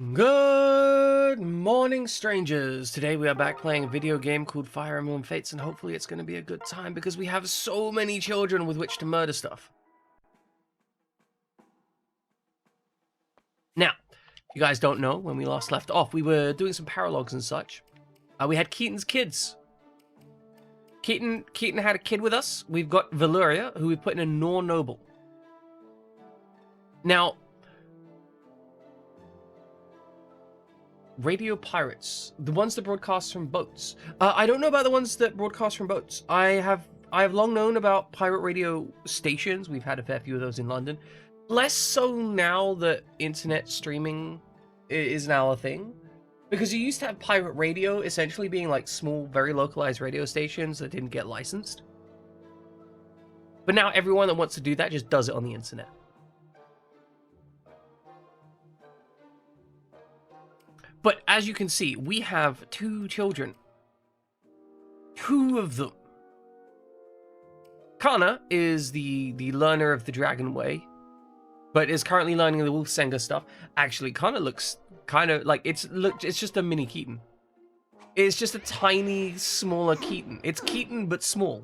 Good morning, strangers. Today we are back playing a video game called Fire Emblem Fates, and hopefully it's going to be a good time because we have so many children with which to murder stuff. Now, if you guys don't know, when we last left off, we were doing some paralogs and such. We had Keaton's kids. Keaton had a kid with us. We've got Valuria, who we put in a Nor Noble. Now, radio pirates, the ones that broadcast from boats. I don't know about the ones that broadcast from boats. I have long known about pirate radio stations. We've had a fair few of those in London. Less so now that internet streaming is now a thing. Because you used to have pirate radio essentially being like small, very localized radio stations that didn't get licensed. But now everyone that wants to do that just does it on the internet. But as you can see, we have two children. Two of them. Kana is the learner of the Dragon Way, but is currently learning the Wolfsenger stuff. Actually, Kana looks kind of like it's just a mini Keaton. It's just a tiny, smaller Keaton. It's Keaton, but small.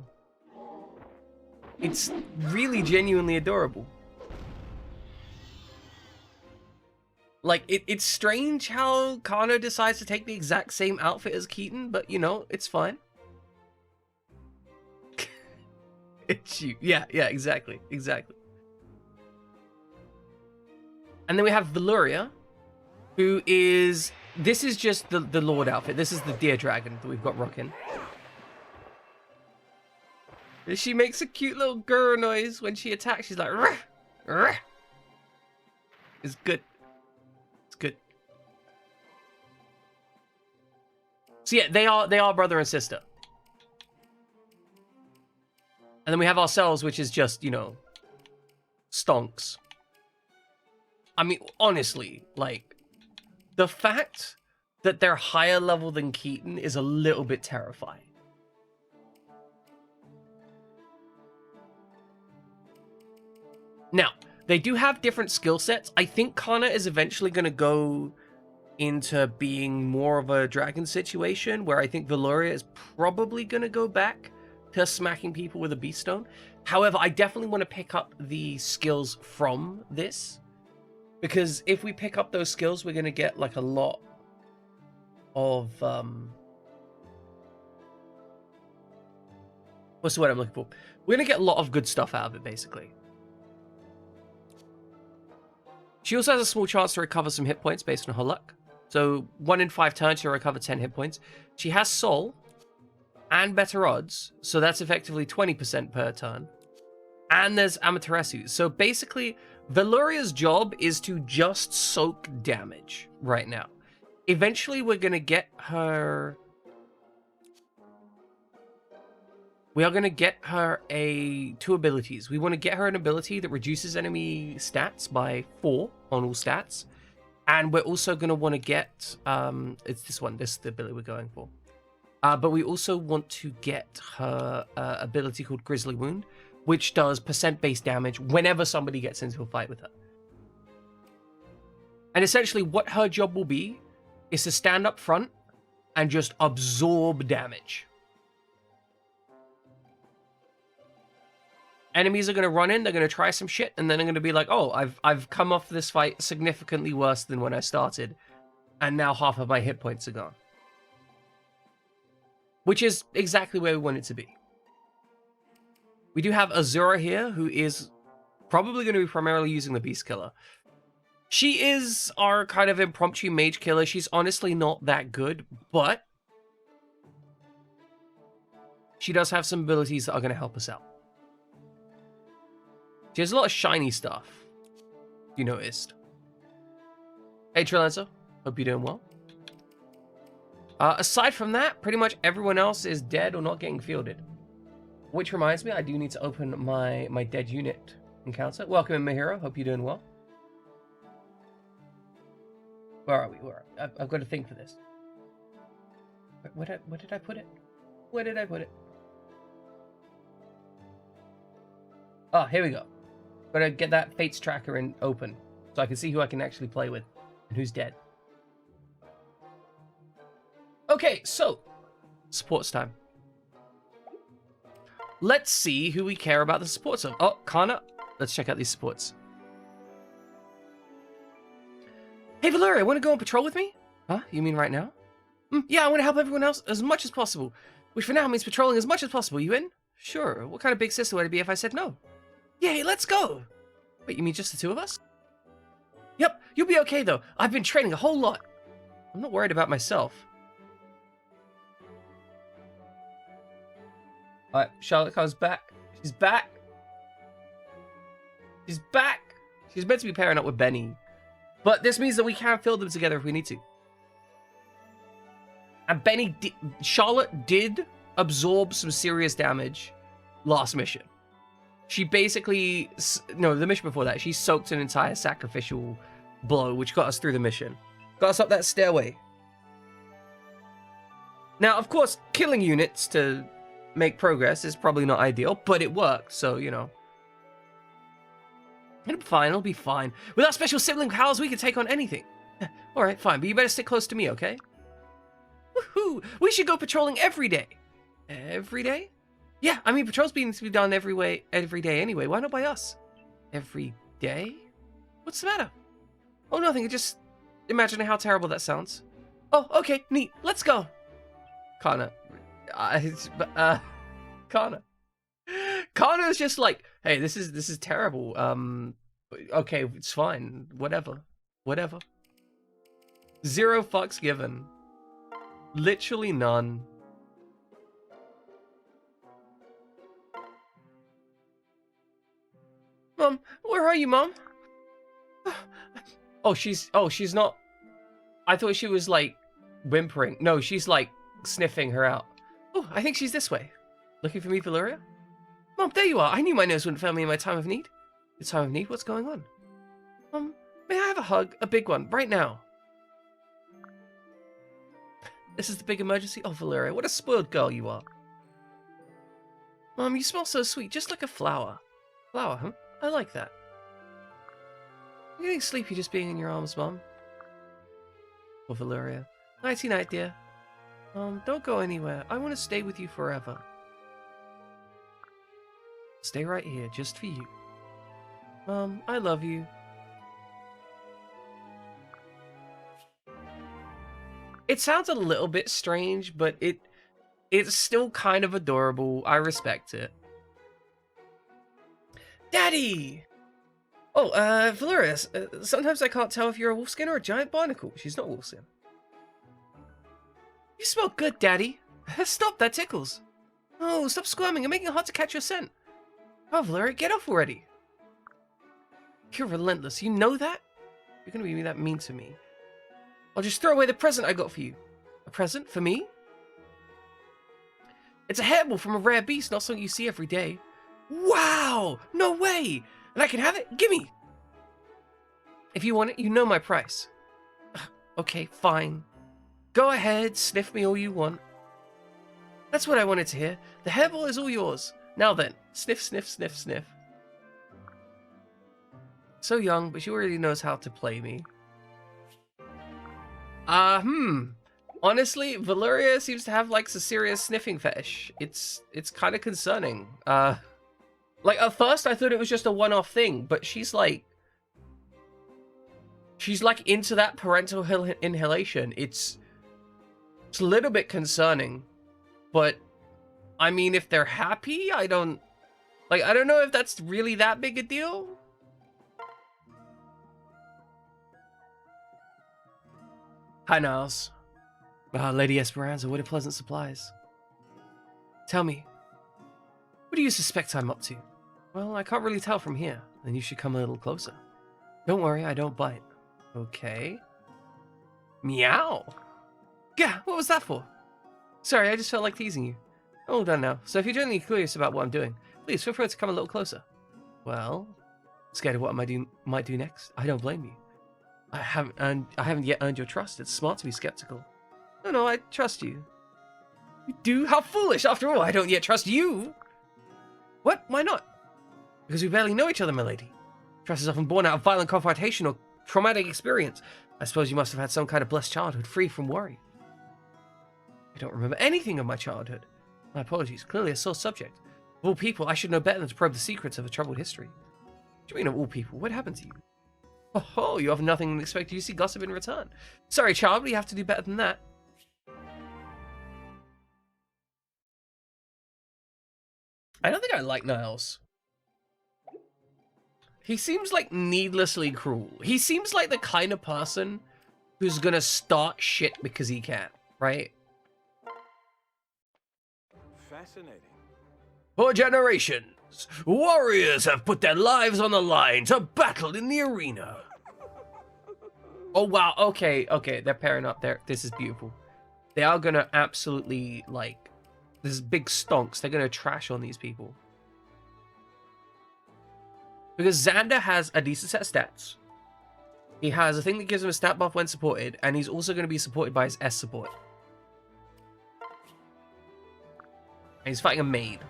It's really genuinely adorable. Like, it's strange how Kana decides to take the exact same outfit as Keaton, but, you know, it's fine. It's you. Yeah, exactly. And then we have Valuria, who is... This is just the Lord outfit. This is the Deer Dragon that we've got rocking. She makes a cute little grr noise when she attacks. She's like, rah, rah. It's good. Good. So yeah, they are brother and sister. And then we have ourselves, which is just, you know, stonks. I mean, honestly, like, the fact that they're higher level than Keaton is a little bit terrifying. Now, they do have different skill sets. I think Kana is eventually going to go into being more of a dragon situation, where I think Valuria is probably going to go back to smacking people with a beast stone. However, I definitely want to pick up the skills from this, because if we pick up those skills, we're going to get like a lot of what's the word I'm looking for? We're going to get a lot of good stuff out of it, basically. She also has a small chance to recover some hit points based on her luck. So 1 in 5 turns, she'll recover 10 hit points. She has Soul and better odds, so that's effectively 20% per turn. And there's Amaterasu. So basically, Valuria's job is to just soak damage right now. Eventually, we're going to get her... We are going to get her two abilities. We want to get her an ability that reduces enemy stats by 4 on all stats. And we're also going to want to get... it's this one. This is the ability we're going for. But we also want to get her ability called Grizzly Wound, which does percent-based damage whenever somebody gets into a fight with her. And essentially what her job will be is to stand up front and just absorb damage. Enemies are going to run in, they're going to try some shit, and then they're going to be like, oh, I've come off this fight significantly worse than when I started, and now half of my hit points are gone. Which is exactly where we want it to be. We do have Azura here, who is probably going to be primarily using the Beast Killer. She is our kind of impromptu mage killer. She's honestly not that good, but she does have some abilities that are going to help us out. She has a lot of shiny stuff, you noticed. Hey, Trelancer. Hope you're doing well. Aside from that, pretty much everyone else is dead or not getting fielded. Which reminds me, I do need to open my dead unit encounter. Welcome in, Mahiro. Hope you're doing well. Where are we? I've got to think for this. Where did I put it? Where did I put it? Oh, here we go. Gotta get that Fates tracker in open, so I can see who I can actually play with and who's dead. Okay, so supports time. Let's see who we care about the supports of. Oh, Kana. Let's check out these supports. Hey, Valeria, want to go on patrol with me? Huh? You mean right now? Yeah, I want to help everyone else as much as possible. Which for now means patrolling as much as possible. You in? Sure. What kind of big sister would it be if I said no? Yay, let's go! Wait, you mean just the two of us? Yep, you'll be okay though. I've been training a whole lot. I'm not worried about myself. Alright, Charlotte comes back. She's back. She's back. She's meant to be pairing up with Benny. But this means that we can fill them together if we need to. And Charlotte did absorb some serious damage last mission. She basically, no, the mission before that, she soaked an entire sacrificial blow, which got us through the mission. Got us up that stairway. Now, of course, killing units to make progress is probably not ideal, but it worked, so, you know. It'll be fine, it'll be fine. With our special sibling powers, we can take on anything. Alright, fine, but you better stick close to me, okay? Woohoo! We should go patrolling every day. Every day? Yeah, I mean, patrols needs to be done every day anyway. Why not by us? Every day? What's the matter? Oh, nothing. Just imagining how terrible that sounds. Oh, okay, neat. Let's go. Kana. Kana. Kana's just like, hey, this is terrible. Okay, it's fine. Whatever. Zero fucks given. Literally none. Mom, where are you, Mom? She's not. I thought she was like whimpering. No, she's like sniffing her out. Oh, I think she's this way. Looking for me, Valeria? Mom, there you are. I knew my nose wouldn't fail me in my time of need. Your time of need? What's going on? May I have a hug? A big one, right now. This is the big emergency? Oh, Valeria, what a spoiled girl you are. Mom, you smell so sweet, just like a flower. Flower, huh? I like that. I'm getting sleepy just being in your arms, Mom. Oh, Valeria. Nighty-night, dear. Don't go anywhere. I want to stay with you forever. Stay right here, just for you. Mom, I love you. It sounds a little bit strange, but it's still kind of adorable. I respect it. Daddy! Oh, Valeria, sometimes I can't tell if you're a wolfskin or a giant barnacle. She's not wolfskin. You smell good, Daddy. Stop, that tickles. Oh, stop squirming. I'm making it hard to catch your scent. Oh, Valeria, get off already. You're relentless. You know that? You're gonna be that mean to me. I'll just throw away the present I got for you. A present? For me? It's a hairball from a rare beast, not something you see every day. Wow! No way! And I can have it? Gimme! If you want it, you know my price. Okay, fine. Go ahead, sniff me all you want. That's what I wanted to hear. The hairball is all yours. Now then, sniff, sniff, sniff, sniff. So young, but she already knows how to play me. Honestly, Valeria seems to have like a serious sniffing fetish. It's kind of concerning. Like at first I thought it was just a one-off thing, but she's like into that parental inhalation. It's a little bit concerning, but I mean, if they're happy, I don't know if that's really that big a deal. Hi, Niles. Lady Esperanza, what a pleasant surprise. Tell me, what do you suspect I'm up to? Well, I can't really tell from here. Then you should come a little closer. Don't worry, I don't bite. Okay. Meow. Yeah, what was that for? Sorry, I just felt like teasing you. I'm all done now, so if you're genuinely curious about what I'm doing, please feel free to come a little closer. Well, scared of what I might do next? I don't blame you. I haven't yet earned your trust. It's smart to be skeptical. No, I trust you. You do? How foolish! After all, I don't yet trust you! What? Why not? Because we barely know each other, my lady. Trust is often born out of violent confrontation or traumatic experience. I suppose you must have had some kind of blessed childhood, free from worry. I don't remember anything of my childhood. My apologies. Clearly a sore subject. Of all people, I should know better than to probe the secrets of a troubled history. What do you mean of all people? What happened to you? Oh, you have nothing unexpected. You see gossip in return. Sorry, child, but you have to do better than that. I don't think I like Niles. He seems like needlessly cruel. He seems like the kind of person who's gonna start shit because he can, right? Fascinating. For generations, warriors have put their lives on the line to battle in the arena. Oh wow, okay, they're pairing up there. This is beautiful. They are gonna absolutely, like, this is big stonks. They're gonna trash on these people. Because Xander has a decent set of stats. He has a thing that gives him a stat buff when supported, and he's also going to be supported by his S support. And he's fighting a maid.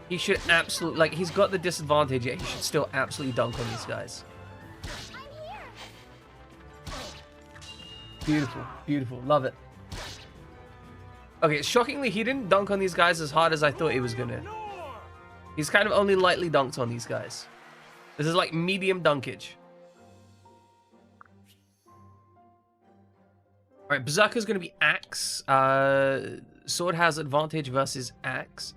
He should absolutely, like, he's got the disadvantage, yet he should still absolutely dunk on these guys. Beautiful, beautiful, love it. Okay, shockingly, he didn't dunk on these guys as hard as I thought he was gonna. He's kind of only lightly dunked on these guys. This is like medium dunkage. Alright, Berserker's gonna be Axe. Sword has advantage versus Axe.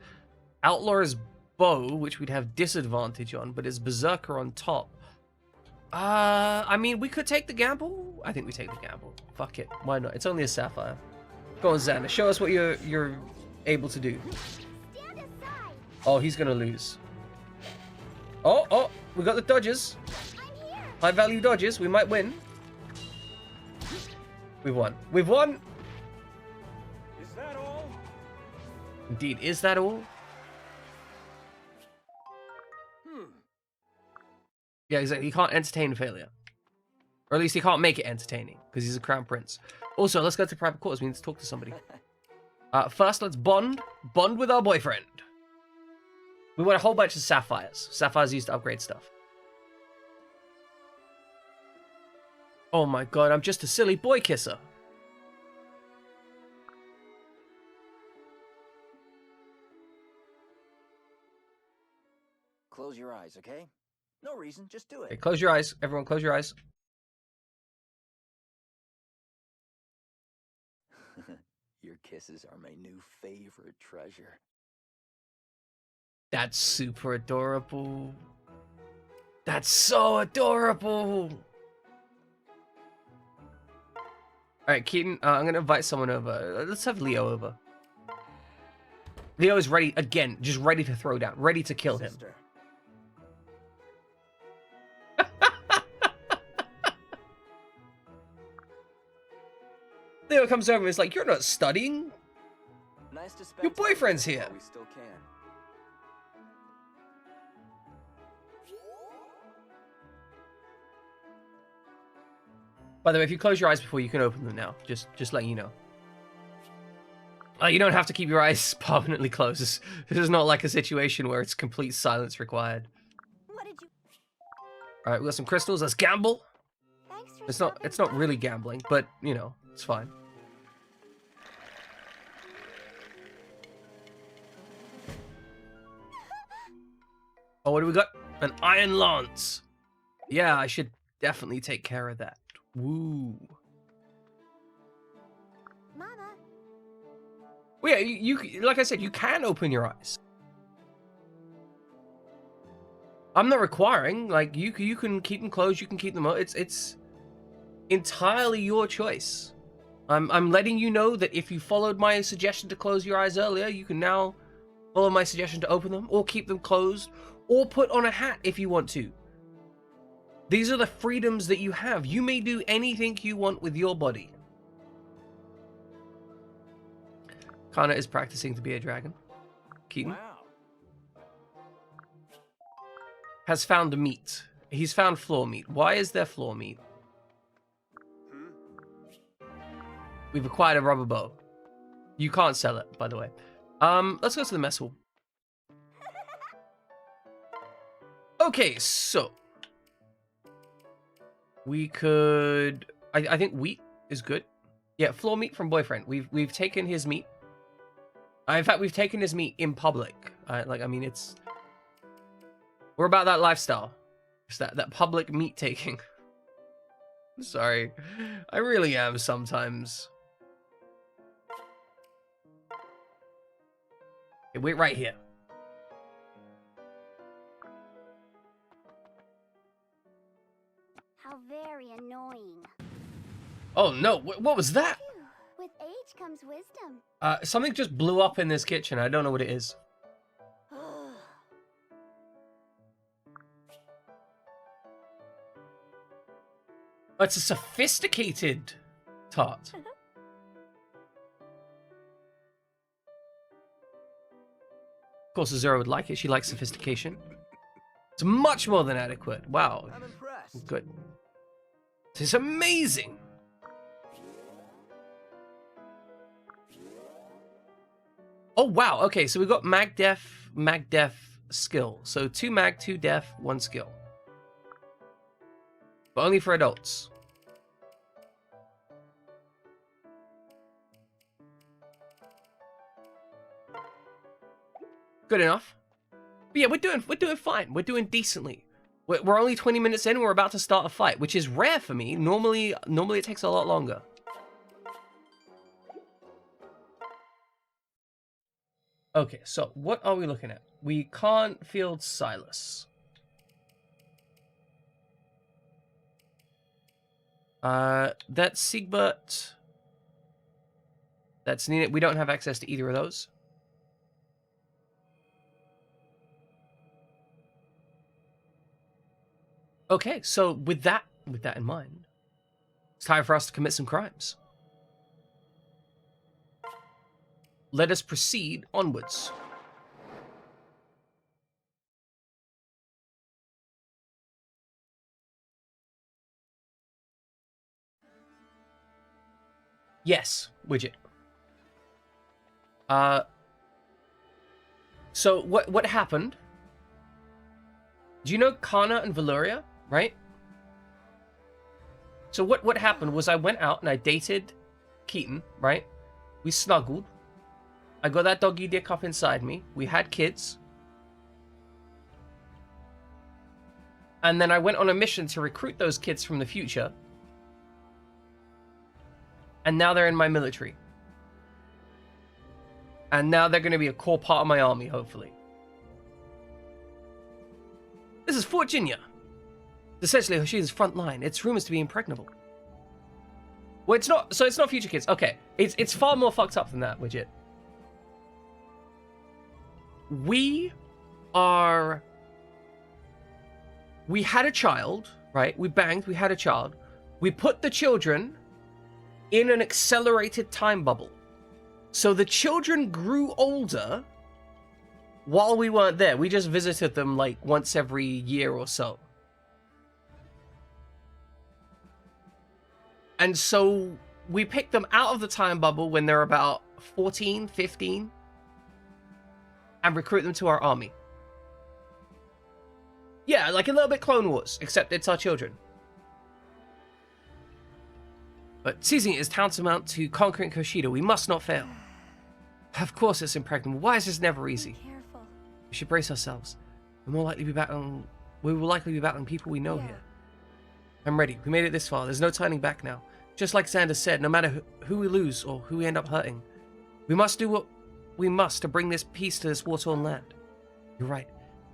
Outlaw is Bow, which we'd have disadvantage on, but it's Berserker on top. I mean, we could take the gamble. I think we take the gamble. Fuck it. Why not? It's only a Sapphire. Go on, Xander. Show us what you're able to do. Oh, he's gonna lose. Oh, we got the dodges. High value dodges. We might win. We've won. We've won. Is that all? Indeed, is that all? Yeah, exactly. He can't entertain failure. Or at least he can't make it entertaining, because he's a crown prince. Also, let's go to private quarters. We need to talk to somebody. First, let's bond. Bond with our boyfriend. We want a whole bunch of sapphires. Sapphires used to upgrade stuff. Oh my god, I'm just a silly boy kisser. Close your eyes, okay? No reason, just do it. Okay, close your eyes. Everyone, close your eyes. Your kisses are my new favorite treasure. That's super adorable. That's so adorable. Alright, Keaton, I'm going to invite someone over. Let's have Leo over. Leo is ready, again, just ready to throw down. Ready to kill him. Leo comes over and is like, you're not studying. Nice to spend Your boyfriend's here. we still can. By the way, if you close your eyes before, you can open them now. Just letting you know. You don't have to keep your eyes permanently closed. This is not like a situation where it's complete silence required. What did you... Alright, we got some crystals. Let's gamble. Thanks for It's not really gambling, but, you know, it's fine. Oh, what do we got? An iron lance. Yeah, I should definitely take care of that. Woo. Mama. Well, yeah, you like I said, you can open your eyes. I'm not requiring. Like, you can keep them closed. You can keep them open. It's entirely your choice. I'm letting you know that if you followed my suggestion to close your eyes earlier, you can now follow my suggestion to open them, or keep them closed, or put on a hat if you want to. These are the freedoms that you have. You may do anything you want with your body. Kana is practicing to be a dragon. Keaton Wow. has found meat. He's found floor meat. Why is there floor meat? We've acquired a rubber bow. You can't sell it, by the way. Let's go to the mess hall. Okay, so we could. I think wheat is good. Yeah, floor meat from boyfriend. We've taken his meat. In fact, we've taken his meat in public. Like, I mean, it's... We're about that lifestyle. It's that public meat taking. Sorry. I really am sometimes. Okay, wait right here. How very annoying. Oh no, what was that? Phew. With age comes wisdom. Something just blew up in this kitchen. I don't know what it is. Oh, it's a sophisticated tart. Of course, Azura would like it. She likes sophistication. It's much more than adequate. Wow. I'm impressed. Good. This is amazing. Oh, wow. Okay, so we've got mag def, skill. So 2 mag, 2 def, 1 skill. But only for adults. Good enough. But yeah, we're doing fine. We're doing decently. We're only 20 minutes in and we're about to start a fight, which is rare for me. Normally it takes a lot longer. Okay, so what are we looking at? We can't field Silas. That's Siegbert. That's Nina. We don't have access to either of those. Okay, so with that in mind, it's time for us to commit some crimes. Let us proceed onwards. Yes, widget. So what happened? Do you know Kana and Valuria, right? So what happened was I went out and I dated Keaton, right? We snuggled. I got that doggy dick up inside me. We had kids. And then I went on a mission to recruit those kids from the future. And now they're in my military. And now they're going to be a core part of my army, hopefully. This is Fort Jinya. It's essentially Hoshida's front line. It's rumored to be impregnable. Well, it's not. So it's not future kids. Okay. It's far more fucked up than that, widget. We had a child, right? We banged, we had a child. We put the children in an accelerated time bubble. So the children grew older while we weren't there. We just visited them like once every year or so. And so we picked them out of the time bubble when they're about 14, 15. And recruit them to our army. Yeah, like a little bit Clone Wars, except it's our children. But seizing it is tantamount to conquering Hoshida. We must not fail. Of course it's impregnable. Why is this never easy? Careful. We should brace ourselves. We will likely be battling people we know here. I'm ready. We made it this far. There's no turning back now. Just like Xander said, no matter who we lose or who we end up hurting, we must do what we must to bring this peace to this war-torn land. You're right.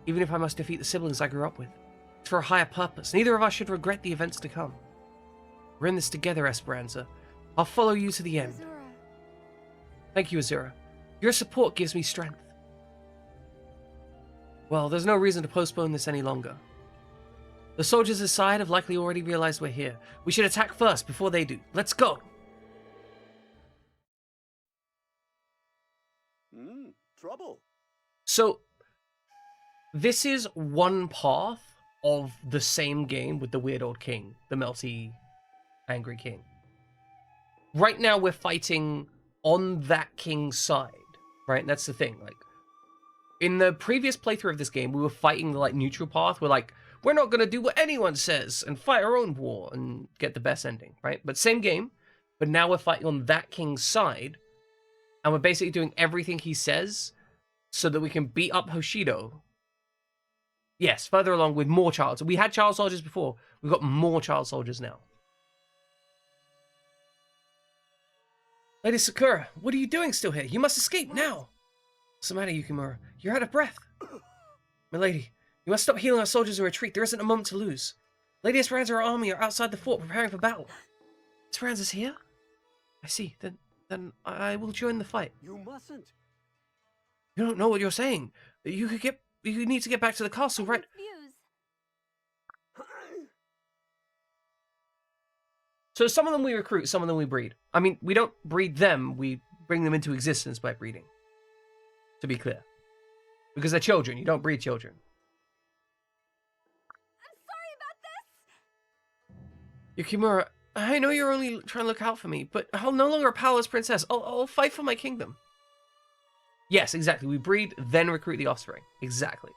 Even if I must defeat the siblings I grew up with, it's for a higher purpose. Neither of us should regret the events to come. We're in this together, Esperanza. I'll follow you to the end. Azura. Thank you, Azura. Your support gives me strength. Well, there's no reason to postpone this any longer. The soldiers inside have likely already realized we're here. We should attack first before they do. Let's go! Trouble. So, this is one path of the same game with the weird old king, the melty, angry king. Right now, we're fighting on that king's side, right? That's the thing. Like, in the previous playthrough of this game, we were fighting the like neutral path. We're like, we're not gonna do what anyone says and fight our own war and get the best ending, right? But same game, but now we're fighting on that king's side, and we're basically doing everything he says so that we can beat up Hoshido. Yes, further along with more child. We had child soldiers before. We've got more child soldiers now. Lady Sakura, what are you doing still here? You must escape now. What's the matter, Yukimura? You're out of breath. My lady, you must stop healing our soldiers in retreat. There isn't a moment to lose. Lady Esperanza and our army are outside the fort preparing for battle. Esperanza's here? I see. Then I will join the fight. You mustn't. You don't know what you're saying. You need to get back to the castle, right? Confused. So some of them we recruit, some of them we breed. I mean, we don't breed them, we bring them into existence by breeding. To be clear. Because they're children, you don't breed children. I'm sorry about this. Yukimura, I know you're only trying to look out for me, but I'm no longer a powerless princess. I'll fight for my kingdom. Yes, exactly. We breed, then recruit the offspring. Exactly.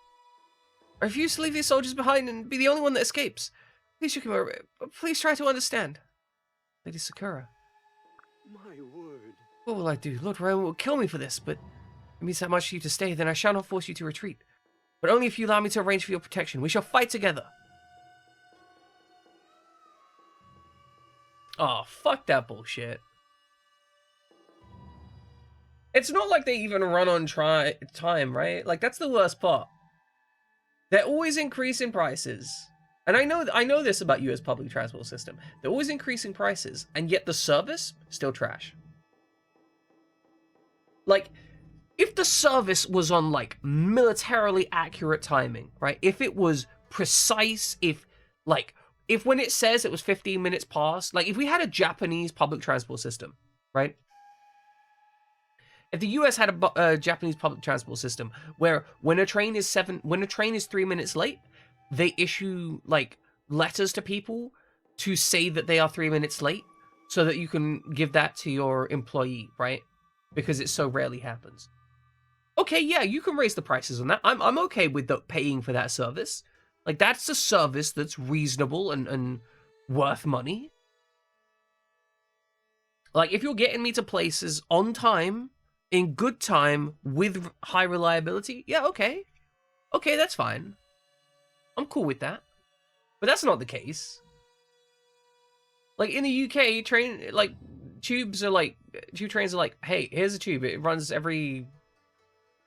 I refuse to leave these soldiers behind and be the only one that escapes. Please, Yukimura, please try to understand. Lady Sakura. My word. What will I do? Lord Ryan will kill me for this, but it means that much to you to stay, then I shall not force you to retreat. But only if you allow me to arrange for your protection. We shall fight together. Oh, fuck that bullshit. It's not like they even run on time, right? Like, that's the worst part. They're always increasing prices. And I know this about US public transport system. They're always increasing prices, and yet the service, still trash. Like, if the service was on, like, militarily accurate timing, right? If it was precise, if when it says it was 15 minutes past, like, if we had a Japanese public transport system, right? If the US had a Japanese public transport system where when a train is 3 minutes late, they issue, like, letters to people to say that they are 3 minutes late so that you can give that to your employee, right? Because it so rarely happens. Okay, yeah, you can raise the prices on that. I'm okay with paying for that service. Like, that's a service that's reasonable and worth money. Like, if you're getting me to places on time, in good time, with high reliability, yeah, okay. Okay, that's fine. I'm cool with that. But that's not the case. Like, in the UK, tube trains are like, hey, here's a tube. It runs every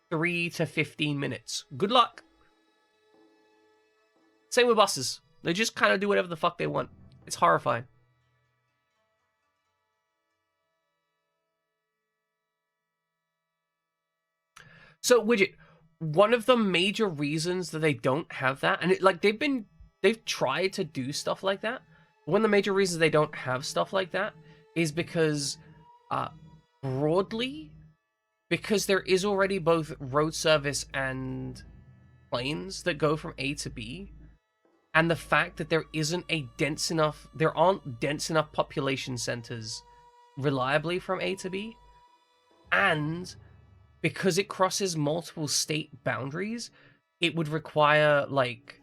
3 to 15 minutes. Good luck. Same with buses. They just kind of do whatever the fuck they want. It's horrifying. So, Widget, one of the major reasons that they don't have that, and they've tried to do stuff like that. One of the major reasons they don't have stuff like that is because, broadly, because there is already both road service and planes that go from A to B, and the fact that there aren't dense enough population centers reliably from A to B, and because it crosses multiple state boundaries, it would require, like,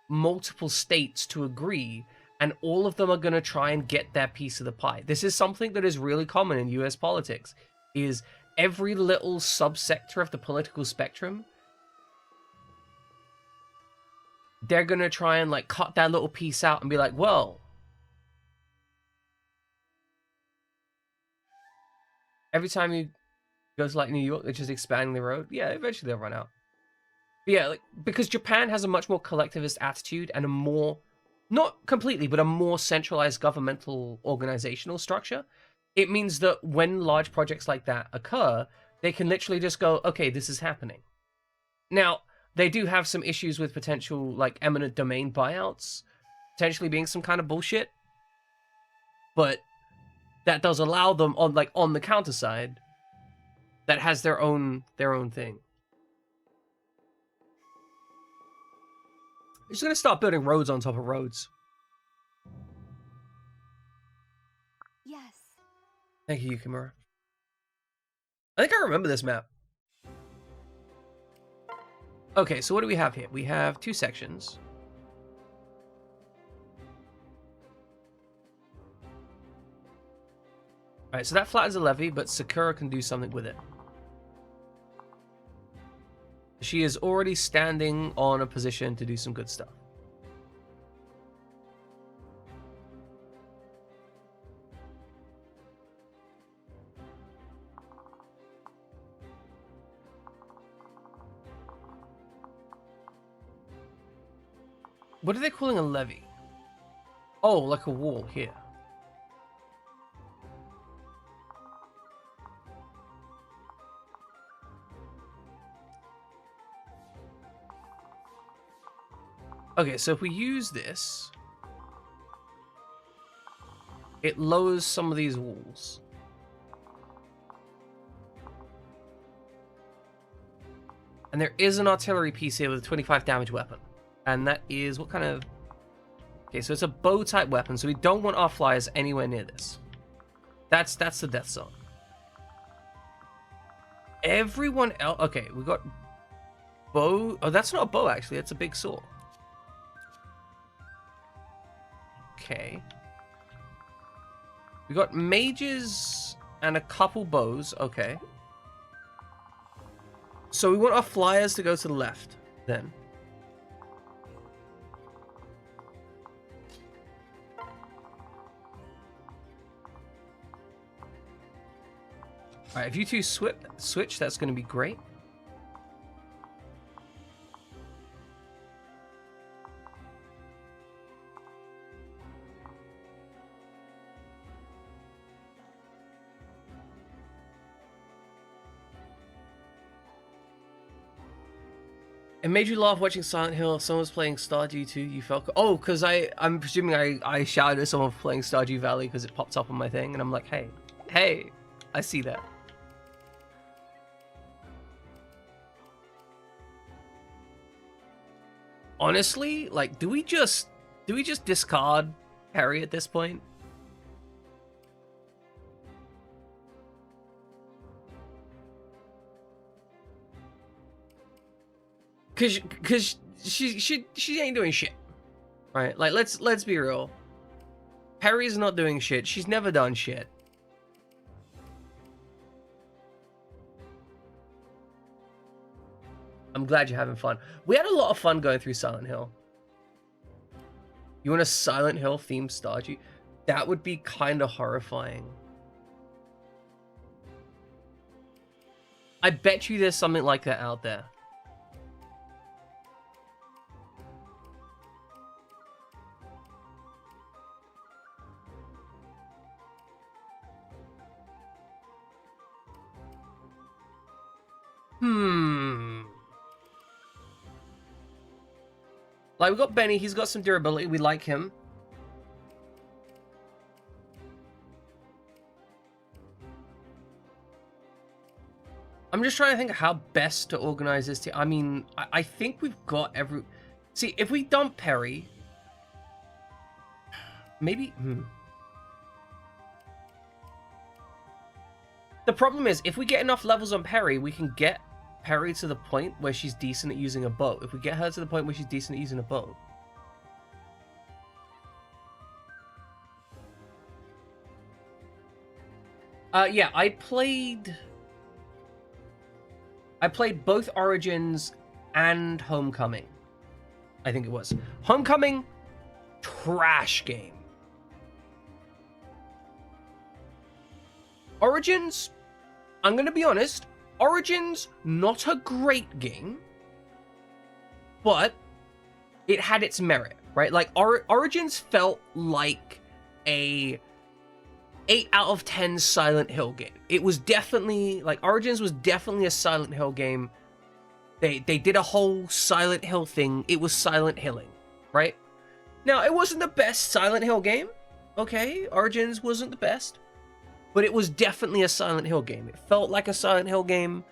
multiple states to agree, and all of them are going to try and get their piece of the pie. This is something that is really common in US politics, is every little subsector of the political spectrum, they're going to try and, like, cut that little piece out and be like, well, every time you go to, like, New York, they're just expanding the road. Yeah, eventually they'll run out. But yeah, like, because Japan has a much more collectivist attitude and a more, not completely, but a more centralized governmental organizational structure, it means that when large projects like that occur, they can literally just go, okay, this is happening. Now, they do have some issues with potential, like, eminent domain buyouts, potentially being some kind of bullshit, but that does allow them, on the counter side, that has their own thing. They're just gonna start building roads on top of roads. Yes. Thank you, Yukimura. I think I remember this map. Okay, so what do we have here? We have 2 sections. Alright, so that flattens a levy, but Sakura can do something with it. She is already standing on a position to do some good stuff. What are they calling a levee? Oh, like a wall here. Okay, so if we use this, it lowers some of these walls. And there is an artillery piece here with a 25 damage weapon. And that is what kind of... Okay, so it's a bow type weapon, so we don't want our flyers anywhere near this. That's the death zone. Everyone else... Okay, we got bow... Oh, that's not a bow, actually. That's a big sword. Okay. We got mages and a couple bows. Okay. So we want our flyers to go to the left, then. Alright, if you two switch, that's going to be great. It made you laugh watching Silent Hill. Someone was playing Stardew too. You felt... Oh, because I'm presuming I shouted at someone for playing Stardew Valley because it popped up on my thing. And I'm like, hey, I see that. Honestly, like, do we just discard Perry at this point? Cause she ain't doing shit, right? Like, let's be real. Perry's not doing shit. She's never done shit. I'm glad you're having fun. We had a lot of fun going through Silent Hill. You want a Silent Hill themed Stardew? That would be kind of horrifying. I bet you there's something like that out there. Like, we got Benny, he's got some durability, we like him. I'm just trying to think of how best to organize this team. I mean, I think we've got every... See, if we dump Perry... Maybe... The problem is, if we get enough levels on Perry, we can get Perry to the point where she's decent at using a bow. If we get her to the point where she's decent at using a bow. Yeah, I played both Origins and Homecoming. I think it was. Homecoming, trash game. Origins, I'm going to be honest, Origins, not a great game, but it had its merit, right? Like, Origins felt like a 8 out of 10 Silent Hill game. It was definitely, like, Origins was definitely a Silent Hill game. They did a whole Silent Hill thing. It was Silent Hilling, right? Now, it wasn't the best Silent Hill game, okay? Origins wasn't the best. But it was definitely a Silent Hill game. It felt like a Silent Hill game.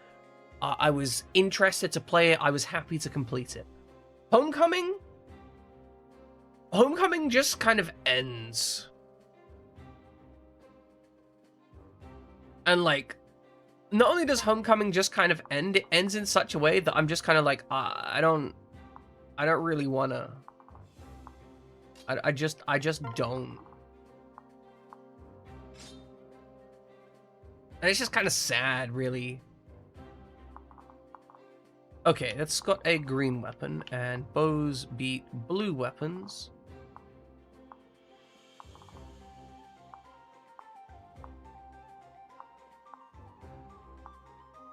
I was interested to play it. I was happy to complete it. Homecoming just kind of ends. And, like, not only does Homecoming just kind of end, it ends in such a way that I'm just kind of like, I don't really wanna. I just don't. And it's just kind of sad, really. Okay, that's got a green weapon, and bows beat blue weapons.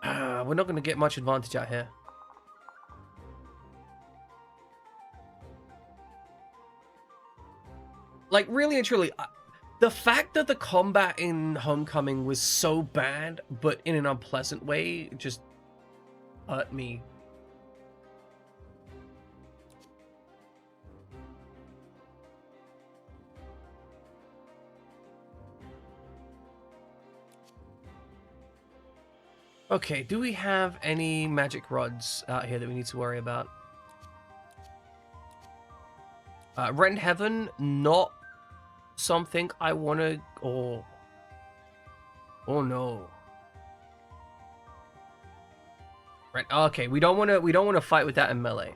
We're not going to get much advantage out here. Like, really and truly, the fact that the combat in Homecoming was so bad, but in an unpleasant way, just hurt me. Okay, do we have any magic rods out here that we need to worry about? Rend Heaven, not something I want to... Oh no. Right, okay, we don't want to fight with that in melee.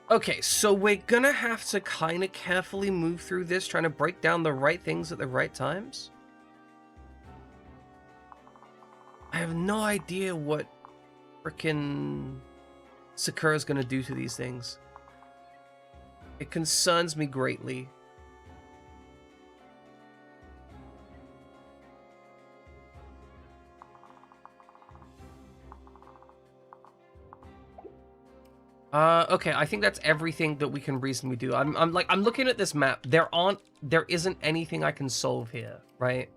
Okay, so we're gonna have to kind of carefully move through this, trying to break down the right things at the right times. I have no idea what frickin' Sakura's gonna do to these things. It concerns me greatly. Okay, I think that's everything that we can reasonably do. I'm looking at this map. There isn't anything I can solve here, right?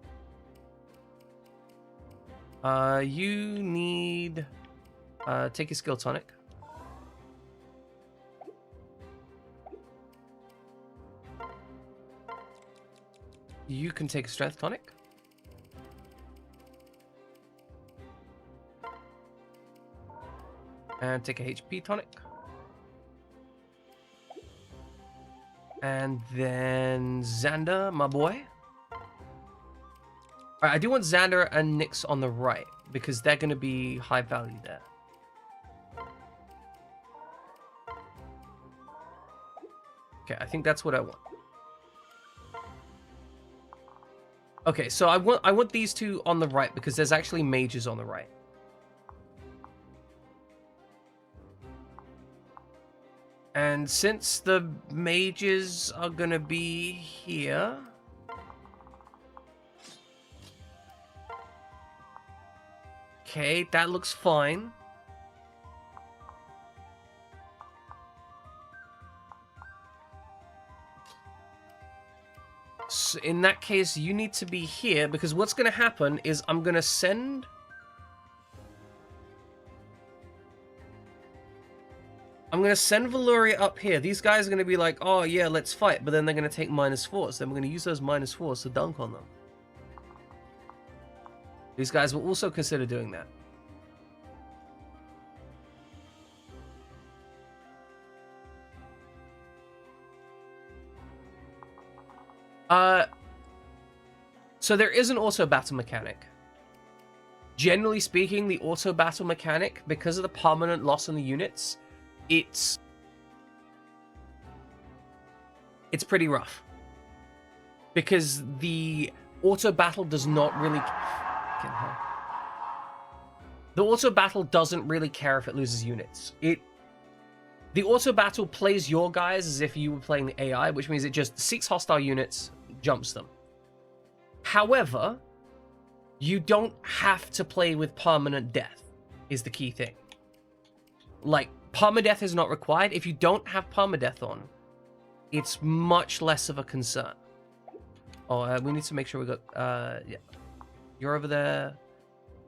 You need, take a skill tonic. You can take a strength tonic. And take a HP tonic. And then Xander, my boy. Alright, I do want Xander and Nyx on the right, because they're going to be high value there. Okay, I think that's what I want. Okay, so I want these two on the right, because there's actually mages on the right. And since the mages are gonna be here... Okay, that looks fine. So in that case, you need to be here, because what's gonna happen is I'm gonna send... I'm going to send Valuria up here. These guys are going to be like, oh yeah, let's fight. But then they're going to take -4s. Then we're going to use those -4s to dunk on them. These guys will also consider doing that. So there is an auto battle mechanic. Generally speaking, the auto battle mechanic, because of the permanent loss on the units... It's pretty rough, because the auto battle does not really... The auto battle doesn't really care if it loses units. The auto battle plays your guys as if you were playing the AI, which means it just seeks hostile units, jumps them. However, you don't have to play with permanent death, is the key thing. Like, permadeath is not required. If you don't have permadeath on, it's much less of a concern. Oh, we need to make sure we got... yeah. You're over there.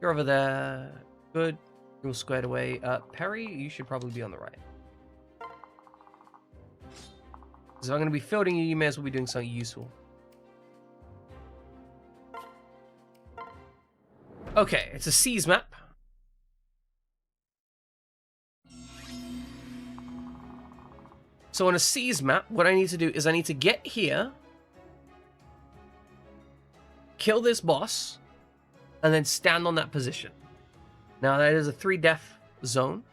You're over there. Good. You're all squared away. Perry, you should probably be on the right. So if I'm going to be fielding you, you may as well be doing something useful. Okay, it's a seas map. So on a C's map, what I need to do is I need to get here, kill this boss, and then stand on that position. Now that is a 3 death zone.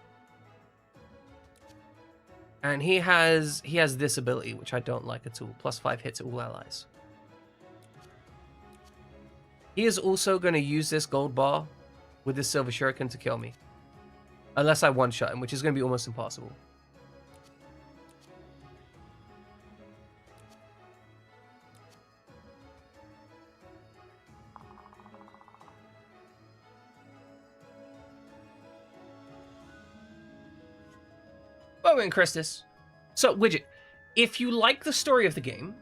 And he has this ability, which I don't like at all. +5 hits at all allies. He is also going to use this gold bar with this silver shuriken to kill me. Unless I one-shot him, which is going to be almost impossible. Oh, and Christus. So, Widget, if you like the story of the game,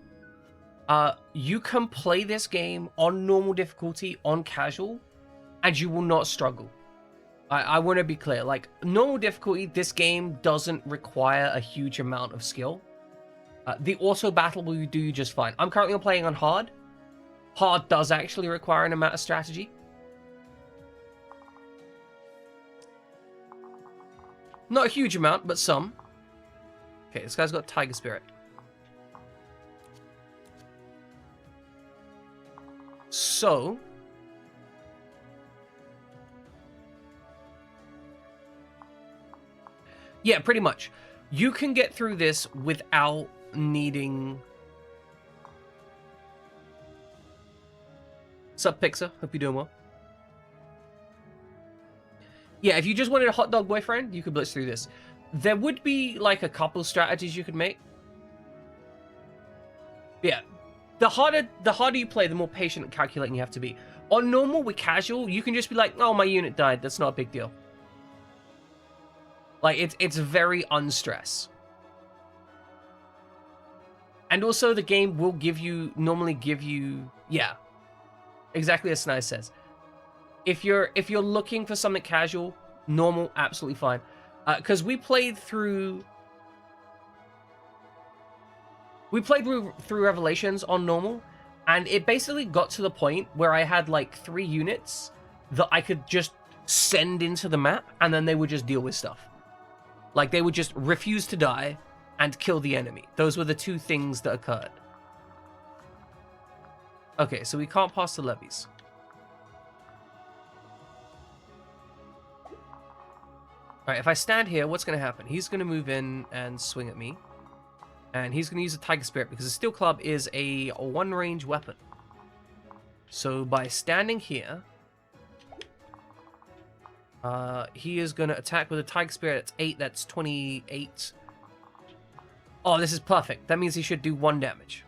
you can play this game on normal difficulty, on casual, and you will not struggle. I want to be clear. Like, normal difficulty, this game doesn't require a huge amount of skill. The auto battle will do you just fine. I'm currently playing on hard. Hard does actually require an amount of strategy. Not a huge amount, but some. Okay, this guy's got Tiger Spirit. So... yeah, pretty much. You can get through this without needing... Sup, Pixar? Hope you're doing well. Yeah, if you just wanted a hot dog boyfriend, you could blitz through this. There would be, like, a couple strategies you could make. Yeah. The harder you play, the more patient and calculating you have to be. On normal, with casual, you can just be like, oh, my unit died. That's not a big deal. Like, it's very unstress. And also, the game will normally give you... yeah. Exactly as Snice says. If you're looking for something casual, normal, absolutely fine. Because we played through Revelations on normal, and it basically got to the point where I had like 3 units that I could just send into the map, and then they would just deal with stuff. Like, they would just refuse to die and kill the enemy. Those were the 2 things that occurred. Okay, so we can't pass the levees. Alright, if I stand here, what's going to happen? He's going to move in and swing at me. And he's going to use a Tiger Spirit because the Steel Club is a one-range weapon. So by standing here, he is going to attack with a Tiger Spirit. That's 8, that's 28. Oh, this is perfect. That means he should do 1 damage.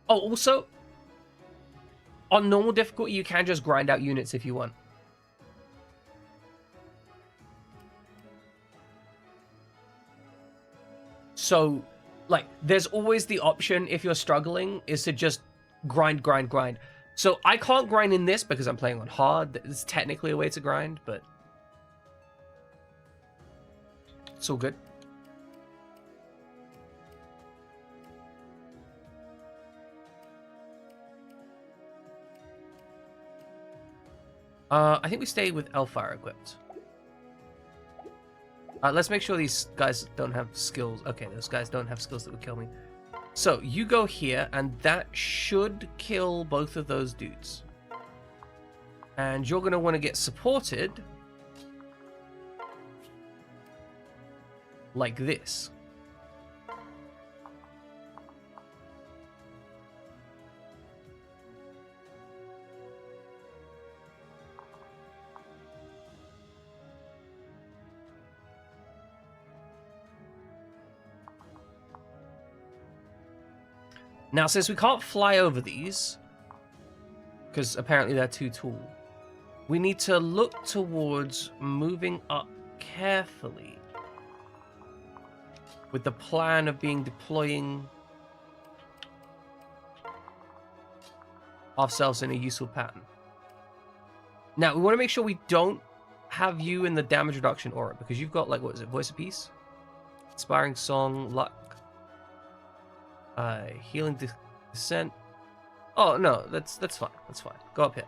Oh, also... on normal difficulty, you can just grind out units if you want. So, like, there's always the option, if you're struggling, is to just grind. So, I can't grind in this because I'm playing on hard. It's technically a way to grind, but... it's all good. I think we stay with Elfire equipped. Let's make sure these guys don't have skills. Okay, those guys don't have skills that would kill me. So, you go here, and that should kill both of those dudes. And you're going to want to get supported like this. Now, since we can't fly over these, because apparently they're too tall, we need to look towards moving up carefully with the plan of deploying ourselves in a useful pattern. Now, we want to make sure we don't have you in the damage reduction aura, because you've got, like, what is it, Voice of Peace? Inspiring Song, Luck, Healing Descent. Oh, no, that's fine. That's fine. Go up here.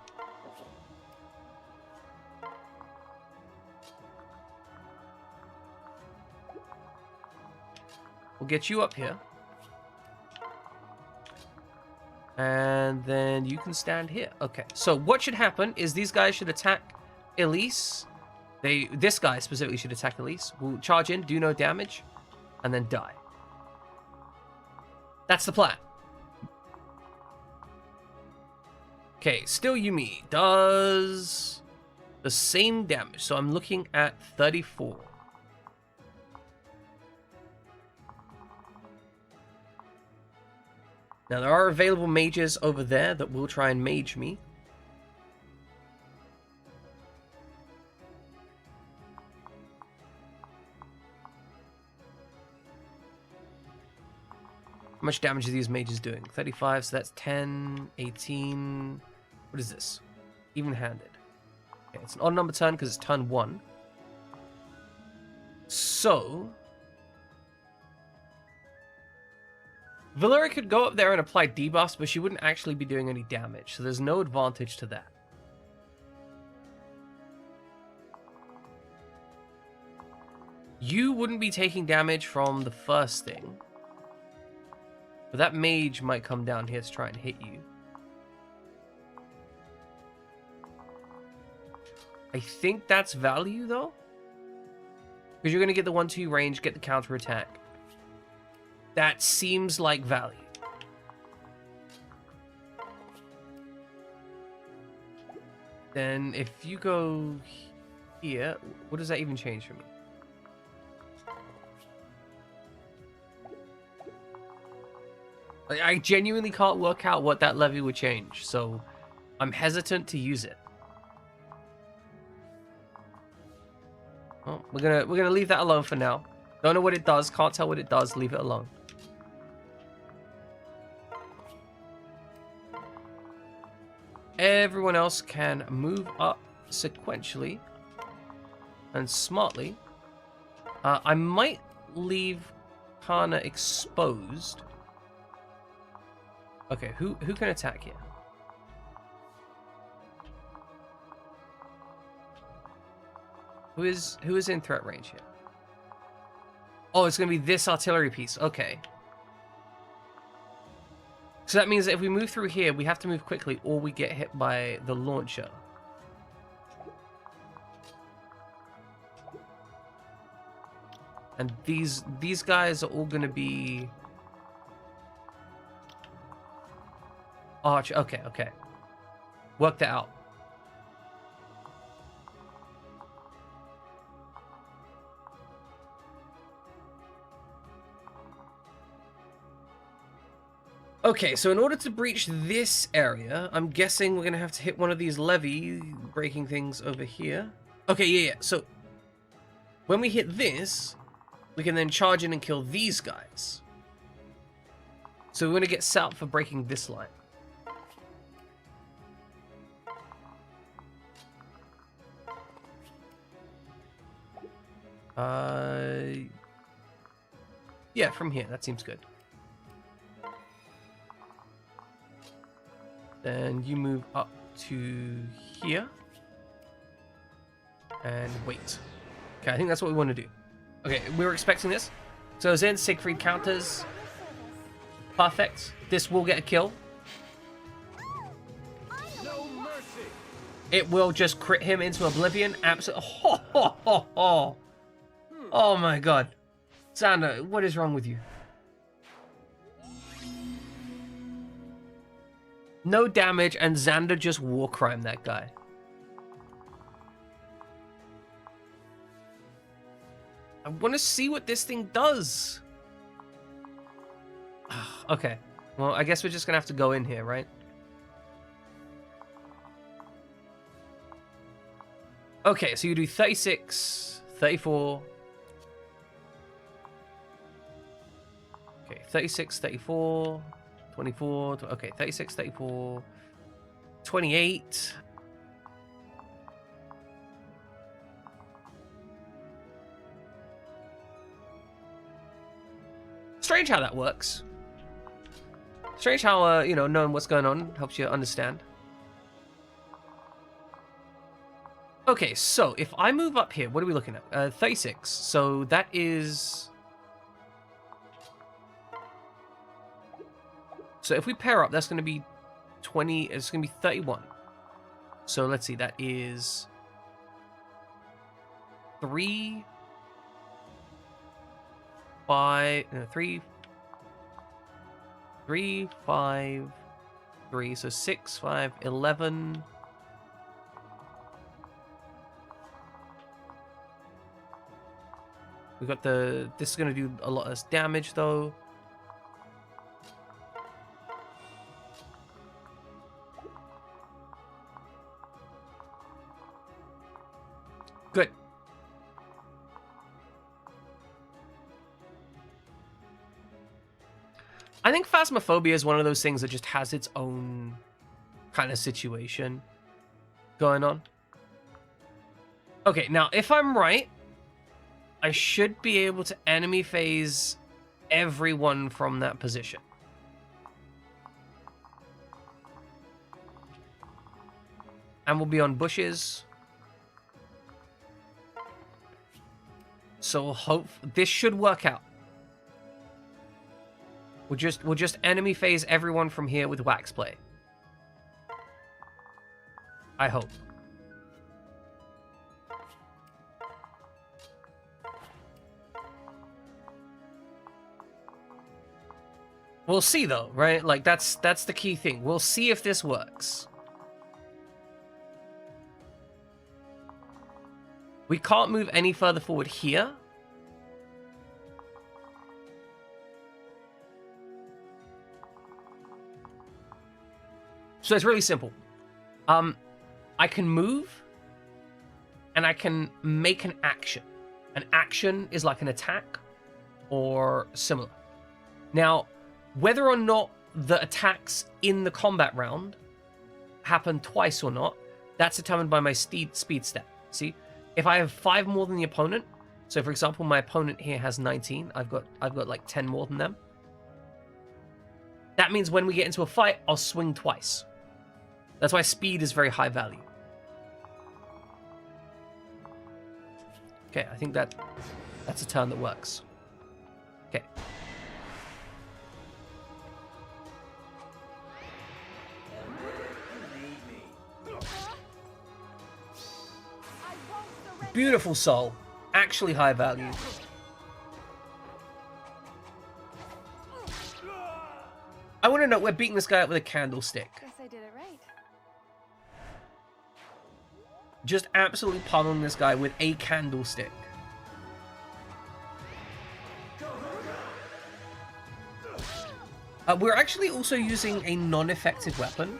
We'll get you up here. And then you can stand here. Okay, so what should happen is these guys should attack Elise. This guy specifically should attack Elise. We'll charge in, do no damage, and then die. That's the plan. Okay, still Yumi does the same damage. So I'm looking at 34. Now, there are available mages over there that will try and mage me. How much damage are these mages doing? 35, so that's 10, 18... What is this? Even-handed. Okay, it's an odd number turn because it's turn 1. So... Valeria could go up there and apply debuffs, but she wouldn't actually be doing any damage, so there's no advantage to that. You wouldn't be taking damage from the first thing, but that mage might come down here to try and hit you. I think that's value, though, because you're going to get the 1-2 range, get the counter attack. That seems like value. Then if you go here, what does that even change for me? I genuinely can't work out what that levy would change, so I'm hesitant to use it. Well, we're gonna leave that alone for now. Don't know what it does, can't tell what it does, leave it alone. Everyone else can move up sequentially and smartly. I might leave Kana exposed. Okay, who can attack here? Who is in threat range here? Oh, it's gonna be this artillery piece. Okay. So that means that if we move through here, we have to move quickly, or we get hit by the launcher. And these guys are all gonna be arch. Okay, okay. Work that out. Okay, so in order to breach this area, I'm guessing we're going to have to hit one of these levee breaking things over here. Okay, yeah. So when we hit this, we can then charge in and kill these guys. So we're going to get set up for breaking this line. Yeah, from here. That seems good. Then you move up to here. And wait. Okay, I think that's what we want to do. Okay, we were expecting this. So Zen Siegfried counters. Perfect. This will get a kill. No mercy. It will just crit him into oblivion. Absolutely. Oh my god. Xander, what is wrong with you? No damage, and Xander just war crime that guy. I want to see what this thing does. Okay. Well, I guess we're just going to have to go in here, right? Okay, so you do 36, 34. Okay, 36, 34, 24. Okay, 36, 34, 28. Strange how that works. Strange how, knowing what's going on helps you understand. Okay, so if I move up here, what are we looking at? 36. So that is So if we pair up, that's going to be 20. It's going to be 31. So let's see. That is 3, 5, no, 3, 3, 5, 3. So 6, 5, 11. We got the. This is going to do a lot less damage though. Good. I think Phasmophobia is one of those things that just has its own kind of situation going on. Okay, now if I'm right, I should be able to enemy phase everyone from that position. And we'll be on bushes. So hope this should work out. We'll just enemy phase everyone from here with wax play. I hope. We'll see though, right? Like that's the key thing. We'll see if this works. We can't move any further forward here. So it's really simple. I can move and I can make an action. An action is like an attack or similar. Now, whether or not the attacks in the combat round happen twice or not, that's determined by my speed stat. See? If I have 5 more than the opponent, so for example, my opponent here has 19, I've got like 10 more than them. That means when we get into a fight, I'll swing twice. That's why speed is very high value. Okay, I think that's a turn that works. Okay. Beautiful soul. Actually high value. I want to know, we're beating this guy up with a candlestick. Guess I did it right. Just absolutely pummeling this guy with a candlestick. We're actually also using a non-effective weapon.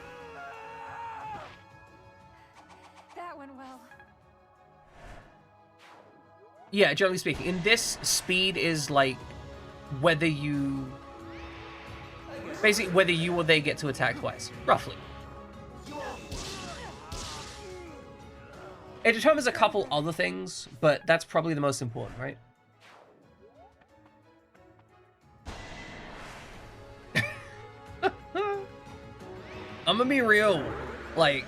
That went well. Yeah, generally speaking. In this, speed is like whether you... Basically, whether you or they get to attack twice. Roughly. It determines a couple other things, but that's probably the most important, right? I'm gonna be real. Like,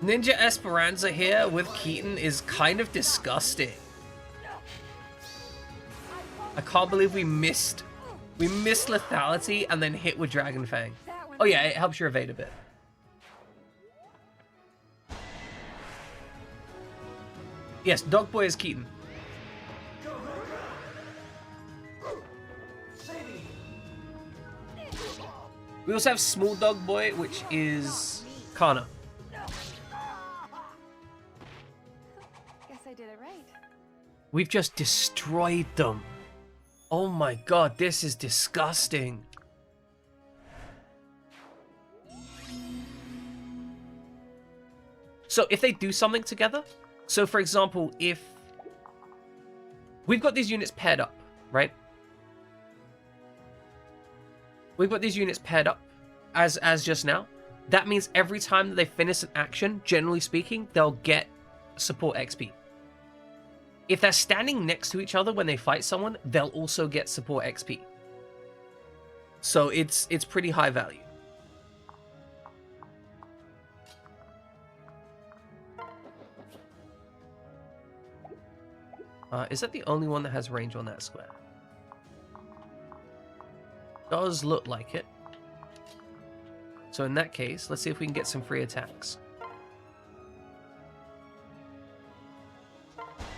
Ninja Esperanza here with Keaton is kind of disgusting. I can't believe we missed lethality and then hit with Dragon Fang. Oh yeah, it helps your evade a bit. Yes, Dog Boy is Keaton. We also have Small Dog Boy, which is Kana. Guess I did it right. We've just destroyed them. Oh my god, this is disgusting. So if they do something together, so for example, if we've got these units paired up, right? We've got these units paired up as just now. That means every time that they finish an action, generally speaking, they'll get support XP. If they're standing next to each other when they fight someone, they'll also get support XP. So it's pretty high value. Is that the only one that has range on that square? Does look like it. So in that case, let's see if we can get some free attacks.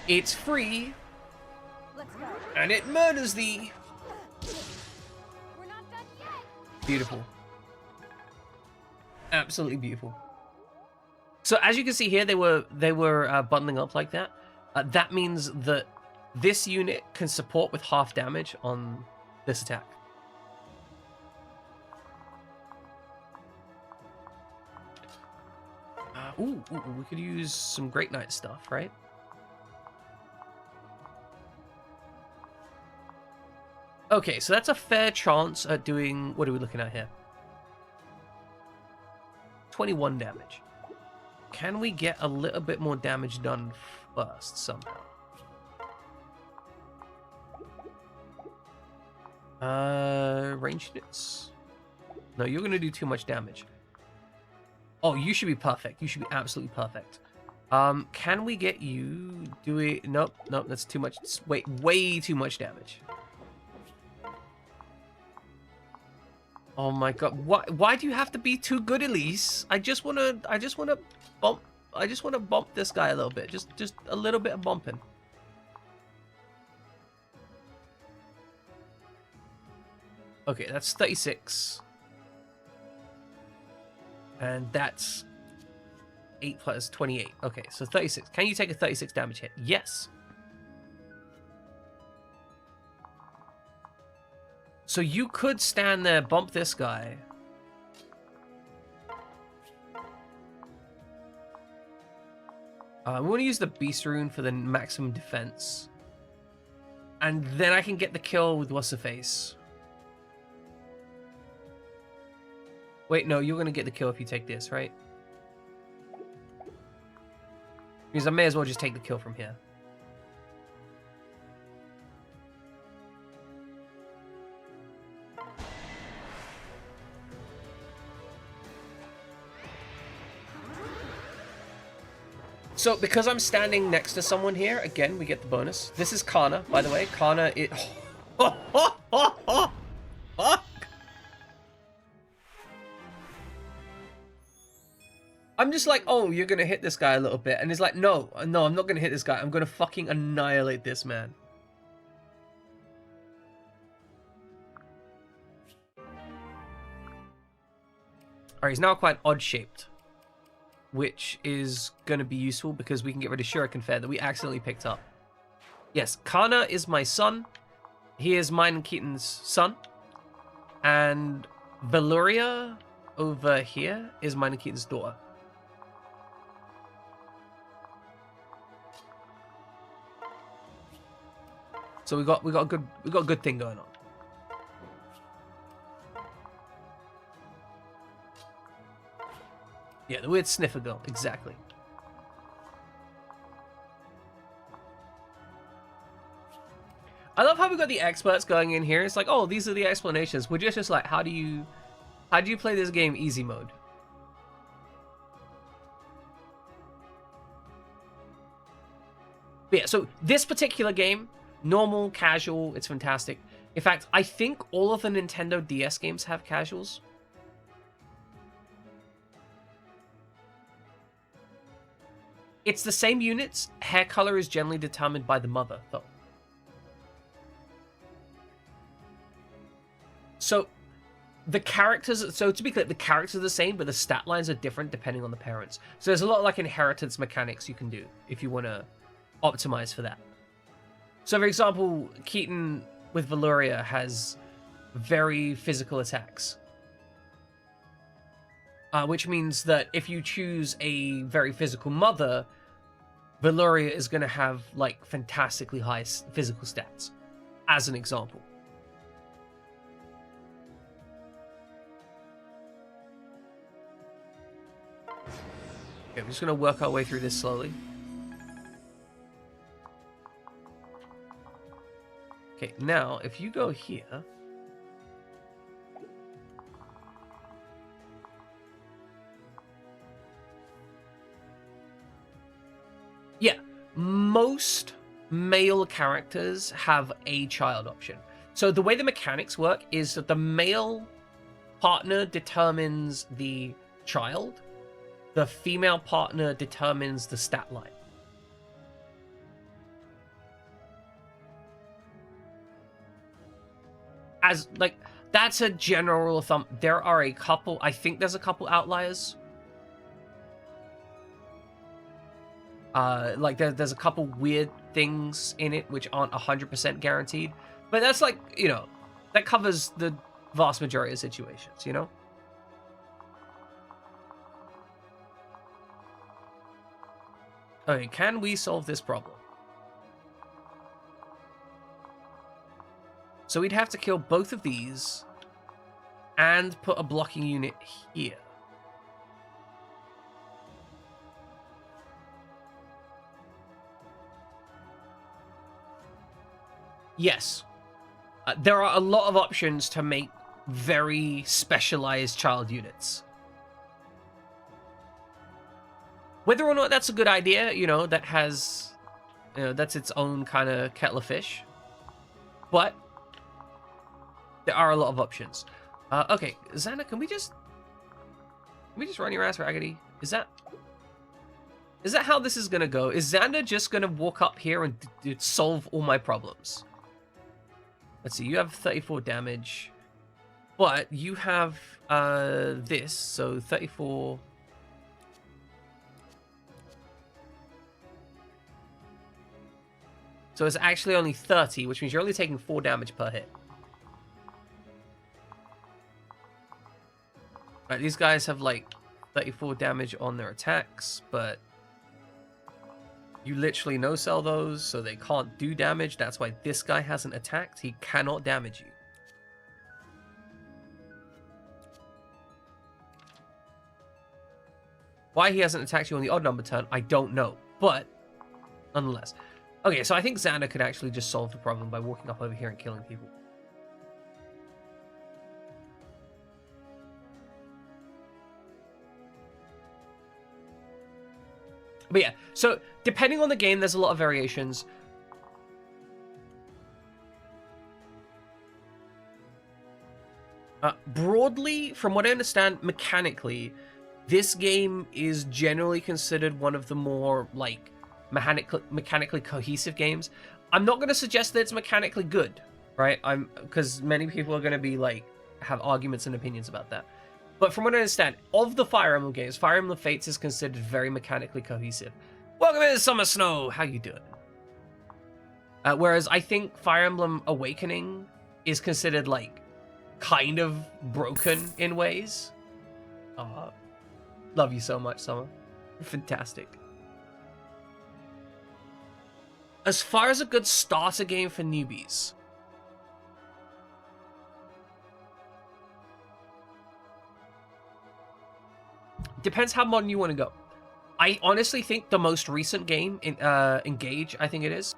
It's free, Let's go. and it murders thee. We're not done yet. Beautiful. Absolutely beautiful. So as you can see here, they were bundling up like that. That means that this unit can support with half damage on this attack. Ooh, we could use some Great Knight stuff, right? Okay, so that's a fair chance at doing... What are we looking at here? 21 damage. Can we get a little bit more damage done first, somehow? Range units? No, you're going to do too much damage. Oh, you should be perfect. You should be absolutely perfect. Can we get you doing... Nope, that's too much. Way too much damage. Oh my god, why do you have to be too good, Elise? I just wanna bump this guy a little bit. Just a little bit of bumping. Okay, that's 36. And that's 8 plus 28. Okay, so 36. Can you take a 36 damage hit? Yes. So you could stand there, bump this guy. We want to use the Beast Rune for the maximum defense. And then I can get the kill with what's her face. Wait, no, you're going to get the kill if you take this, right? Because I may as well just take the kill from here. So, because I'm standing next to someone here, again, we get the bonus. This is Kana, by the way. Kana, it... Fuck! I'm just like, oh, you're gonna hit this guy a little bit. And he's like, no, I'm not gonna hit this guy. I'm gonna fucking annihilate this man. Alright, he's now quite odd-shaped. Which is going to be useful because we can get rid of Shuriken Fair that we accidentally picked up. Yes, Kana is my son. He is mine and Keaton's son. And Valuria over here is mine and Keaton's daughter. So we got a good thing going on. Yeah, the weird sniffer girl, exactly. I love how we got the experts going in here. It's like, oh, these are the explanations. We're just like, how do you play this game easy mode? But yeah, so this particular game, normal, casual, it's fantastic. In fact, I think all of the Nintendo DS games have casuals. It's the same units. Hair color is generally determined by the mother, though. So, the characters... So, to be clear, the characters are the same, but the stat lines are different depending on the parents. So, there's a lot of, like, inheritance mechanics you can do if you want to optimize for that. So, for example, Keaton with Valuria has very physical attacks. Which means that if you choose a very physical mother, Valuria is going to have, like, fantastically high physical stats, as an example. Okay, we're just going to work our way through this slowly. Okay, now, if you go here... Yeah, most male characters have a child option. So the way the mechanics work is that the male partner determines the child, the female partner determines the stat line. As like, that's a general rule of thumb. There are a couple, I think there's a couple outliers. Like there's a couple weird things in it which aren't 100% guaranteed, but that's like, you know, that covers the vast majority of situations, you know? Okay, can we solve this problem? So we'd have to kill both of these and put a blocking unit here. Yes. There are a lot of options to make very specialized child units. Whether or not that's a good idea, you know, that has, you know, that's its own kind of kettle of fish. But there are a lot of options. Okay, Xana, can we just run your ass raggedy? Is that how this is gonna go? Is Xander just gonna walk up here and solve all my problems? Let's see, you have 34 damage, but you have this, so 34. So it's actually only 30, which means you're only taking 4 damage per hit. Right, these guys have like 34 damage on their attacks, but you literally no-sell those, so they can't do damage. That's why this guy hasn't attacked. He cannot damage you. Why he hasn't attacked you on the odd number turn, I don't know. But, nonetheless. Okay, so I think Xander could actually just solve the problem by walking up over here and killing people. But yeah, so depending on the game, there's a lot of variations. Broadly, from what I understand, mechanically, this game is generally considered one of the more, like, mechanically cohesive games. I'm not going to suggest that it's mechanically good, right? Because many people are going to be, like, have arguments and opinions about that. But from what I understand, of the Fire Emblem games, Fire Emblem Fates is considered very mechanically cohesive. Welcome to Summer Snow! How you doing? Whereas I think Fire Emblem Awakening is considered, like, kind of broken in ways. Love you so much, Summer. You're fantastic. As far as a good starter game for newbies, depends how modern you want to go. I honestly think the most recent game, Engage, I think it is.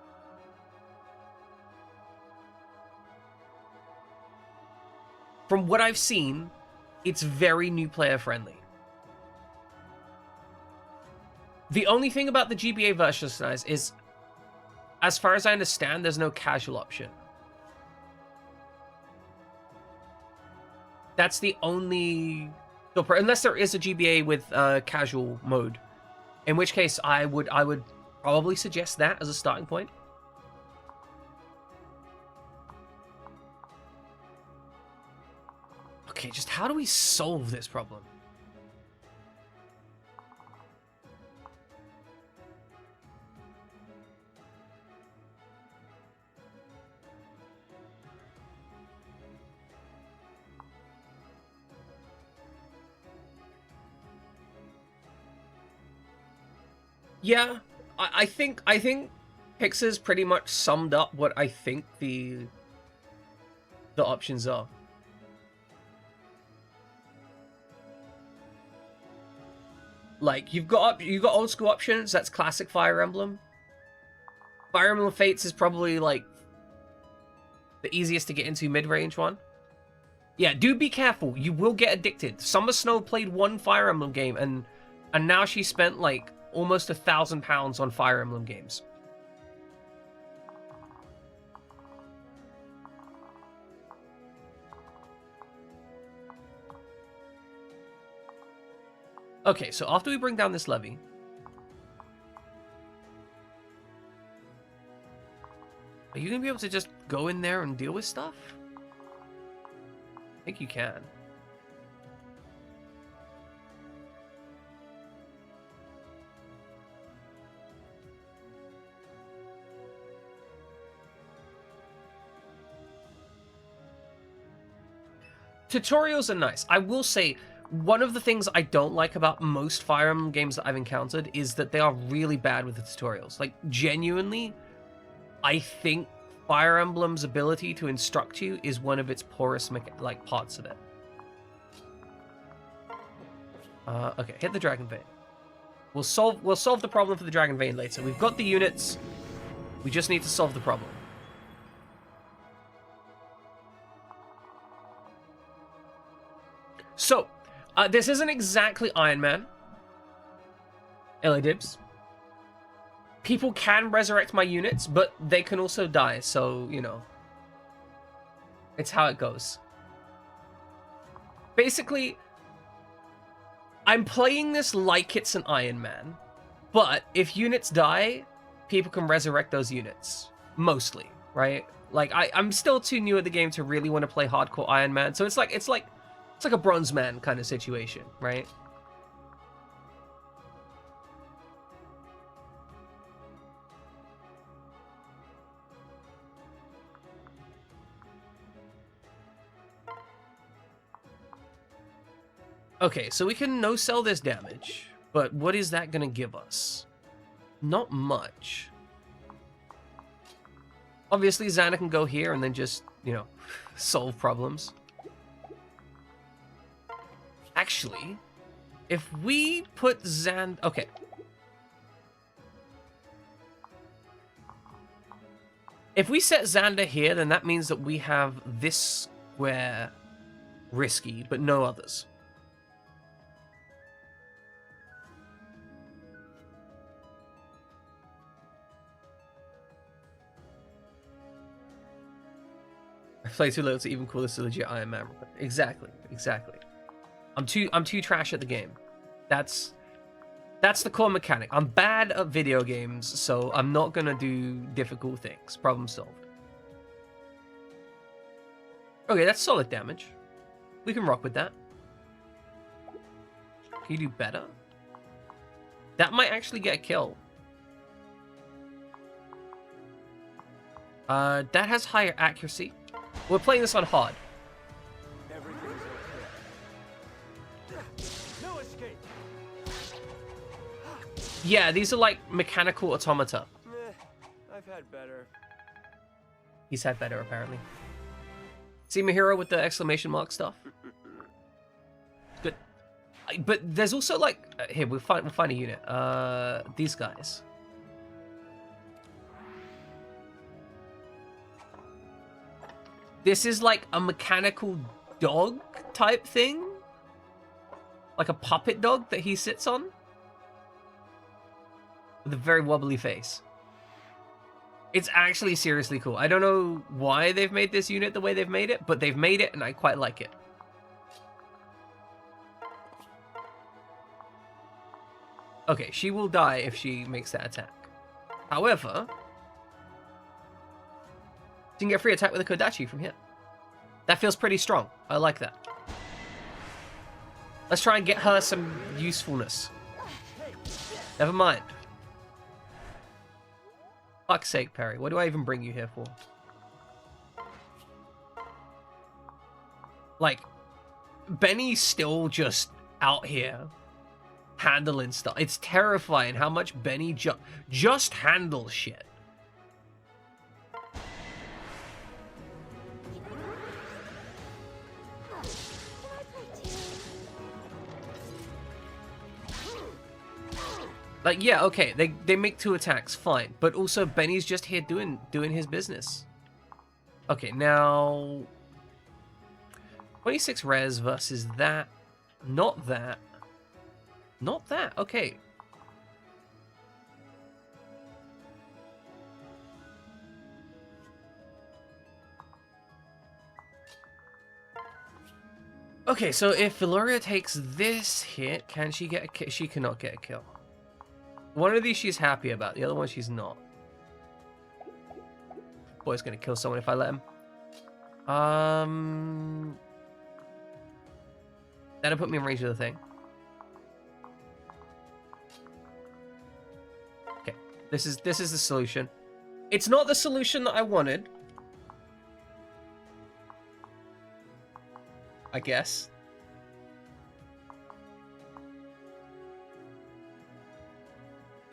From what I've seen, it's very new player friendly. The only thing about the GBA version is, as far as I understand, there's no casual option. That's the only... Unless there is a GBA with casual mode, in which case I would probably suggest that as a starting point. Okay, just how do we solve this problem? Yeah, I think Pixar's pretty much summed up what I think the options are. Like, you've got old school options. That's classic Fire Emblem. Fire Emblem Fates is probably like the easiest to get into mid-range one. Yeah, do be careful. You will get addicted. Summer Snow played one Fire Emblem game and now she spent like almost £1,000 on Fire Emblem games. Okay, so after we bring down this levy, are you gonna be able to just go in there and deal with stuff? I think you can. Tutorials are nice. I will say, one of the things I don't like about most Fire Emblem games that I've encountered is that they are really bad with the tutorials. Like, genuinely, I think Fire Emblem's ability to instruct you is one of its poorest parts of it. Okay, hit the Dragon Vein. We'll solve the problem for the Dragon Vein later. We've got the units. We just need to solve the problem. So, this isn't exactly Iron Man. LA Dibs. People can resurrect my units, but they can also die, so, you know. It's how it goes. Basically, I'm playing this like it's an Iron Man, but if units die, people can resurrect those units. Mostly, right? Like, I'm still too new at the game to really want to play hardcore Iron Man, so it's like a Bronze Man kind of situation, right? Okay, so we can no-sell this damage, but what is that gonna give us? Not much. Obviously, Xana can go here and then just, you know, solve problems. Actually, if we put okay. If we set Xander here, then that means that we have this square risky, but no others. I play too little to even call this a legit Iron Man. Exactly. I'm too trash at the game. That's the core mechanic. I'm bad at video games, so I'm not gonna do difficult things. Problem solved. Okay, that's solid damage. We can rock with that. Can you do better? That might actually get a kill. That has higher accuracy. We're playing this on hard. Everything's okay. No escape. Yeah, these are like mechanical automata. I've had better. He's had better, apparently. See my hero with the exclamation mark stuff? Good. But there's also like... here, we'll find a unit. These guys. This is like a mechanical dog type thing. Like a puppet dog that he sits on. With a very wobbly face. It's actually seriously cool. I don't know why they've made this unit the way they've made it, but they've made it and I quite like it. Okay, she will die if she makes that attack. However, you can get free attack with a Kodachi from here. That feels pretty strong. I like that. Let's try and get her some usefulness. Never mind. Fuck's sake, Perry. What do I even bring you here for? Like, Benny's still just out here handling stuff. It's terrifying how much Benny just handles shit. Like, yeah, okay, they make 2 attacks, fine. But also, Benny's just here doing his business. Okay, now... 26 res versus that. Not that. Not that, okay. Okay, so if Valoria takes this hit, can she get a kill? She cannot get a kill. One of these she's happy about, the other one she's not. Boy's gonna kill someone if I let him. That'll put me in range of the thing. Okay, this is the solution. It's not the solution that I wanted, I guess.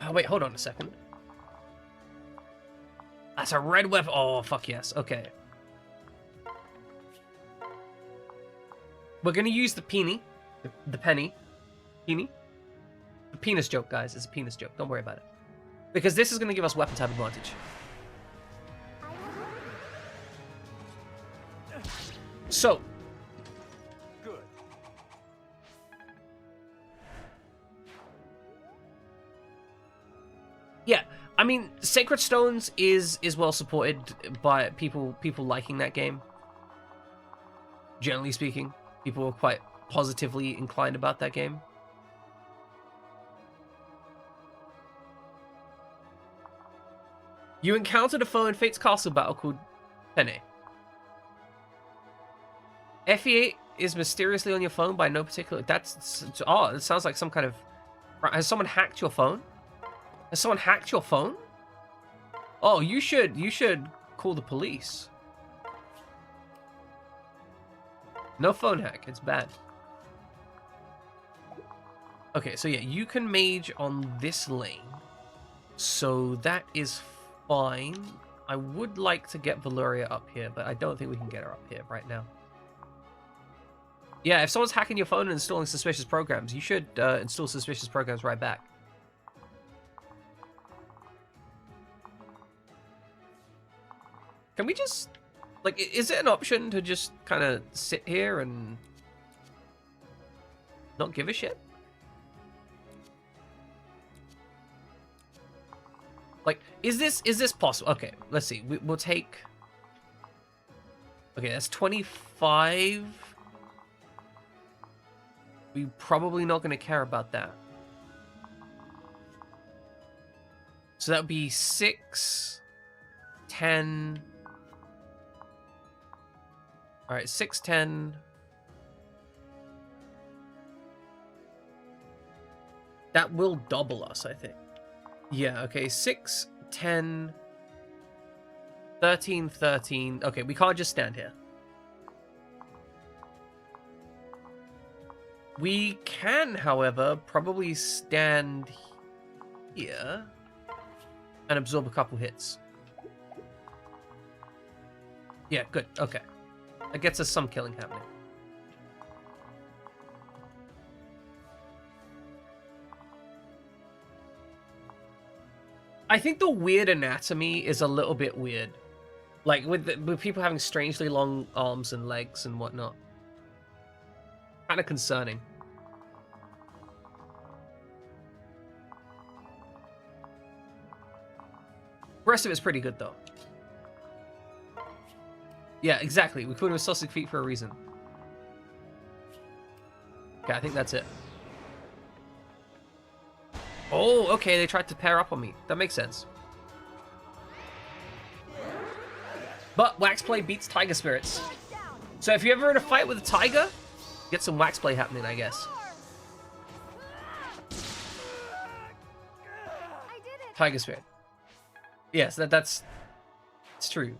Oh wait, hold on a second. That's a red weapon. Oh fuck yes. Okay. We're gonna use the penny. The penny. Penny? The penis joke, guys. It's a penis joke. Don't worry about it. Because this is gonna give us weapon type advantage. So. Good. Yeah, I mean, Sacred Stones is well supported by people liking that game. Generally speaking, people are quite positively inclined about that game. You encountered a foe in Fate's Castle battle called Penne. FE8 is mysteriously on your phone by no particular... That's... Oh, it sounds like some kind of... Has someone hacked your phone? Has someone hacked your phone? Oh, you should call the police. No phone hack, it's bad. Okay, so yeah, you can mage on this lane. So that is fine. I would like to get Valoria up here, but I don't think we can get her up here right now. Yeah, if someone's hacking your phone and installing suspicious programs, you should install suspicious programs right back. Can we just, like, is it an option to just kind of sit here and not give a shit? Like, is this possible? Okay, let's see. We'll take... Okay, that's 25. We're probably not going to care about that. So that would be 6, 10... All right, 6, 10. That will double us, I think. Yeah, okay, 6, 10, 13, 13. Okay, we can't just stand here. We can, however, probably stand here and absorb a couple hits. Yeah, good, okay. That gets us some killing happening. I think the weird anatomy is a little bit weird. Like, with people having strangely long arms and legs and whatnot. Kind of concerning. The rest of it's pretty good, though. Yeah, exactly. We called him a sausage feet for a reason. Okay, I think that's it. Oh, okay, they tried to pair up on me. That makes sense. But Wax Play beats Tiger Spirits. So if you're ever in a fight with a tiger, get some Wax Play happening, I guess. I did it. Tiger Spirit. Yes, that's... It's true.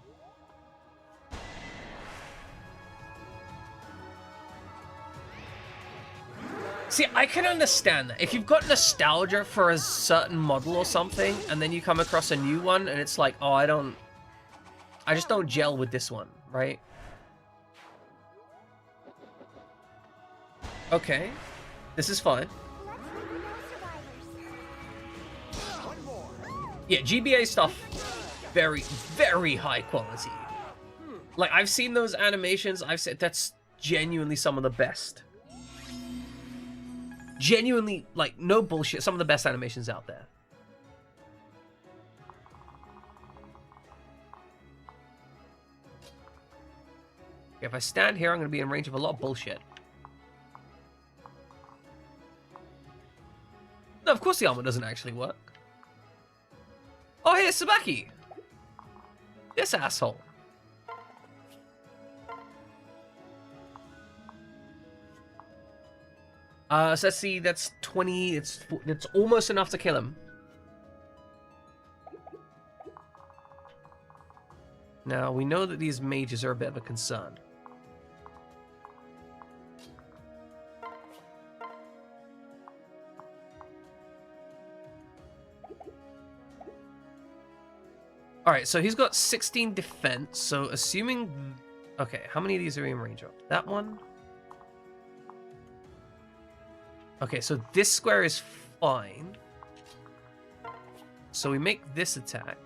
See, I can understand that. If you've got nostalgia for a certain model or something, and then you come across a new one, and it's like, oh, I just don't gel with this one, right? Okay. This is fine. Let's hope no survivors. Yeah, GBA stuff, very, very high quality. Like, I've seen those animations, I've said that's genuinely some of the best. Genuinely, like, no bullshit, some of the best animations out there. Okay, if I stand here, I'm going to be in range of a lot of bullshit. No, of course the armor doesn't actually work. Oh, hey, it's Sabaki! This asshole. So let's see, that's 20, it's almost enough to kill him. Now, we know that these mages are a bit of a concern. Alright, so he's got 16 defense, so assuming... Okay, how many of these are we in range of? That one? Okay, so this square is fine. So we make this attack.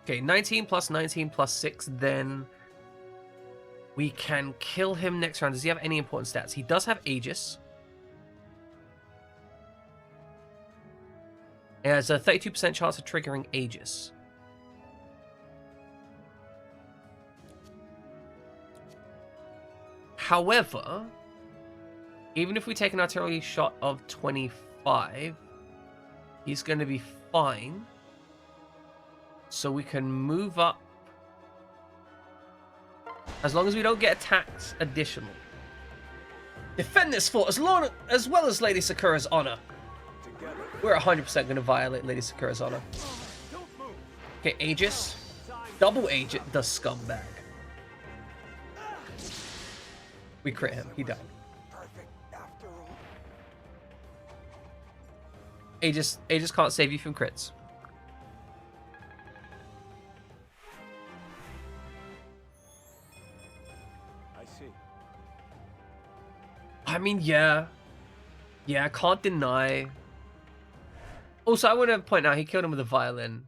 Okay, 19 plus 19 plus 6, then we can kill him next round. Does he have any important stats? He does have Aegis. He has a 32% chance of triggering Aegis. However, even if we take an artillery shot of 25, he's going to be fine. So we can move up as long as we don't get attacked additionally. Defend this fort as well as Lady Sakura's honor. Together. We're 100% going to violate Lady Sakura's honor. Don't move. Okay, Aegis. Double Aegis, the scumbag. We crit him. He died. Perfect after all. Aegis can't save you from crits. I see. I mean, yeah. Yeah, I can't deny. Also, I want to point out he killed him with a violin.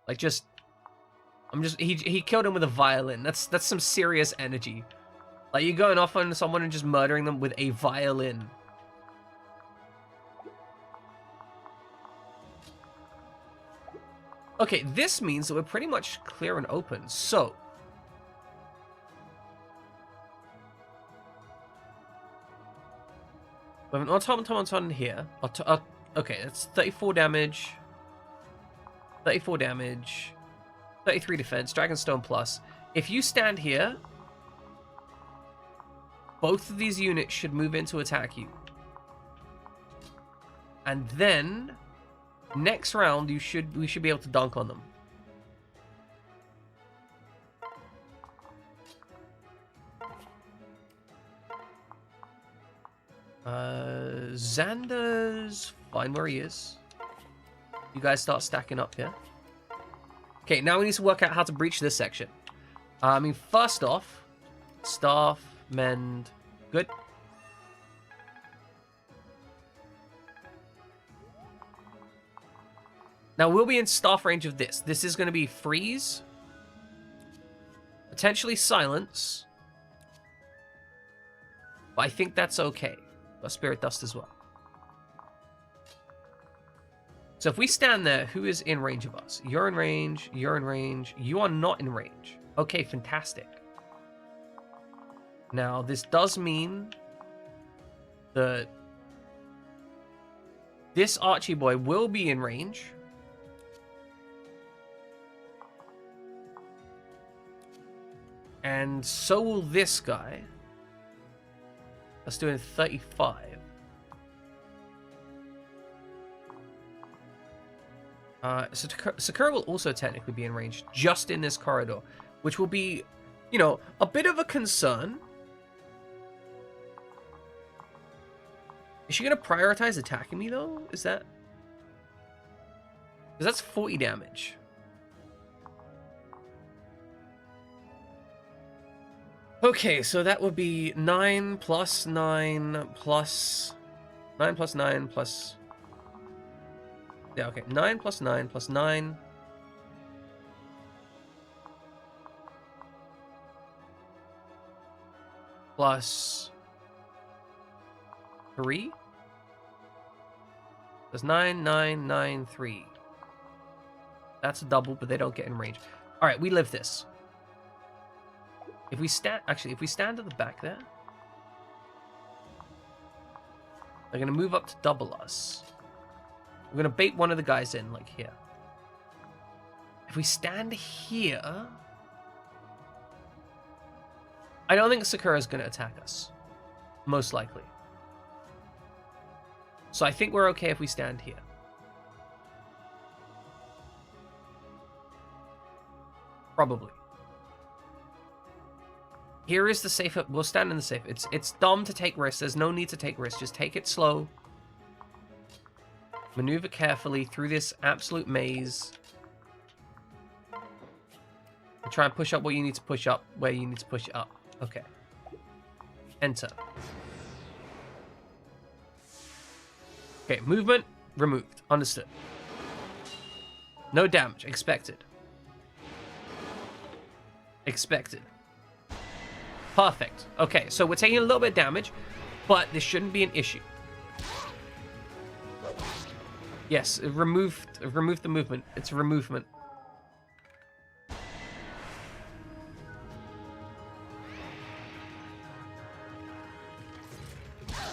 Like, he killed him with a violin. That's some serious energy. Like, you're going off on someone and just murdering them with a violin. Okay, this means that we're pretty much clear and open. So, we have an automaton here. Okay, that's 34 damage. 34 damage. 33 defense. Dragonstone plus. If you stand here, both of these units should move in to attack you. And then, next round, we should be able to dunk on them. Xander's fine where he is. You guys start stacking up here. Okay, now we need to work out how to breach this section. I mean, first off, staff, mend, good. Now we'll be in staff range of this. This is going to be freeze, potentially silence, but I think that's okay. Got spirit dust as well. So if we stand there, who is in range of us? You're in range, you're in range, you are not in range. Okay, fantastic. Now, this does mean that this Archie boy will be in range. And so will this guy. That's doing 35. So Sakura will also technically be in range just in this corridor, which will be, you know, a bit of a concern. Is she going to prioritize attacking me, though? Is that... Because that's 40 damage. Okay, so that would be 9 plus 9 plus... 9 plus 9 plus... Yeah, okay. 9 plus 9 plus 9... plus... 3? That's 9, 9, 9, 3. That's a double, but they don't get in range. Alright, we live this. If we stand, actually, if we stand at the back there, they're gonna move up to double us. We're gonna bait one of the guys in, like here. If we stand here, I don't think Sakura's gonna attack us. Most likely. So I think we're okay if we stand here. Probably. Here is the safe. We'll stand in the safe. It's dumb to take risks. There's no need to take risks. Just take it slow. Maneuver carefully through this absolute maze. And try and push up what you need to push up, where you need to push it up. Okay. Enter. Okay, movement removed. Understood. No damage. Expected. Expected. Perfect. Okay, so we're taking a little bit of damage, but this shouldn't be an issue. Yes, it removed the movement. It's a removement.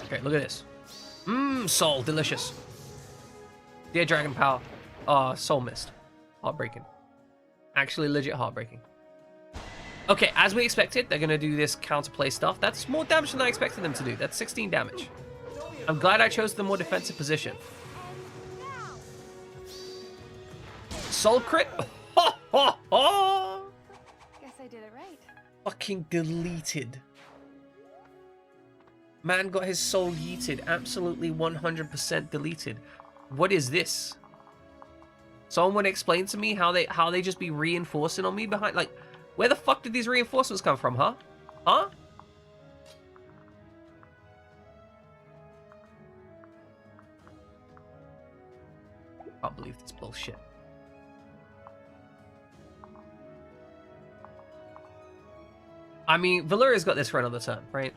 Okay, look at this. Mmm, soul, delicious. Dear Dragon Power. Oh, soul missed. Heartbreaking. Actually, legit heartbreaking. Okay, as we expected, they're going to do this counterplay stuff. That's more damage than I expected them to do. That's 16 damage. I'm glad I chose the more defensive position. Soul crit? Ho, ho, ho! Guess I did it right. Fucking deleted. Man got his soul yeeted. Absolutely 100% deleted. What is this? Someone would explain to me how they just be reinforcing on me behind, like, where the fuck did these reinforcements come from, huh? Huh? I can't believe this bullshit. I mean, Valeria's got this for another turn, right?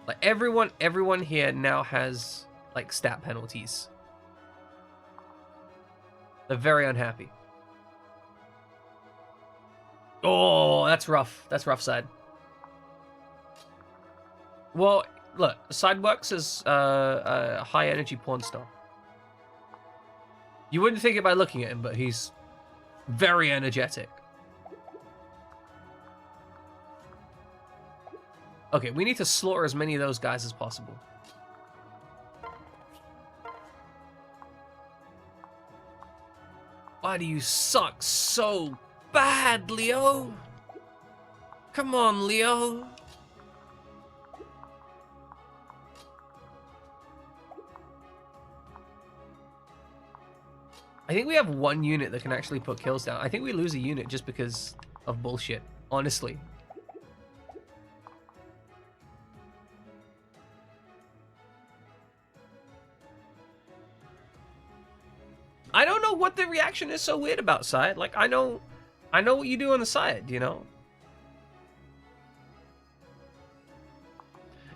Like, everyone here now has, like, stat penalties. They're very unhappy. Oh, that's rough. That's rough side. Well, look, side works as a high energy porn star. You wouldn't think it by looking at him, but he's very energetic. Okay, we need to slaughter as many of those guys as possible. Why do you suck so bad, Leo? Come on, Leo. I think we have one unit that can actually put kills down. I think we lose a unit just because of bullshit, honestly. I don't know what the reaction is so weird about side. Like, I know what you do on the side, you know?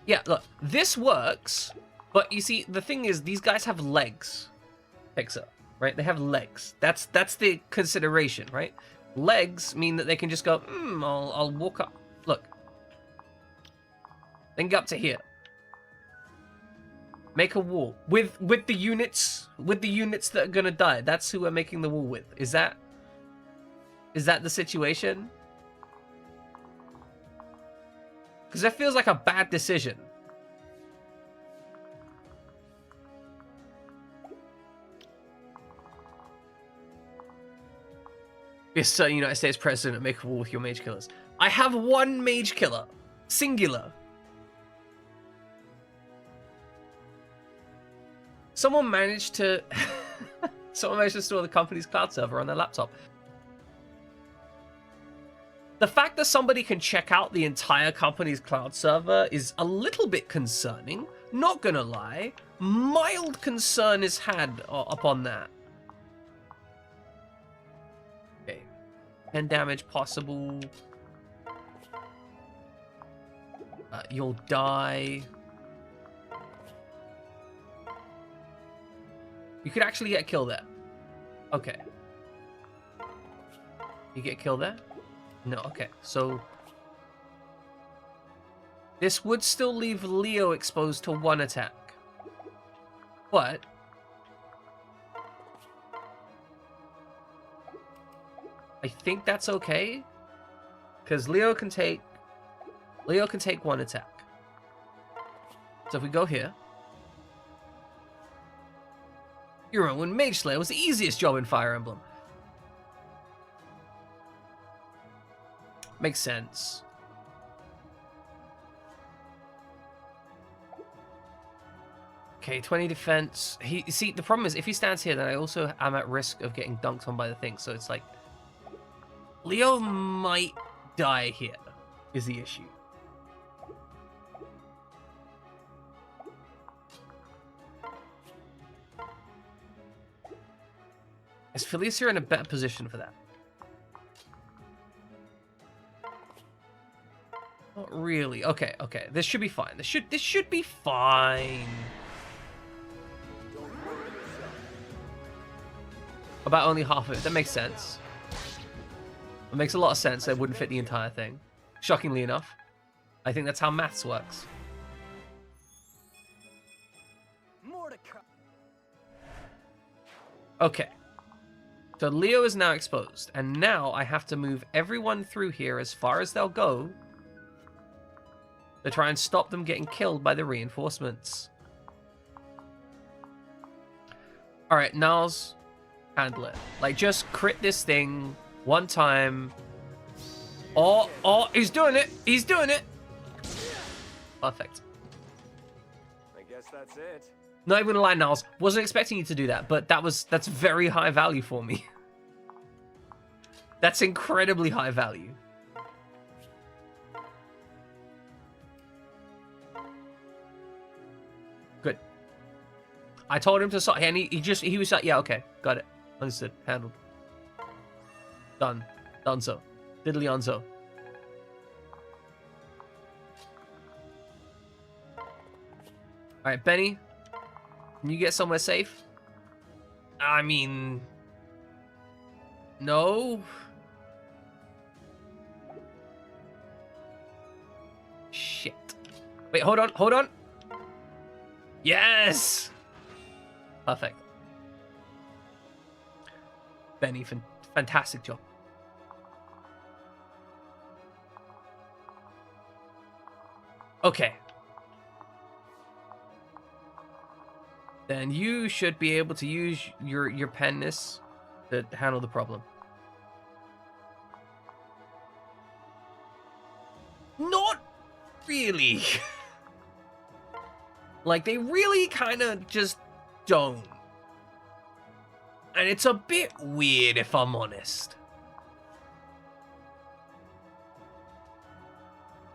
Yeah, look, this works, but you see, the thing is, these guys have legs, Pixar, right? They have legs. That's the consideration, right? Legs mean that they can just go, I'll walk up. Look. Then get up to here. Make a wall with the units that are gonna die. That's who we're making the wall with. Is that the situation? Because that feels like a bad decision. Yes, United States President, make a wall with your mage killers. I have one mage killer, singular. Someone managed to store the company's cloud server on their laptop. The fact that somebody can check out the entire company's cloud server is a little bit concerning. Not gonna lie. Mild concern is had upon that. Okay. 10 damage possible. You'll die. You could actually get a kill there. Okay. You get killed there? No, okay. So this would still leave Leo exposed to 1 attack. But I think that's okay. Because Leo can take 1 attack. So if we go here. You remember when Mage Slayer was the easiest job in Fire Emblem. Makes sense. Okay, 20 defense. See, the problem is if he stands here, then I also am at risk of getting dunked on by the thing. So it's like Leo might die here is the issue. Is Felicia in a better position for that? Not really. Okay, okay. This should be fine. This should be fine. About only half of it. That makes sense. It makes a lot of sense. It wouldn't fit the entire thing. Shockingly enough. I think that's how maths works. Okay. So Leo is now exposed. And now I have to move everyone through here as far as they'll go to try and stop them getting killed by the reinforcements. Alright, Niles, handle it. Like, just crit this thing 1 time. Oh, he's doing it! He's doing it! Perfect. I guess that's it. Not even gonna lie, Niles. Wasn't expecting you to do that, but that's very high value for me. That's incredibly high value. Good. I told him to stop, and he was like, yeah, okay, got it, understood, handled, done, so, diddly onzo. All right, Benny, can you get somewhere safe? I mean, no. Shit. Wait, hold on. Yes! Perfect. Benny, fantastic job. Okay. Then you should be able to use your penness to handle the problem. Not really. Like, they really kind of just don't. And it's a bit weird, if I'm honest.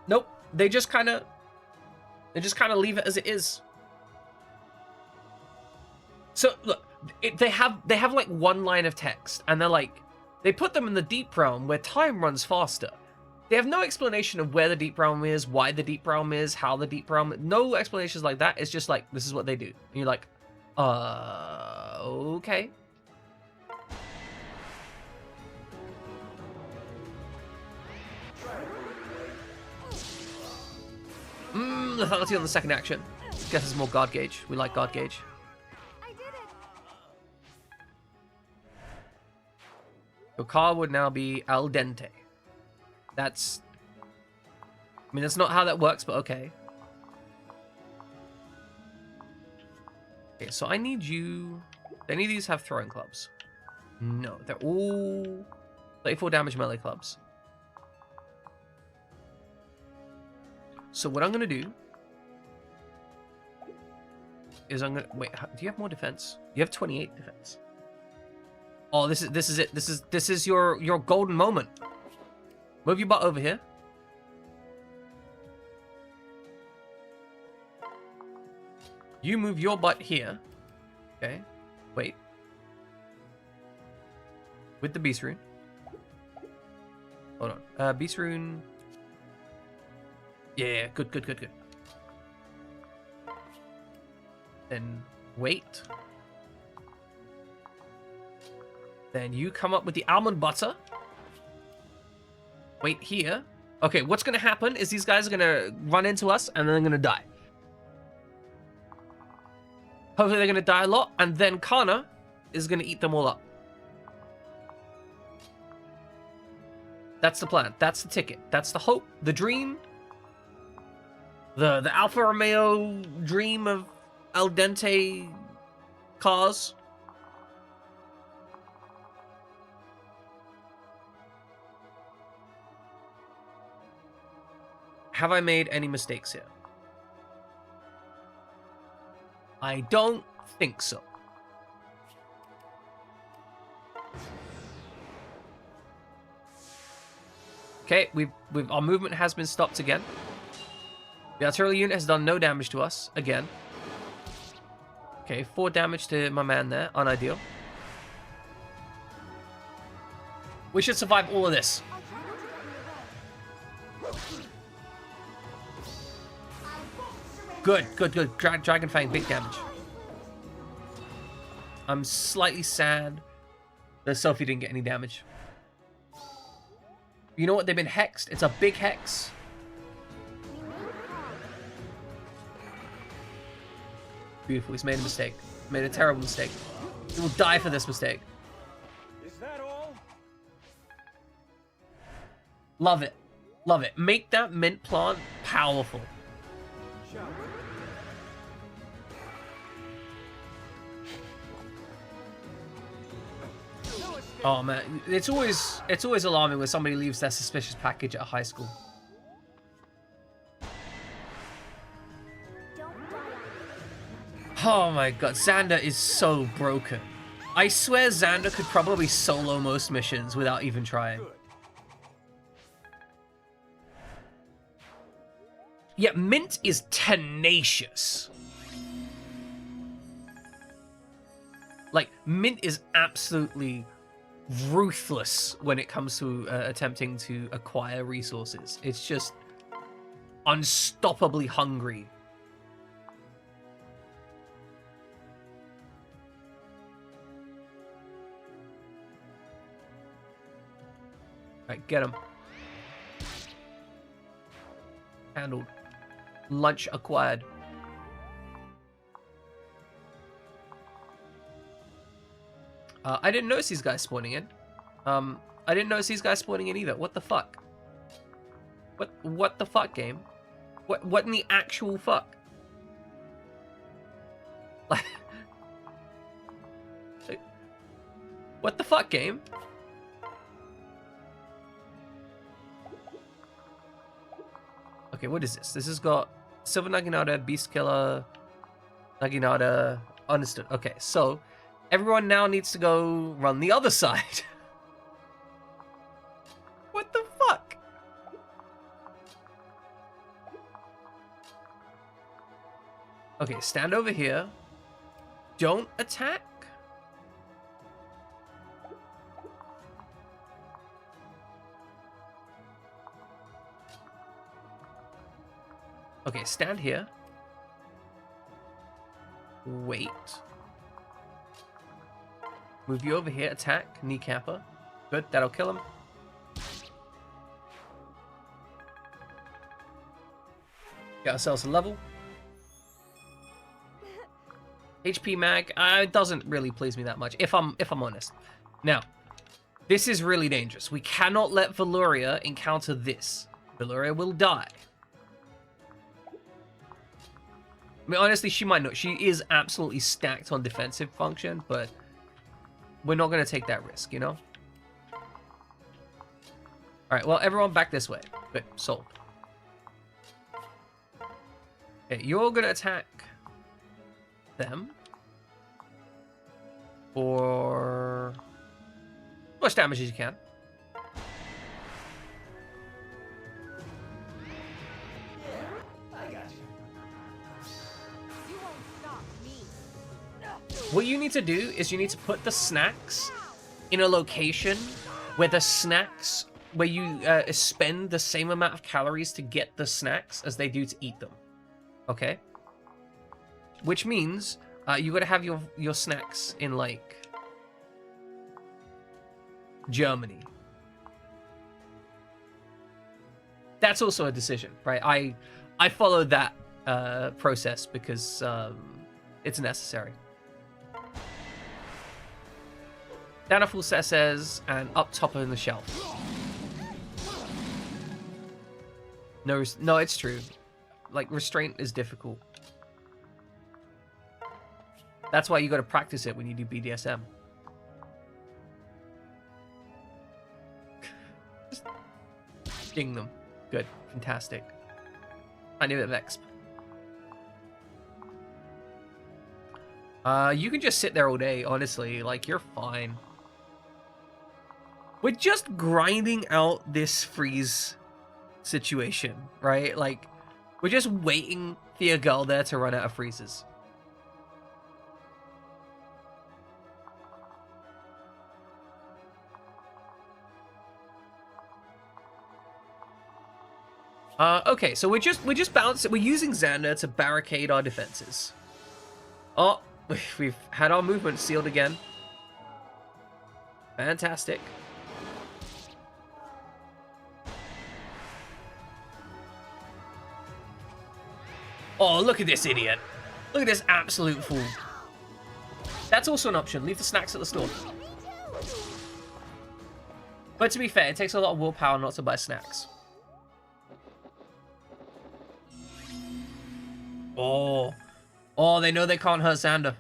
Nope. They just kind of leave it as it is. So, look, they have like 1 line of text, and they're like, they put them in the deep realm where time runs faster. They have no explanation of where the deep realm is, why the deep realm is, how the deep realm... No explanations like that. It's just like, this is what they do. And you're like, okay. Lethality on the second action. Guess it's more guard gauge. We like guard gauge. I did it. Your car would now be al dente. That's... I mean, that's not how that works, but okay. Okay, so I need you... Do any of these have throwing clubs? No, they're all 34 damage melee clubs. So what I'm going to do is I'm going to... Wait, do you have more defense? You have 28 defense. Oh, this is it. This is your golden moment. Move your butt over here. You move your butt here. Okay. Wait. With the beast rune. Hold on. Beast rune. Yeah, good. Then wait. Then you come up with the almond butter. Wait here. Okay, what's gonna happen is these guys are gonna run into us and then they're gonna die. Hopefully they're gonna die a lot, and then Kana is gonna eat them all up. That's the plan. That's the ticket. That's the hope, the dream, the Alfa Romeo dream of al dente cars. Have I made any mistakes here? I don't think so. Okay, our movement has been stopped again. The artillery unit has done no damage to us again. Okay, 4 damage to my man there, unideal. We should survive all of this. Good. Dragon Fang, big damage. I'm slightly sad that Sophie didn't get any damage. You know what? They've been hexed. It's a big hex. Beautiful. He's made a mistake. Made a terrible mistake. He will die for this mistake. Is that all? Love it. Love it. Make that mint plant powerful. Shall we? Oh man, it's always alarming when somebody leaves their suspicious package at a high school. Oh my god, Xander is so broken. I swear Xander could probably solo most missions without even trying. Yeah, Mint is tenacious. Like, Mint is absolutely ruthless when it comes to attempting to acquire resources. It's just unstoppably hungry. Right, get him. Handled. Lunch acquired. I didn't notice these guys spawning in. I didn't notice these guys spawning in either. What the fuck? What the fuck, game? What in the actual fuck? Like, what the fuck, game? Okay, what is this? This has got Silver Naginata, Beast Killer, Naginata. Understood. Okay, so everyone now needs to go run the other side. What the fuck? Okay, stand over here. Don't attack. Okay, stand here. Wait. Move you over here, attack, kneecapper. Good, that'll kill him. Get ourselves a level. HP mag, it doesn't really please me that much, if I'm honest. Now, this is really dangerous. We cannot let Valuria encounter this. Valuria will die. I mean, honestly, she might not. She is absolutely stacked on defensive function, but we're not going to take that risk, you know? Alright, well, everyone back this way. Good, sold. Okay, you're going to attack them for as much damage as you can. What you need to do is you need to put the snacks in a location where the snacks, where you spend the same amount of calories to get the snacks as they do to eat them. Okay? Which means you gotta have your snacks in, like, Germany. that's also a decision, right? I followed that process because it's necessary. Down a full set says, and up top on the shelf. No, it's true. Like, restraint is difficult. That's why you got to practice it when you do BDSM. Just ding them. Good. Fantastic. I knew it of exp. You can just sit there all day, honestly. Like, you're fine. We're just grinding out this freeze situation, right? Like, we're just waiting for your girl there to run out of freezes. Okay, so we're just balancing. We're using Xander to barricade our defenses. Oh, we've had our movement sealed again. Fantastic. Oh, look at this idiot. Look at this absolute fool. That's also an option. Leave the snacks at the store. But to be fair, it takes a lot of willpower not to buy snacks. Oh. Oh, they know they can't hurt Xander.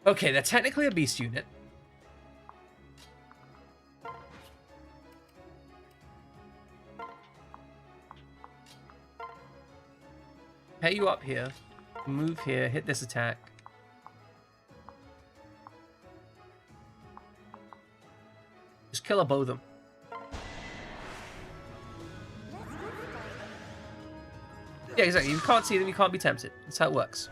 Okay, they're technically a beast unit. Pay you up here. Move here. Hit this attack. Just kill a both of them. Yeah, exactly. You can't see them, you can't be tempted. That's how it works.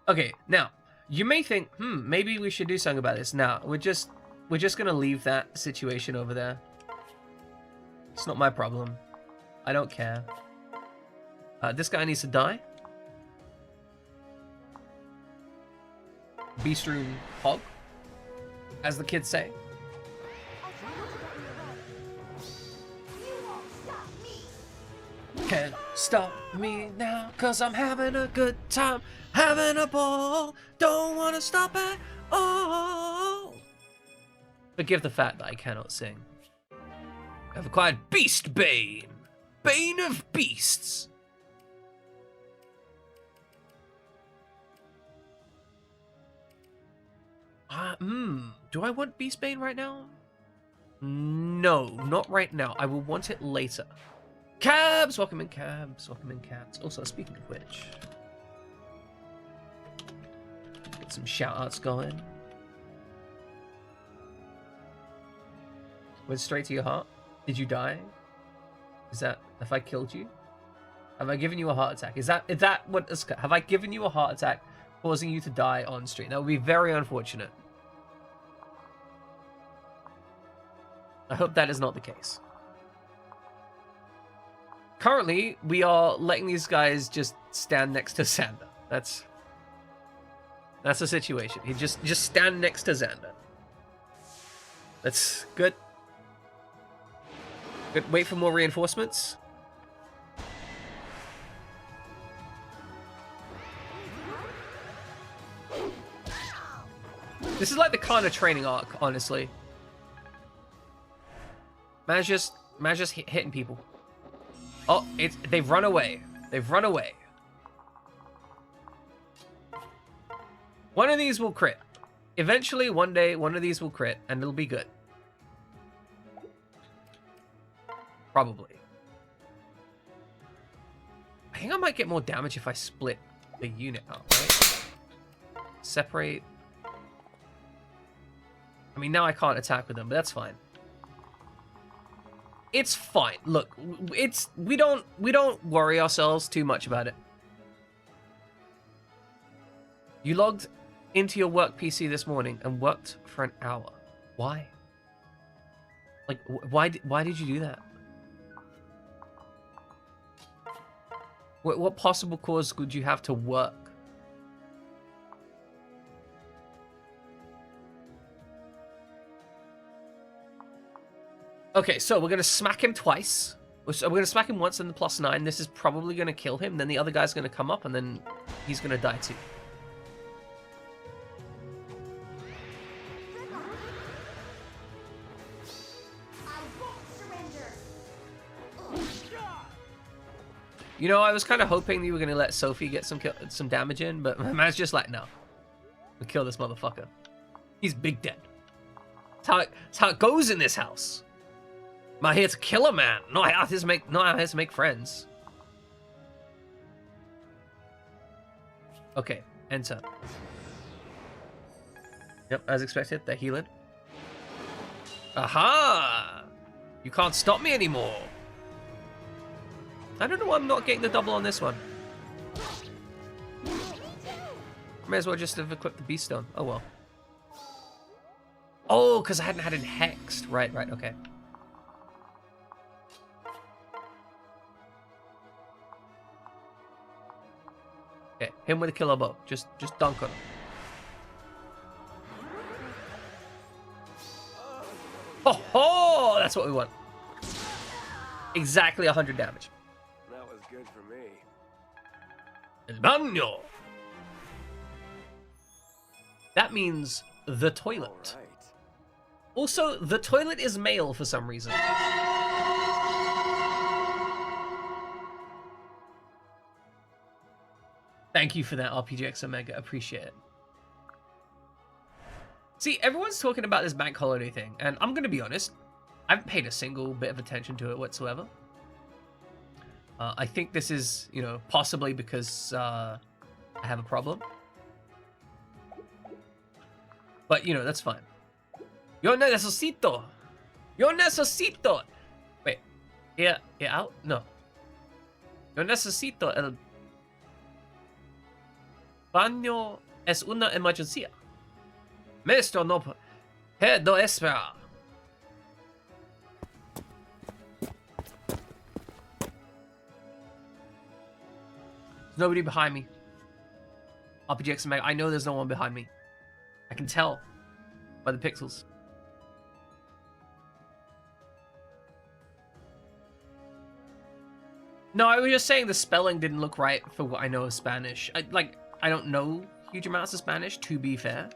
Okay, now, you may think, maybe we should do something about this. Now, we're just gonna leave that situation over there. It's not my problem. I don't care. This guy needs to die. Beast room hog, as the kids say. Can't stop me now, 'cause I'm having a good time, having a ball, don't wanna stop at all. Forgive the fact that I cannot sing. I've acquired Beast Bane, Bane of Beasts. Do I want Beast Bane right now? No, not right now. I will want it later. Cabs! Welcome in, cabs. Welcome in, cabs. Also, speaking of which, get some shout-outs going. Went straight to your heart. Did you die? Is that... Have I killed you? Have I given you a heart attack? Is that what... Have I given you a heart attack causing you to die on stream? That would be very unfortunate. I hope that is not the case. Currently, we are letting these guys just stand next to Xander. That's the situation. He just stand next to Xander. That's good. Good. Wait for more reinforcements. This is like the kind of training arc, honestly. Man's just hitting people. Oh, they've run away. They've run away. One of these will crit. Eventually, one day, one of these will crit, and it'll be good. Probably. I think I might get more damage if I split the unit up, right? Separate. I mean, now I can't attack with them, but that's fine. It's fine. Look, we don't worry ourselves too much about it. You logged into your work PC this morning and worked for an hour. Why? Like, why did you do that? What possible cause could you have to work? Okay, so we're gonna smack him twice. So we're gonna smack him once in the +9. This is probably gonna kill him. Then the other guy's gonna come up, and then he's gonna die too. You know, I was kind of hoping you were gonna let Sophie get some damage in, but my man's just like, no, we'll kill this motherfucker. He's big dead. That's how it goes in this house. I'm out here to kill a man, not out here to make friends. Okay, enter. Yep, as expected, they're healing. Aha! You can't stop me anymore. I don't know why I'm not getting the double on this one. May as well just have equipped the Beast Stone. Oh well. Oh, because I hadn't had it hexed. Right, okay. Okay, him with a killer bow. Just dunk on him. Oh, ho! That's what we want. Exactly 100 damage. That was good for me. El baño. That means the toilet. All right. Also, the toilet is male for some reason. Thank you for that, RPGX Omega. Appreciate it. See, everyone's talking about this bank holiday thing, and I'm going to be honest, I haven't paid a single bit of attention to it whatsoever. I think this is, you know, possibly because I have a problem. But, you know, that's fine. Yo necesito. Yo necesito. Wait. Yeah, out? No. Yo necesito el baño es una emergencia. Maestro no puedo esperar. There's nobody behind me. RPGX Omega, I know there's no one behind me. I can tell by the pixels. No, I was just saying the spelling didn't look right for what I know of Spanish. I don't know huge amounts of Spanish, to be fair.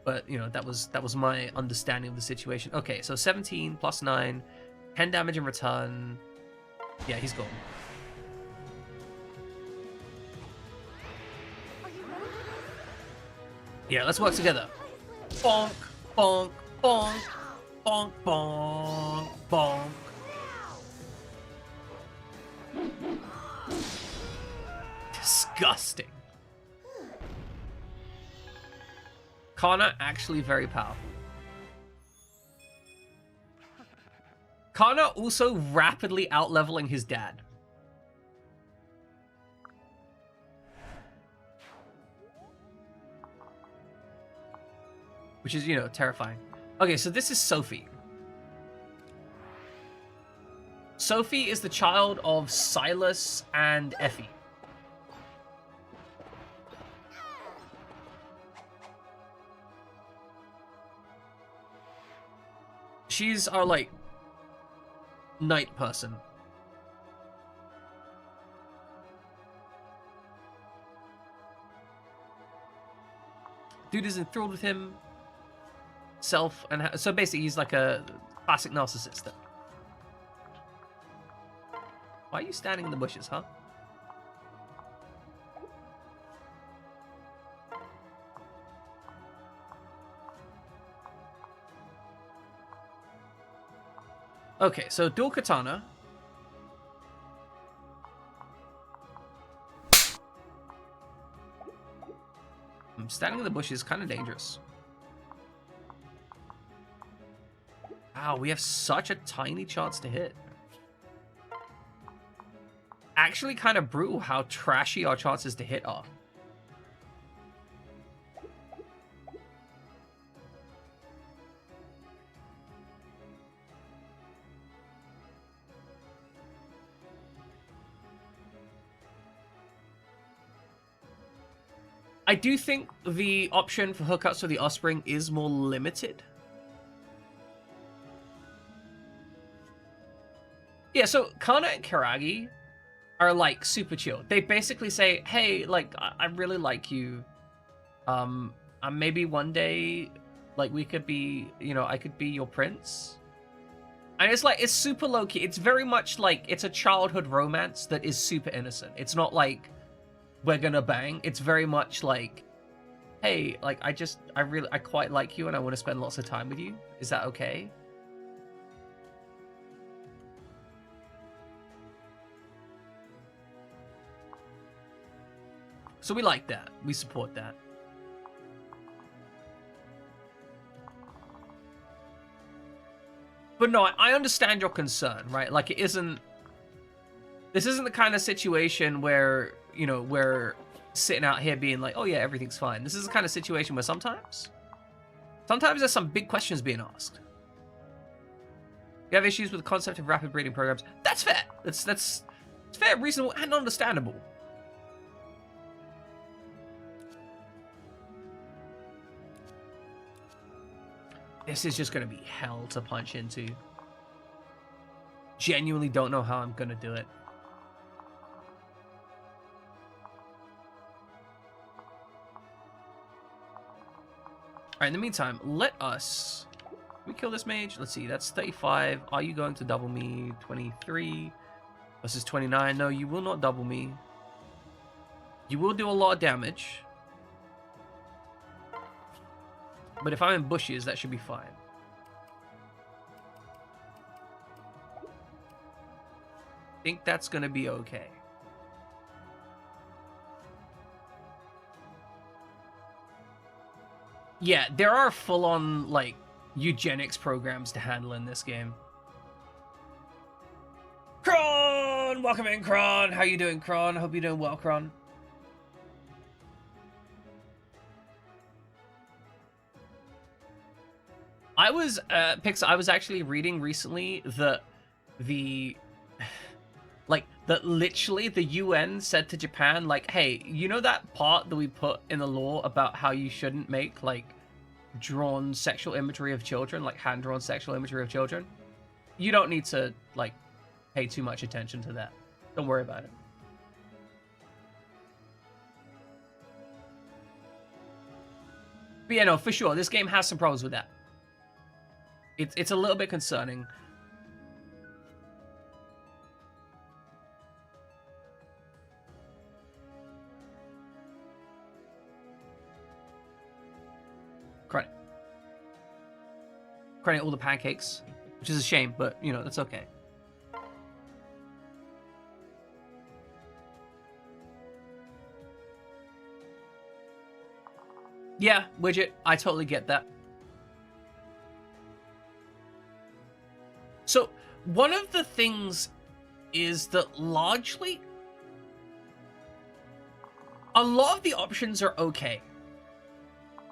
But, you know, that was my understanding of the situation. Okay, so 17 plus 9, 10 damage in return. Yeah, he's gone. Yeah, let's work together. Bonk, bonk, bonk, bonk, bonk, bonk. Disgusting. Kana actually very powerful. Kana also rapidly outleveling his dad. Which is, you know, terrifying. Okay, so this is Sophie. Sophie is the child of Silas and Effie. She's our, like, night person. Dude is enthralled with him. Self and so basically he's like a classic narcissist. Why are you standing in the bushes, huh? Okay, so dual katana. Standing in the bushes is kind of dangerous. Wow, we have such a tiny chance to hit. Actually kind of brutal how trashy our chances to hit are. I do think the option for hookups for the Offspring is more limited. Yeah, so Kana and Karagi are like super chill. They basically say, hey, like, I really like you. Maybe one day, like, we could be, you know, I could be your prince. And it's like, it's super low-key. It's very much like, it's a childhood romance that is super innocent. It's not like, we're gonna bang. It's very much like, hey, like, I quite like you and I want to spend lots of time with you. Is that okay? So we like that. We support that. But no, I understand your concern, right? Like, this isn't the kind of situation where, you know, we're sitting out here being like, oh yeah, everything's fine. This is the kind of situation where sometimes there's some big questions being asked. You have issues with the concept of rapid breeding programs. That's fair. That's fair, reasonable, and understandable. This is just going to be hell to punch into. Genuinely don't know how I'm going to do it. Alright, in the meantime, let us... Can we kill this mage? Let's see, that's 35. Are you going to double me? 23 versus 29. No, you will not double me. You will do a lot of damage. But if I'm in bushes, that should be fine. I think that's going to be okay. Yeah, there are full-on, like, eugenics programs to handle in this game. Kron! Welcome in, Kron! How you doing, Kron? Hope you're doing well, Kron. I was, Pixar, I was actually reading recently that literally the UN said to Japan, like, hey, you know that part that we put in the law about how you shouldn't make, like, drawn sexual imagery of children, like hand-drawn sexual imagery of children? You don't need to, like, pay too much attention to that. Don't worry about it. But yeah, no, for sure, this game has some problems with that. It's a little bit concerning. Credit all the pancakes, which is a shame, but, you know, that's okay. Yeah, Widget, I totally get that. So, one of the things is that largely, a lot of the options are okay.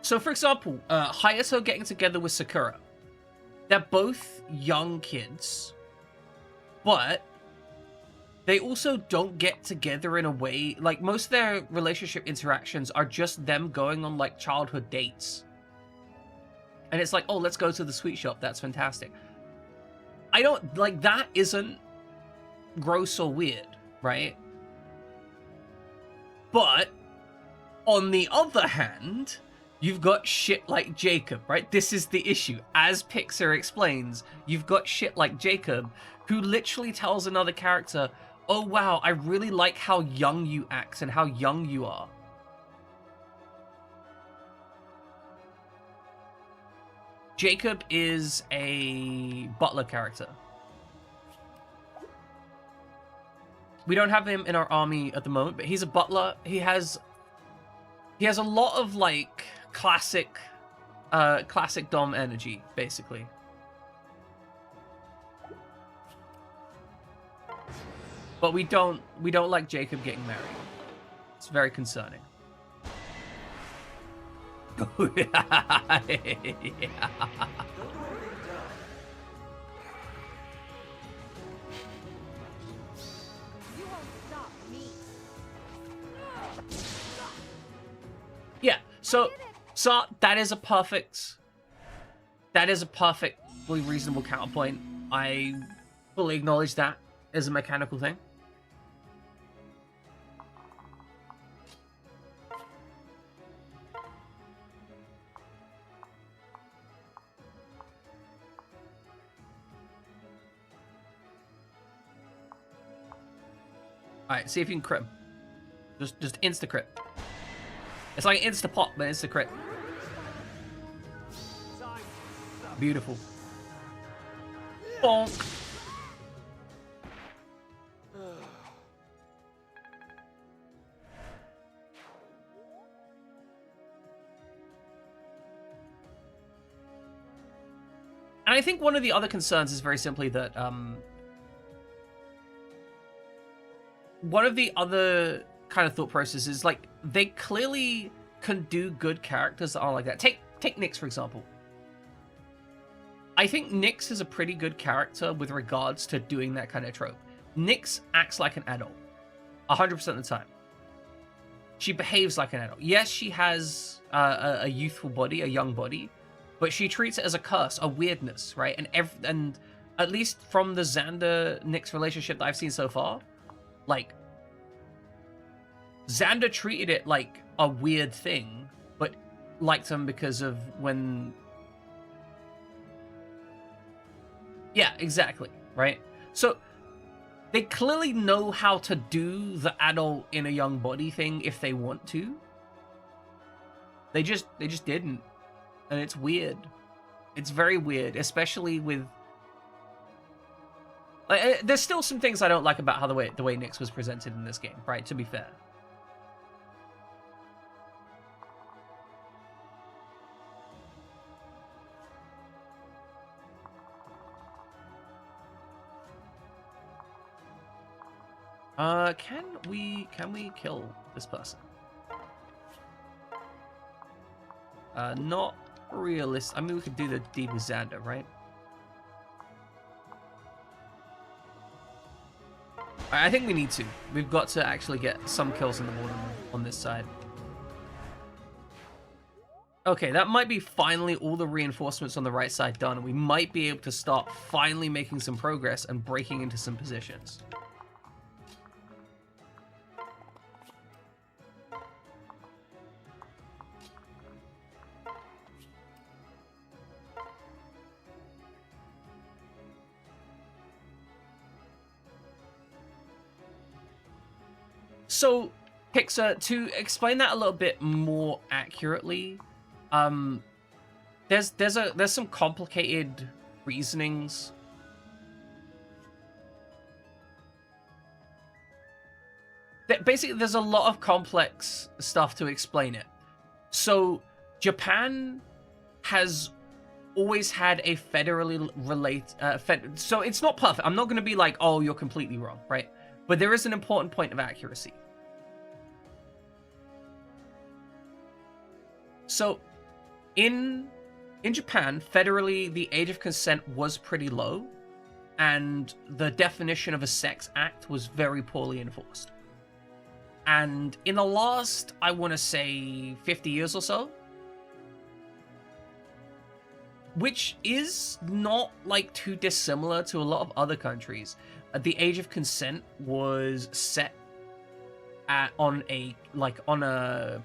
So, for example, Hayato getting together with Sakura. They're both young kids, but they also don't get together in a way, like, most of their relationship interactions are just them going on, like, childhood dates. And it's like, oh, let's go to the sweet shop, that's fantastic. I don't, like, that isn't gross or weird, right? But, on the other hand, you've got shit like Jacob, right? This is the issue. As Pixar explains, you've got shit like Jacob, who literally tells another character, oh wow, I really like how young you act and how young you are. Jacob is a butler character. We don't have him in our army at the moment, but he's a butler. He has a lot of, like, classic Dom energy, basically. But we don't like Jacob getting married. It's very concerning. Yeah. Yeah, so that is a perfectly reasonable counterpoint. I fully acknowledge that. is a mechanical thing. Alright, see if you can crit him. Just insta-crit. It's like an insta-pop, but insta-crit. Beautiful. Bonk. And I think one of the other concerns is very simply that one of the other kind of thought processes is like they clearly can do good characters that are like that. Take Nyx, for example. I think Nyx is a pretty good character with regards to doing that kind of trope. Nyx acts like an adult 100% of the time. She behaves like an adult. Yes, she has a youthful body, a young body, but she treats it as a curse, a weirdness, right? And at least from the Xander-Nyx relationship that I've seen so far, like, Xander treated it like a weird thing, but liked him because of when... Yeah, exactly, right? So, they clearly know how to do the adult in a young body thing if they want to. They just didn't. And it's weird. It's very weird, especially with... Like, there's still some things I don't like about how the way Nyx was presented in this game, right? To be fair. Can we kill this person? Not realistic. I mean, we could do the deed with Xander, right? I think we need to. We've got to actually get some kills on the board on this side. Okay, that might be finally all the reinforcements on the right side done, and we might be able to start finally making some progress and breaking into some positions. So, Pixar, to explain that a little bit more accurately, there's some complicated reasonings. Basically, there's a lot of complex stuff to explain it. So, Japan has always had a federally related... so, it's not perfect. I'm not going to be like, oh, you're completely wrong, right? But there is an important point of accuracy. So, in Japan, federally, the age of consent was pretty low, and the definition of a sex act was very poorly enforced. And in the last, I want to say, 50 years or so, which is not like too dissimilar to a lot of other countries, the age of consent was set on a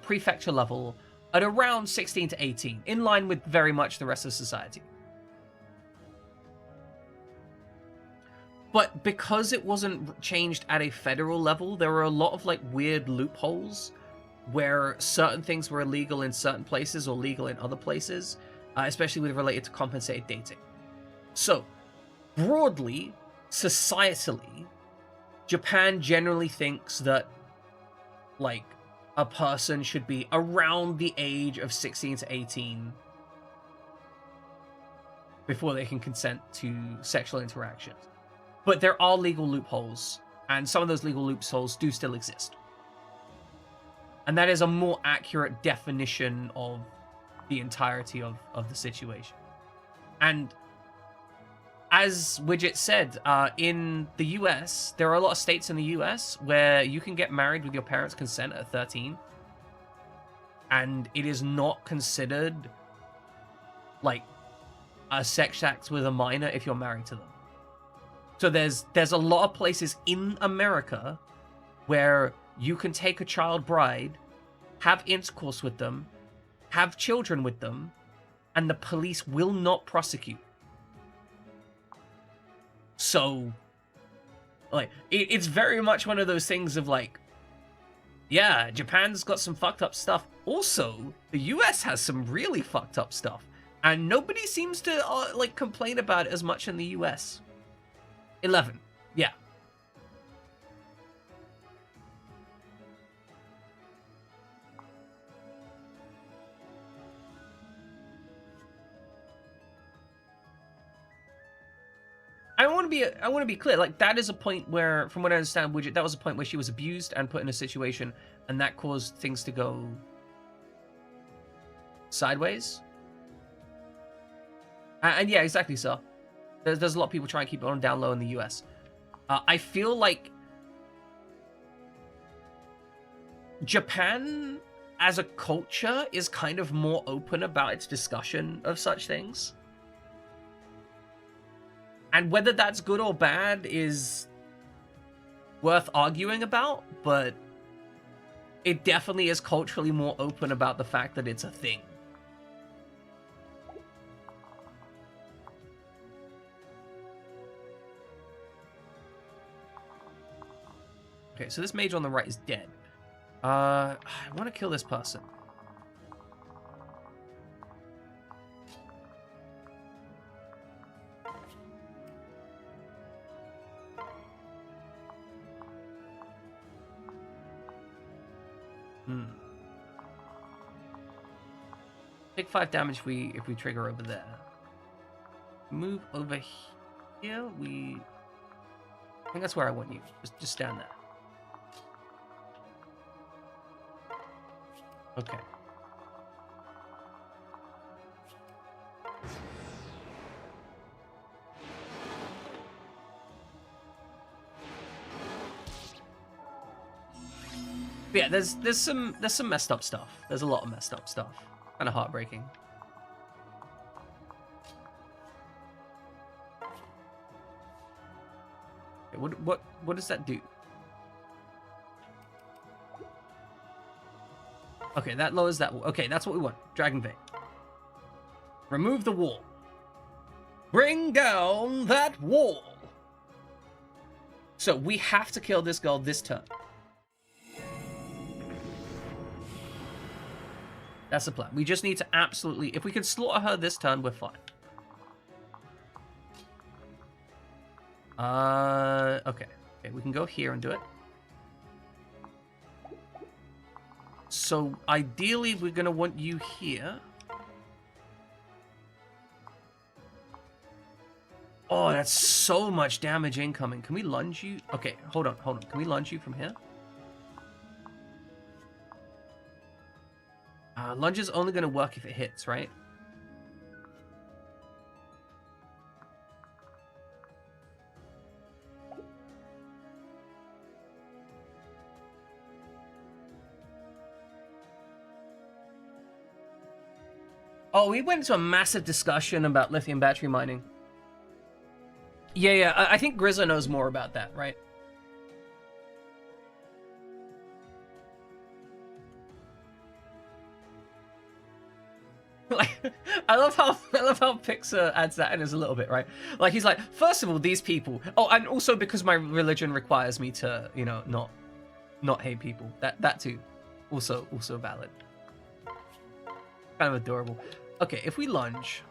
prefecture level at around 16 to 18, in line with very much the rest of society. But because it wasn't changed at a federal level, there were a lot of like weird loopholes where certain things were illegal in certain places or legal in other places, especially with related to compensated dating. So, broadly, societally, Japan generally thinks that, like, a person should be around the age of 16 to 18 before they can consent to sexual interactions. But there are legal loopholes, and some of those legal loopholes do still exist. And that is a more accurate definition of the entirety of the situation. And as Widget said, in the US, there are a lot of states in the US where you can get married with your parents' consent at 13. And it is not considered like a sex act with a minor if you're married to them. So there's a lot of places in America where you can take a child bride, have intercourse with them, have children with them, and the police will not prosecute. So, like, it's very much one of those things of like, yeah, Japan's got some fucked up stuff. Also, the US has some really fucked up stuff. And nobody seems to, like, complain about it as much in the US. 11. Yeah. I want to be clear. Like, that is a point where, from what I understand, Widget, that was a point where she was abused and put in a situation, and that caused things to go sideways. And yeah, exactly, sir. There's a lot of people trying to keep it on down low in the US. I feel like Japan, as a culture, is kind of more open about its discussion of such things. And whether that's good or bad is worth arguing about, but it definitely is culturally more open about the fact that it's a thing. Okay, so this mage on the right is dead. I want to kill this person. Take 5 damage if we trigger over there. Move over here. I think that's where I want you. Just stand there. Okay. But yeah, there's some messed up stuff. There's a lot of messed up stuff. Kind of heartbreaking. Okay, what does that do? Okay, that lowers that wall. Okay, that's what we want. Dragon Vein. Remove the wall. Bring down that wall. So we have to kill this girl this turn. That's the plan. We just need to absolutely... If we can slaughter her this turn, we're fine. Okay, we can go here and do it. So, ideally, we're going to want you here. Oh, that's so much damage incoming. Can we lunge you? Okay, hold on. Can we lunge you from here? Lunge is only going to work if it hits, right? Oh, we went into a massive discussion about lithium battery mining. Yeah, I think Grizza knows more about that, right? Like, I love how Pixar adds that in as a little bit, right? Like, he's like, first of all, these people. Oh, and also because my religion requires me to, you know, not hate people. That too, also valid. Kind of adorable. Okay, if we lunge.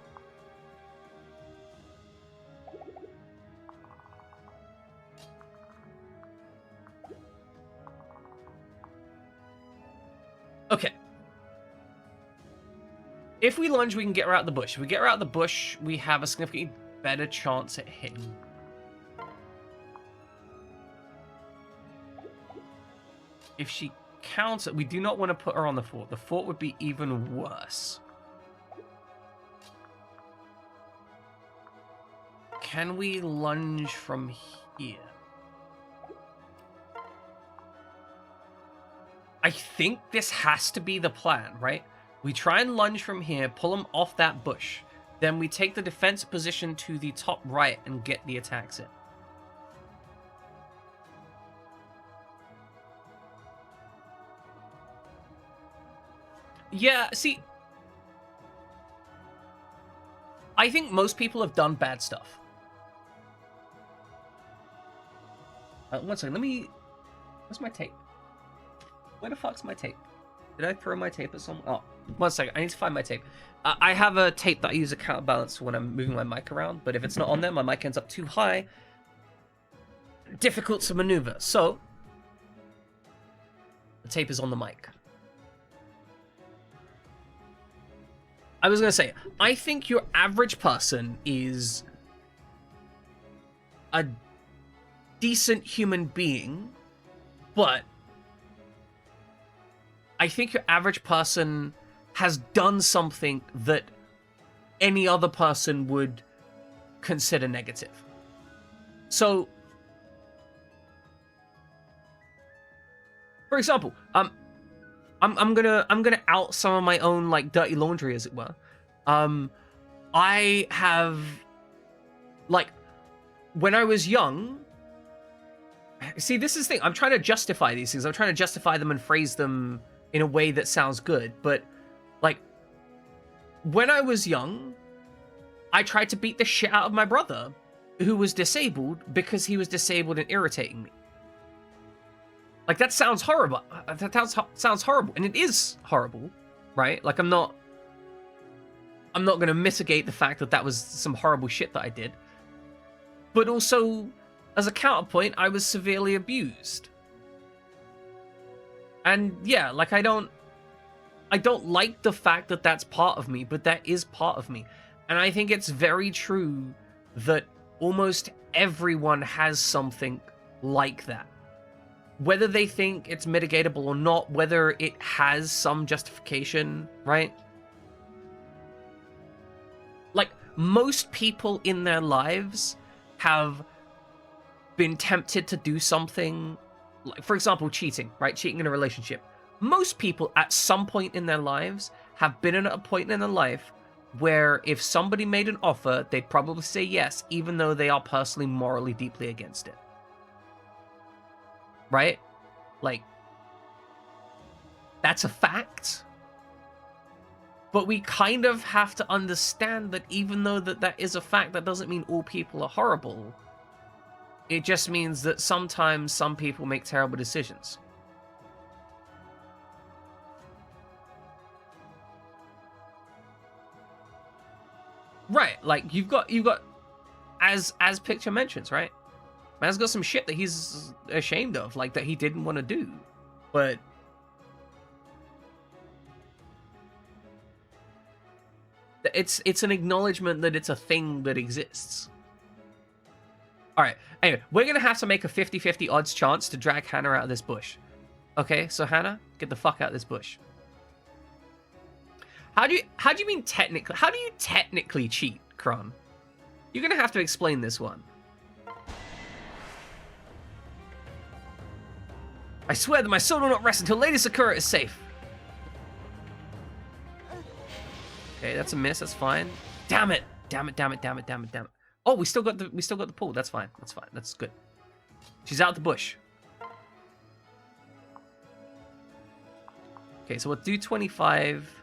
Okay. If we lunge, we can get her out of the bush. If we get her out of the bush, we have a significantly better chance at hitting. If she counts it, we do not want to put her on the fort. The fort would be even worse. Can we lunge from here? I think this has to be the plan, right? We try and lunge from here, pull him off that bush. Then we take the defensive position to the top right and get the attacks in. Yeah, see, I think most people have done bad stuff. One second, let me... Where's my tape? Where the fuck's my tape? Did I throw my tape at someone? Oh, one second, I need to find my tape. I have a tape that I use to counterbalance when I'm moving my mic around, but if it's not on there, my mic ends up too high. Difficult to maneuver, so... The tape is on the mic. I was gonna say, I think your average person is a decent human being, but I think your average person has done something that any other person would consider negative. So, for example, I'm gonna out some of my own like dirty laundry, as it were. I have, like, when I was young. See, this is the thing. I'm trying to justify these things. I'm trying to justify them and phrase them in a way that sounds good. But, like, when I was young, I tried to beat the shit out of my brother, who was disabled, because he was disabled and irritating me. Like, that sounds horrible. That sounds horrible, and it is horrible, right? Like, I'm not going to mitigate the fact that that was some horrible shit that I did. But also, as a counterpoint, I was severely abused. And yeah, like, I don't like the fact that that's part of me, but that is part of me. And I think it's very true that almost everyone has something like that. Whether they think it's mitigatable or not, whether it has some justification, right? Like, most people in their lives have been tempted to do something, like, for example, cheating, right? Cheating in a relationship. Most people at some point in their lives have been at a point in their life where if somebody made an offer, they'd probably say yes, even though they are personally, morally, deeply against it. Right? Like, that's a fact. But we kind of have to understand that even though that is a fact, that doesn't mean all people are horrible. It just means that sometimes some people make terrible decisions. Right, like, you've got as Picture mentions, right? Man's got some shit that he's ashamed of, like, that he didn't want to do. But it's an acknowledgement that it's a thing that exists. Alright, anyway, we're gonna have to make a 50-50 odds chance to drag Hannah out of this bush. Okay, so Hannah, get the fuck out of this bush. How do you mean technically? How do you technically cheat, Kron? You're gonna have to explain this one. I swear that my soul will not rest until Lady Sakura is safe. Okay, that's a miss. That's fine. Damn it! Damn it! Damn it! Damn it! Damn it! Damn it! Oh, we still got the pool. That's fine. That's fine. That's good. She's out the bush. Okay, so we'll do 25.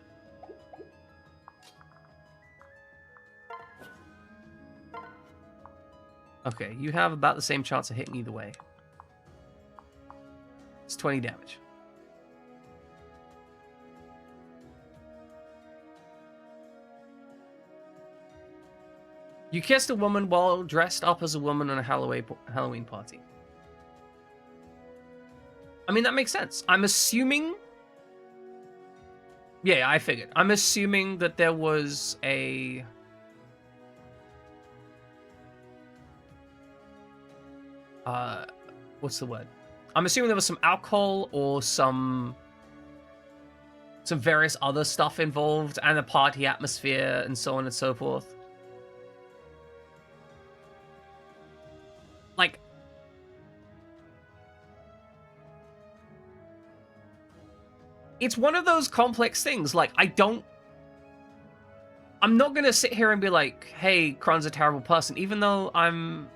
Okay, you have about the same chance of hitting either way. It's 20 damage. You kissed a woman while dressed up as a woman on a Halloween party. I mean, that makes sense. I'm assuming... Yeah, I figured. I'm assuming that there was a... what's the word? I'm assuming there was some alcohol or some various other stuff involved, and a party atmosphere and so on and so forth. Like, it's one of those complex things. Like, I'm not gonna sit here and be like, hey, Kron's a terrible person, even though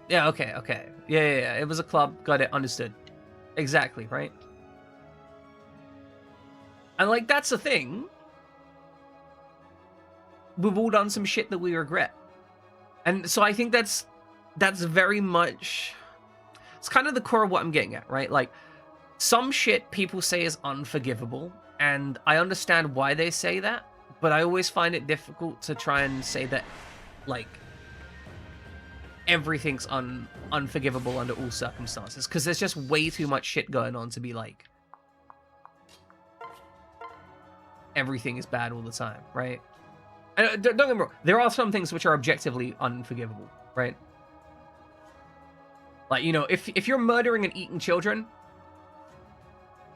yeah, okay. Yeah, it was a club, got it, understood. Exactly, right? And, like, that's the thing. we've all done some shit that we regret. And so I think that's very much, it's kind of the core of what I'm getting at, right? Like, some shit people say is unforgivable, and I understand why they say that, but I always find it difficult to try and say that, like, everything's unforgivable under all circumstances, because there's just way too much shit going on to be like, everything is bad all the time, right? And don't get me wrong, there are some things which are objectively unforgivable, right? Like, you know, if you're murdering and eating children,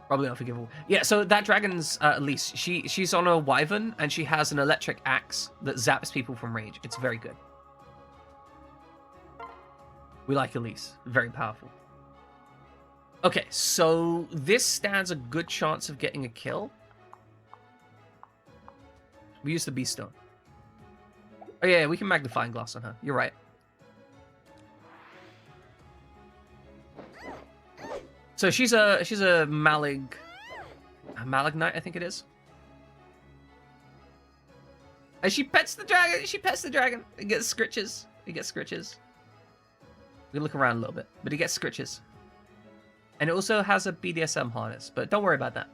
probably unforgivable. Yeah, so that dragon's Elise. She's on a wyvern, and she has an electric axe that zaps people from range. It's very good. We like Elise. Very powerful. Okay, so this stands a good chance of getting a kill. We use the beast stone. Oh yeah, we can magnifying glass on her. You're right. So she's a Malignite, I think it is. And she pets the dragon. She pets the dragon. It gets scritches. It gets scritches. We look around a little bit, but it gets scritches. And it also has a BDSM harness, but don't worry about that.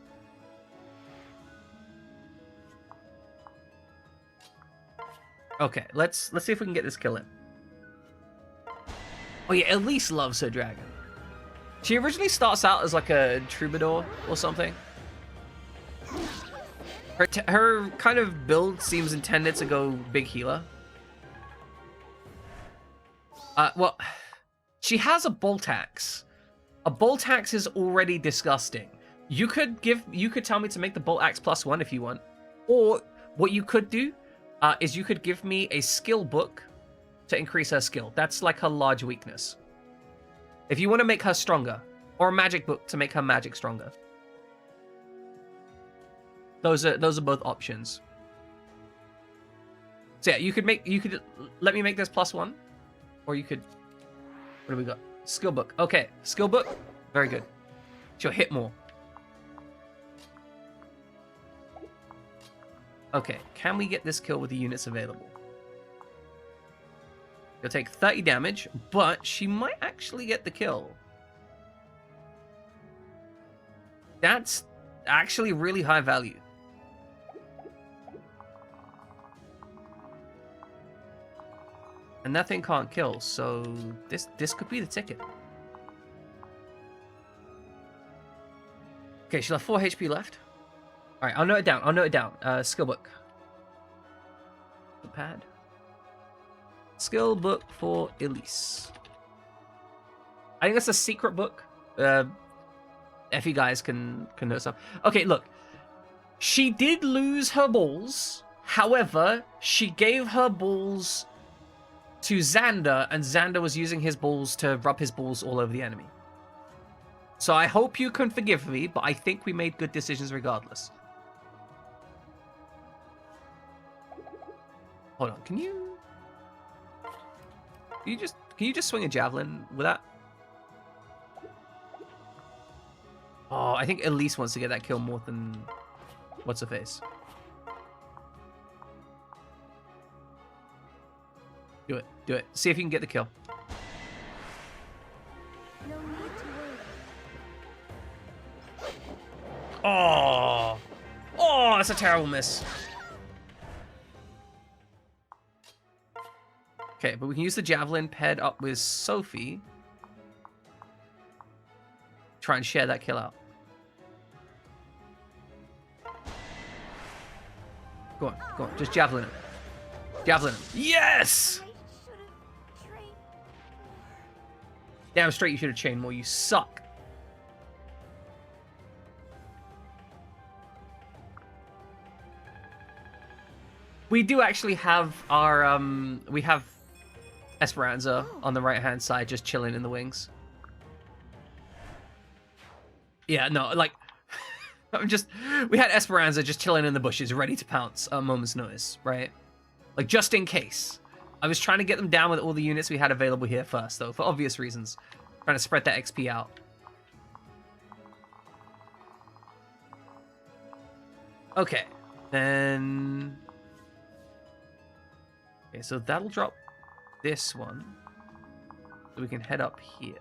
Okay, let's see if we can get this kill in. Oh yeah, Elise loves her dragon. She originally starts out as like a troubadour or something. Her kind of build seems intended to go big healer. Well, she has a bolt axe. A bolt axe is already disgusting. You could tell me to make the bolt axe +1 if you want, or what you could do is you could give me a skill book to increase her skill. That's like her large weakness. If you want to make her stronger, or a magic book to make her magic stronger. Those are both options. So yeah, you could let me make this +1, or you could. What do we got? Skill book. Okay, skill book. Very good. She'll hit more. Okay, can we get this kill with the units available? She'll take 30 damage, but she might actually get the kill. That's actually really high value. And that thing can't kill, so this could be the ticket. Okay, she'll have 4 HP left. Alright, I'll note it down. Skill book. The pad. Skill book for Elise. I think that's a secret book. If you guys can know stuff. Okay, look. She did lose her balls. However, she gave her balls to Xander, and Xander was using his balls to rub his balls all over the enemy. So I hope you can forgive me, but I think we made good decisions regardless. Hold on, can you just swing a javelin with that? Oh, I think Elise wants to get that kill more than what's her face. Do it. See if you can get the kill. No need to worry. Oh, that's a terrible miss. Okay, but we can use the javelin paired up with Sophie. Try and share that kill out. Go on. Just javelin him. Javelin him. Yes! I should have trained. Damn straight you should have chained more. You suck. We do actually have our, we have Esperanza on the right-hand side just chilling in the wings. Yeah, no, like, we had Esperanza just chilling in the bushes, ready to pounce at a moment's notice, right? Like, just in case. I was trying to get them down with all the units we had available here first, though, for obvious reasons. Trying to spread that XP out. Okay, then... Okay, so that'll drop this one. So we can head up here.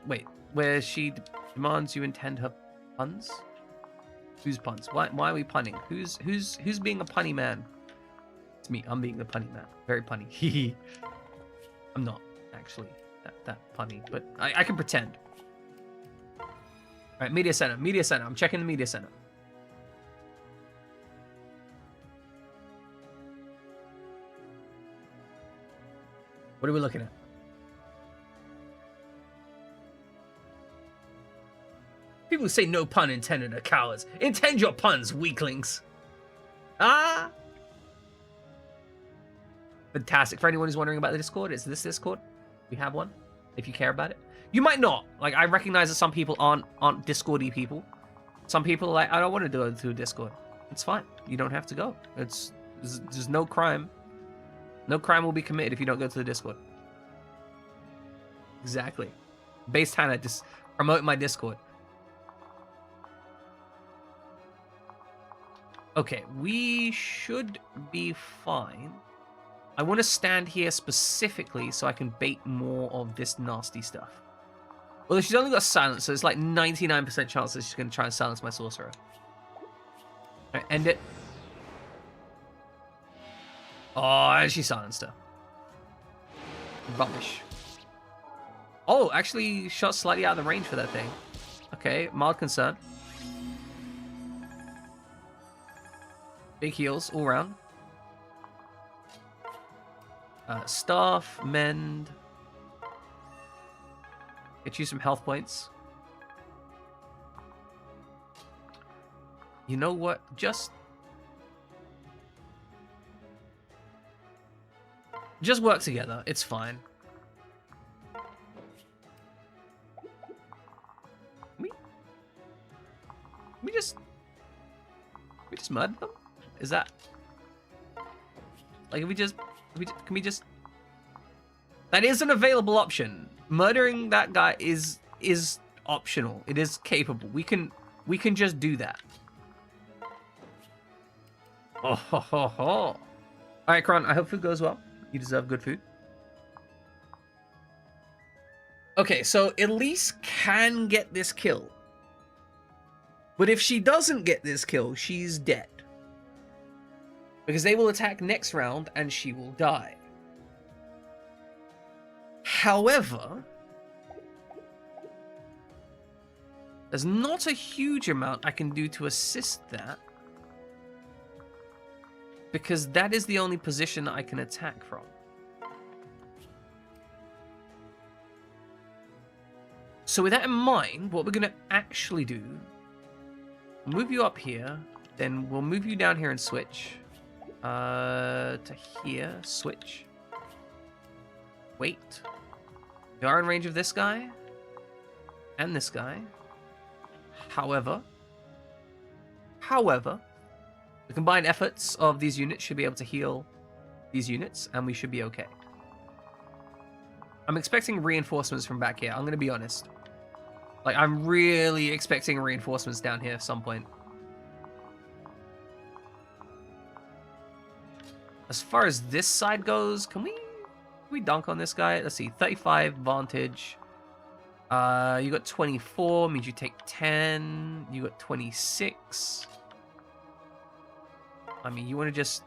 Wait, where she demands you intend her puns? Whose puns? Why are we punning? Who's being a punny man? It's me. I'm being the punny man. Very punny. Hehe. I'm not actually that punny, but I can pretend. All right, media center. Media center. I'm checking the media center. What are we looking at? People who say no pun intended are cowards. Intend your puns, weaklings. Ah! Fantastic. For anyone who's wondering about the Discord, is this Discord? We have one, if you care about it. You might not. Like, I recognize that some people aren't Discordy people. Some people are like, I don't want to do it through Discord. It's fine. You don't have to go. There's no crime. No crime will be committed if you don't go to the Discord. Exactly. Base Tanner, just promote my Discord. Okay, we should be fine. I want to stand here specifically so I can bait more of this nasty stuff. Well, she's only got silence, so it's like 99% chance that she's going to try and silence my sorcerer. Alright, end it. Oh, and she silenced her. Rubbish. Oh, actually shot slightly out of the range for that thing. Okay, mild concern. Big heals all around. Staff, mend. Get you some health points. You know what? Just work together. It's fine. We just murder them? Is that like, can we just that is an available option. Murdering that guy is optional. It is capable. We can just do that. Oh ho ho ho. All right, Kron, I hope food goes well. You deserve good food. Okay, so Elise can get this kill. But if she doesn't get this kill, she's dead. Because they will attack next round and she will die. However, there's not a huge amount I can do to assist that. Because that is the only position that I can attack from. So with that in mind, what we're going to actually do, move you up here, then we'll move you down here and switch. To here, switch. Wait. You are in range of this guy and this guy. However, the combined efforts of these units should be able to heal these units, and we should be okay. I'm expecting reinforcements from back here. I'm going to be honest. Like, I'm really expecting reinforcements down here at some point. As far as this side goes, can we dunk on this guy? Let's see, 35 vantage. You got 24, means you take 10. You got 26. I mean, you want to just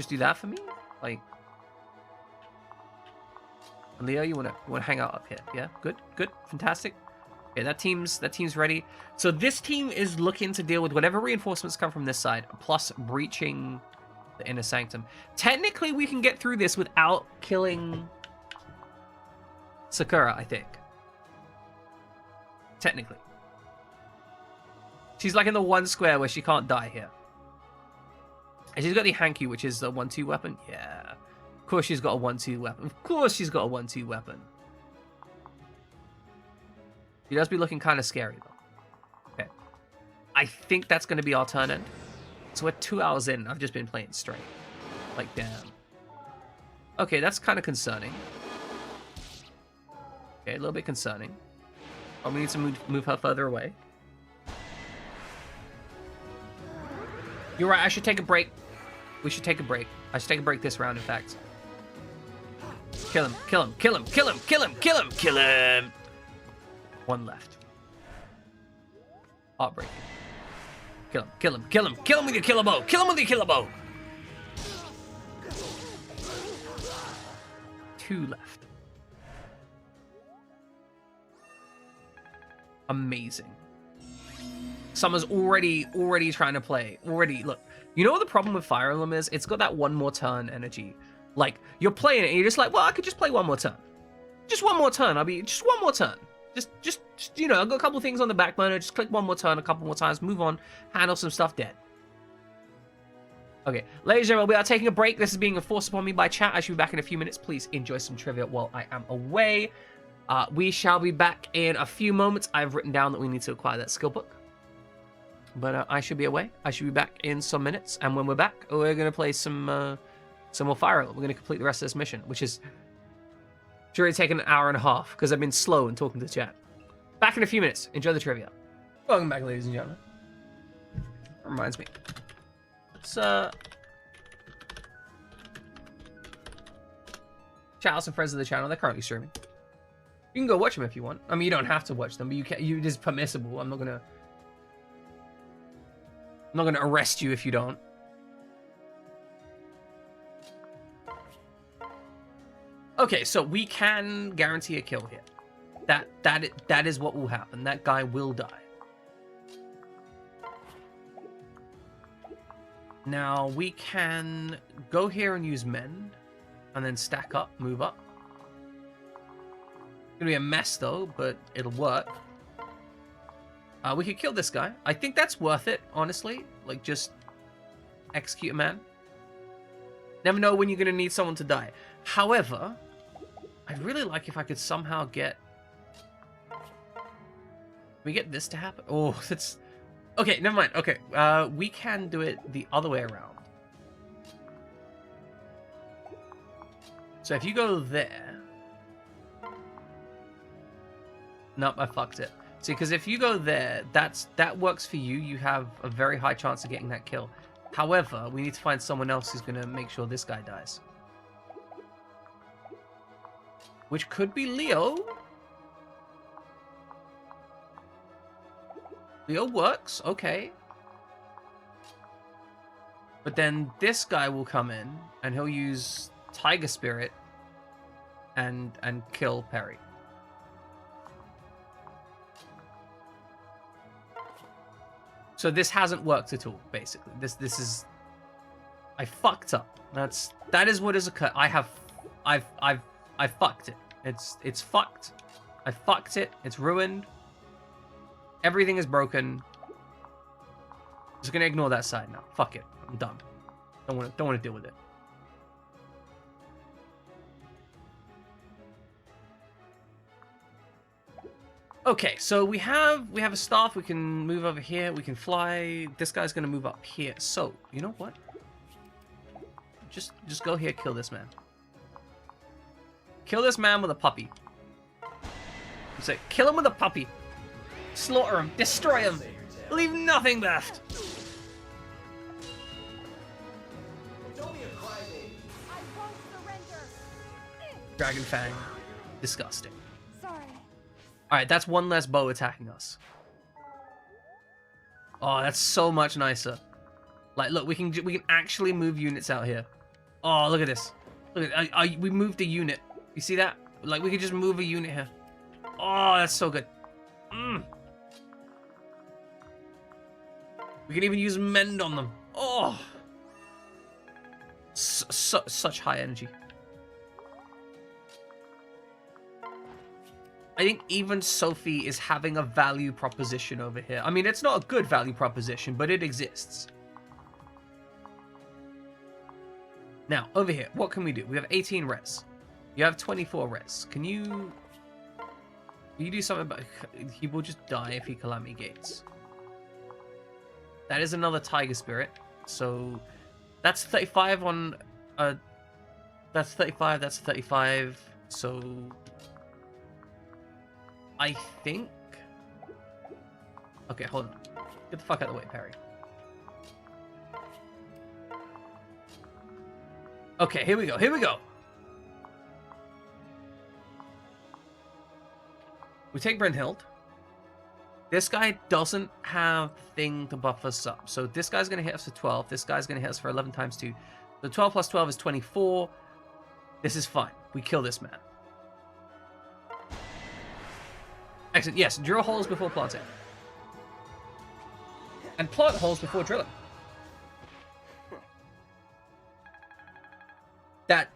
do that for me? Like, Leo, you want to hang out up here? Yeah, good, fantastic. Okay, that team's ready. So this team is looking to deal with whatever reinforcements come from this side, plus breaching the inner sanctum. Technically, we can get through this without killing Sakura, I think. Technically. She's like in the one square where she can't die here. And she's got the Hanky, which is a 1-2 weapon. Yeah. Of course she's got a 1-2 weapon. Of course she's got a 1-2 weapon. She does be looking kind of scary, though. Okay. I think that's going to be our turn end. So we're 2 hours in. I've just been playing straight. Like, damn. Okay, that's kind of concerning. Okay, a little bit concerning. Oh, we need to move her further away. You're right, I should take a break. We should take a break. I should take a break this round, in fact. Kill him, kill him, kill him, kill him, kill him, kill him, kill him! One left. Heartbreaking. Kill him, kill him, kill him, kill him with your killer bow! Kill him with your killer bow! 2 left. Amazing. Summer's already trying to play. Look. You know what the problem with Fire Emblem is? It's got that one more turn energy. Like, you're playing it and you're just like, well, I could just play one more turn. Just one more turn. Just one more turn. Just you know, I've got a couple things on the back burner. Just click one more turn a couple more times. Move on. Handle some stuff dead. Okay, ladies and gentlemen, we are taking a break. This is being enforced upon me by chat. I should be back in a few minutes. Please enjoy some trivia while I am away. We shall be back in a few moments. I've written down that we need to acquire that skill book. But I should be away. I should be back in some minutes. And when we're back, we're going to play some more Fire Emblem. We're going to complete the rest of this mission, which is already taken an hour and a half because I've been slow in talking to the chat. Back in a few minutes. Enjoy the trivia. Welcome back, ladies and gentlemen. Reminds me. Let's shout out some friends of the channel. They're currently streaming. You can go watch them if you want. I mean, you don't have to watch them, but it is permissible. I'm not gonna arrest you if you don't. Okay, so we can guarantee a kill here. That is what will happen. That guy will die. Now we can go here and use mend, and then stack up, move up. It's gonna be a mess though, but it'll work. We could kill this guy. I think that's worth it, honestly. Like, just execute a man. Never know when you're gonna need someone to die. However, I'd really like if I could somehow get... Can we get this to happen? Oh, that's... Okay, never mind. Okay, we can do it the other way around. So if you go there... Nope, I fucked it. See, because if you go there, that works for you. You have a very high chance of getting that kill. However, we need to find someone else who's going to make sure this guy dies. Which could be Leo. Leo works, okay. But then this guy will come in, and he'll use Tiger Spirit and kill Perry. So this hasn't worked at all, basically. This is... I fucked up. That is what has occurred. I've fucked it. It's fucked. I fucked it. It's ruined. Everything is broken. Just gonna ignore that side now. Fuck it. I'm done. Don't want to deal with it. Okay, so we have a staff. We can move over here. We can fly. This guy's gonna move up here. So you know what? Just go here. Kill this man. Kill this man with a puppy. Say, kill him with a puppy. Slaughter him. Destroy him. Leave nothing left. Dragon Fang. Disgusting. Alright, that's one less bow attacking us. Oh, that's so much nicer. Like, look, we can actually move units out here. Oh, look at this. Look at we moved a unit. You see that? Like, we could just move a unit here. Oh, that's so good. We can even use mend on them. Oh, such high energy. I think even Sophie is having a value proposition over here. I mean, it's not a good value proposition, but it exists. Now, over here, what can we do? We have 18 res. You have 24 res. Can you do something about... He will just die if he Calamity Gates. That is another Tiger Spirit. So, that's 35 on... that's 35, that's 35. So... I think... Okay, hold on. Get the fuck out of the way, Perry. Okay, here we go, here we go. We take Brynhild. This guy doesn't have the thing to buff us up. So this guy's going to hit us for 12. This guy's going to hit us for 11 times 2. So 12 plus 12 is 24. This is fine. We kill this man. Excellent. Yes, drill holes before planting. And plant holes before drilling. That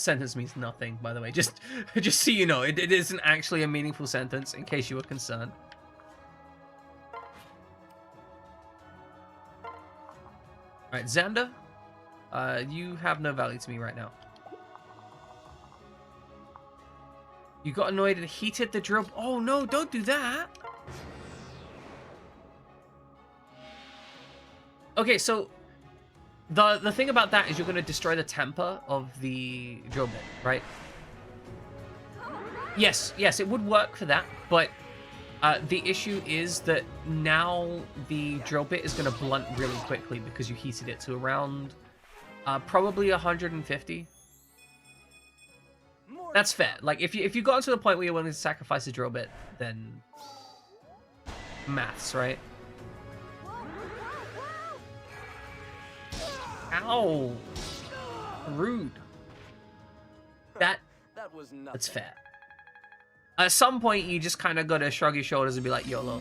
sentence means nothing, by the way. Just so you know, it isn't actually a meaningful sentence, in case you were concerned. Alright, Xander, you have no value to me right now. You got annoyed and heated the drill. Oh no, don't do that! Okay, so the thing about that is you're going to destroy the temper of the drill bit, right? Yes, it would work for that, but the issue is that now the drill bit is going to blunt really quickly because you heated it to around probably 150. That's fair. Like, if you got to the point where you're willing to sacrifice the drill bit, then maths, right? Ow! Rude. That was nothing. That's fair. At some point, you just kind of got to shrug your shoulders and be like, YOLO.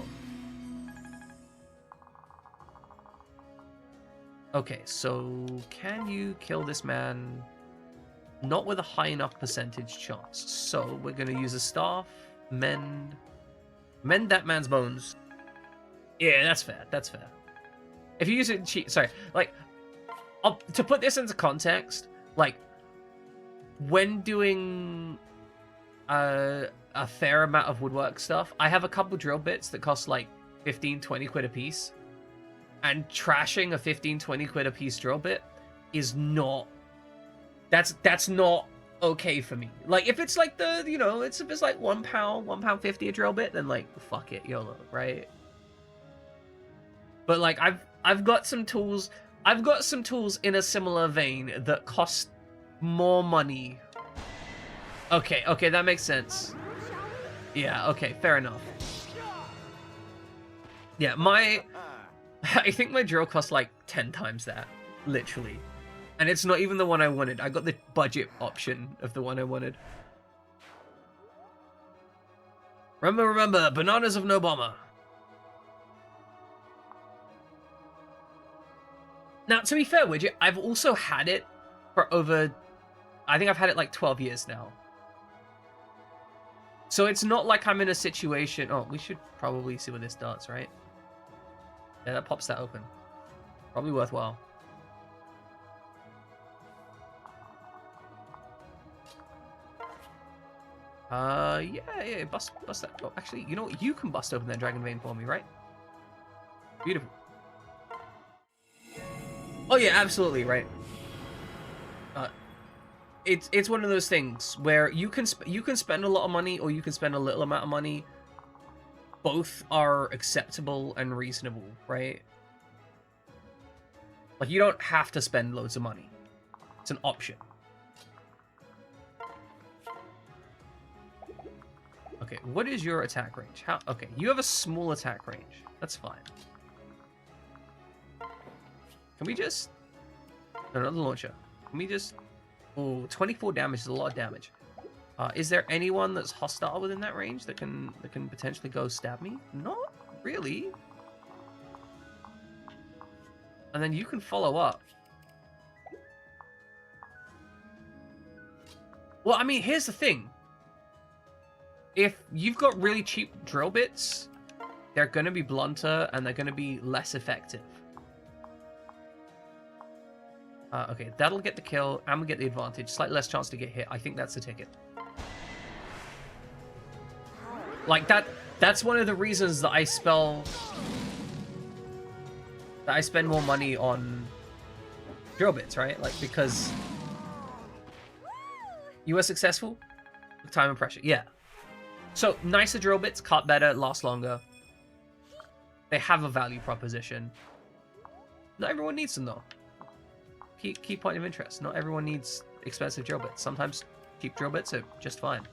Okay, so can you kill this man? Not with a high enough percentage chance. So we're going to use a staff, mend that man's bones. Yeah, that's fair. That's fair. If you use it cheat, sorry, like, to put this into context, like, when doing a fair amount of woodwork stuff, I have a couple drill bits that cost like 15-20 quid a piece, and trashing a 15-20 quid a piece drill bit is not, that's not okay for me. Like, if it's like the, you know, if it's like £1.50 a drill bit, then like, fuck it, YOLO, right? But like, I've got some tools in a similar vein that cost more money. Okay, that makes sense. Yeah, okay, fair enough. Yeah, I think my drill cost like 10 times that, literally. And it's not even the one I wanted. I got the budget option of the one I wanted. Remember, bananas of no bomber. Now, to be fair, Widget, I've also had it for over... I think I've had it like 12 years now. So it's not like I'm in a situation... Oh, we should probably see what this does, right? Yeah, that pops that open. Probably worthwhile. Yeah, bust that. Oh, actually, you know what? You can bust open that dragon vein for me, right? Beautiful. Oh yeah, absolutely, right. It's one of those things where you can spend a lot of money or you can spend a little amount of money. Both are acceptable and reasonable, right? Like, you don't have to spend loads of money. It's an option. Okay, what is your attack range? Okay, you have a small attack range. That's fine. Can we just... No, not the launcher. Can we just... Oh, 24 damage is a lot of damage. Is there anyone that's hostile within that range that can potentially go stab me? Not really. And then you can follow up. Well, I mean, here's the thing. If you've got really cheap drill bits, they're going to be blunter and they're going to be less effective. Okay, that'll get the kill, and we get the advantage. Slightly less chance to get hit. I think that's the ticket. Like, that's one of the reasons that I spend more money on drill bits, right? Like, because you were successful with time and pressure. Yeah. So, nicer drill bits, cut better, last longer. They have a value proposition. Not everyone needs them, though. Key point of interest. Not everyone needs expensive drill bits. Sometimes cheap drill bits are just fine.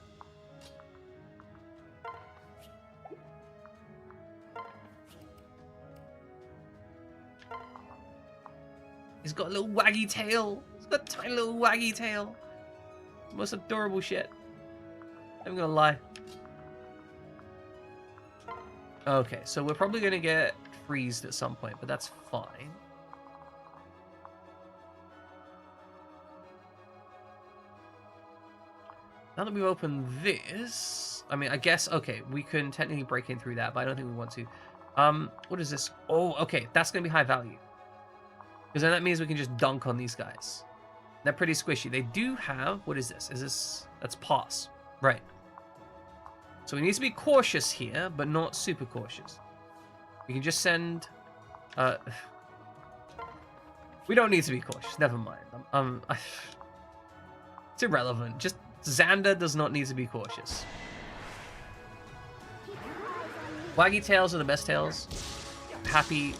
He's got a little waggy tail. He's got a tiny little waggy tail. It's the most adorable shit. I'm gonna lie. Okay, so we're probably gonna get freezed at some point, but that's fine. Now that we've opened this, I mean, I guess, okay, we can technically break in through that, but I don't think we want to. What is this? Oh, okay, that's gonna be high value. Because then that means we can just dunk on these guys. They're pretty squishy. They do have, what is this? Is this, that's pass. Right. So we need to be cautious here, but not super cautious. We can just send, we don't need to be cautious, never mind. It's irrelevant. Just, Xander does not need to be cautious. Waggy tails are the best tails. Happy.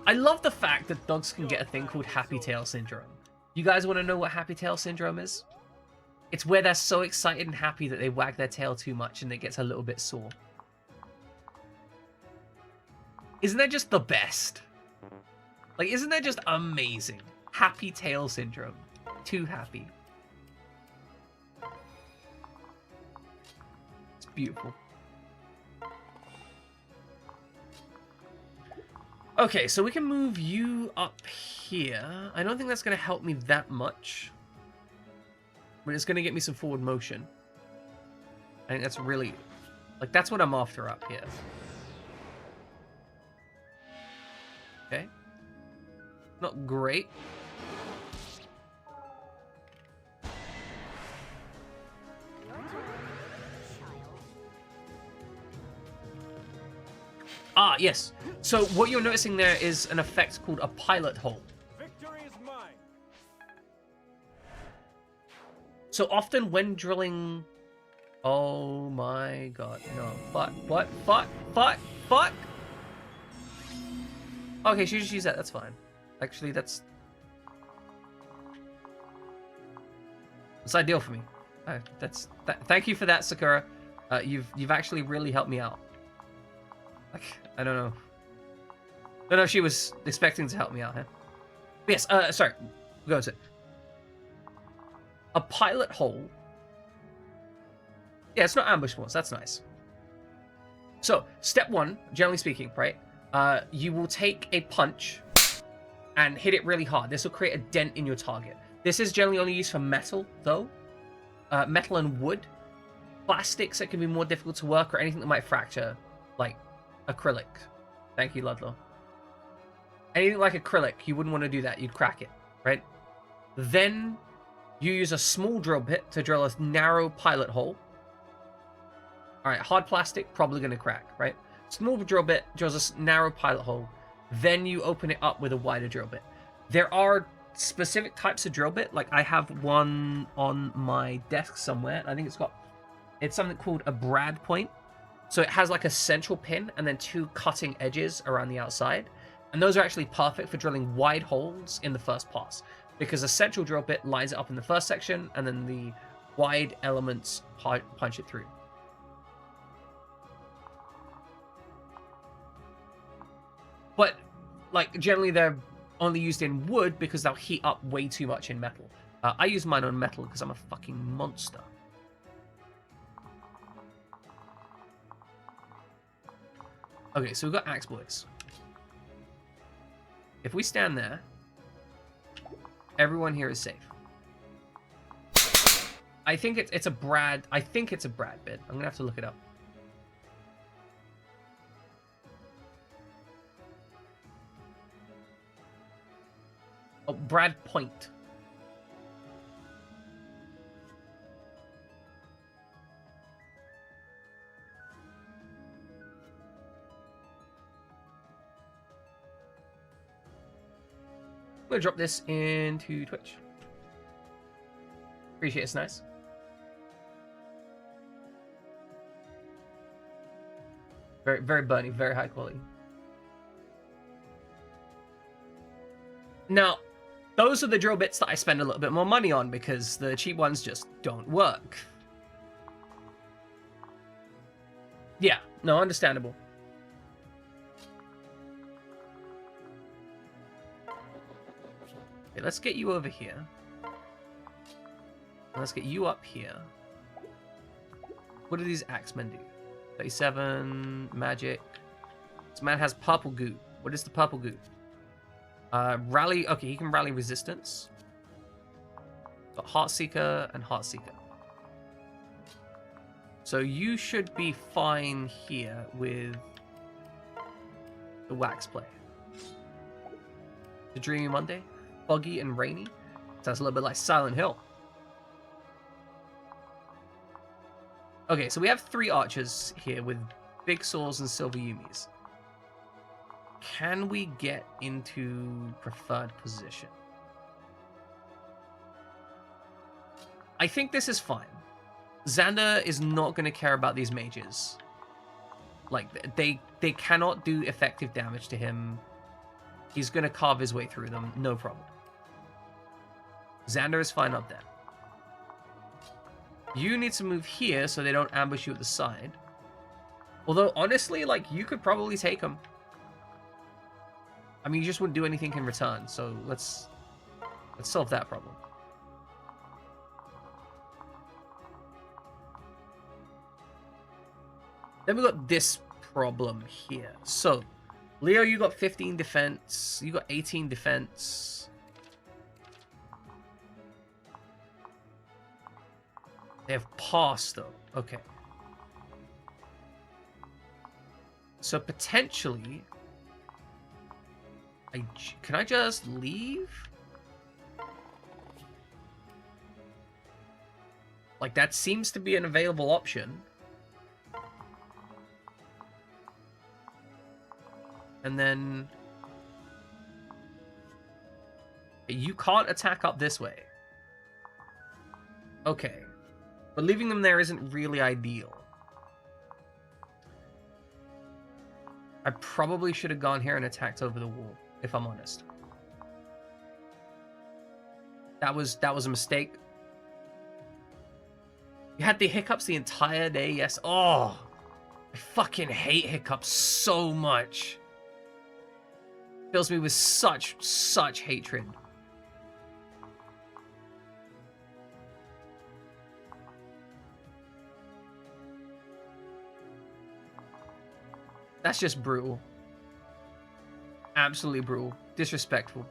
I love the fact that dogs can get a thing called happy tail syndrome. You guys want to know what happy tail syndrome is? It's where they're so excited and happy that they wag their tail too much and it gets a little bit sore. Isn't that just the best? Like, isn't that just amazing? Happy tail syndrome. Too happy. It's beautiful. Okay, so we can move you up here. I don't think that's going to help me that much. But it's going to get me some forward motion. I think that's really... Like, that's what I'm after up here. Okay. Not great. Ah, yes. So what you're noticing there is an effect called a pilot hole. Victory is mine. So often when drilling... Oh my god, no. Fuck. Okay, she just used that, that's fine. Actually, that's ideal for me. Thank you for that, Sakura. You've actually really helped me out. Like, I don't know. I don't know if she was expecting to help me out, huh? But yes, sorry. Go to it. A pilot hole. Yeah, it's not ambush walls. That's nice. So, step one, generally speaking, right? You will take a punch and hit it really hard. This will create a dent in your target. This is generally only used for metal, though. Metal and wood. Plastics that can be more difficult to work, or anything that might fracture, like acrylic. Thank you, Ludlow. Anything like acrylic, you wouldn't want to do that. You'd crack it, right? Then you use a small drill bit to drill a narrow pilot hole. All right, hard plastic, probably going to crack, right? Small drill bit drills a narrow pilot hole. Then you open it up with a wider drill bit. There are specific types of drill bit. Like, I have one on my desk somewhere. I think it's something called a brad point. So it has like a central pin and then two cutting edges around the outside. And those are actually perfect for drilling wide holes in the first pass, because a central drill bit lines it up in the first section and then the wide elements punch it through. But, like, generally they're only used in wood because they'll heat up way too much in metal. I use mine on metal because I'm a fucking monster. Okay, so we've got axe boys. If we stand there, everyone here is safe. I think it's a Brad. I think it's a Brad bit. I'm gonna have to look it up. Oh, Brad Point. I'm gonna drop this into Twitch. Appreciate it, it's nice. Very, very bunny, very high quality. Now, those are the drill bits that I spend a little bit more money on because the cheap ones just don't work. Yeah, no, understandable. Okay, let's get you over here. Let's get you up here. What do these axemen do? 37 magic. This man has purple goo. What is the purple goo? Rally. Okay, he can rally resistance. Got Heartseeker and Heartseeker. So you should be fine here with the wax play. The Dreamy Monday, foggy and rainy. Sounds a little bit like Silent Hill. Okay, so we have 3 archers here with big swords and silver yumis. Can we get into preferred position? I think this is fine. Xander is not going to care about these mages. Like, they cannot do effective damage to him. He's going to carve his way through them, no problem. Xander is fine up there. You need to move here so they don't ambush you at the side. Although, honestly, like, you could probably take them. I mean, you just wouldn't do anything in return, so let's solve that problem. Then we got this problem here. So, Leo, you got 15 defense. You got 18 defense. They have pass, though. Okay. So, potentially... Can I just leave? Like, that seems to be an available option. And then... You can't attack up this way. Okay. But leaving them there isn't really ideal. I probably should have gone here and attacked over the wall, if I'm honest. That was a mistake. You had the hiccups the entire day, yes. Oh, I fucking hate hiccups so much. Fills me with such hatred. That's just brutal. Absolutely brutal. Disrespectful.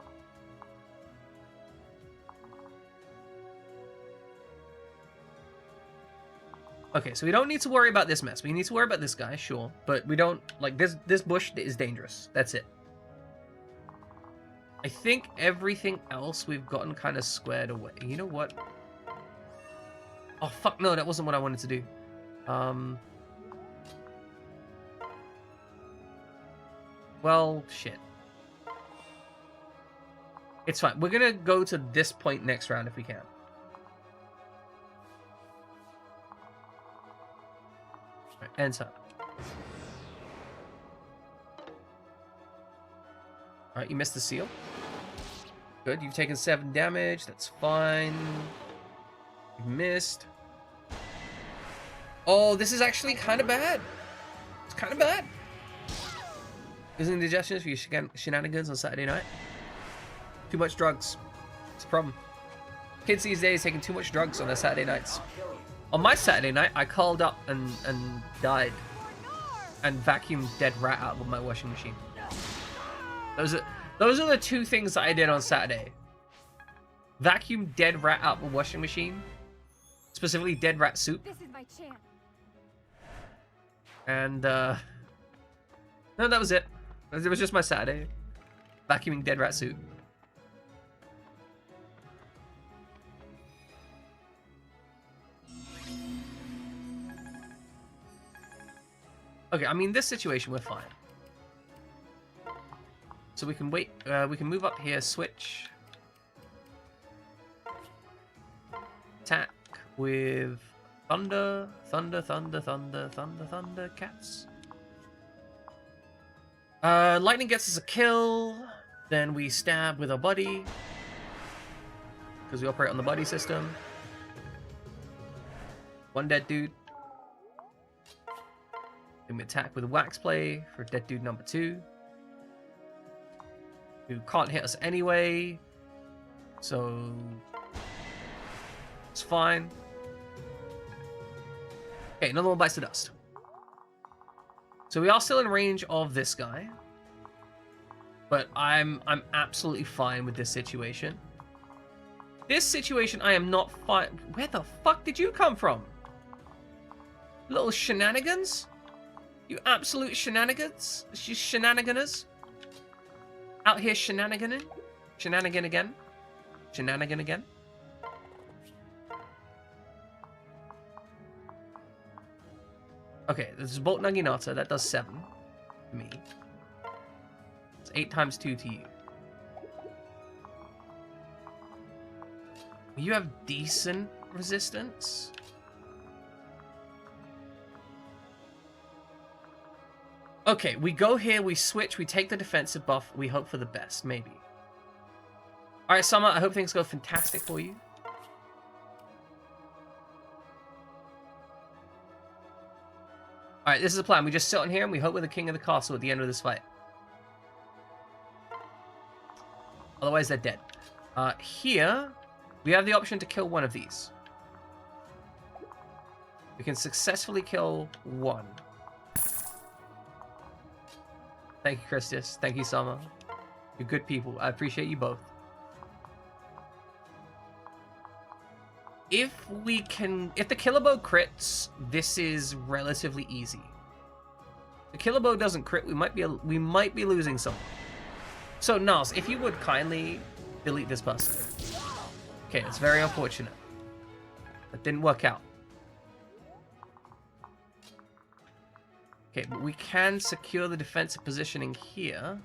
Okay, so we don't need to worry about this mess. We need to worry about this guy, sure. But we don't... Like, this bush is dangerous. That's it. I think everything else we've gotten kind of squared away. You know what? Oh, fuck no. That wasn't what I wanted to do. Well, shit. It's fine. We're gonna go to this point next round if we can. Right, enter. Alright, you missed the seal. Good, you've taken 7 damage. That's fine. You missed. Oh, this is actually kind of bad. It's kind of bad. Isn't indigestions for your shenanigans on Saturday night? Too much drugs. It's a problem. Kids these days taking too much drugs on their Saturday nights. On my Saturday night, I called up and died. And vacuumed dead rat out of my washing machine. Those are the 2 things that I did on Saturday. Vacuum dead rat out of a washing machine. Specifically dead rat soup. This is my chance. And no, that was it. It was just my Saturday. Vacuuming dead rat soup. Okay, I mean, this situation, we're fine. So we can wait, we can move up here, switch. Attack with thunder, thunder, thunder, thunder, thunder, thunder, cats. Lightning gets us a kill. Then we stab with our buddy. Because we operate on the buddy system. One dead dude. Then we attack with a wax play for dead dude number 2. Who can't hit us anyway. So it's fine. Okay, another one bites the dust. So we are still in range of this guy. But I'm absolutely fine with this situation. This situation I am not fine. Where the fuck did you come from? Little shenanigans? You absolute shenanigans? Shenaniganers? Out here shenaniganing? Shenanigan again? Shenanigan again? Okay, this is Bolt Naginata. That does 7 to me. It's 8 times 2 to you. You have decent resistance. Okay, we go here, we switch, we take the defensive buff, we hope for the best, maybe. Alright, Summer, I hope things go fantastic for you. Alright, this is the plan. We just sit on here and we hope we're the king of the castle at the end of this fight. Otherwise, they're dead. Here, we have the option to kill one of these. We can successfully kill one. Thank you, Christus. Thank you, Summer. You're good people. I appreciate you both. If the killer bow crits, this is relatively easy. If the killer bow doesn't crit, we might be losing someone. So, Nars, if you would kindly delete this person. Okay, it's very unfortunate. That didn't work out. Okay, but we can secure the defensive positioning here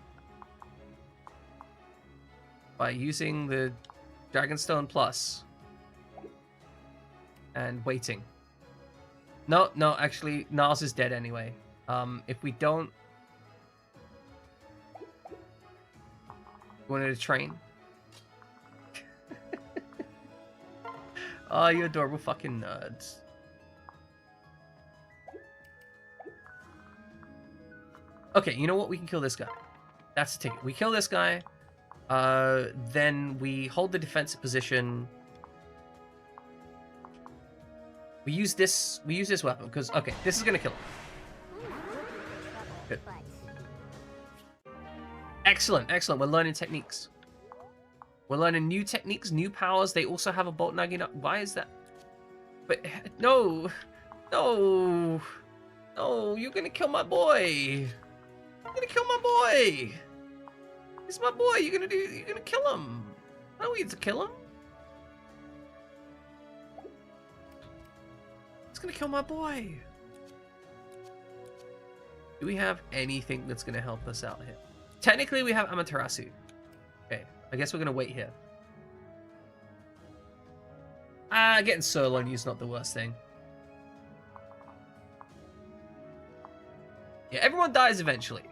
by using the Dragonstone Plus and waiting. No, actually, Nars is dead anyway. If we don't... wanted to train. Oh, you adorable fucking nerds. Okay, you know what? We can kill this guy. That's the ticket. We kill this guy. Then we hold the defensive position. We use this weapon because okay, this is gonna kill him. Good. Excellent. We're learning techniques. We're learning new techniques, new powers. They also have a bolt nagging up. Why is that? But no, you're gonna kill my boy. You're gonna kill my boy. He's my boy. You're gonna kill him. I don't need to kill him. It's gonna kill my boy. Do we have anything that's gonna help us out here? Technically, we have Amaterasu. Okay, I guess we're gonna wait here. Getting solo on you is not the worst thing. Yeah, everyone dies eventually.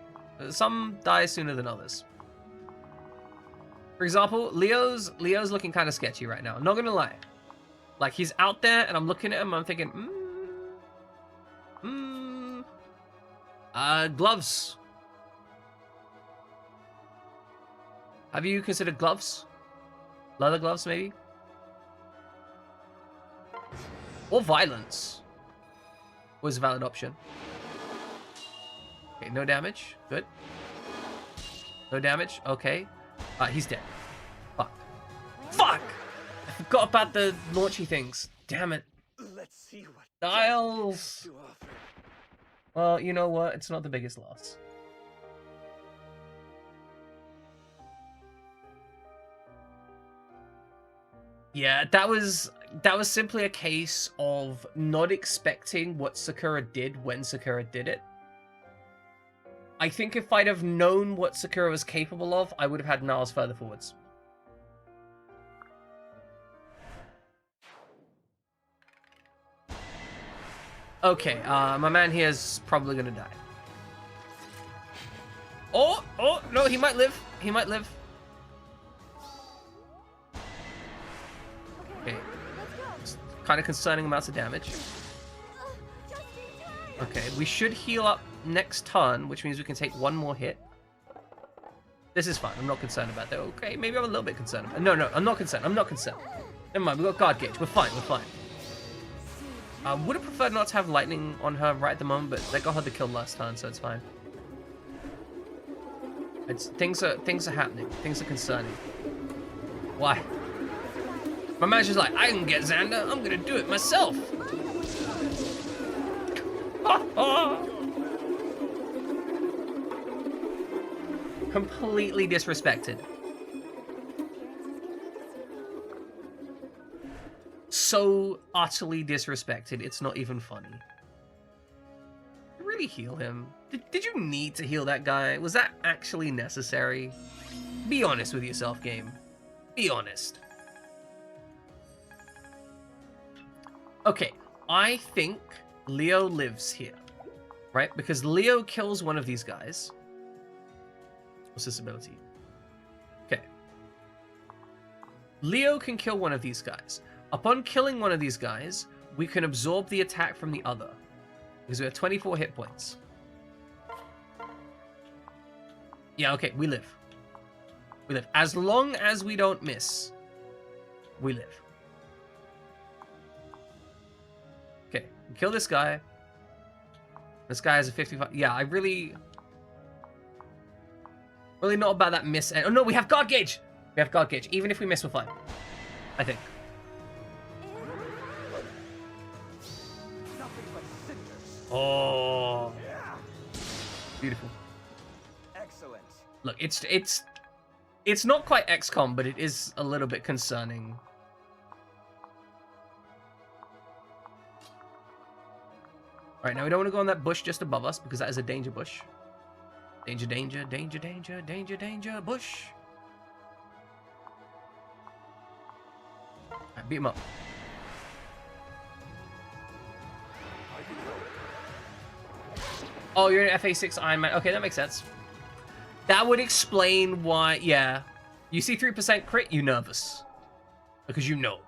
Some die sooner than others. For example, Leo's looking kind of sketchy right now. I'm not gonna lie. Like, he's out there, and I'm looking at him, I'm thinking, gloves. Have you considered gloves? Leather gloves, maybe? Or violence was a valid option. Okay, no damage. Good. No damage. Okay. He's dead. Fuck. Fuck! I forgot about the launchy things. Damn it. Let's see what Niles! to offer. Well, you know what? It's not the biggest loss. Yeah, that was simply a case of not expecting what Sakura did when Sakura did it. I think if I'd have known what Sakura was capable of, I would have had Niles further forwards. Okay, my man here is probably gonna die. no, he might live. He might live. Okay. Let's go. Kind of concerning amounts of damage. Just in time. Okay, we should heal up next turn, which means we can take one more hit. This is fine. I'm not concerned about that. Okay, maybe I'm a little bit concerned. No, I'm not concerned. I'm not concerned. Never mind. We got guard gauge. We're fine. We're fine. I would have preferred not to have lightning on her right at the moment, but that got her the kill last turn, so it's fine. Things are happening. Things are concerning. Why? My manager's like, I can get Xander. I'm gonna do it myself. Completely disrespected. So utterly disrespected, it's not even funny. Really heal him? Did you need to heal that guy? Was that actually necessary? Be honest with yourself, game. Be honest. Okay, I think Leo lives here, right? Because Leo kills one of these guys. What's this ability? Okay. Leo can kill one of these guys. Upon killing one of these guys, we can absorb the attack from the other. Because we have 24 hit points. Yeah, okay, we live. We live. As long as we don't miss, we live. Okay, kill this guy. This guy has a 55. Yeah, I really not about that miss. Oh no, we have guard gauge. We have guard gauge. Even if we miss, we're fine. I think. Oh, beautiful. Excellent. Look, it's not quite XCOM, but it is a little bit concerning. All right, now we don't want to go on that bush just above us because that is a danger bush. Danger, danger, danger, danger, danger, danger, bush. All right, beat him up. Oh, you're an FA6 Iron Man. Okay, that makes sense. That would explain why, yeah. You see 3% crit, you nervous. Because you know.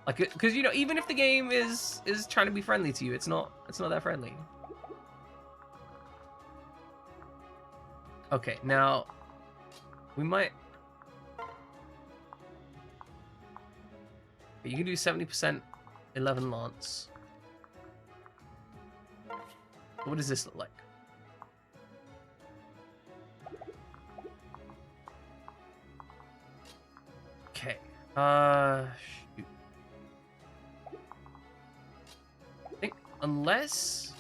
Like, because, you know, even if the game is trying to be friendly to you, it's not that friendly. Okay, now, we might... You can do 70% 11 Lance. What does this look like? Okay. Shoot. I think unless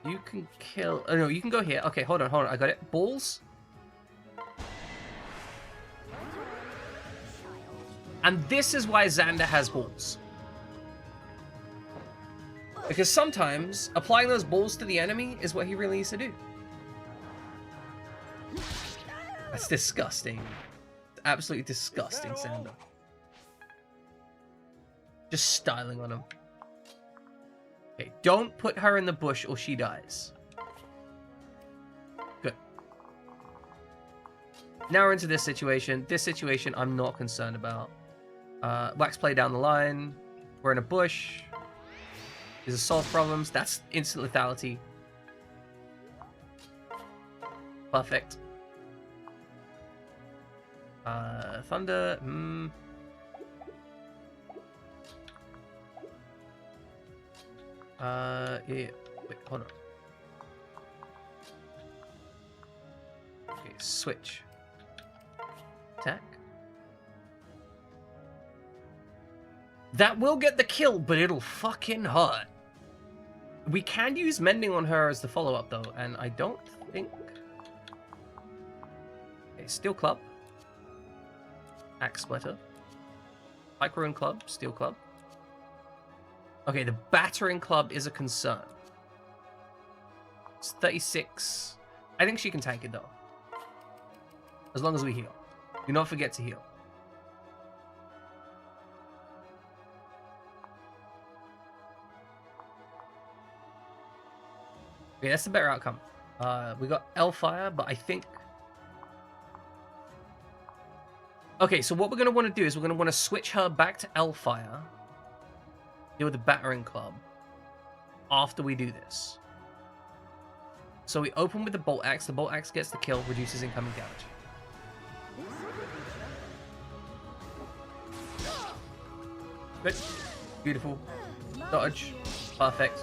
you can kill. Oh no, you can go here. Okay, hold on. I got it. Balls. And this is why Xander has balls. Because sometimes applying those balls to the enemy is what he really needs to do. That's disgusting. It's absolutely disgusting, Xander. Just styling on him. Okay, don't put her in the bush or she dies. Good. Now we're into this situation. This situation I'm not concerned about. Wax play down the line. We're in a bush. These are solve problems. That's instant lethality. Perfect. Thunder. Yeah. Wait, hold on. Okay, switch. Attack. That will get the kill, but it'll fucking hurt. We can use Mending on her as the follow-up, though, and I don't think... Okay, Steel Club. Axe Splitter. Micro Club, Steel Club. Okay, the Battering Club is a concern. It's 36. I think she can tank it, though. As long as we heal. Do not forget to heal. Yeah, that's the better outcome. We got Elfire, but I think... Okay, so what we're going to want to do is we're going to want to switch her back to Elfire. Deal with the Battering Club. After we do this. So we open with the Bolt Axe. The Bolt Axe gets the kill, reduces incoming damage. Good. Beautiful. Dodge. Perfect.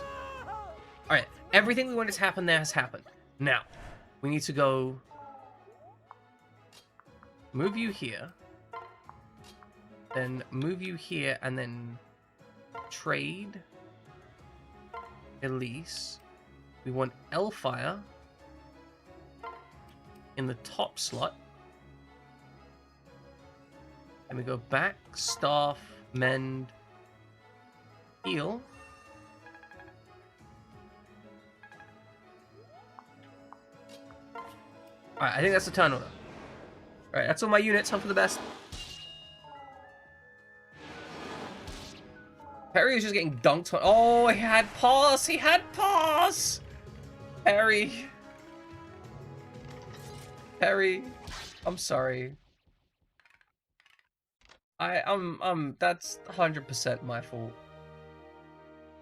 Alright, everything we wanted to happen there has happened. Now, we need to go... Move you here. Then move you here, and then... Trade. Elise. We want Elfire in the top slot. And we go back, staff, mend, heal. Alright, I think that's the turn order. Alright, that's all my units. Hope for the best. Perry is just getting dunked on. Oh, he had pass! He had pass! Perry. Perry. I'm sorry. That's 100% my fault.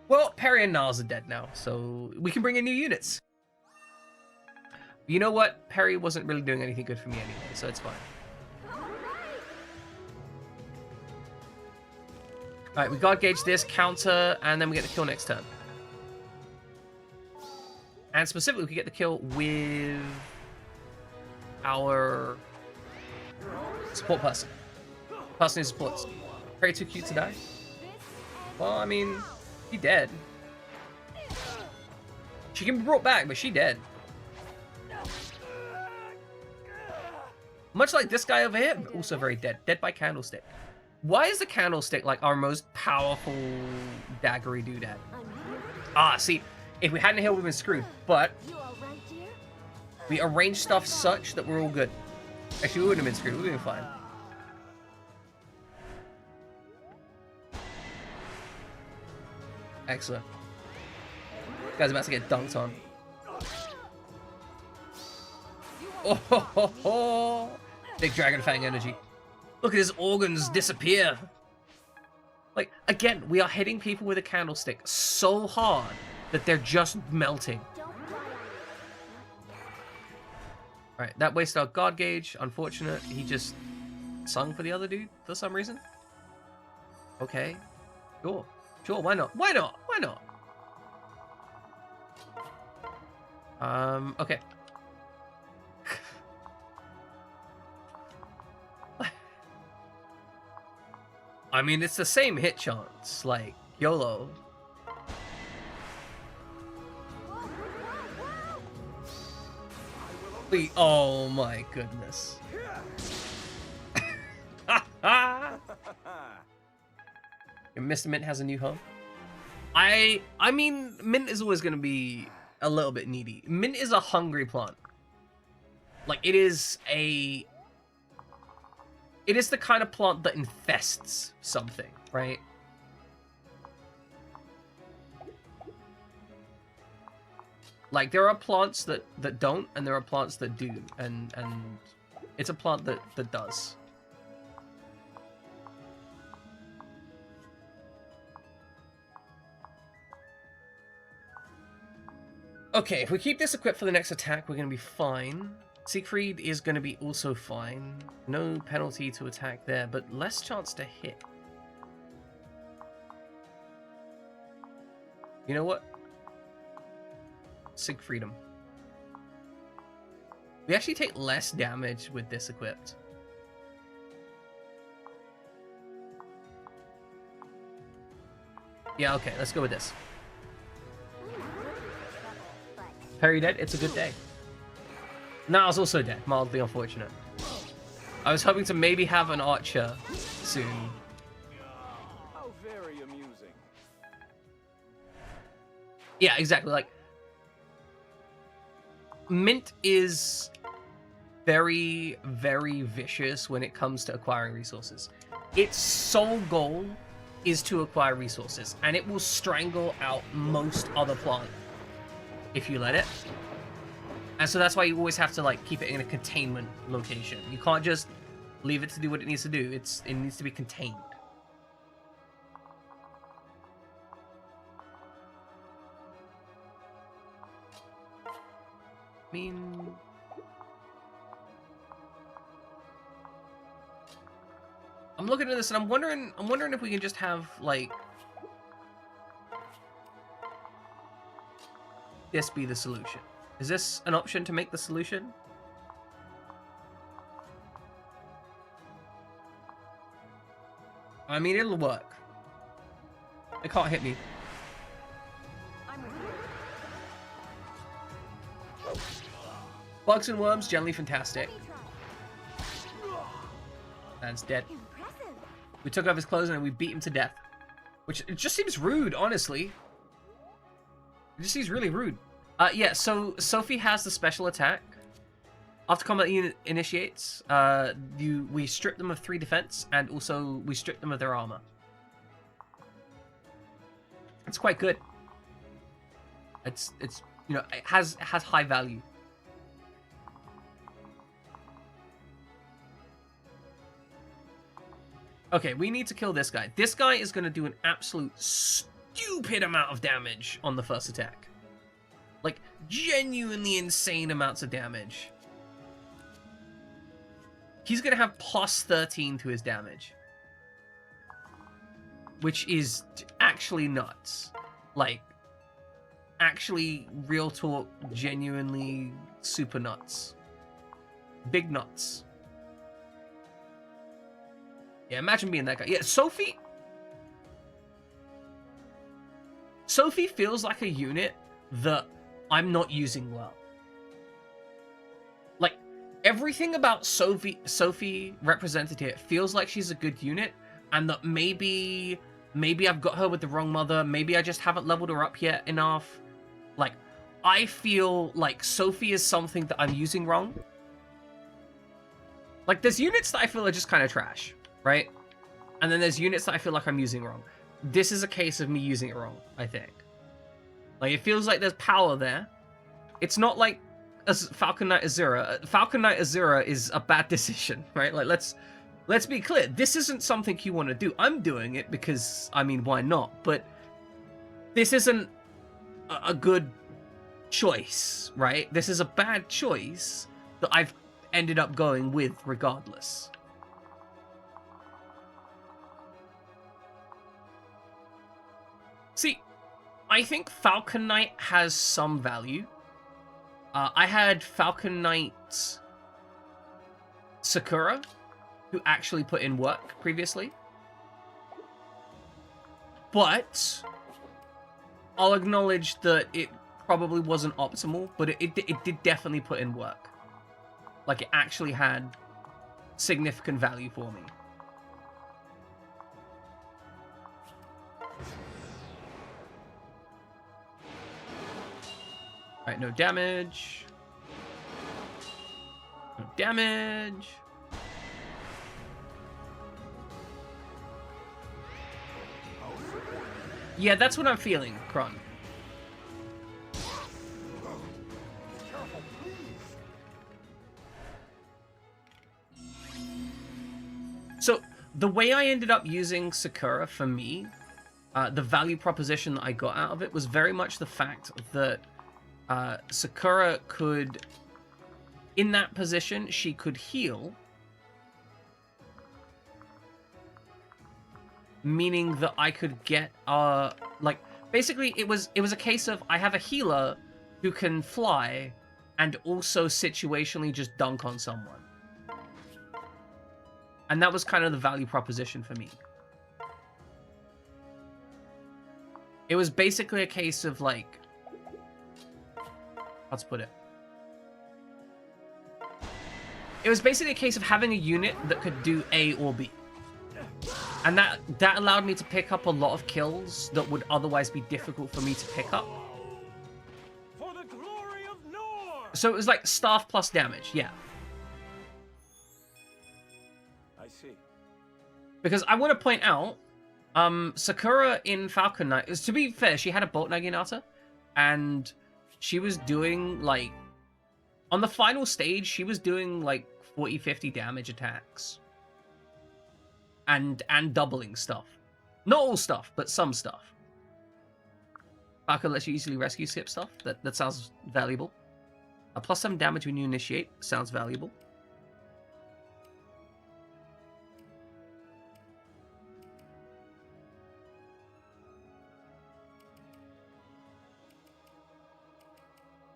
Well, Perry and Niles are dead now, so we can bring in new units. You know what? Perry wasn't really doing anything good for me anyway, so it's fine. Alright, we guard gauge this, counter, and then we get the kill next turn. And specifically, we get the kill with our support person. Person who supports. Very too cute to die. Well, I mean, she dead. She can be brought back, but she dead. Much like this guy over here, also very dead. Dead by candlestick. Why is the candlestick like our most powerful daggery doodad? Ah, see, if we hadn't healed, we've been screwed. But we arranged stuff such that we're all good. Actually, we wouldn't have been screwed. We'd have been fine. Excellent. This guy's about to get dunked on. Oh, ho, ho, ho. Big Dragon Fang energy. Look at his organs disappear. Like, again, we are hitting people with a candlestick so hard that they're just melting. Alright, that wasted our guard gauge. Unfortunate. He just sung for the other dude for some reason. Okay. Sure. Sure, why not? Why not? Why not? Okay. I mean, it's the same hit chance, like, YOLO. Oh my goodness. Mr. Mint has a new home. I mean, Mint is always going to be a little bit needy. Mint is a hungry plant. Like, it is the kind of plant that infests something, right? Like, there are plants that don't, and there are plants that do, and it's a plant that does. Okay, if we keep this equipped for the next attack, we're going to be fine. Siegfried is going to be also fine. No penalty to attack there, but less chance to hit. You know what? Siegfried him. We actually take less damage with this equipped. Yeah, okay, let's go with this. Perry dead? It's a good day. Niles also dead. Mildly unfortunate. I was hoping to maybe have an archer soon. How very amusing. Yeah, exactly. Like, Mint is very, very vicious when it comes to acquiring resources. Its sole goal is to acquire resources, and it will strangle out most other plant if you let it. And so that's why you always have to like keep it in a containment location. You can't just leave it to do what it needs to do. It needs to be contained. I mean, I'm looking at this and I'm wondering if we can just have like this be the solution. Is this an option to make the solution? I mean, it'll work. It can't hit me. I'm with you. Bugs and worms, generally fantastic. Let me try. Man's dead. Impressive. We took off his clothes and we beat him to death. Which, it just seems rude, honestly. It just seems really rude. Yeah, so Sophie has the special attack. After combat unit initiates, we strip them of 3 defense, and also we strip them of their armor. It's quite good. It's you know, it has high value. Okay, we need to kill this guy. This guy is going to do an absolute stupid amount of damage on the first attack. Like, genuinely insane amounts of damage. He's going to have plus 13 to his damage. Which is actually nuts. Like, actually, real talk, genuinely super nuts. Big nuts. Yeah, imagine being that guy. Yeah, Sophie feels like a unit that I'm not using well. Like, everything about Sophie represented here feels like she's a good unit, and that maybe I've got her with the wrong mother, maybe I just haven't leveled her up yet enough. Like, I feel like Sophie is something that I'm using wrong. Like, there's units that I feel are just kind of trash, right? And then there's units that I feel like I'm using wrong. This is a case of me using it wrong, I think. Like, it feels like there's power there. It's not like as Falcon Knight Azura. Falcon Knight Azura is a bad decision, right? Like, let's be clear. This isn't something you want to do. I'm doing it because, I mean, why not? But this isn't a good choice, right? This is a bad choice that I've ended up going with regardless. See, I think Falcon Knight has some value. I had Falcon Knight Sakura, who actually put in work previously. But I'll acknowledge that it probably wasn't optimal, but it did definitely put in work. Like, it actually had significant value for me. Alright, no damage. No damage. Yeah, that's what I'm feeling, Kron. So, the way I ended up using Sakura, for me, the value proposition that I got out of it was very much the fact that Sakura could, in that position, she could heal, meaning that I could get, like, basically it was a case of I have a healer who can fly and also situationally just dunk on someone. And that was kind of the value proposition for me. It was basically a case of, like, let's put it. It was basically a case of having a unit that could do A or B. And that allowed me to pick up a lot of kills that would otherwise be difficult for me to pick up. For the glory of North! So it was like staff plus damage, yeah. I see. Because I want to point out, Sakura in Falcon Knight, to be fair, she had a Bolt Naginata, and she was doing like on the final stage, she was doing like 40-50 damage attacks. And doubling stuff. Not all stuff, but some stuff. Falco lets you easily rescue skip stuff. That sounds valuable. A +7 damage when you initiate. Sounds valuable.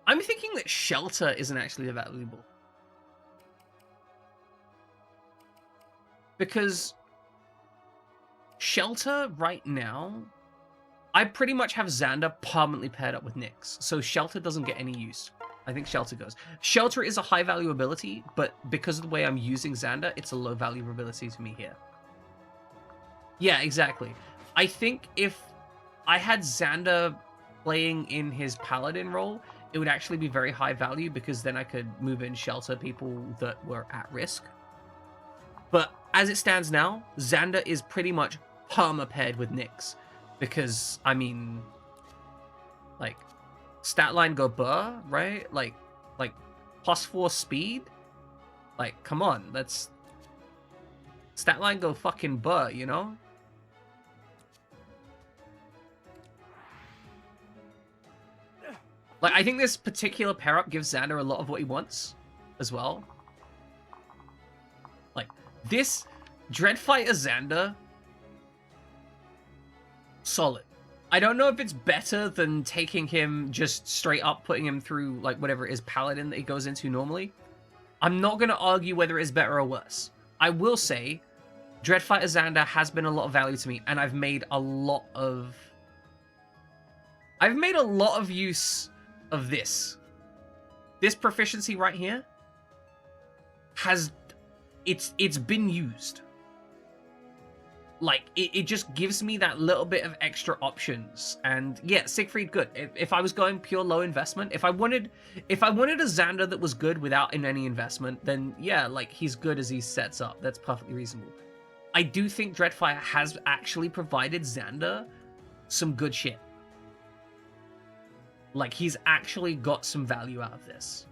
I'm thinking that Shelter isn't actually that valuable. Because Shelter right now, I pretty much have Xander permanently paired up with Nyx, so Shelter doesn't get any use. I think Shelter goes. Shelter is a high value ability, but because of the way I'm using Xander, it's a low value ability to me here. Yeah, exactly. I think if I had Xander playing in his Paladin role, it would actually be very high value because then I could move in Shelter people that were at risk. But as it stands now, Xander is pretty much perma-paired with Nyx. Because, I mean, like, stat line go burr, right? Like +4 speed? Like, come on, that's... Stat line go fucking burr, you know? Like, I think this particular pair-up gives Xander a lot of what he wants, as well. Like, this Dreadfighter Xander... solid. I don't know if it's better than taking him just straight up, putting him through, like, whatever it is, Paladin that he goes into normally. I'm not going to argue whether it's better or worse. I will say, Dreadfighter Xander has been a lot of value to me, and I've made a lot of use of this. This proficiency right here has... It's been used. Like, it just gives me that little bit of extra options. And yeah, Siegfried, good. If I was going pure low investment, if I wanted a Xander that was good without any investment, then yeah, like, he's good as he sets up. That's perfectly reasonable. I do think Dreadfire has actually provided Xander some good shit. Like, he's actually got some value out of this.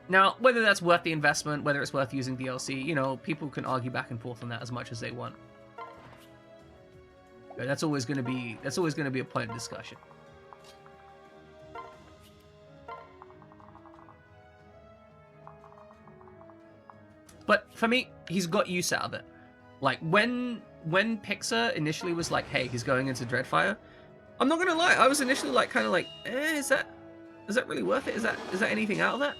Now, whether that's worth the investment, whether it's worth using DLC, you know, people can argue back and forth on that as much as they want. That's always going to be a point of discussion. But for me, he's got use out of it. Like, when Pixar initially was like, hey, he's going into Dreadfire, I'm not gonna lie, I was initially like, kind of like, is that really worth it? Is that anything out of that?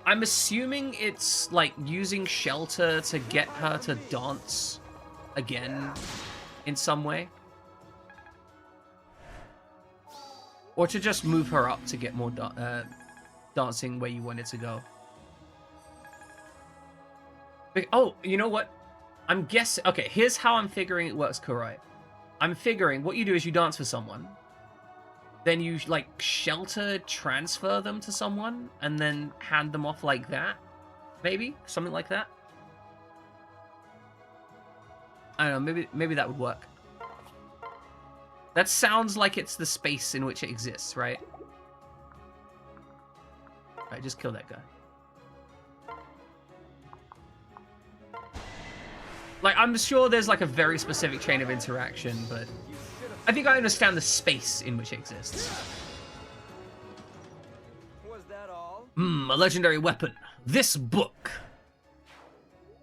I'm assuming it's like using Shelter to get her to dance again in some way. Or to just move her up to get more dancing where you want it to go. Oh, you know what? I'm guessing... Okay, here's how I'm figuring it works, Kurai. I'm figuring what you do is you dance for someone. Then you, like, Shelter transfer them to someone, and then hand them off like that? Maybe? Something like that? I don't know, maybe that would work. That sounds like it's the space in which it exists, right? Alright, just kill that guy. Like, I'm sure there's, like, a very specific chain of interaction, but... I think I understand the space in which it exists. Was that all? A legendary weapon. This book.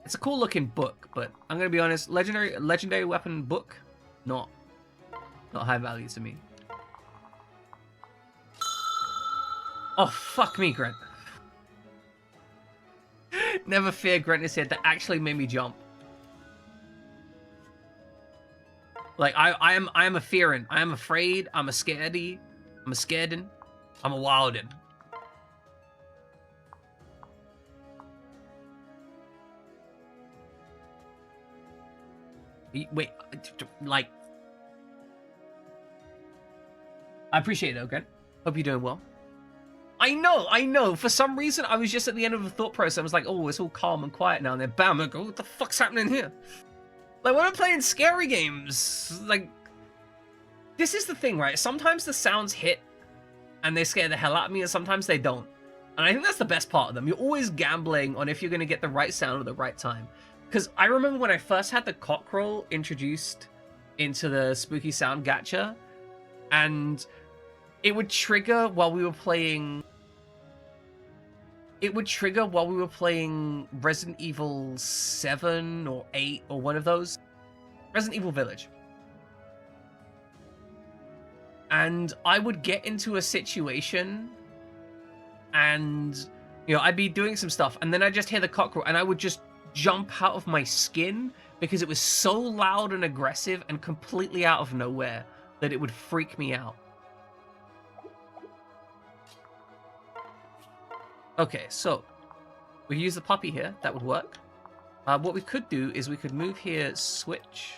It's a cool looking book, but I'm gonna be honest, legendary weapon book, not high value to me. Oh, fuck me, Grant. Never fear, Grant is here. That actually made me jump. Like, I am a fearing. I am afraid. I'm a scaredy. I'm a scaredin. I'm a wildin. Wait, like... I appreciate it, okay? Hope you're doing well. I know. For some reason, I was just at the end of a thought process. I was like, oh, it's all calm and quiet now. And then bam, I go, what the fuck's happening here? Like, when I'm playing scary games, like, this is the thing, right? Sometimes the sounds hit and they scare the hell out of me, and sometimes they don't. And I think that's the best part of them. You're always gambling on if you're going to get the right sound at the right time. Because I remember when I first had the cockerel introduced into the spooky sound gacha, and it would trigger while we were playing... It would trigger while we were playing Resident Evil 7 or 8 or one of those. Resident Evil Village. And I would get into a situation and, you know, I'd be doing some stuff and then I'd just hear the cockerel and I would just jump out of my skin because it was so loud and aggressive and completely out of nowhere that it would freak me out. Okay, so we use the puppy here. That would work. What we could do is we could move here, switch.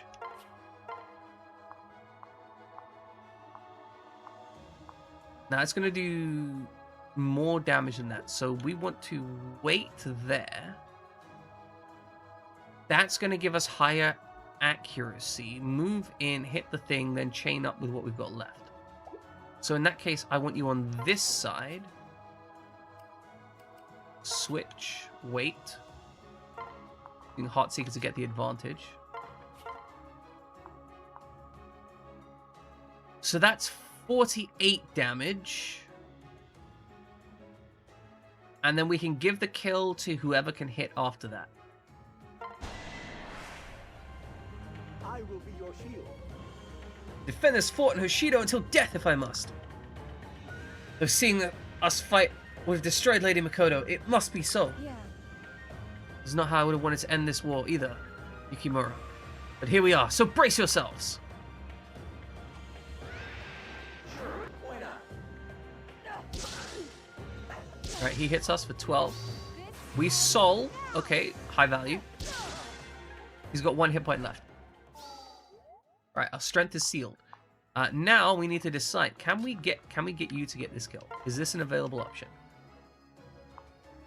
Now it's going to do more damage than that. So we want to wait there. That's going to give us higher accuracy. Move in, hit the thing, then chain up with what we've got left. So in that case, I want you on this side. Switch, wait. Using Heart Seeker to get the advantage. So that's 48 damage. And then we can give the kill to whoever can hit after that. I will be your shield. Defend this fort in Hoshido until death if I must. Though seeing us fight, we've destroyed Lady Makoto. It must be so. Yeah. This is not how I would have wanted to end this war either, Yukimura. But here we are, so brace yourselves. Alright, he hits us for 12. We soul. Okay, high value. He's got 1 hit point left. Alright, our strength is sealed. Now we need to decide, can we get you to get this kill? Is this an available option?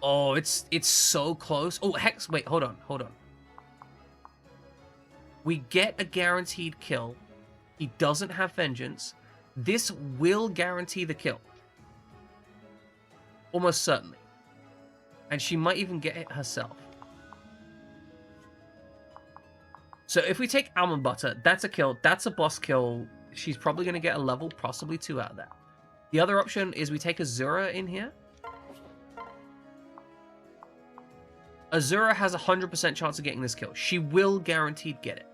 Oh, it's so close. Oh, Hex, wait, hold on. We get a guaranteed kill. He doesn't have vengeance. This will guarantee the kill. Almost certainly. And she might even get it herself. So if we take almond butter, that's a kill. That's a boss kill. She's probably going to get a level, possibly 2 out of that. The other option is we take Azura in here. Azura has a 100% chance of getting this kill. She will guaranteed get it.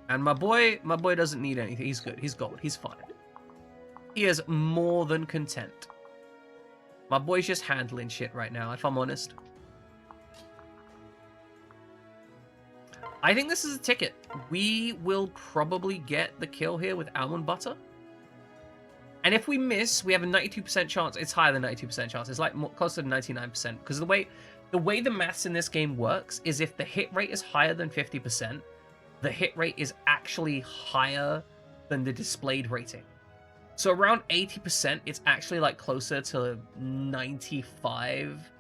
And my boy doesn't need anything. He's good. He's gold. He's fine. He is more than content. My boy's just handling shit right now, if I'm honest. I think this is a ticket. We will probably get the kill here with almond butter. And if we miss, we have a 92% chance. It's higher than 92% chance. It's like more, closer to 99%. Because the way the maths in this game works is if the hit rate is higher than 50%, the hit rate is actually higher than the displayed rating. So around 80%, it's actually like closer to 95,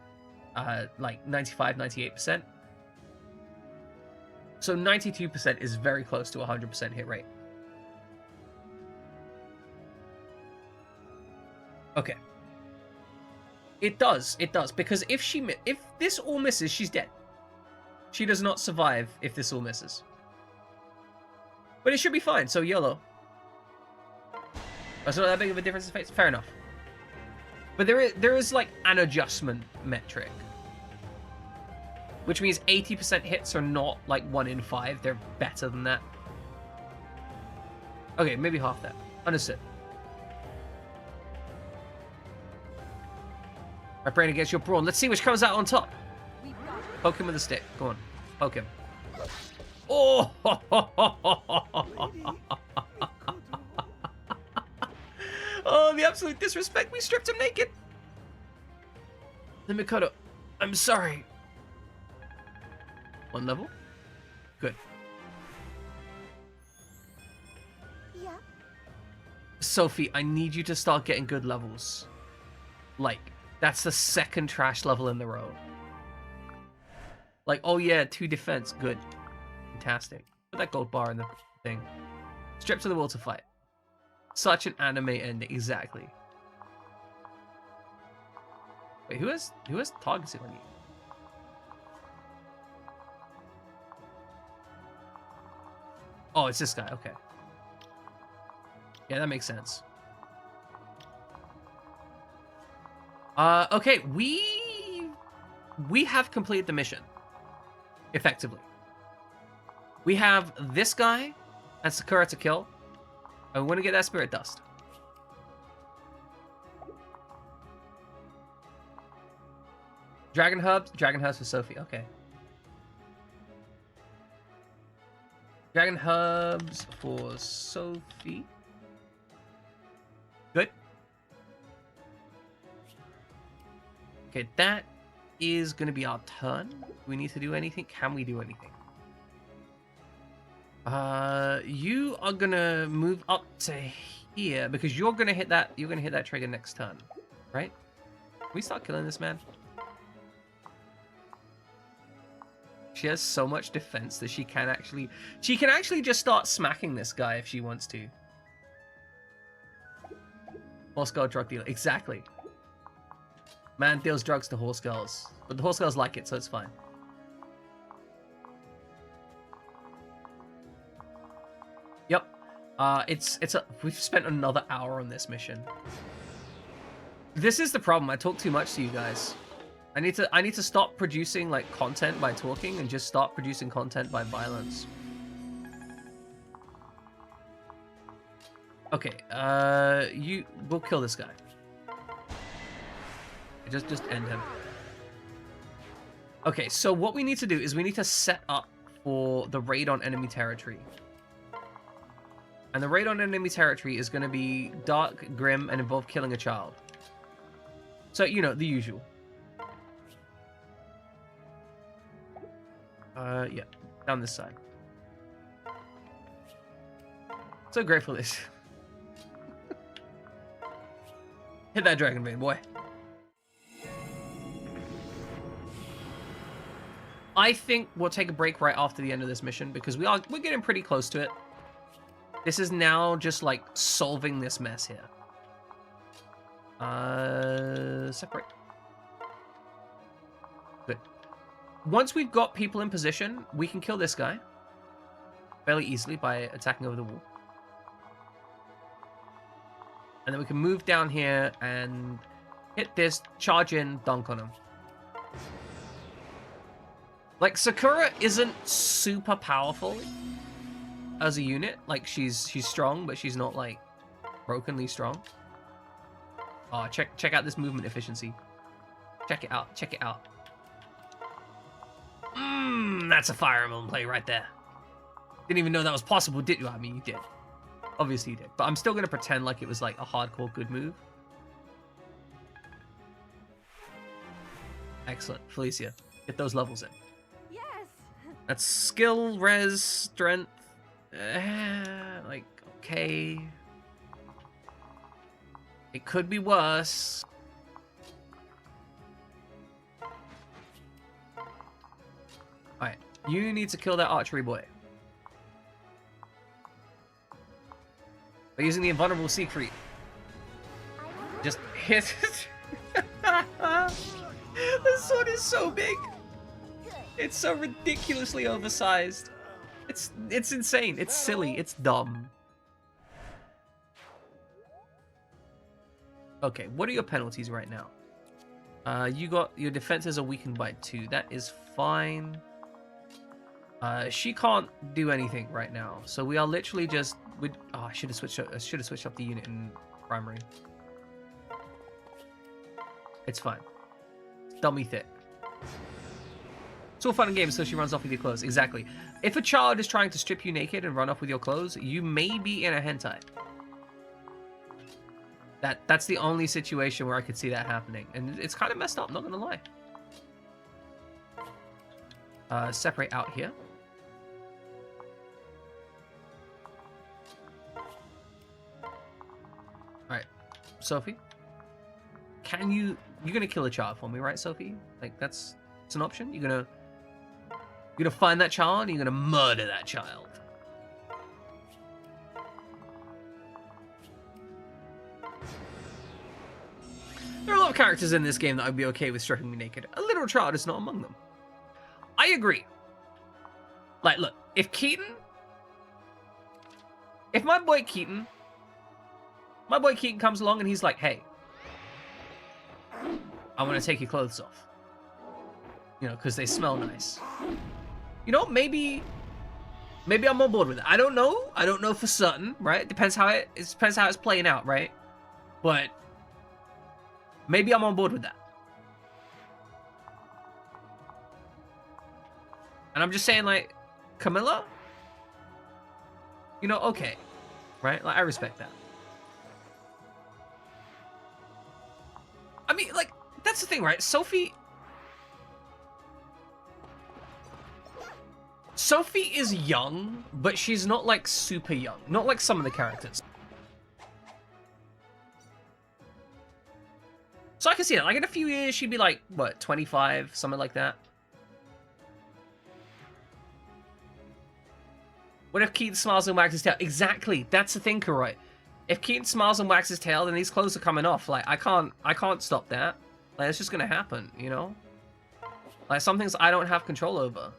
like 95, 98%. So 92% is very close to 100% hit rate. Okay. It does, because if this all misses, she's dead. She does not survive if this all misses. But it should be fine, so YOLO. That's not that big of a difference in face. Fair enough. But there is like an adjustment metric. Which means 80% hits are not like 1 in 5. They're better than that. Okay, maybe half that. Understood. My brain against your brawn. Let's see which comes out on top. Poke him with a stick. Go on. Poke him. Oh! Oh, the absolute disrespect. We stripped him naked. The Mikoto, I'm sorry. 1 level? Good. Yeah. Sophie, I need you to start getting good levels. Like, that's the second trash level in the row. Like, oh yeah, 2 defense, good. Fantastic. Put that gold bar in the thing. Strip to the will to fight. Such an anime ending, exactly. Wait, who has targeting on you? Oh, it's this guy, okay. Yeah, that makes sense. Okay, we have completed the mission. Effectively. We have this guy and Sakura to kill. I want to get that spirit dust. Dragon Hubs for Sophie, okay. Dragon Hubs for Sophie. Good. Okay, that is going to be our turn. Do we need to do anything? Can we do anything? You are going to move up to here because you're going to hit that trigger next turn, right? Can we start killing this man? She has so much defense that she can actually just start smacking this guy if she wants to. Horse girl drug dealer, exactly. Man deals drugs to horse girls, but the horse girls like it, so it's fine. Yep. We've spent another hour on this mission. This is the problem. I talk too much to you guys. I need to stop producing like content by talking and just start producing content by violence. Okay, we'll kill this guy. Just end him. Okay, so what we need to do is we need to set up for the raid on enemy territory. And the raid on enemy territory is going to be dark, grim, and involve killing a child. So, you know, the usual. Yeah, down this side. So grateful this. Hit that dragon vein, boy. I think we'll take a break right after the end of this mission because we're getting pretty close to it. This is now just like solving this mess here. Separate. Good. Once we've got people in position, we can kill this guy fairly easily by attacking over the wall. And then we can move down here and hit this, charge in, dunk on him. Like, Sakura isn't super powerful as a unit. Like, she's strong, but she's not, like, brokenly strong. Oh, check out this movement efficiency. Check it out. Check it out. That's a Fire Emblem play right there. Didn't even know that was possible, did you? I mean, you did. Obviously you did. But I'm still going to pretend like it was, like, a hardcore good move. Excellent. Felicia, get those levels in. Yes. That's skill, res, strength. Like, okay. It could be worse. Alright, you need to kill that archery boy. By using the invulnerable Siegfried. Just hit it. The sword is so big. It's so ridiculously oversized. It's insane. It's silly. It's dumb. Okay, what are your penalties right now? You got your defenses are weakened by 2. That is fine. She can't do anything right now, so we are literally just. I should have switched up the unit in primary. It's fine. It's dummy thick. It's all fun and games, so she runs off with your clothes. Exactly. If a child is trying to strip you naked and run off with your clothes, you may be in a hentai. That's the only situation where I could see that happening, and it's kind of messed up. Not gonna lie. Separate out here. Sophie, can you're gonna kill a child for me, right, Sophie? Like it's an option. You're gonna find that child and you're gonna murder that child. There are a lot of characters in this game that I'd be okay with stripping me naked. A literal child is not among them. I agree. Like, look, if my boy Keaton comes along and he's like, hey, I want to take your clothes off. You know, because they smell nice. You know, maybe I'm on board with it. I don't know. I don't know for certain, right? It depends how it's playing out, right? But maybe I'm on board with that. And I'm just saying, like, Camilla, you know, okay, right? Like, I respect that. I mean, like, that's the thing, right? Sophie is young, but she's not, like, super young. Not like some of the characters. So I can see it. Like, in a few years, she'd be, like, what, 25? Something like that. What if Keaton smiles and wags his tail? Exactly. That's the thing, Kuroi. If Keaton smiles and wags his tail, then these clothes are coming off. Like, I can't stop that. Like, it's just gonna happen, you know? Like, some things I don't have control over.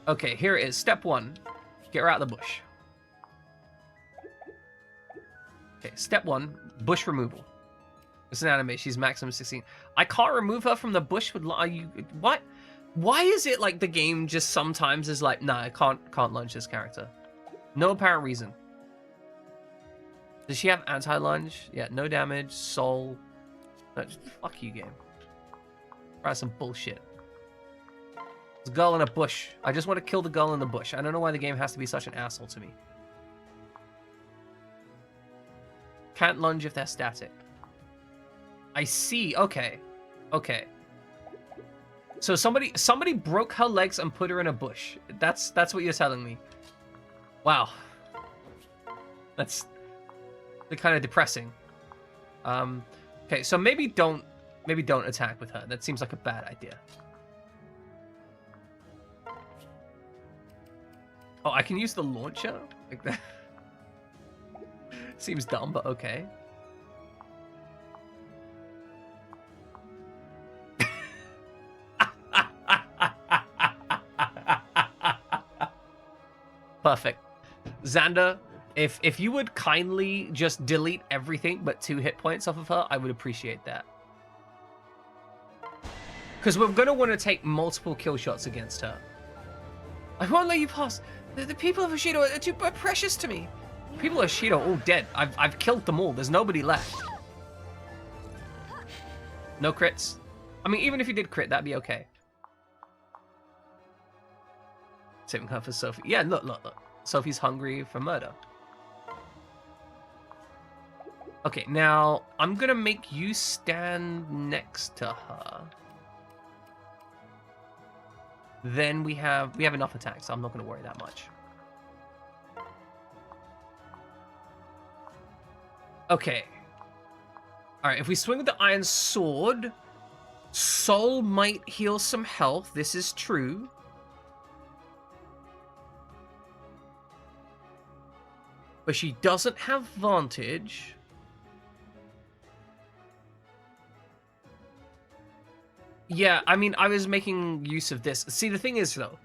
Okay, here it is. Step 1. Get her out of the bush. Okay, step 1. Bush removal. It's an anime. She's maximum 16. I can't remove her from the bush with... Are you... What? Why is it like the game just sometimes is like, nah, I can't launch this character? No apparent reason. Does she have anti-lunge? Yeah, no damage, soul. No, fuck you, game. That's some bullshit. There's a girl in a bush. I just want to kill the girl in the bush. I don't know why the game has to be such an asshole to me. Can't lunge if they're static. I see. Okay. Okay. So somebody broke her legs and put her in a bush. That's what you're telling me. Wow. That's kind of depressing. Okay, so maybe don't attack with her. That seems like a bad idea. Oh, I can use the launcher? Like that. Seems dumb, but okay. Perfect. Xander, if you would kindly just delete everything but 2 hit points off of her, I would appreciate that. Because we're going to want to take multiple kill shots against her. I won't let you pass. The people of Ashido are too precious to me. People of Ashido are all dead. I've killed them all. There's nobody left. No crits. I mean, even if you did crit, that'd be okay. Saving her for Sophie. Yeah, look. Sophie's hungry for murder. Okay, now I'm gonna make you stand next to her. Then we have enough attacks, so I'm not gonna worry that much. Okay. Alright, if we swing with the iron sword, Soul might heal some health. This is true. But she doesn't have Vantage. Yeah, I mean, I was making use of this. See, the thing is, though,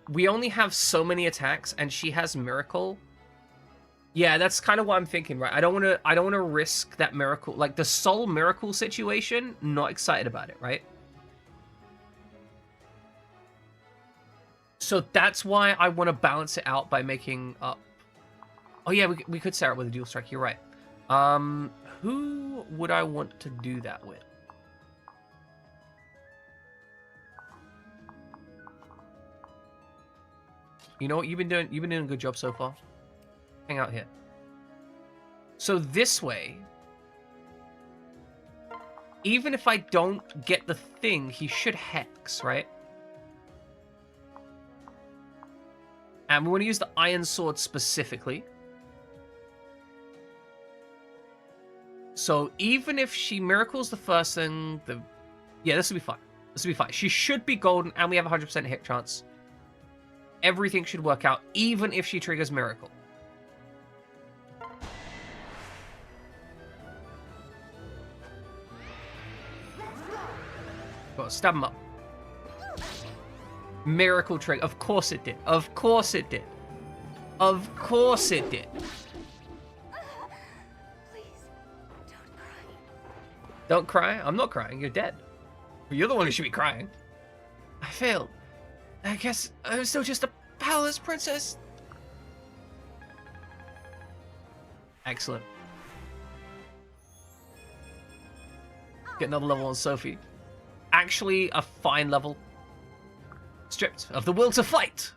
we only have so many attacks, and she has Miracle. Yeah, that's kind of what I'm thinking, right? I don't want to risk that Miracle, like the Soul Miracle situation. Not excited about it, right? So that's why I want to balance it out by making up. Oh yeah, we could start with a dual strike. You're right. Who would I want to do that with? You know what you've been doing? You've been doing a good job so far. Hang out here. So this way, even if I don't get the thing, he should hex, right? And we want to use the Iron Sword specifically. So even if she miracles the first thing, yeah, this will be fine. This will be fine. She should be golden, and we have a 100% hit chance. Everything should work out, even if she triggers miracle. Well, stab him up. Miracle trigger. Of course it did. Of course it did. Of course it did. Please, don't cry. Don't cry. I'm not crying. You're dead. You're the one who should be crying. I failed. I guess I'm still just a palace princess. Excellent. Get another level on Sophie. Actually, a fine level. Stripped of the will to fight.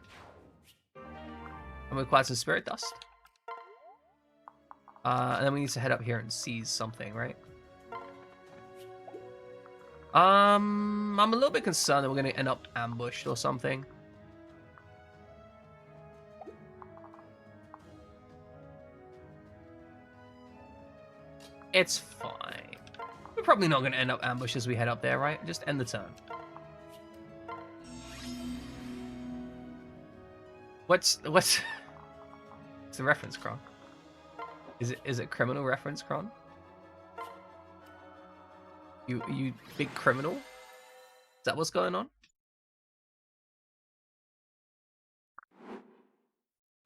And we acquired some spirit dust. And then we need to head up here and seize something, right? I'm a little bit concerned that we're going to end up ambushed or something. It's fine. We're probably not going to end up ambushed as we head up there, right? Just end the turn. What's the reference, Kron? Is it criminal reference, Kron? You big criminal? Is that what's going on?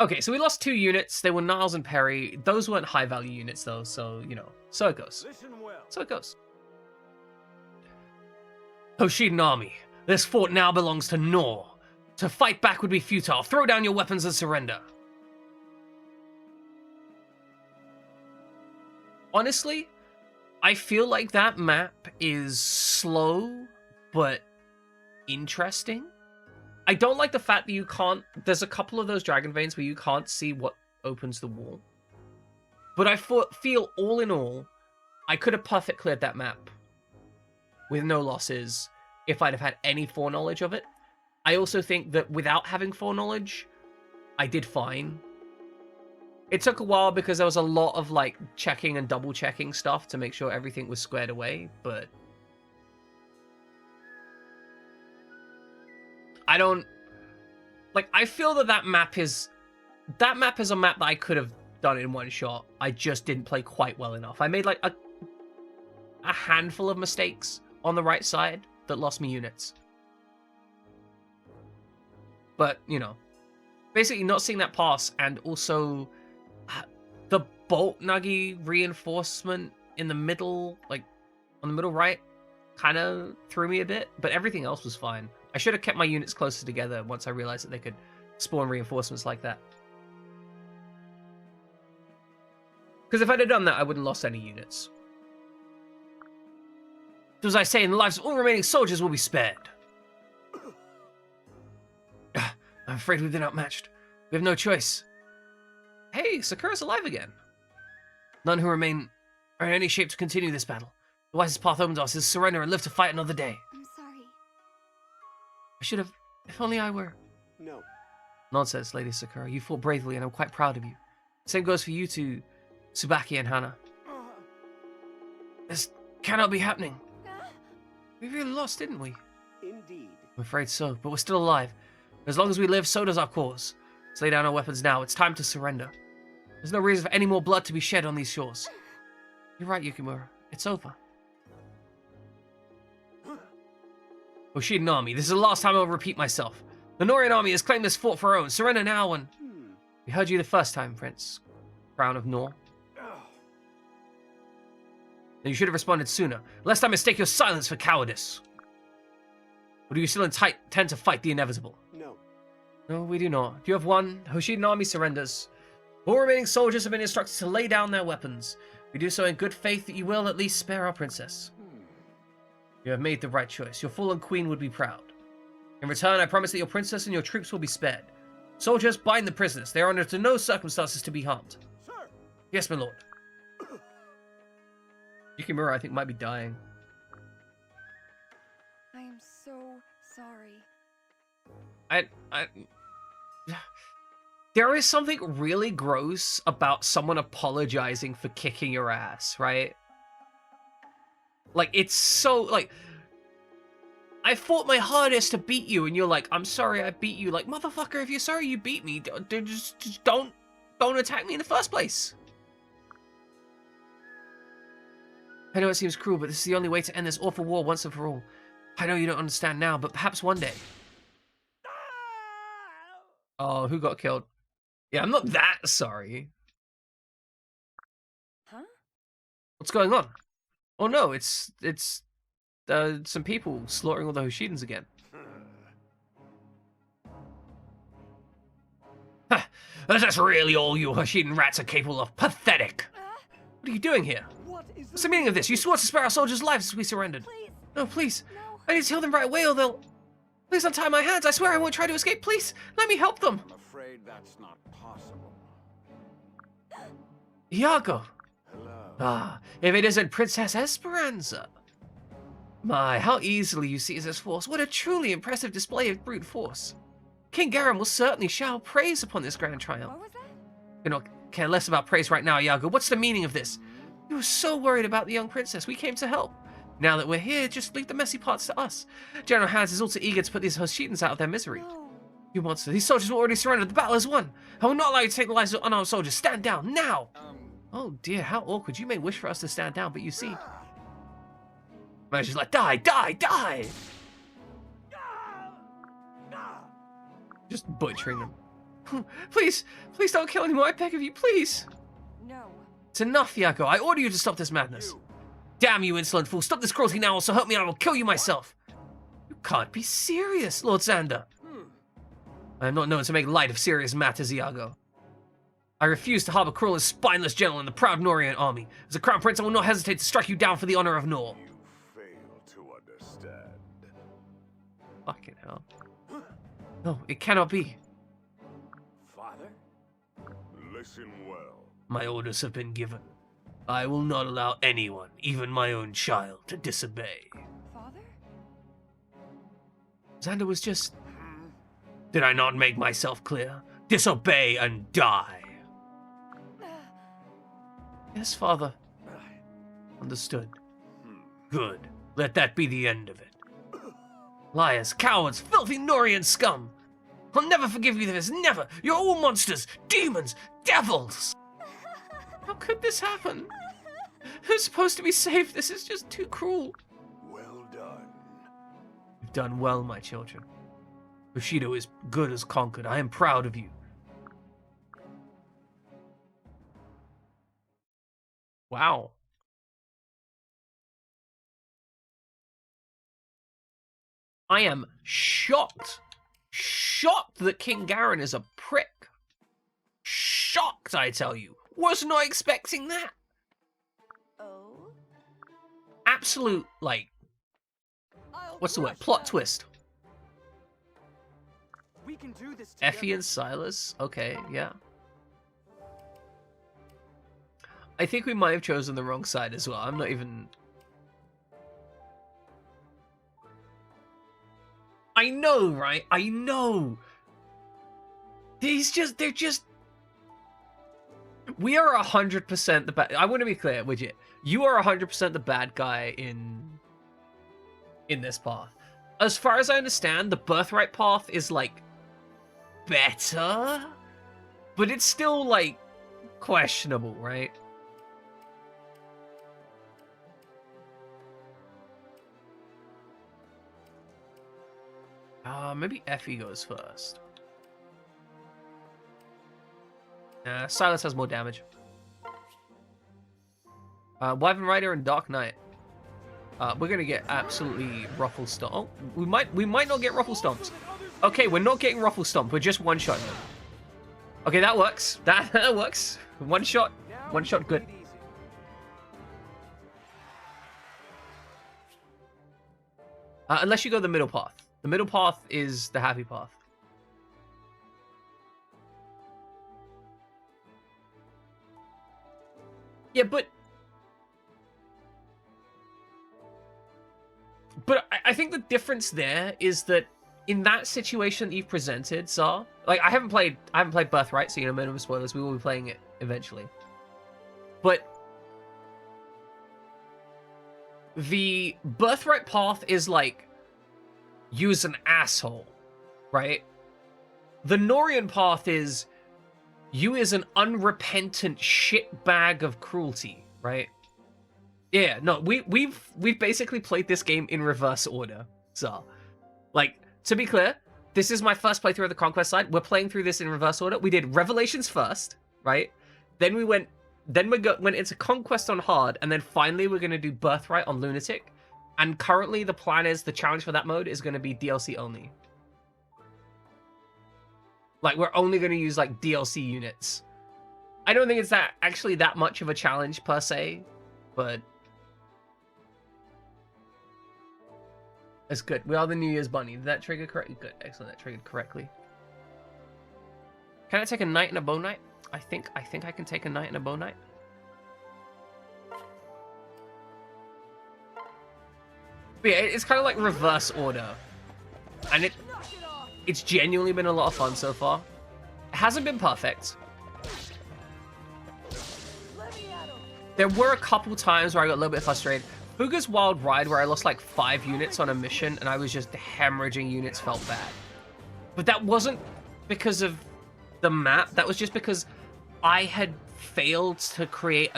Okay, so we lost 2 units. They were Niles and Perry. Those weren't high value units though, so you know, so it goes. Listen well. So it goes. Hoshidan army, this fort now belongs to Nor. To fight back would be futile. Throw down your weapons and surrender. Honestly, I feel like that map is slow, but interesting. I don't like the fact that you can't... There's a couple of those dragon veins where you can't see what opens the wall. But I feel, all in all, I could have perfect cleared that map with no losses if I'd have had any foreknowledge of it. I also think that without having foreknowledge, I did fine. It took a while because there was a lot of like checking and double checking stuff to make sure everything was squared away, but I don't like, I feel that that map is a map that I could have done in one shot. I just didn't play quite well enough. I made like a handful of mistakes on the right side that lost me units. But, you know, basically not seeing that pass, and also the bolt nuggy reinforcement in the middle, like on the middle right, kind of threw me a bit, but everything else was fine. I should have kept my units closer together once I realized that they could spawn reinforcements like that. Because if I'd have done that, I wouldn't have lost any units. So as I say, in the lives of all remaining soldiers will be spared. I'm afraid we've been outmatched. We have no choice. Hey, Sakura's alive again. None who remain are in any shape to continue this battle. The wisest path open to us is surrender and live to fight another day. I'm sorry. I should have... If only I were... No. Nonsense, Lady Sakura. You fought bravely, and I'm quite proud of you. The same goes for you two, Tsubaki and Hana. This cannot be happening. We really lost, didn't we? Indeed. I'm afraid so, but we're still alive. As long as we live, so does our cause. Let's lay down our weapons now. It's time to surrender. There's no reason for any more blood to be shed on these shores. You're right, Yukimura. It's over. Hoshidan army, this is the last time I'll repeat myself. The Norian army has claimed this fort for our own. Surrender now and... We heard you the first time, Prince. Crown of Nor. Then you should have responded sooner, lest I mistake your silence for cowardice. Or do you still intend to fight the inevitable? No. No, we do not. You have won. Hoshidan army surrenders. All remaining soldiers have been instructed to lay down their weapons. We do so in good faith that you will at least spare our princess. You have made the right choice. Your fallen queen would be proud. In return, I promise that your princess and your troops will be spared. Soldiers, bind the prisoners. They are under no circumstances to be harmed. Sir! Yes, my lord. Yukimura, I think, might be dying. I am so sorry. There is something really gross about someone apologizing for kicking your ass, right? Like, it's so, like, I fought my hardest to beat you, and you're like, I'm sorry I beat you. Like, motherfucker, if you're sorry you beat me, just don't attack me in the first place. I know it seems cruel, but this is the only way to end this awful war once and for all. I know you don't understand now, but perhaps one day. Oh, who got killed? Yeah, I'm not that sorry. Huh? What's going on? Oh no, it's some people slaughtering all the Hoshidans again. Ha! That's really all you Hoshidan rats are capable of. Pathetic! What are you doing here? What's the meaning of this? You swore to spare our soldiers' lives as we surrendered. Please. No, please. No. I need to heal them right away or they'll... Please untie my hands. I swear I won't try to escape. Please, let me help them. I'm afraid that's not possible. Iago. Hello. Ah, if it isn't Princess Esperanza. My, how easily you seize this force. What a truly impressive display of brute force. King Garin will certainly shower praise upon this grand triumph. What was that? You don't care less about praise right now, Iago. What's the meaning of this? You were so worried about the young princess. We came to help. Now that we're here, just leave the messy parts to us. General Hands is also eager to put these Hoshidans out of their misery. No. You monster, these soldiers will already surrender. The battle is won. I will not allow you to take the lives of unarmed soldiers. Stand down, now! Oh dear, how awkward. You may wish for us to stand down, but you see... Man, she's like, die, die, die! Just butchering them. Please, please don't kill anymore. I beg of you, please. No. It's enough, Iago. I order you to stop this madness. Damn you, insolent fool. Stop this cruelty now, or so help me, I will kill you myself. You can't be serious, Lord Xander. I am not known to make light of serious matters, Iago. I refuse to harbor cruel and spineless general in the proud Norian army. As a crown prince, I will not hesitate to strike you down for the honor of Nor. You fail to understand. Fucking hell. No, it cannot be. Father? Listen well. My orders have been given. I will not allow anyone, even my own child, to disobey. Father? Xander was just... Did I not make myself clear? Disobey and die. Yes, Father. Understood. Good. Let that be the end of it. Liars, cowards, filthy Norian scum! I'll never forgive you for this, never! You're all monsters, demons, devils! How could this happen? Who's supposed to be saved? This is just too cruel. Well done. You've done well, my children. Bushido is good as conquered. I am proud of you. Wow. I am shocked. Shocked that King Garin is a prick. Shocked, I tell you. Was not expecting that. Oh? Absolute, like, what's the word? Plot twist. We can do this Effie and Silas? Okay, yeah. I think we might have chosen the wrong side as well. I'm not even... I know, right? I know. They're just... We are 100% the bad... I want to be clear, Widget. You are 100% the bad guy in this path. As far as I understand, the birthright path is, like, better, but it's still, like, questionable, right? Maybe Effie goes first. Silas has more damage. Wyvern Rider and Dark Knight. We're gonna get absolutely ruffle stomp. Oh, we might not get ruffle stomps. Okay, we're not getting ruffle stomp. We're just one shot. Okay, that works. That works. One shot good. Unless you go the middle path. The middle path is the happy path. Yeah, but I think the difference there is that in that situation that you've presented, Zar, Like, I haven't played Birthright, so, you know, minimum spoilers. We will be playing it eventually. But the Birthright path is like, use an asshole, right? The Norian path is, you is an unrepentant shitbag of cruelty, right? Yeah, no, we've basically played this game in reverse order. So, like, to be clear, this is my first playthrough of the Conquest side. We're playing through this in reverse order. We did Revelations first, right? Then we went into Conquest on hard, and then finally we're gonna do Birthright on Lunatic. And currently the plan is the challenge for that mode is gonna be DLC only. Like, we're only gonna use like DLC units. I don't think it's actually that much of a challenge per se, but it's good. We are the New Year's Bunny. Did that trigger correctly? Good. Excellent. That triggered correctly. Can I take a knight and a bow knight? I think I can take a knight and a bow knight. But yeah, it's kind of like reverse order. And it's genuinely been a lot of fun so far. It hasn't been perfect. There were a couple times where I got a little bit frustrated. Fuga's Wild Ride, where I lost like 5 units on a mission and I was just hemorrhaging units, felt bad. But that wasn't because of the map. That was just because I had failed to create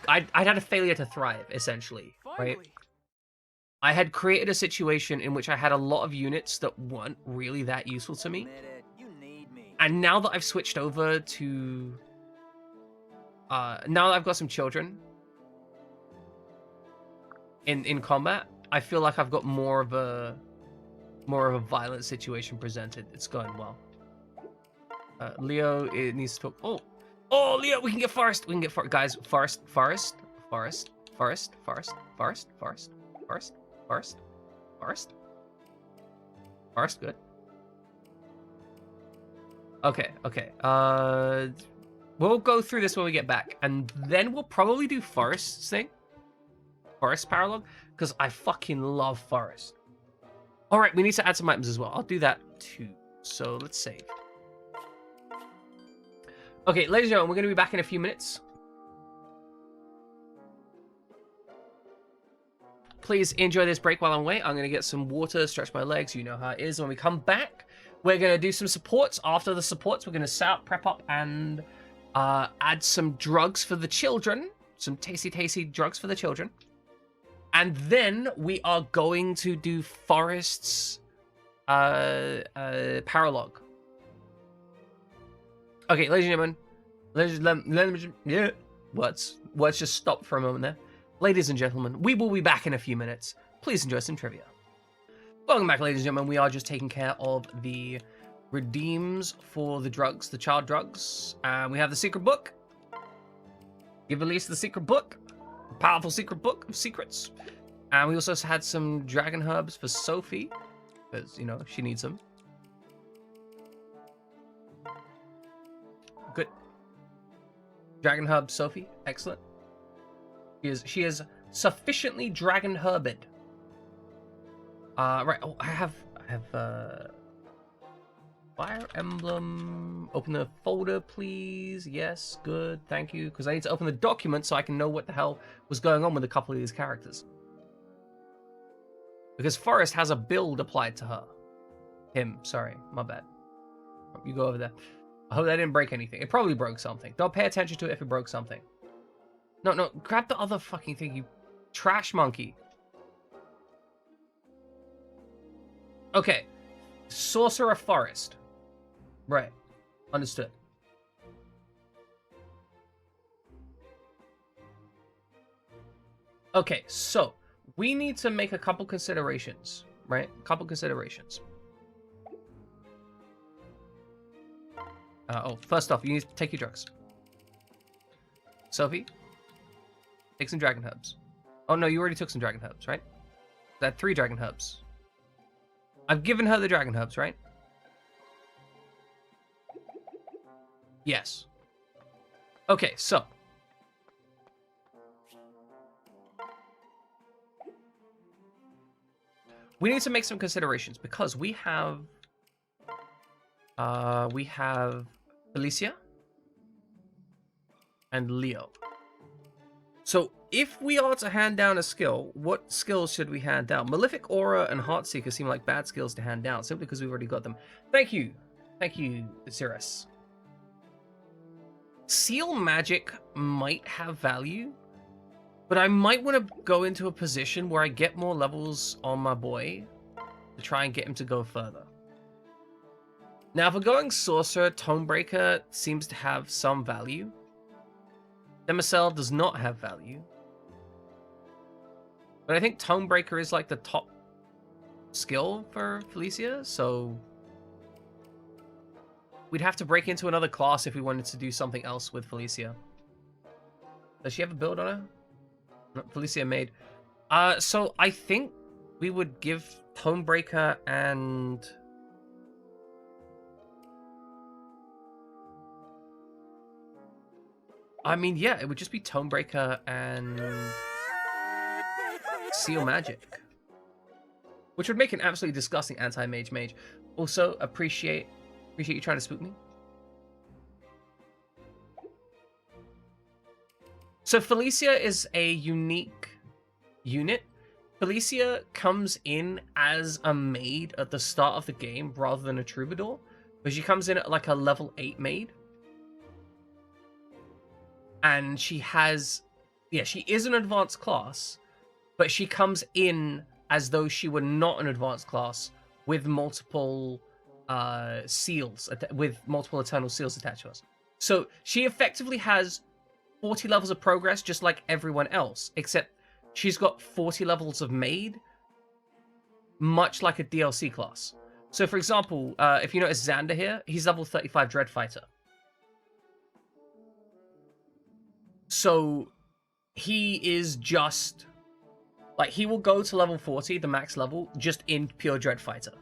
I'd had a failure to thrive, essentially, right? I had created a situation in which I had a lot of units that weren't really that useful to me. And now that I've switched over to... now that I've got some children in combat, I feel like I've got more of a violent situation presented. It's going well. Leo, it needs to talk. Oh, Leo, we can get forest. We can get guys. Forest. Good. Okay. We'll go through this when we get back, and then we'll probably do Forest's thing. Forest Paralog, because I fucking love Forest. All right, we need to add some items as well. I'll do that too. So let's save. Okay, ladies and gentlemen, we're going to be back in a few minutes. Please enjoy this break while I'm away. I'm going to get some water, stretch my legs. You know how it is. When we come back, we're going to do some supports. After the supports, we're going to set up, prep up, and add some drugs for the children. Some tasty drugs for the children. And then we are going to do Forest's Paralog. Okay, ladies and gentlemen, yeah, let's just stop for a moment there. Ladies and gentlemen, we will be back in a few minutes. Please enjoy some trivia. Welcome back, ladies and gentlemen. We are just taking care of the redeems for the drugs, the child drugs. We have the secret book. Give release the secret book. A powerful secret book of secrets. And we also had some dragon herbs for Sophie, because, you know, she needs them. Good. Dragon herb Sophie, excellent. She is sufficiently dragon herbed. Right. Oh, I have Fire Emblem. Open the folder, please. Yes, good. Thank you. Because I need to open the document so I can know what the hell was going on with a couple of these characters. Because Forest has a build applied to her. Him. Sorry. My bad. You go over there. I hope that didn't break anything. It probably broke something. Don't pay attention to it if it broke something. No. Grab the other fucking thing, you trash monkey. Okay. Sorcerer Forest. Right. Understood. Okay, so we need to make a couple considerations, right? First off, you need to take your drugs. Sophie, take some dragon herbs. Oh no, you already took some dragon herbs, right? That 3 dragon herbs. I've given her the dragon herbs, right? Yes. Okay, so. We need to make some considerations because we have We have Felicia and Leo. So if we are to hand down a skill, what skills should we hand down? Malefic Aura and Heartseeker seem like bad skills to hand down, simply because we've already got them. Thank you, Cirrus. Seal Magic might have value, but I might want to go into a position where I get more levels on my boy to try and get him to go further. Now, if we're going Sorcerer, Tonebreaker seems to have some value. Demicel does not have value. But I think Tonebreaker is like the top skill for Felicia, so we'd have to break into another class if we wanted to do something else with Felicia. Does she have a build on her? No, Felicia made. So I think we would give Tonebreaker and... I mean, yeah, it would just be Tonebreaker and Seal Magic, which would make an absolutely disgusting anti-mage mage. Also, appreciate you trying to spook me. So Felicia is a unique unit. Felicia comes in as a maid at the start of the game rather than a troubadour, but she comes in at like a level 8 maid. And she has, yeah, she is an advanced class, but she comes in as though she were not an advanced class with multiple seals, with multiple eternal seals attached to us. So she effectively has 40 levels of progress just like everyone else, except she's got 40 levels of maid, much like a DLC class. So for example, if you notice Xander here, he's level 35 Dread Fighter. So he is just like, he will go to level 40, the max level, just in pure Dread Fighter.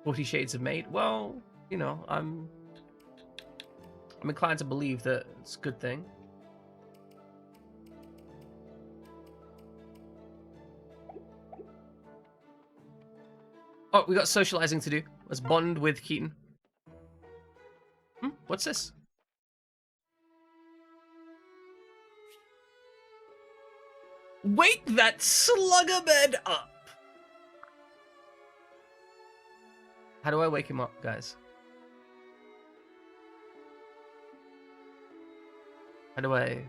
40 Shades of Maid. Well, you know, I'm inclined to believe that it's a good thing. Oh, we got socializing to do. Let's bond with Keaton. What's this? Wake that sluggerbed up! How do I wake him up, guys? How do I...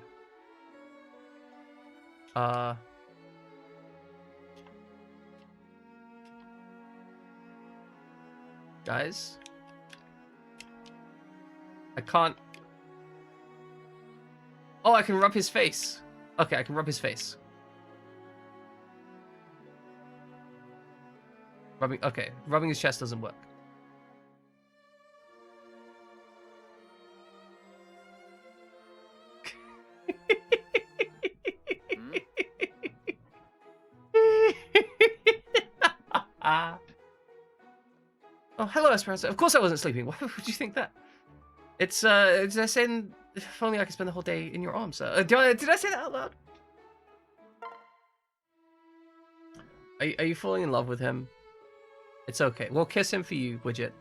Guys? I can't... Oh, I can rub his face. Okay, I can rub his face. Okay, rubbing his chest doesn't work. Oh, hello, Esperanza. Of course I wasn't sleeping. Why would you think that? It's did I say, if only I could spend the whole day in your arms. Did I say that out loud? Are you falling in love with him? It's okay. We'll kiss him for you, Widget.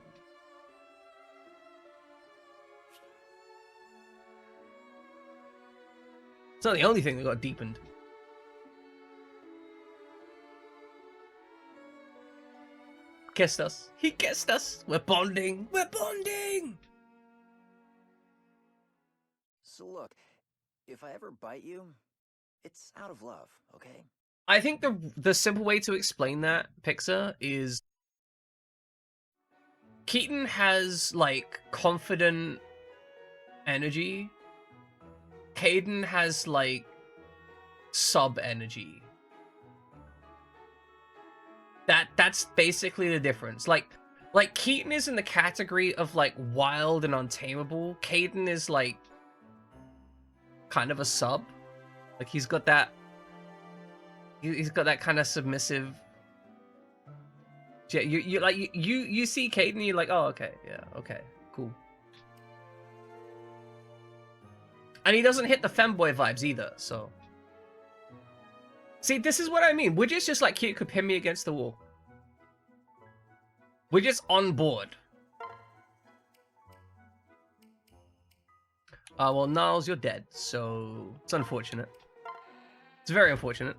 It's not the only thing that got deepened. Kissed us. He kissed us. We're bonding. We're bonding. So look, if I ever bite you, it's out of love, okay? I think the simple way to explain that, Pixar, is Keaton has, like, confident energy. Caden has, like, sub-energy. That's basically the difference. Like Keaton is in the category of, like, wild and untamable. Caden is, like, kind of a sub. Like, he's got that kind of submissive. Yeah, you see Caden and you're like, oh, okay, yeah, okay, cool. And he doesn't hit the femboy vibes either, so. See, this is what I mean. Widget's just like, cute, could pin me against the wall. We're just on board. Well, Niles, you're dead, so it's unfortunate. It's very unfortunate.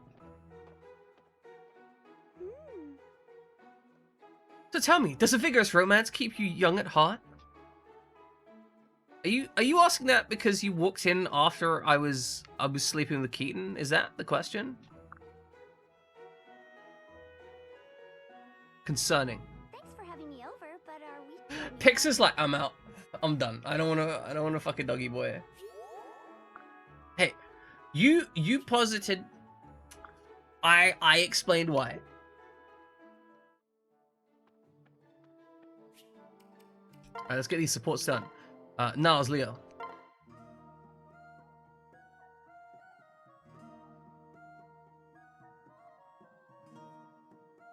So tell me, does a vigorous romance keep you young at heart? Are you asking that because you walked in after I was sleeping with Keaton? Is that the question? Concerning. Thanks for having me over, but are we? Pix is like, I'm out. I'm done. I don't wanna fuck a doggy boy. Hey, you posited. I explained why. Alright, let's get these supports done. Niles, Leo.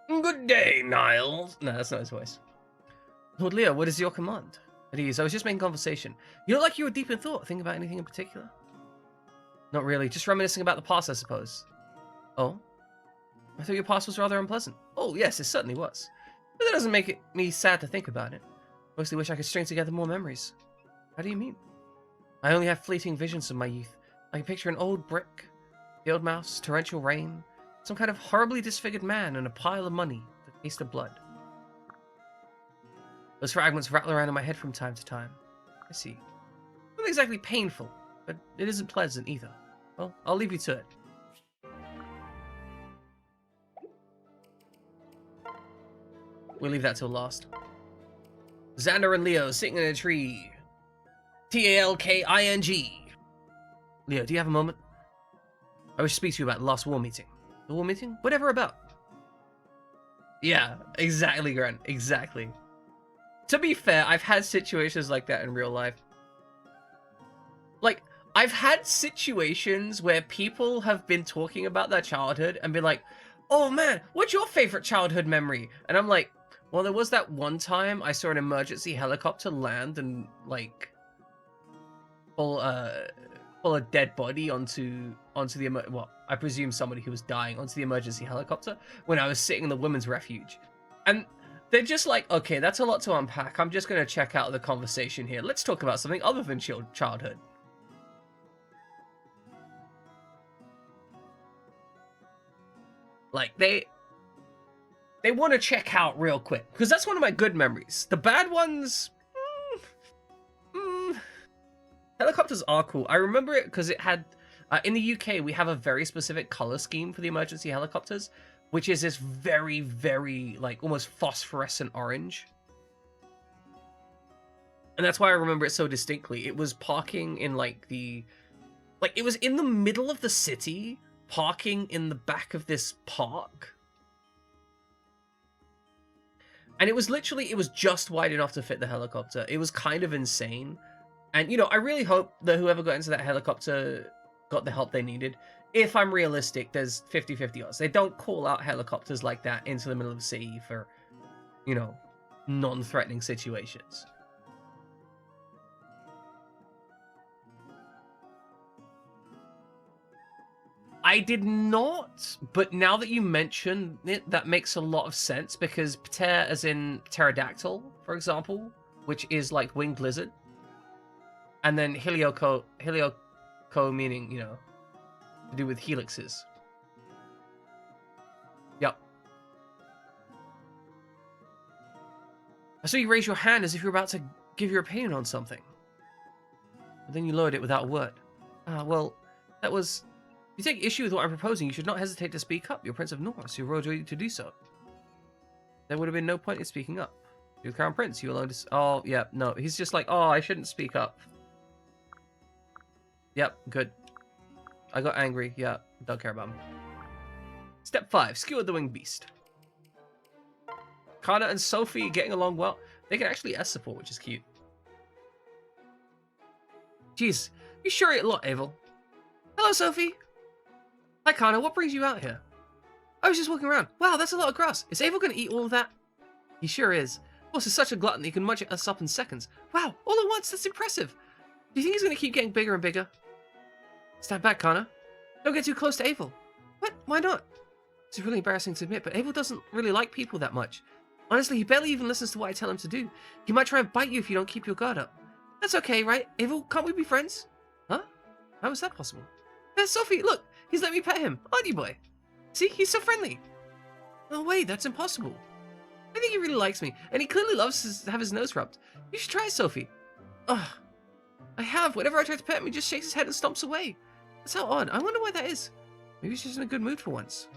Good day, Niles. No, that's not his voice. Lord Leo, what is your command? At ease, I was just making conversation. You look like you were deep in thought. Think about anything in particular? Not really, just reminiscing about the past, I suppose. Oh? I thought your past was rather unpleasant. Oh, yes, it certainly was. But that doesn't make me sad to think about it. Mostly wish I could string together more memories. How do you mean? I only have fleeting visions of my youth. I can picture an old brick, field mouse, torrential rain, some kind of horribly disfigured man, and a pile of money, the taste of blood. Those fragments rattle around in my head from time to time. I see. Not exactly painful, but it isn't pleasant either. Well, I'll leave you to it. We'll leave that till last. Xander and Leo sitting in a tree. Talking. Leo, do you have a moment? I wish to speak to you about the last war meeting. The war meeting? Whatever about. Yeah, exactly, Grant. Exactly. To be fair, I've had situations like that in real life. Like, I've had situations where people have been talking about their childhood and been like, oh man, what's your favorite childhood memory? And I'm like, well, there was that one time I saw an emergency helicopter land and, like, pull a dead body onto the, well, I presume somebody who was dying onto the emergency helicopter when I was sitting in the women's refuge. And they're just like, okay, that's a lot to unpack. I'm just going to check out the conversation here. Let's talk about something other than childhood. Like, they want to check out real quick, because that's one of my good memories. The bad ones, helicopters are cool. I remember it because it had, in the UK, we have a very specific color scheme for the emergency helicopters, which is this very, very, like, almost phosphorescent orange. And that's why I remember it so distinctly. It was parking in, like, it was in the middle of the city, parking in the back of this park. And it was just wide enough to fit the helicopter. It was kind of insane. And, you know, I really hope that whoever got into that helicopter got the help they needed. If I'm realistic, there's 50-50 odds. They don't call out helicopters like that into the middle of the city for, you know, non-threatening situations. I did not, but now that you mention it, that makes a lot of sense, because pter, as in pterodactyl, for example, which is like winged lizard, and then helioko meaning, you know, to do with helixes. Yep. I saw you raise your hand as if you were about to give your opinion on something. But then you lowered it without a word. Well, that was... If you take issue with what I'm proposing, you should not hesitate to speak up. You're Prince of Norse. You're ready to do so. There would have been no point in speaking up. You're the Crown Prince. You alone to... Oh, yeah, no. He's just like, oh, I shouldn't speak up. Yep, good. I got angry. Yeah, don't care about him. Step 5. Skewer the Winged Beast. Kana and Sophie getting along well. They can actually S support, which is cute. Jeez, you sure ate a lot, Abel. Hello, Sophie. Hi, Kana. What brings you out here? I was just walking around. Wow, that's a lot of grass. Is Abel going to eat all of that? He sure is. Boss is such a glutton he can munch us up in seconds. Wow, all at once. That's impressive. Do you think he's going to keep getting bigger and bigger? Stand back, Kana. Don't get too close to Abel. What? Why not? It's really embarrassing to admit, but Abel doesn't really like people that much. Honestly, he barely even listens to what I tell him to do. He might try and bite you if you don't keep your guard up. That's okay, right? Abel, can't we be friends? Huh? How is that possible? There's Sophie, look! He's let me pet him, aren't you, boy? See, he's so friendly. No way, that's impossible. I think he really likes me, and he clearly loves to have his nose rubbed. You should try it, Sophie. Ugh. I have. Whenever I try to pet him, he just shakes his head and stomps away. That's how odd. I wonder why that is. Maybe he's just in a good mood for once.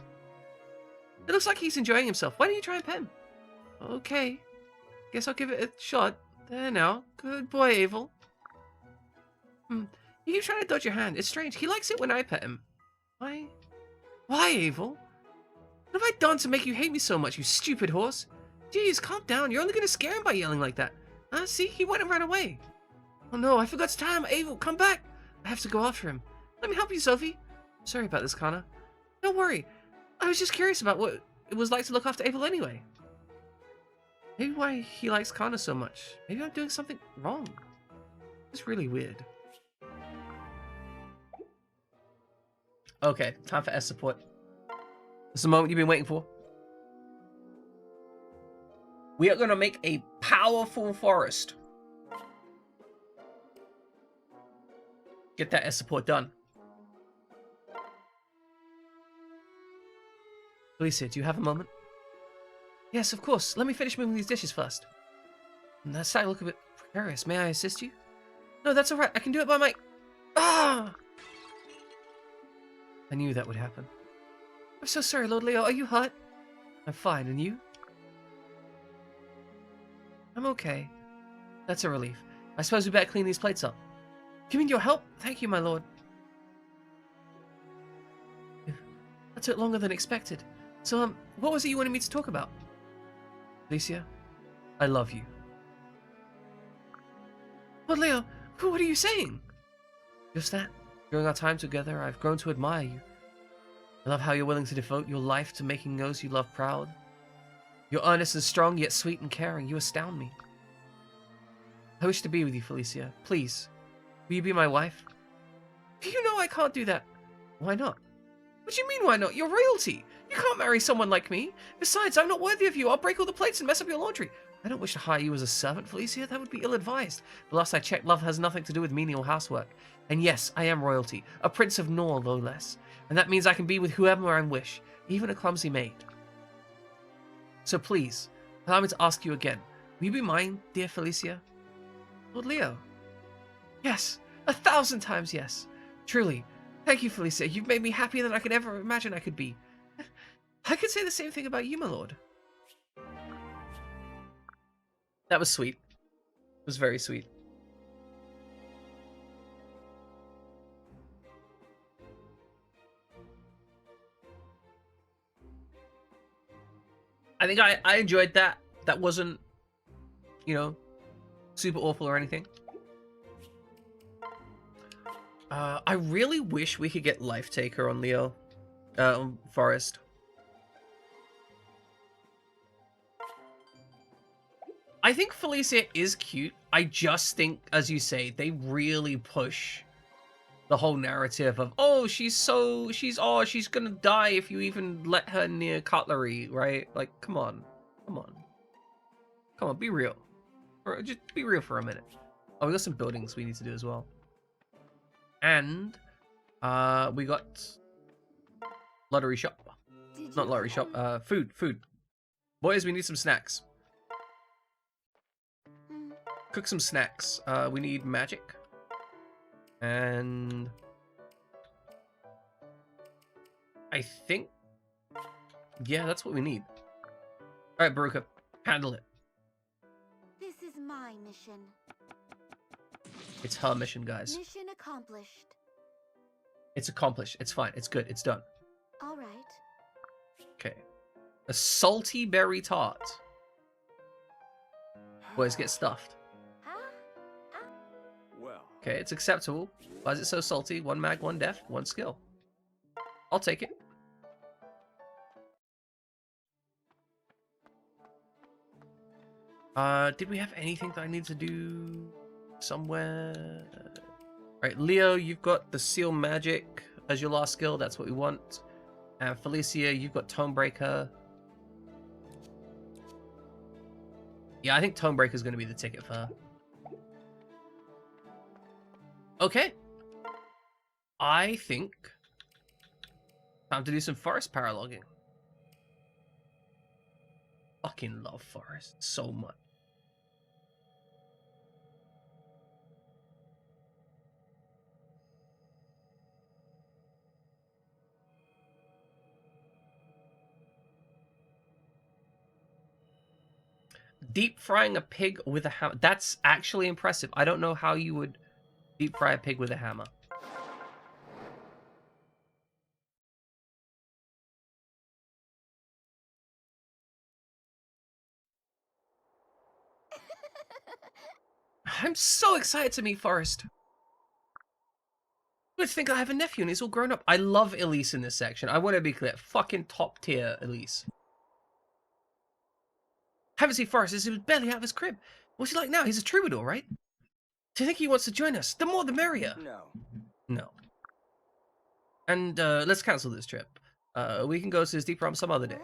It looks like he's enjoying himself. Why don't you try and pet him? Okay. Guess I'll give it a shot. There now. Good boy, Abel. You keep trying to dodge your hand. It's strange. He likes it when I pet him. Why? Why, Abel? What have I done to make you hate me so much, you stupid horse? Jeez, calm down. You're only going to scare him by yelling like that. See? He went and ran away. Oh no, I forgot to tie him. Abel, come back. I have to go after him. Let me help you, Sophie. Sorry about this, Connor. Don't worry. I was just curious about what it was like to look after Abel anyway. Maybe why he likes Connor so much. Maybe I'm doing something wrong. It's really weird. Okay, time for S support. This is the moment you've been waiting for. We are going to make a powerful forest. Get that S support done. Felicia, do you have a moment? Yes, of course. Let me finish moving these dishes first. That's starting to look a bit precarious. May I assist you? No, that's alright. I can do it by my... Ah! I knew that would happen. I'm so sorry, Lord Leo. Are you hurt? I'm fine. And you? I'm okay. That's a relief. I suppose we better clean these plates up. You mean your help? Thank you, my lord. That took longer than expected. So, what was it you wanted me to talk about? Alicia, I love you. But Leo, what are you saying? Just that. During our time together, I've grown to admire you. I love how you're willing to devote your life to making those you love proud. You're earnest and strong, yet sweet and caring. You astound me. I wish to be with you, Felicia. Please, will you be my wife? You know I can't do that. Why not? What do you mean, why not? You're royalty. You can't marry someone like me. Besides, I'm not worthy of you. I'll break all the plates and mess up your laundry. I don't wish to hire you as a servant, Felicia. That would be ill-advised. But last I checked, love has nothing to do with menial housework. And yes, I am royalty. A prince of Nor, no less. And that means I can be with whoever I wish, even a clumsy maid. So please, allow me to ask you again. Will you be mine, dear Felicia? Lord Leo? Yes, 1,000 times yes. Truly. Thank you, Felicia. You've made me happier than I could ever imagine I could be. I could say the same thing about you, my lord. That was sweet. It was very sweet. I think I enjoyed that. That wasn't, you know, super awful or anything. I really wish we could get Life Taker on Leo. Forest. I think Felicia is cute. I just think, as you say, they really push the whole narrative of, oh, she's gonna die if you even let her near cutlery, right? Like, come on, be real. Or just be real for a minute. Oh, we got some buildings we need to do as well. And we got lottery shop. Not lottery shop. Food. Boys, we need some snacks. Cook some snacks. We need magic. And I think, yeah, that's what we need. All right, Baruka, handle it. This is my mission. It's her mission, guys. Mission accomplished. It's accomplished. It's fine. It's good. It's done. All right. Okay. A salty berry tart. Boys, get stuffed. Well, Okay, it's acceptable. Why is it so salty? 1 mag, 1 def, 1 skill. I'll take it. Did we have anything that I need to do somewhere? Right, Leo, you've got the Seal Magic as your last skill. That's what we want. And Felicia, you've got Tonebreaker. Yeah, I think Tonebreaker is going to be the ticket for her. Okay. I think time to do some forest paralogging. Fucking love forest so much. Deep frying a pig with a hammer. That's actually impressive. I don't know how you would deep fry a pig with a hammer. I'm so excited to meet Forrest. I think I have a nephew and he's all grown up. I love Elise in this section. I want to be clear. Fucking top tier Elise. Haven't seen Forrest since he was barely out of his crib. What's he like now? He's a troubadour, right? Do you think he wants to join us? The more the merrier. No. No. And let's cancel this trip. We can go to his deep realm some other day.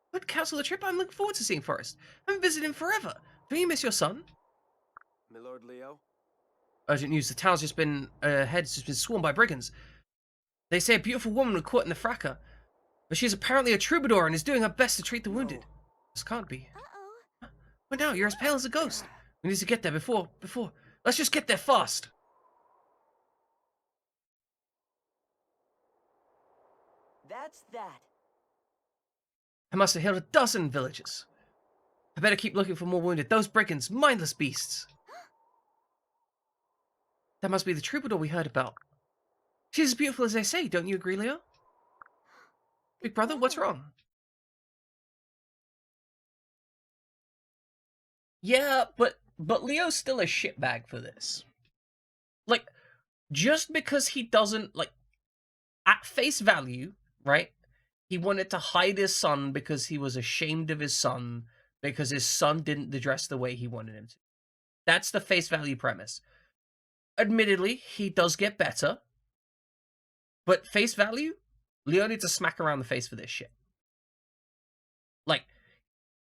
What? Cancel the trip? I'm looking forward to seeing Forrest. I haven't visited him forever. Don't you miss your son? My Lord Leo? Urgent news. The town's just been, head's just been swarmed by brigands. They say a beautiful woman was caught in the fracas, but she's apparently a troubadour and is doing her best to treat the wounded. This can't be. Uh-oh. But now, you're as pale as a ghost. We need to get there before. Let's just get there fast. That's that. I must have healed a dozen villagers. I better keep looking for more wounded. Those brigands, mindless beasts. That must be the troubadour we heard about. She's as beautiful as they say, don't you agree, Leo? Big brother, what's wrong? Yeah, but Leo's still a shitbag for this. Like, just because he doesn't, like, at face value, right? He wanted to hide his son because he was ashamed of his son because his son didn't dress the way he wanted him to. That's the face value premise. Admittedly, he does get better. But face value, Leo needs a smack around the face for this shit. Like,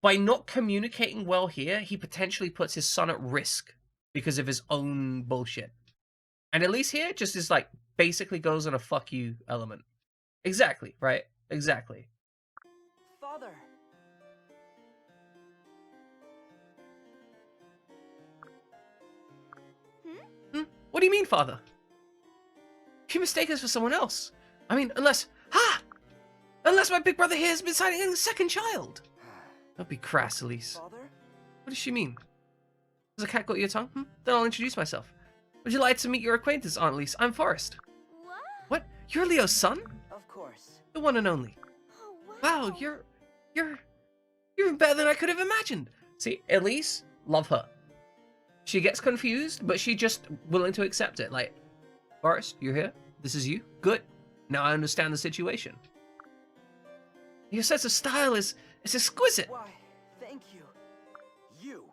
by not communicating well here, he potentially puts his son at risk because of his own bullshit. And at least here, just is like, basically goes on a fuck you element. Exactly, right? Exactly. Father! What do you mean, father? You mistake us for someone else. I mean, unless my big brother here has been signing a second child. Don't be crass, Elise. Father? What does she mean? Has a cat got your tongue? Then I'll introduce myself. Would you like to meet your acquaintance, Aunt Elise? I'm Forrest. What? What? You're Leo's son? Of course. The one and only. Oh, wow. Wow, you're even better than I could have imagined. See, Elise, love her. She gets confused, but she just willing to accept it. Like, Forrest, you're here? This is you? Good. Now I understand the situation. Your sense of style is exquisite. Why, thank you. You.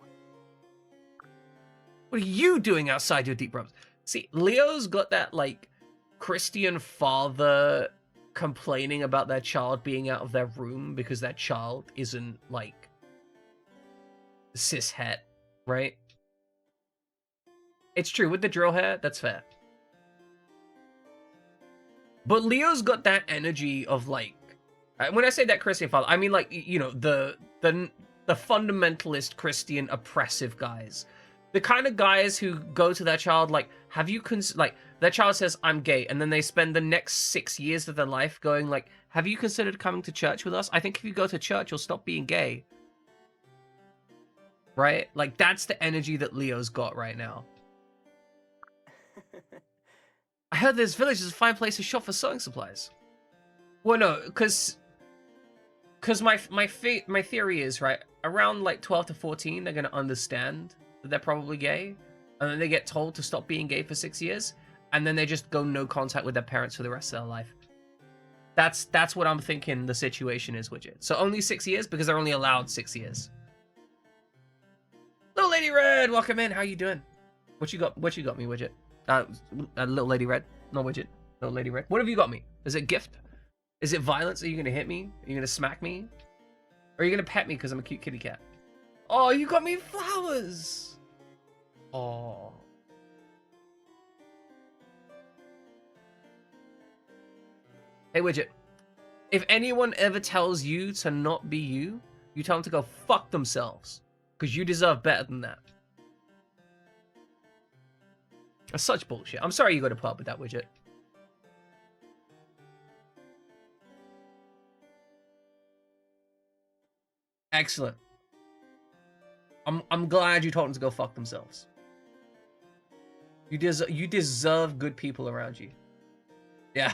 What are you doing outside your deep realms? See, Leo's got that, like, Christian father complaining about their child being out of their room because their child isn't, like, cishet, right? It's true, with the drill hair, that's fair. But Leo's got that energy of, like, when I say that Christian father, I mean, like, you know, the fundamentalist Christian oppressive guys. The kind of guys who go to their child, like, have you, like, their child says, I'm gay, and then they spend the next 6 years of their life going, like, have you considered coming to church with us? I think if you go to church, you'll stop being gay. Right? Like, that's the energy that Leo's got right now. I heard this village is a fine place to shop for sewing supplies. Well, no, because my theory is, right, around, like, 12 to 14, they're going to understand that they're probably gay, and then they get told to stop being gay for 6 years, and then they just go no contact with their parents for the rest of their life. That's what I'm thinking the situation is, Widget. So only 6 years, because they're only allowed 6 years. Little Lady Red, welcome in. How you doing? What you got me, Widget? Little Lady Red, no Widget. Little Lady Red. What have you got me? Is it gift? Is it violence? Are you gonna hit me? Are you gonna smack me? Or are you gonna pet me because I'm a cute kitty cat? Oh, you got me flowers. Oh. Hey, Widget. If anyone ever tells you to not be you, you tell them to go fuck themselves. Because you deserve better than that. That's such bullshit. I'm sorry you got to put up with that, Widget. Excellent. I'm glad you told them to go fuck themselves. You deserve good people around you. Yeah.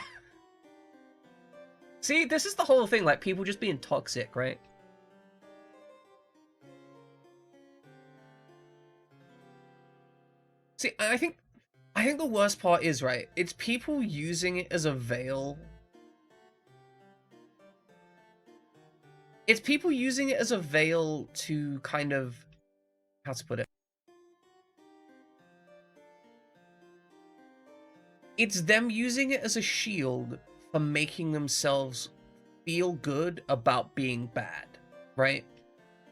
See, this is the whole thing, like people just being toxic, right? See, I think the worst part is, right, it's people using it as a veil. It's people using it as a veil to kind of, how to put it? It's them using it as a shield for making themselves feel good about being bad, right?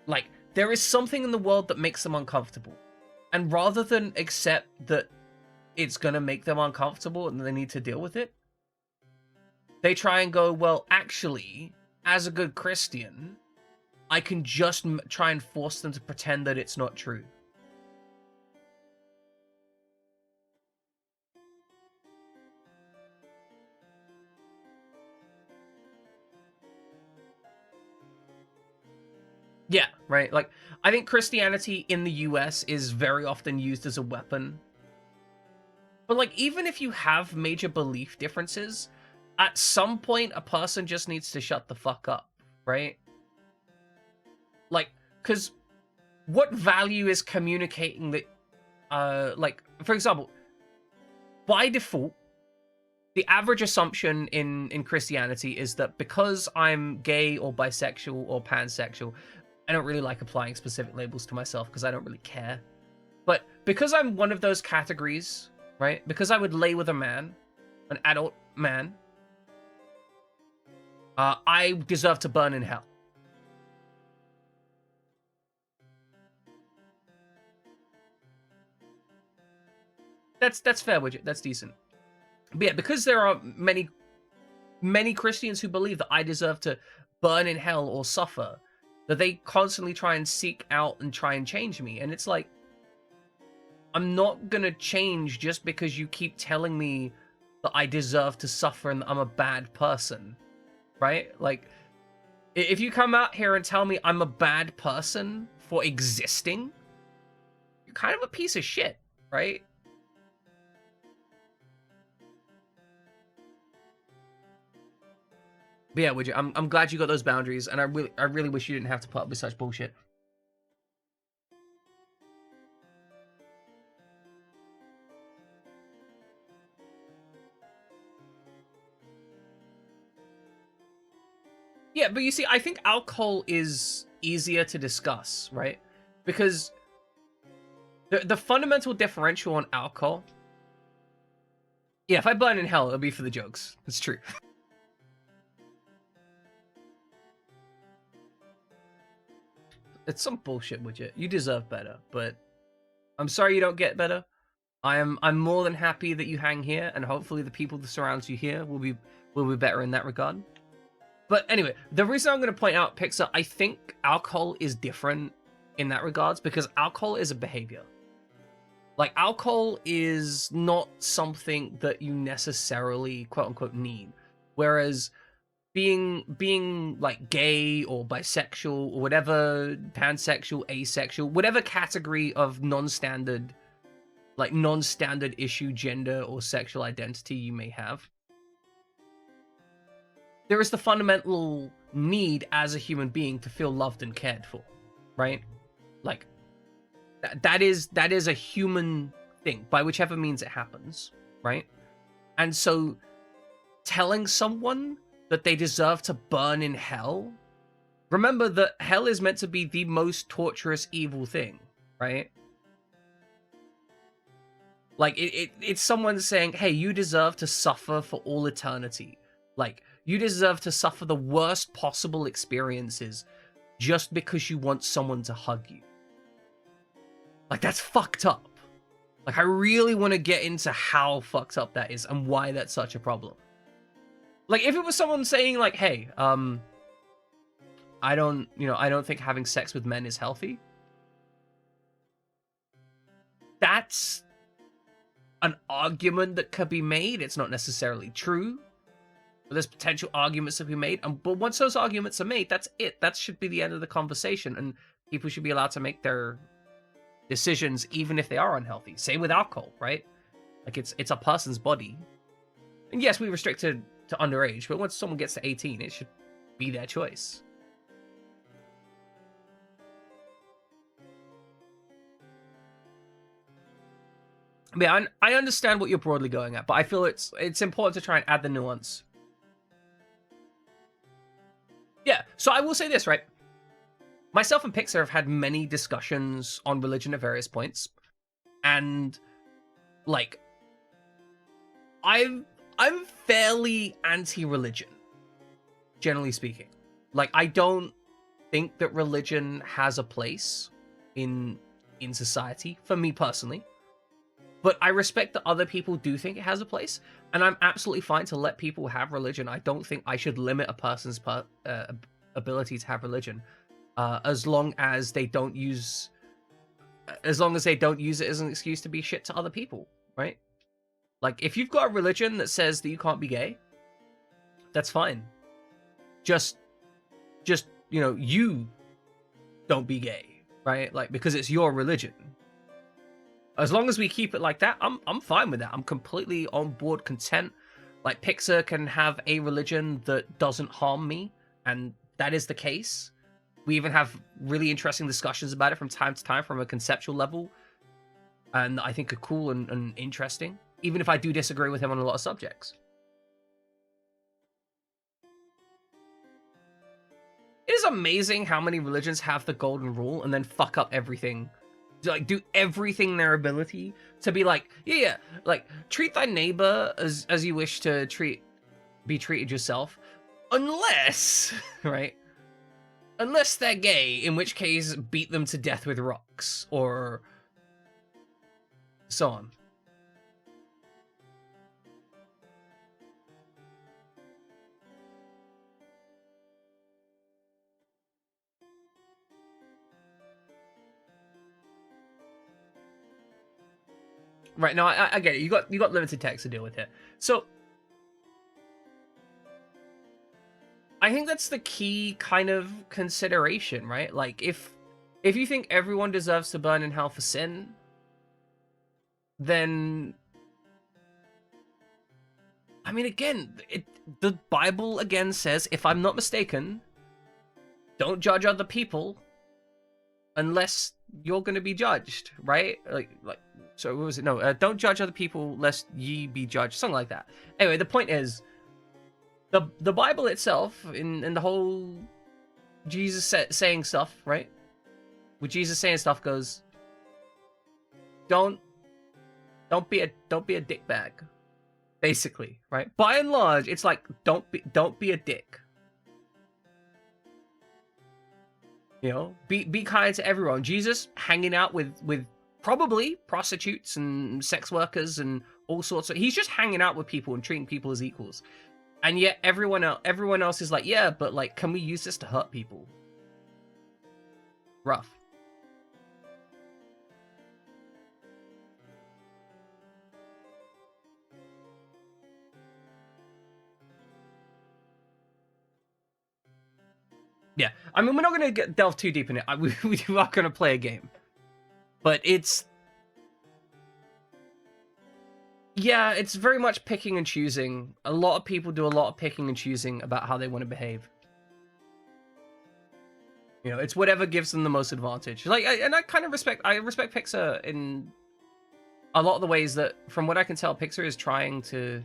Like, there is something in the world that makes them uncomfortable. And rather than accept that it's gonna make them uncomfortable and they need to deal with it, they try and go, well, actually, as a good Christian, I can just try and force them to pretend that it's not true. Yeah, right. Like, I think Christianity in the US is very often used as a weapon. But, like, even if you have major belief differences, at some point, a person just needs to shut the fuck up, right? Like, because what value is communicating that, like, for example, by default, the average assumption in Christianity is that because I'm gay or bisexual or pansexual, I don't really like applying specific labels to myself because I don't really care. But because I'm one of those categories, right? Because I would lay with a man, an adult man, I deserve to burn in hell. That's fair, Widget. That's decent. But yeah, because there are many Christians who believe that I deserve to burn in hell or suffer, that they constantly try and seek out and try and change me. And it's like, I'm not gonna change just because you keep telling me that I deserve to suffer and that I'm a bad person, right? Like, if you come out here and tell me I'm a bad person for existing, you're kind of a piece of shit, right? But yeah, Widget, I'm glad you got those boundaries, and I really wish you didn't have to put up with such bullshit. Yeah, but you see, I think alcohol is easier to discuss, right? Because the fundamental differential on alcohol... Yeah, if I burn in hell, it'll be for the jokes. It's true. It's some bullshit, Widget. You deserve better, but I'm sorry you don't get better. I'm more than happy that you hang here, and hopefully the people that surrounds you here will be better in that regard. But anyway, the reason I'm going to point out, Pixar, I think alcohol is different in that regards because alcohol is a behavior. Like, alcohol is not something that you necessarily, quote unquote, need. Whereas being like gay or bisexual or whatever, pansexual, asexual, whatever category of non-standard issue gender or sexual identity you may have, there is the fundamental need as a human being to feel loved and cared for, right? Like, that is a human thing, by whichever means it happens, right? And so telling someone that they deserve to burn in hell, remember that hell is meant to be the most torturous evil thing, right? Like, it's someone saying, hey, you deserve to suffer for all eternity. Like, you deserve to suffer the worst possible experiences just because you want someone to hug you, Like, that's fucked up. Like, I really want to get into how fucked up that is and why that's such a problem. Like, if it was someone saying, like, hey, I don't think having sex with men is healthy. That's an argument that could be made. It's not necessarily true, but there's potential arguments to be made. But once those arguments are made, that's it. That should be the end of the conversation, and people should be allowed to make their decisions even if they are unhealthy. Same with alcohol, right? Like, it's a person's body. And yes, we restrict it to underage, but once someone gets to 18, it should be their choice. I mean, I understand what you're broadly going at, but I feel it's important to try and add the nuance. Yeah, so I will say this, right? Myself and Pixar have had many discussions on religion at various points, and like, I'm fairly anti-religion, generally speaking. Like, I don't think that religion has a place in society, for me personally. But I respect that other people do think it has a place, and I'm absolutely fine to let people have religion. I don't think I should limit a person's ability to have religion, as long as they don't use it as an excuse to be shit to other people, right? Like, if you've got a religion that says that you can't be gay, that's fine. Just you don't be gay, right? Like, because it's your religion. As long as we keep it like that, I'm fine with that. I'm completely on board, content. Like, Pixar can have a religion that doesn't harm me, and that is the case. We even have really interesting discussions about it from time to time from a conceptual level, and I think are cool and interesting, even if I do disagree with him on a lot of subjects. It is amazing how many religions have the golden rule and then fuck up everything. Like, do everything in their ability to be like, yeah, like, treat thy neighbor as you wish to be treated yourself, unless, right? Unless they're gay, in which case beat them to death with rocks, or so on. Right, no, I get it. You got limited text to deal with here. So I think that's the key kind of consideration, right? Like, if you think everyone deserves to burn in hell for sin, then I mean, again, the Bible again says, if I'm not mistaken, don't judge other people unless you're going to be judged, right? Like so what was it? No, don't judge other people lest ye be judged, something like that. Anyway, the point is, the Bible itself, in the whole Jesus saying stuff, right? With Jesus saying stuff goes, don't be a dickbag, basically, right? By and large, it's like, don't be a dick. You know, be kind to everyone. Jesus hanging out with probably prostitutes and sex workers and all sorts of. He's just hanging out with people and treating people as equals. And yet everyone else is like, yeah, but like, can we use this to hurt people? Rough. Yeah, I mean, we're not going to delve too deep in it. We are going to play a game. But it's very much picking and choosing. A lot of people do a lot of picking and choosing about how they want to behave. You know, it's whatever gives them the most advantage. Like, I respect Pixar in a lot of the ways that, from what I can tell, Pixar is trying to.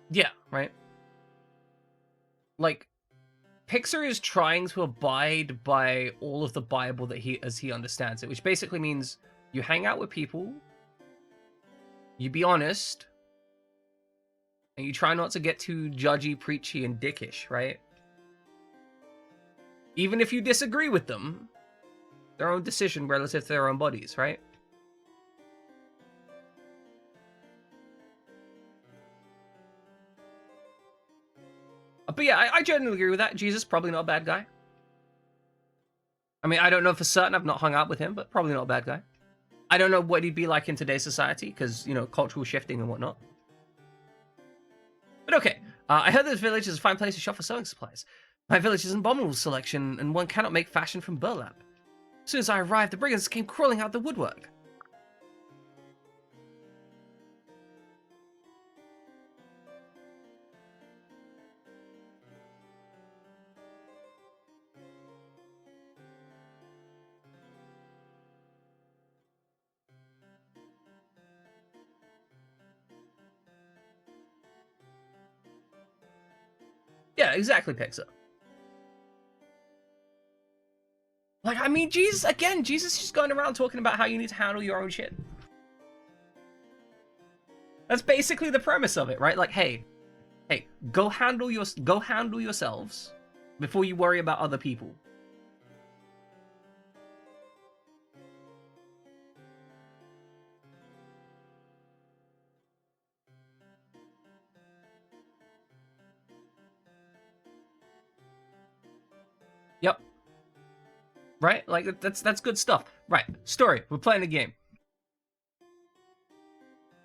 Yeah, right. Like, Pixar is trying to abide by all of the Bible as he understands it, which basically means you hang out with people, you be honest, and you try not to get too judgy, preachy, and dickish, right? Even if you disagree with them, their own decision relative to their own bodies, right? But yeah, I generally agree with that. Jesus, probably not a bad guy. I mean, I don't know for certain. I've not hung out with him, but probably not a bad guy. I don't know what he'd be like in today's society, because, you know, cultural shifting and whatnot. But okay, I heard this village is a fine place to shop for sewing supplies. My village is an abominable selection, and one cannot make fashion from burlap. As soon as I arrived, the brigands came crawling out the woodwork. Yeah, exactly, Pixar. Like, I mean, Jesus is just going around talking about how you need to handle your own shit. That's basically the premise of it, right? Like, hey, go handle yourselves before you worry about other people. Yep. Right? Like, that's good stuff. Right. Story. We're playing a game.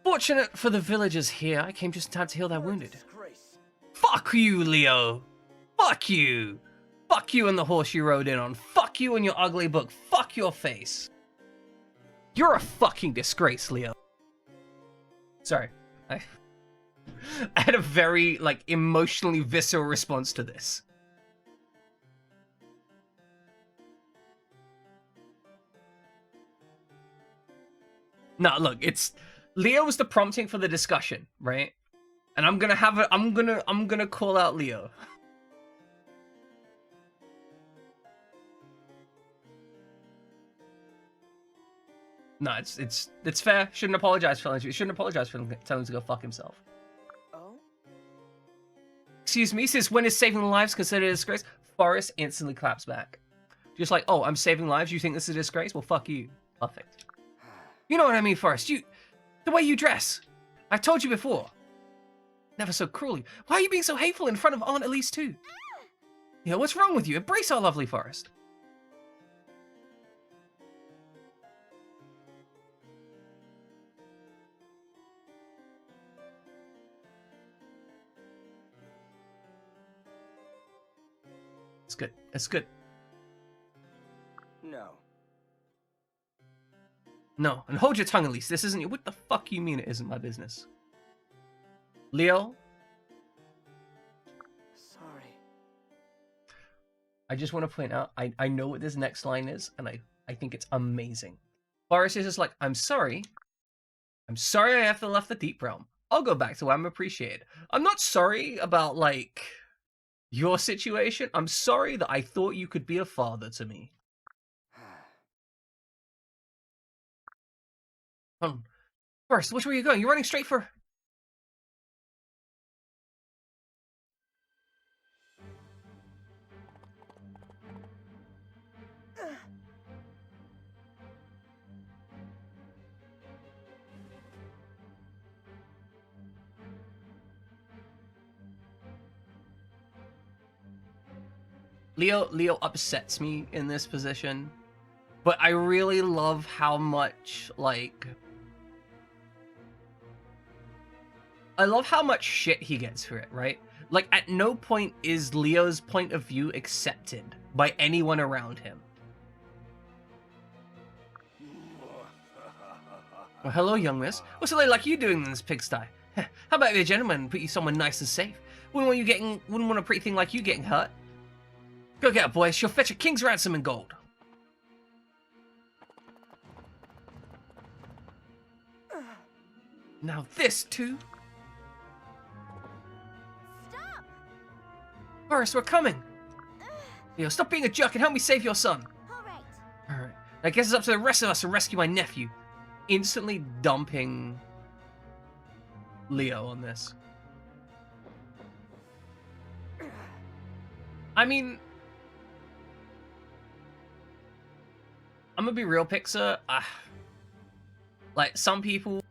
Fortunate for the villagers here, I came just in time to heal their wounded. Disgrace. Fuck you, Leo. Fuck you. Fuck you and the horse you rode in on. Fuck you and your ugly book. Fuck your face. You're a fucking disgrace, Leo. Sorry. I had a very, like, emotionally visceral response to this. No, look, it's Leo was the prompting for the discussion, right? And I'm gonna call out Leo. No, it's fair. Shouldn't apologize for telling you. Shouldn't apologize for telling him to go fuck himself. Oh? Excuse me, since when is saving lives considered a disgrace? Forrest instantly claps back. Just like, oh, I'm saving lives, you think this is a disgrace? Well, fuck you. Perfect. You know what I mean, Forrest. The way you dress. I've told you before. Never so cruelly. Why are you being so hateful in front of Aunt Elise too? You know, what's wrong with you? Embrace our lovely Forrest. It's good. It's good. No. No, and hold your tongue, Elise. This isn't your... What the fuck you mean it isn't my business? Leo? Sorry. I just want to point out, I know what this next line is, and I think it's amazing. Forrest is just like, I'm sorry. I'm sorry I have to left the Deep Realm. I'll go back to where I'm appreciated. I'm not sorry about, like, your situation. I'm sorry that I thought you could be a father to me. Forrest, which way are you going? You're running straight for... Leo upsets me in this position, but I really love how much, like... I love how much shit he gets for it, right? Like, at no point is Leo's point of view accepted by anyone around him. Well, hello, young miss. What's a lady like you doing in this pigsty? How about if a gentleman put you somewhere nice and safe? Wouldn't want a pretty thing like you getting hurt. Go get her, boys. She'll fetch a king's ransom in gold. Now this, too. Stop! Forrest, we're coming. Leo, stop being a jerk and help me save your son. Alright. Alright. I guess it's up to the rest of us to rescue my nephew. Instantly dumping Leo on this. I mean, I'm gonna be real, Pixar. Like some people.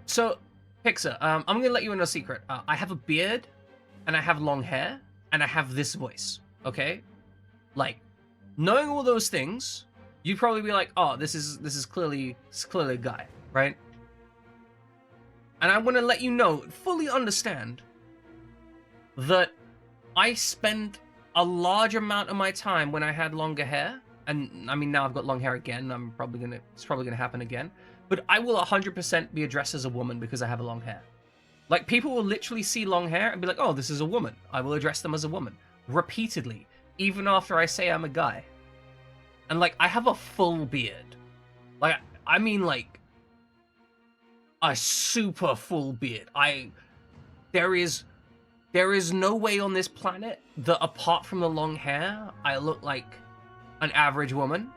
So, Pixar, I'm gonna let you in a secret. I have a beard, and I have long hair, and I have this voice. Okay, like knowing all those things, you'd probably be like, "Oh, this is clearly a guy, right?" And I'm gonna let you know, fully understand that I spent a large amount of my time when I had longer hair, and I mean now I've got long hair again. It's probably gonna happen again. But I will 100% be addressed as a woman because I have a long hair. Like, people will literally see long hair and be like, oh, this is a woman. I will address them as a woman. Repeatedly. Even after I say I'm a guy. And, like, I have a full beard. Like, I mean, like, a super full beard. There is no way on this planet that apart from the long hair, I look like an average woman.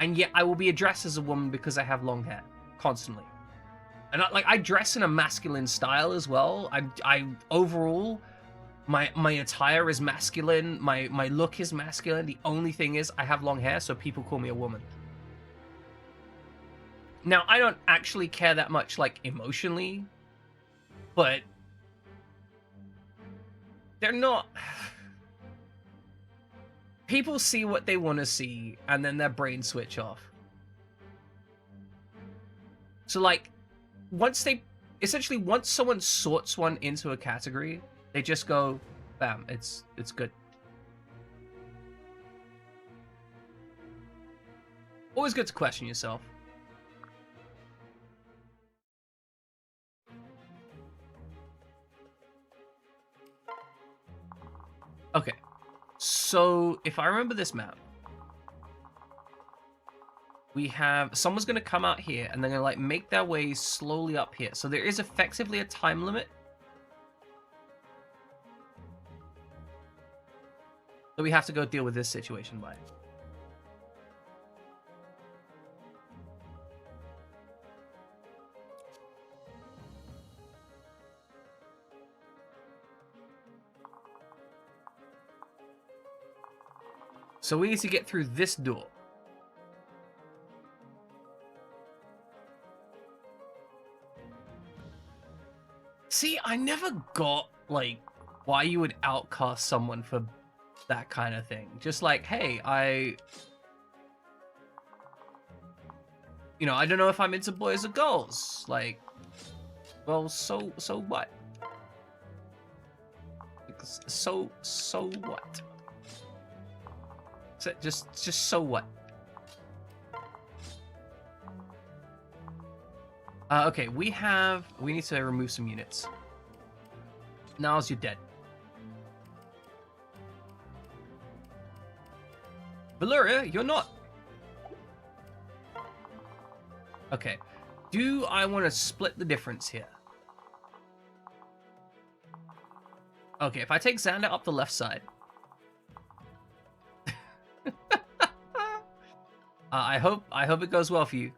And yet I will be addressed as a woman because I have long hair constantly. And I dress in a masculine style as well. I overall, my attire is masculine. My look is masculine. The only thing is I have long hair, so people call me a woman. Now, I don't actually care that much, like, emotionally, but they're not... People see what they want to see, and then their brains switch off. So, like, once someone sorts one into a category, they just go, bam, it's good. Always good to question yourself. Okay. So, if I remember this map, we have... Someone's going to come out here, and they're going to, like, make their way slowly up here. So there is effectively a time limit that we have to go deal with this situation by. So we need to get through this door. See, I never got, like, why you would outcast someone for that kind of thing. Just like, hey, I don't know if I'm into boys or girls. Like, well, so what? So what? So, just so what? Okay, we need to remove some units. Now's your dead. Valyria, you're not. Okay. Do I want to split the difference here? Okay, if I take Xander up the left side. I hope it goes well for you.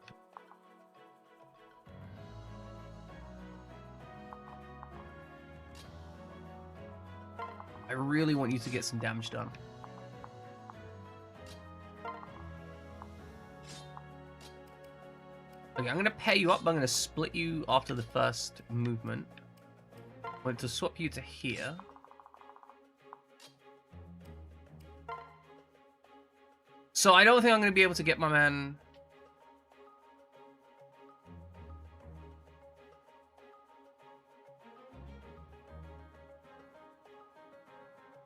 I really want you to get some damage done. Okay, I'm gonna pair you up, but I'm gonna split you after the first movement. I'm going to swap you to here. So I don't think I'm gonna be able to get my man.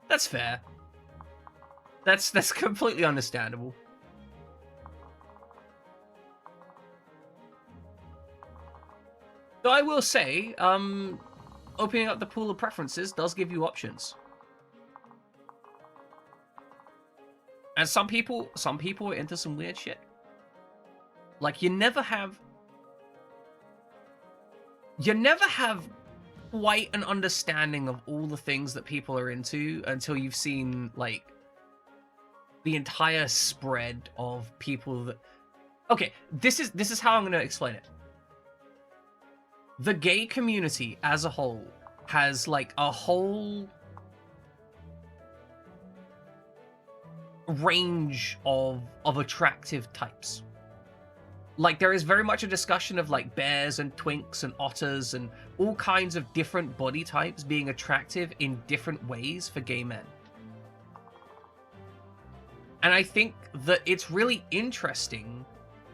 That's fair. That's completely understandable. Though I will say, opening up the pool of preferences does give you options. And some people are into some weird shit. Like, you never have quite an understanding of all the things that people are into until you've seen, like, the entire spread of people that... Okay, this is how I'm going to explain it. The gay community as a whole has, like, a whole... range of attractive types. Like, there is very much a discussion of like bears and twinks and otters and all kinds of different body types being attractive in different ways for gay men. And I think that it's really interesting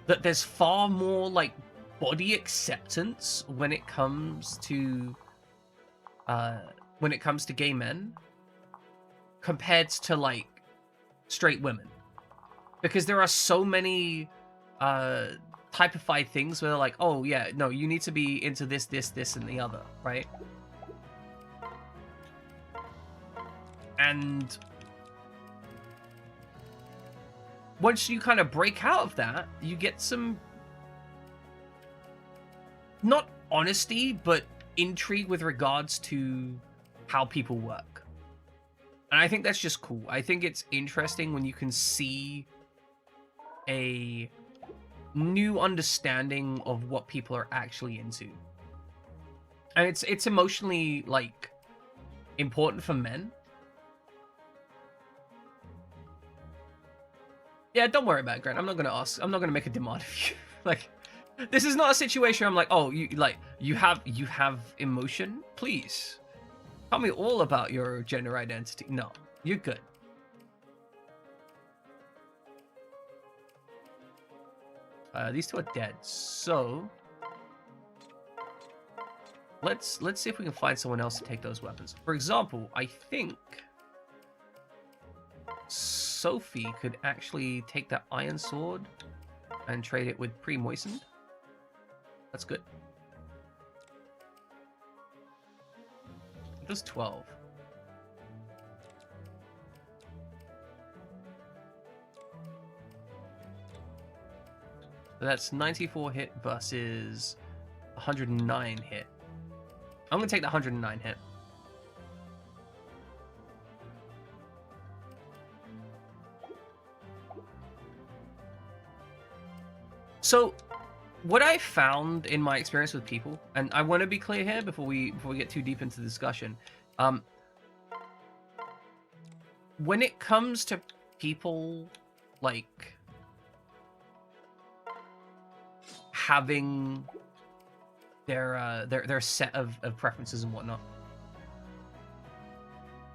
that there's far more like body acceptance when it comes to gay men compared to like straight women, because there are so many typified things where they're like, oh yeah, no, you need to be into this, and the other, right? And once you kind of break out of that, you get some, not honesty, but intrigue with regards to how people work. And I think that's just cool. I think it's interesting when you can see a new understanding of what people are actually into. And it's emotionally like important for men. Yeah, don't worry about it, Grant. I'm not gonna ask. I'm not gonna make a demand of you. Like, this is not a situation where I'm like, oh, you have emotion. Please tell me all about your gender identity. No, you're good. These two are dead, so let's see if we can find someone else to take those weapons. For example, I think Sophie could actually take that iron sword and trade it with pre-moistened. That's good. It does 12. So that's 94 hit versus 109 hit. I'm gonna take the 109 hit. So, what I found in my experience with people, and I want to be clear here before we get too deep into the discussion, when it comes to people like having their set of preferences and whatnot,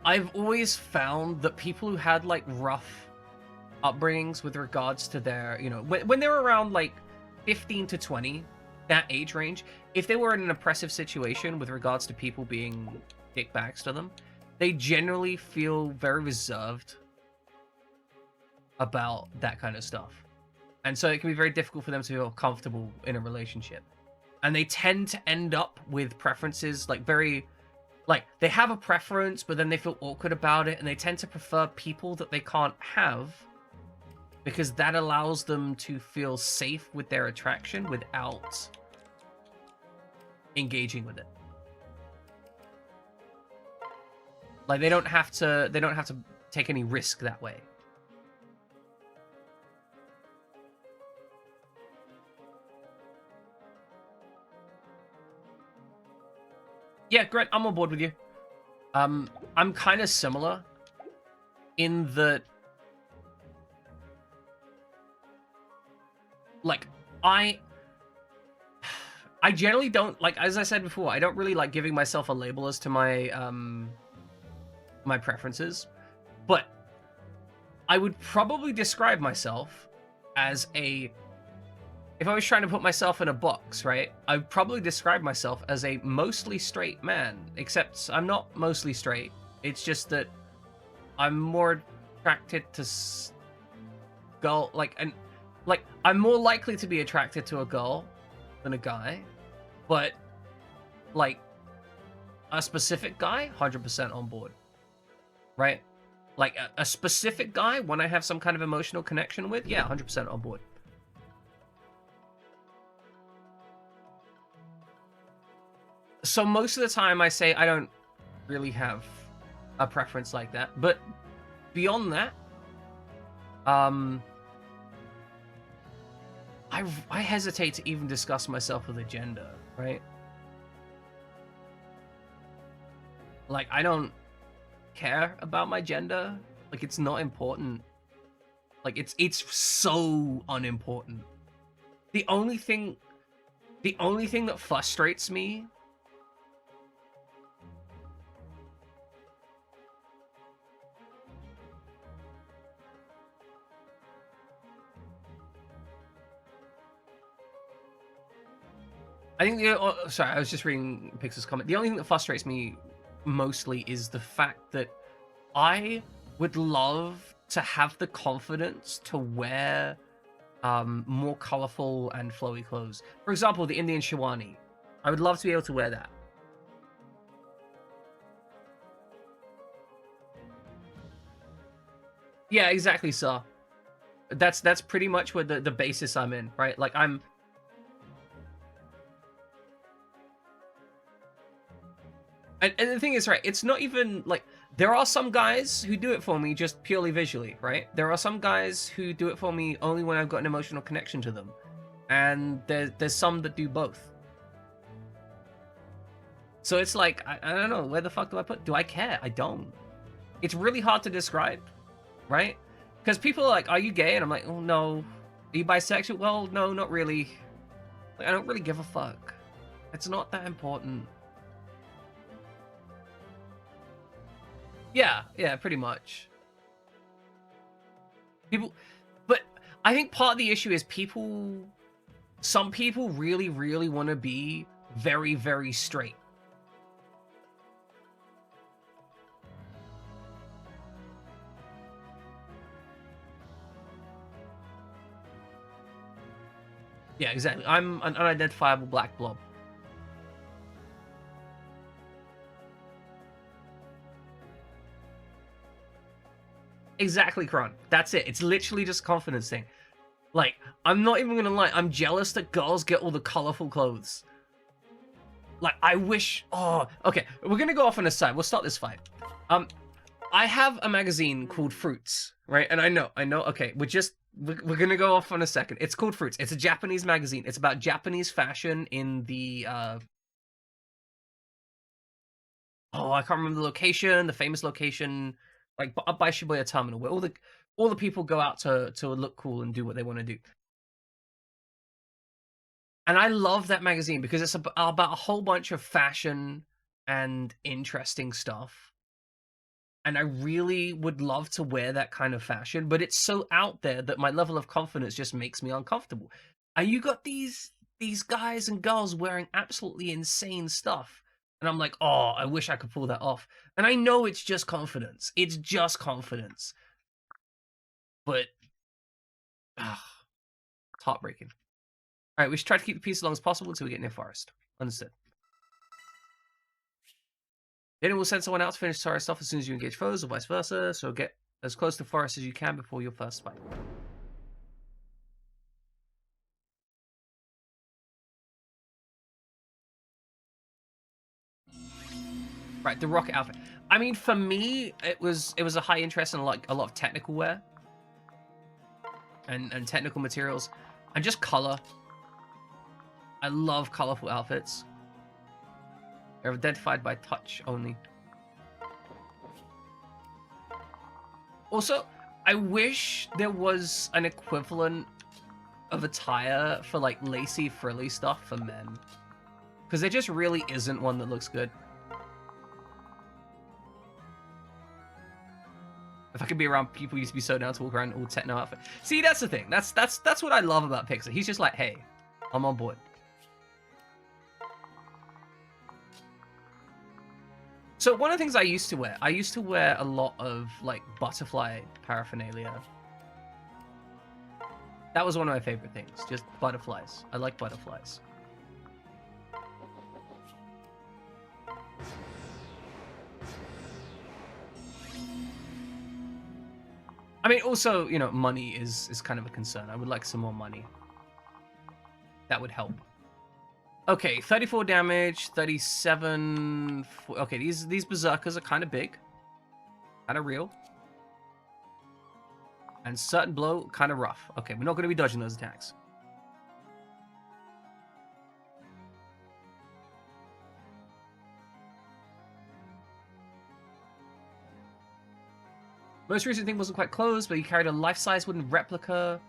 I've always found that people who had like rough upbringings with regards to their, you know, when they were around like 15 to 20, that age range, if they were in an oppressive situation with regards to people being dickbags to them, they generally feel very reserved about that kind of stuff. And so it can be very difficult for them to feel comfortable in a relationship. And they tend to end up with preferences like very, like they have a preference, but then they feel awkward about it, and they tend to prefer people that they can't have, because that allows them to feel safe with their attraction without engaging with it. Like they don't have to take any risk that way. Yeah, Grant, I'm on board with you. I'm kind of similar in that, like, I generally don't, like, as I said before, I don't really like giving myself a label as to my my preferences, but I would probably describe myself as a, if I was trying to put myself in a box, right, I would probably describe myself as a mostly straight man, except I'm not mostly straight. It's just that I'm more attracted to girl, like, and like, I'm more likely to be attracted to a girl than a guy, but like a specific guy, 100% on board, right? Like a specific guy, when I have some kind of emotional connection with, yeah, 100% on board. So most of the time I say I don't really have a preference like that, but beyond that, I hesitate to even discuss myself with a gender, right? Like, I don't care about my gender. Like, it's not important Like it's so unimportant. The only thing that frustrates me. I think sorry, I was just reading Pixar's comment. The only thing that frustrates me mostly is the fact that I would love to have the confidence to wear more colorful and flowy clothes. For example, the Indian Shawani. I would love to be able to wear that. Yeah, exactly, sir. That's pretty much what the basis I'm in, right? Like I'm. And the thing is, right, it's not even like there are some guys who do it for me just purely visually, right? There are some guys who do it for me only when I've got an emotional connection to them. And there's some that do both. So it's like, I don't know, where the fuck do I care? I don't. It's really hard to describe, right? Because people are like, are you gay? And I'm like, oh, no. Are you bisexual? Well, no, not really. Like, I don't really give a fuck. It's not that important. Yeah, pretty much. But I think part of the issue is some people really, really want to be very, very straight. Yeah, exactly. I'm an unidentifiable black blob. Exactly, Kron. That's it. It's literally just a confidence thing. Like, I'm not even gonna lie, I'm jealous that girls get all the colorful clothes. Like, I wish. Oh, okay. We're gonna go off on a side. We'll start this fight. I have a magazine called Fruits, right? And I know. Okay, we're gonna go off on a second. It's called Fruits. It's a Japanese magazine. It's about Japanese fashion in the oh, I can't remember the location, the famous location, like up by Shibuya Terminal, where all the people go out to look cool and do what they want to do. And I love that magazine because it's about a whole bunch of fashion and interesting stuff. And I really would love to wear that kind of fashion, but it's so out there that my level of confidence just makes me uncomfortable. And you got these guys and girls wearing absolutely insane stuff. And I'm like, oh, I wish I could pull that off. And I know it's just confidence. It's just confidence. But it's heartbreaking. All right, we should try to keep the peace as long as possible until we get near forest. Understood. Then it will send someone out to finish Sara stuff as soon as you engage foes, or vice versa. So get as close to forest as you can before your first fight. Right, the rocket outfit. I mean, for me, it was a high interest in like a lot of technical wear and technical materials and just color. I love colorful outfits. They're identified by touch only. Also, I wish there was an equivalent of attire for like lacy, frilly stuff for men. Because there just really isn't one that looks good. If I could be around people who used to be so down to walk around all techno outfit. See, that's the thing. That's what I love about Pixar. He's just like, hey, I'm on board. So one of the things I used to wear a lot of like butterfly paraphernalia. That was one of my favorite things, just butterflies. I like butterflies. I mean, also, you know, money is kind of a concern. I would like some more money. That would help. Okay, 34 damage, 37... Okay, these berserkers are kind of big. Kind of real. And certain blow, kind of rough. Okay, we're not going to be dodging those attacks. Most recent thing wasn't quite closed, but you carried a life-size wooden replica.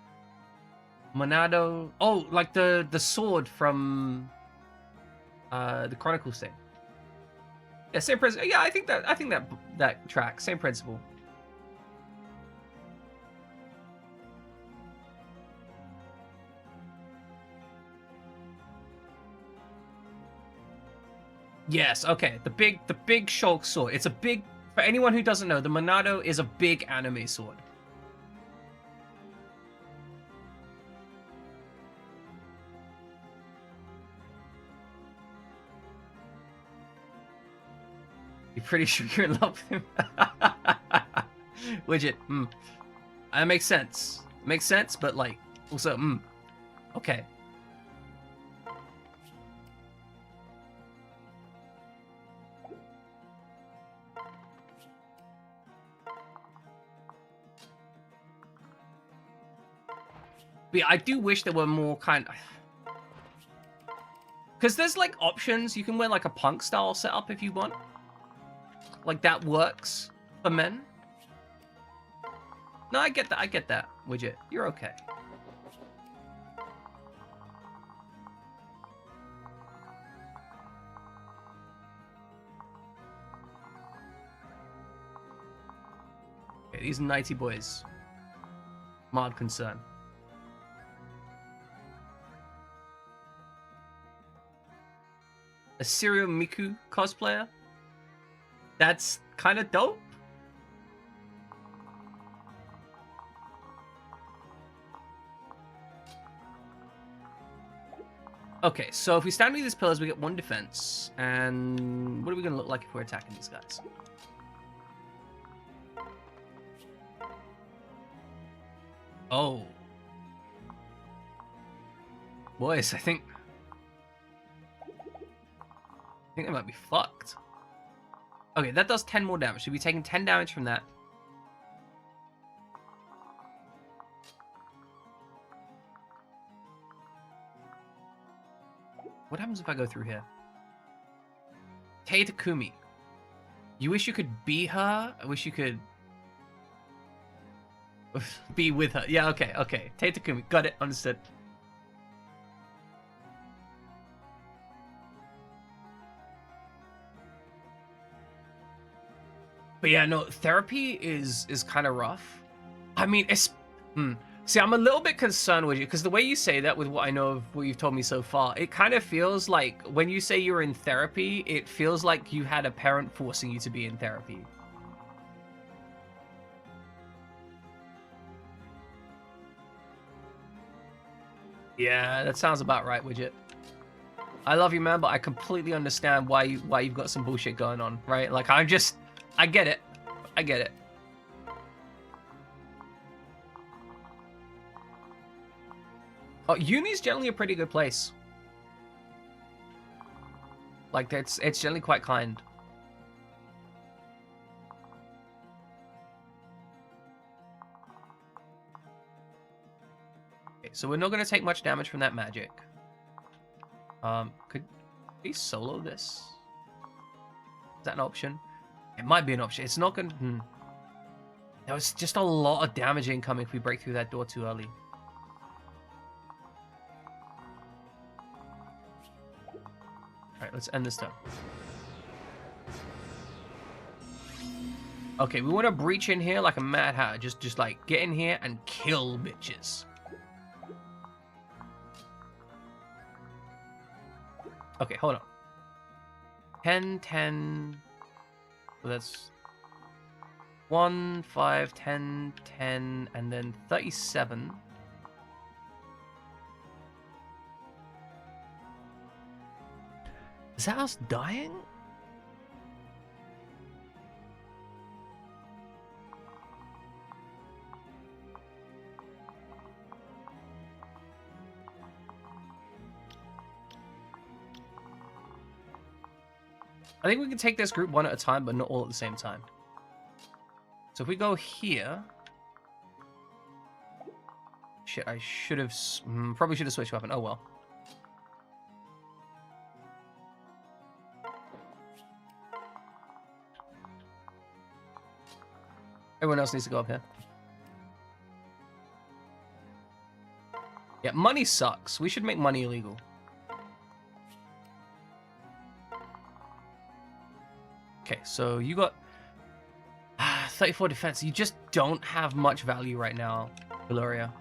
Monado. Oh, like the sword from the Chronicles thing. Yeah, same principle. Yeah, I think that tracks. Same principle. Yes, okay. The big Shulk sword. It's a big, for anyone who doesn't know, the Monado is a big anime sword. You're pretty sure you're in love with him? Widget. That makes sense. Makes sense, but like also okay. But yeah, I do wish there were more kind of... Because there's like options. You can wear like a punk style setup if you want. Like that works for men. No, I get that. I get that, Widget. You're okay. Okay, these nighty boys. Mild concern. A Serial Miku cosplayer? That's kind of dope. Okay, so if we stand near these pillars, we get 1 defense. And what are we going to look like if we're attacking these guys? Oh. Boys, I think they might be fucked. Okay, that does 10 more damage. Should be taking 10 damage from that. What happens if I go through here? Tei Takumi. You wish you could be her? I wish you could be with her. Yeah, okay, okay. Tei Takumi. Got it. Understood. But yeah, no, therapy is kind of rough. I mean, it's... See, I'm a little bit concerned with you, because the way you say that with what I know of what you've told me so far, it kind of feels like, when you say you're in therapy, it feels like you had a parent forcing you to be in therapy. Yeah, that sounds about right, Widget. I love you, man, but I completely understand why you've got some bullshit going on, right? Like, I get it. I get it. Oh, uni's generally a pretty good place. Like, it's generally quite kind. Okay, so we're not going to take much damage from that magic. Could we solo this? Is that an option? It might be an option. It's not going to... There was just a lot of damage incoming if we break through that door too early. Alright, let's end this turn. Okay, we want to breach in here like a mad hatter. Just like, get in here and kill bitches. Okay, hold on. 10, 10... So that's... 1, 5, 10, 10, and then 37. Is that us dying? I think we can take this group one at a time, but not all at the same time. So if we go here... Shit, I should have... probably should have switched weapon. Oh well. Everyone else needs to go up here. Yeah, money sucks. We should make money illegal. Okay, so you got 34 defense. You just don't have much value right now, Valoria.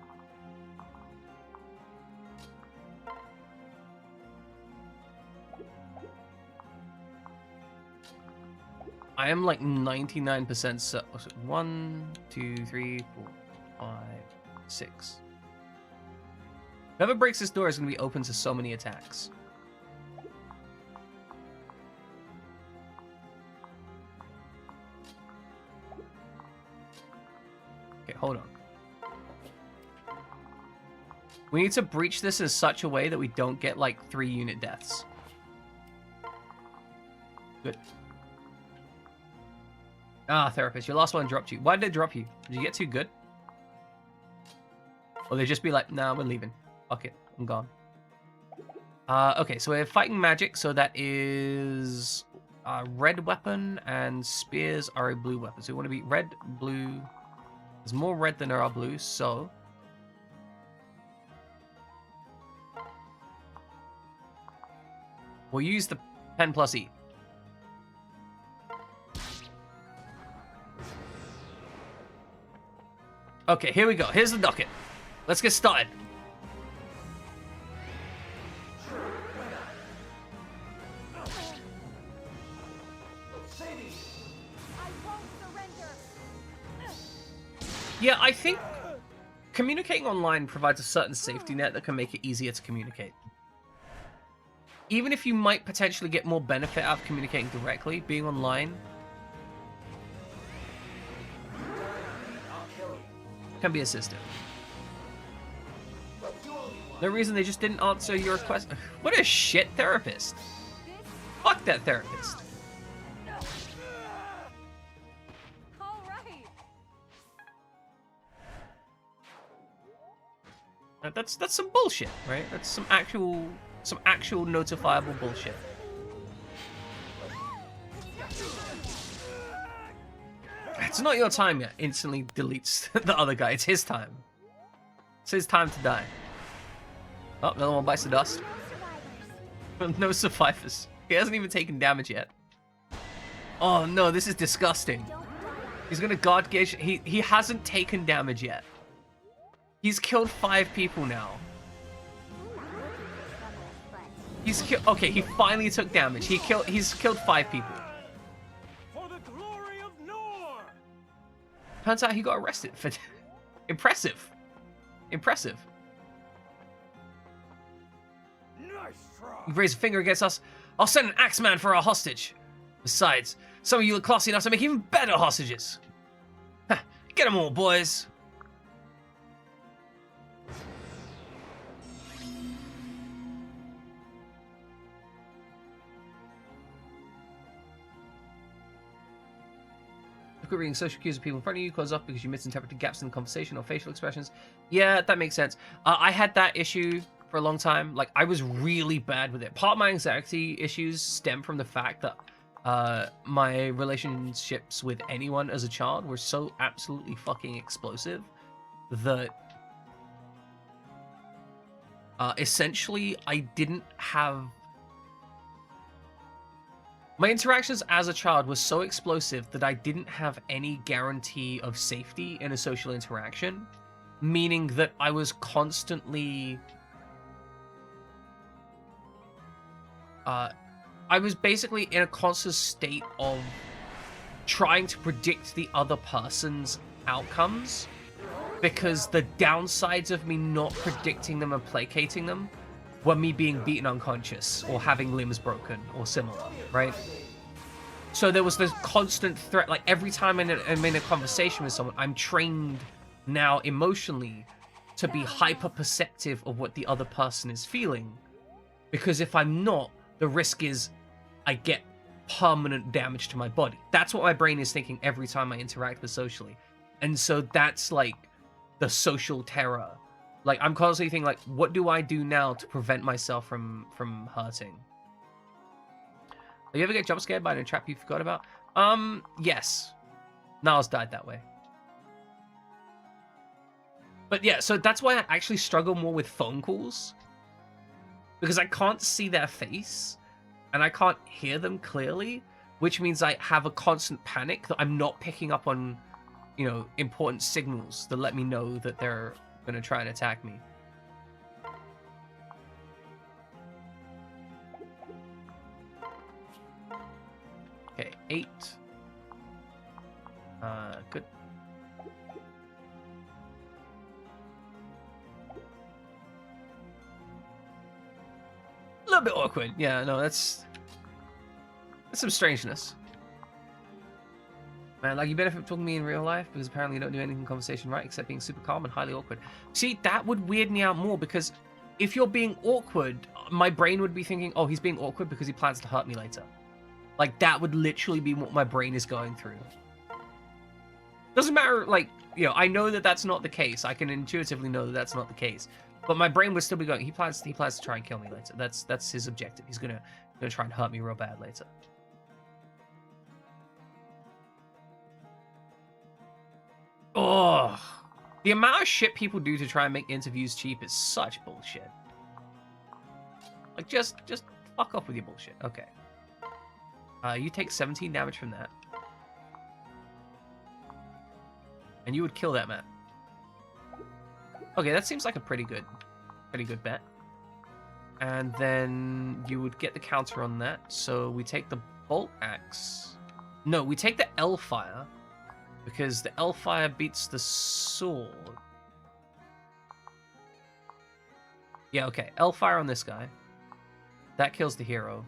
I am like 99% so 1, 2, 3, 4, 5, 6. Whoever breaks this door is going to be open to so many attacks. Okay, hold on. We need to breach this in such a way that we don't get like 3 unit deaths. Good. Ah, therapist, your last one dropped you. Why did they drop you? Did you get too good? Or they just be like, nah, we're leaving. Fuck it, I'm gone. Okay, so we're fighting magic, so that is a red weapon, and spears are a blue weapon. So we want to be red, blue. There's more red than there are blue, so... we'll use the pen plus E. Okay, here we go. Here's the docket. Let's get started. Yeah, I think communicating online provides a certain safety net that can make it easier to communicate. Even if you might potentially get more benefit out of communicating directly, being online can be assistive. No reason they just didn't answer your request. What a shit therapist. Fuck that therapist. All right. That's some bullshit, right? That's some actual notifiable bullshit. It's not your time yet. Instantly deletes the other guy. It's his time. It's his time to die. Oh, another one bites the dust. No survivors. He hasn't even taken damage yet. Oh no, this is disgusting. He's gonna guard gauge. He hasn't taken damage yet. He's killed 5 people now. He's killed. Okay, he finally took damage. He's killed 5 people. For the glory of Nor! Turns out he got arrested for... Impressive. Impressive. Nice try! You raise a finger against us, I'll send an Axeman for our hostage. Besides, some of you look classy enough to make even better hostages. Huh, get them all, boys. Look at reading social cues of people in front of you, close off because you misinterpreted gaps in the conversation or facial expressions. Yeah, that makes sense. I had that issue for a long time. Like, I was really bad with it. Part of my anxiety issues stem from the fact that my relationships with anyone as a child were so absolutely fucking explosive that essentially I didn't have... My interactions as a child were so explosive that I didn't have any guarantee of safety in a social interaction, meaning that I was constantly... I was basically in a constant state of trying to predict the other person's outcomes, because the downsides of me not predicting them and placating them were me being beaten unconscious or having limbs broken or similar, right? So there was this constant threat. Like, every time I'm in a conversation with someone, I'm trained now emotionally to be hyper perceptive of what the other person is feeling, because if I'm not, the risk is I get permanent damage to my body. That's what my brain is thinking every time I interact with socially. And so that's like the social terror. Like, I'm constantly thinking, like, what do I do now to prevent myself from hurting? Do you ever get jump scared by a trap you forgot about? Yes. Niles died that way. But yeah, so that's why I actually struggle more with phone calls. Because I can't see their face, and I can't hear them clearly, which means I have a constant panic that I'm not picking up on, you know, important signals that let me know that they're going to try and attack me. Okay, 8. Good. A little bit awkward. Yeah, no, that's some strangeness. Man, like, you benefit from talking to me in real life because apparently you don't do anything in conversation right except being super calm and highly awkward. See, that would weird me out more because if you're being awkward, my brain would be thinking, oh, he's being awkward because he plans to hurt me later. Like, that would literally be what my brain is going through. Doesn't matter, like, you know, I know that that's not the case. I can intuitively know that that's not the case. But my brain would still be going, he plans to try and kill me later. That's his objective. He's gonna try and hurt me real bad later. Oh, the amount of shit people do to try and make interviews cheap is such bullshit. Like, just fuck off with your bullshit. Okay. You take 17 damage from that. And you would kill that man. Okay, that seems like a pretty good bet. And then you would get the counter on that. So we take the bolt axe. No, we take the L fire. Because the L fire beats the sword. Yeah, okay. L fire on this guy. That kills the hero.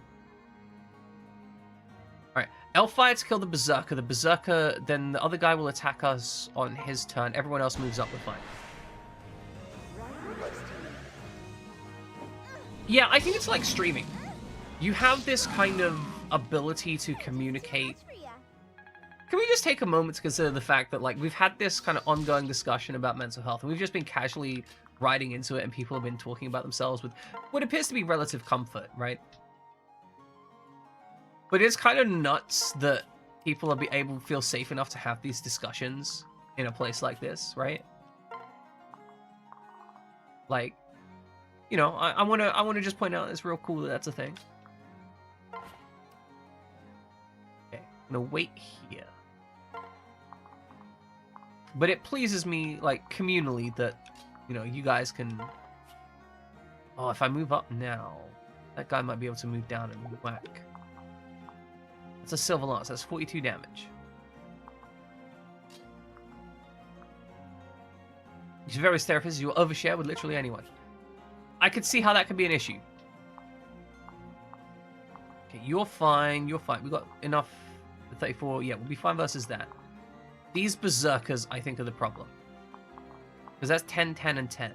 Alright. L fire to kill the berserker. The berserker, then the other guy will attack us on his turn. Everyone else moves up, we're fine. Yeah, I think it's like streaming. You have this kind of ability to communicate. Can we just take a moment to consider the fact that, like, we've had this kind of ongoing discussion about mental health, and we've just been casually riding into it, and people have been talking about themselves with what appears to be relative comfort, right? But it's kind of nuts that people are able to feel safe enough to have these discussions in a place like this, right? Like, you know, I wanna just point out it's real cool that that's a thing. Okay, I'm gonna wait here. But it pleases me, like, communally that, you know, you guys can... Oh, if I move up now, that guy might be able to move down and whack. That's a silver lance. That's 42 damage. He's various therapists. You will overshare with literally anyone. I could see how that could be an issue. Okay, you're fine. You're fine. We got enough. 34. Yeah, we'll be fine versus that. These berserkers, I think, are the problem. Because that's 10, 10, and 10.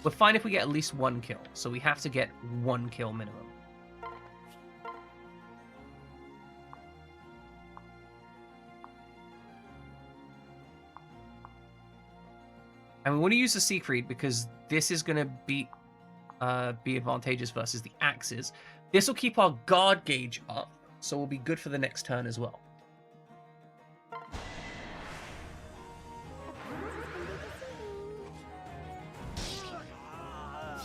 We're fine if we get at least one kill. So we have to get one kill minimum. And we want to use the Siegfried because this is going to be advantageous versus the axes. This will keep our guard gauge up, so we'll be good for the next turn as well.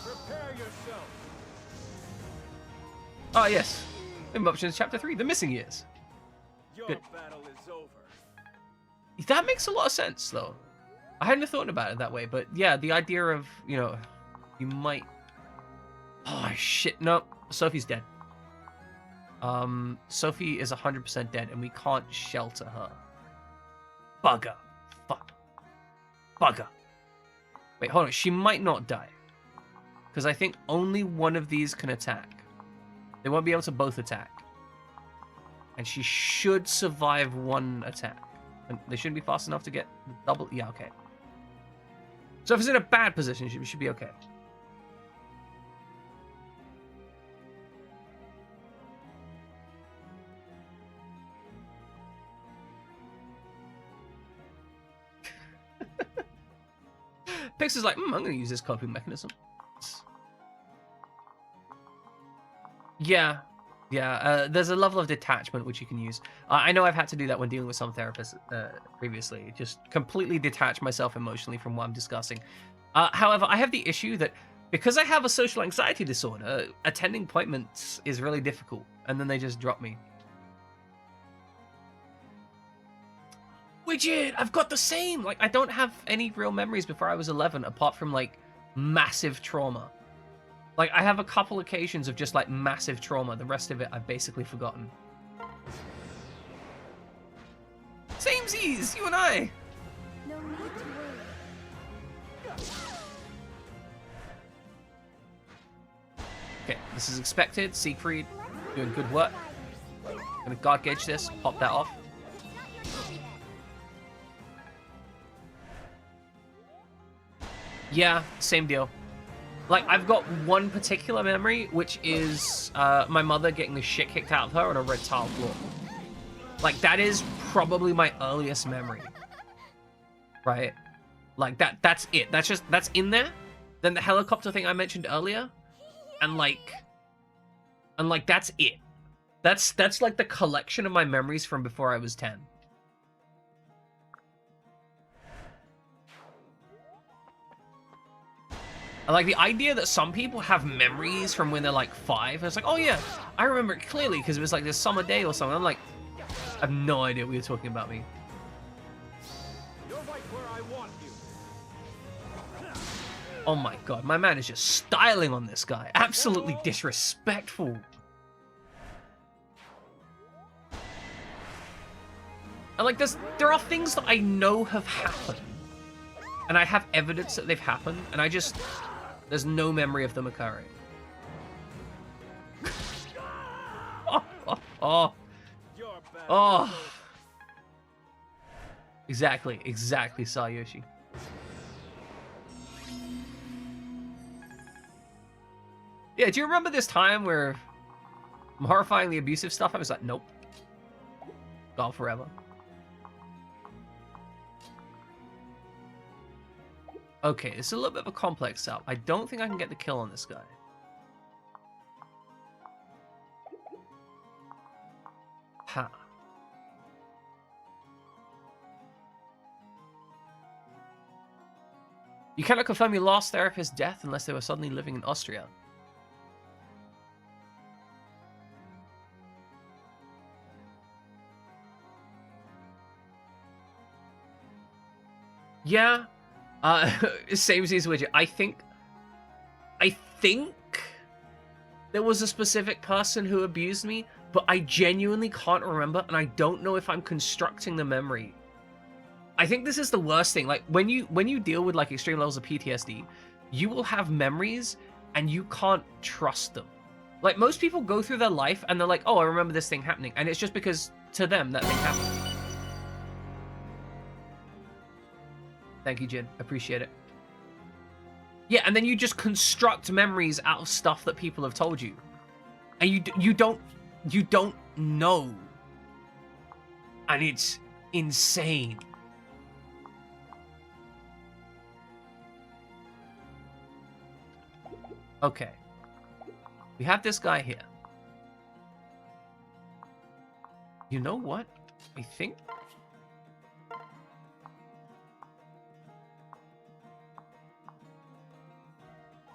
Prepare yourself. Ah, yes. Options Chapter 3, The Missing Years. Your Good. battle is over. That makes a lot of sense, though. I hadn't thought about it that way, but yeah, the idea of, you know, you might... Oh, shit, no. Sophie's dead. Sophie is 100% dead, and we can't shelter her. Bugger. Fuck. Bugger. Wait, hold on. She might not die. Because I think only one of these can attack. They won't be able to both attack. And she should survive one attack. And they shouldn't be fast enough to get the double... Yeah, okay. So if it's in a bad position, she should be okay. Pix is like, I'm going to use this coping mechanism. Yeah. Yeah, there's a level of detachment which you can use. I know I've had to do that when dealing with some therapists previously. Just completely detach myself emotionally from what I'm discussing. However, I have the issue that because I have a social anxiety disorder, attending appointments is really difficult, and then they just drop me. Widget, I've got the same. Like, I don't have any real memories before I was 11, apart from like massive trauma. Like, I have a couple occasions of just like massive trauma. The rest of it, I've basically forgotten. Samesies, you and I. No need to worry. Okay, this is expected. Siegfried, doing good work. Gonna guard gauge this, pop that off. Yeah, same deal. Like, I've got one particular memory, which is my mother getting the shit kicked out of her on a red tile floor. Like, that is probably my earliest memory. Right? Like, that's it. That's in there. Then the helicopter thing I mentioned earlier. And that's it. That's like the collection of my memories from before I was 10. I like the idea that some people have memories from when they're like 5. It's like, oh yeah, I remember it clearly because it was like this summer day or something. I'm like, I have no idea what you're talking about me. You're right where I want you. Oh my god, my man is just styling on this guy. Absolutely disrespectful. And like, there are things that I know have happened. And I have evidence that they've happened, and there's no memory of them occurring. Oh. Exactly, Sayoshi. Yeah, do you remember this time where I'm horrifyingly abusive stuff? I was like, nope. Gone forever. Okay, it's a little bit of a complex setup. I don't think I can get the kill on this guy. Ha. You cannot confirm your last therapist's death unless they were suddenly living in Austria. Yeah. Same as Widget. I think there was a specific person who abused me, but I genuinely can't remember, and I don't know if I'm constructing the memory. I think this is the worst thing. Like, when you deal with like extreme levels of PTSD, you will have memories and you can't trust them. Like, most people go through their life and they're like, oh, I remember this thing happening, and it's just because to them that thing happened. Thank you, Jin. Appreciate it. Yeah, and then you just construct memories out of stuff that people have told you, and you don't know, and it's insane. Okay, we have this guy here. You know what? I think.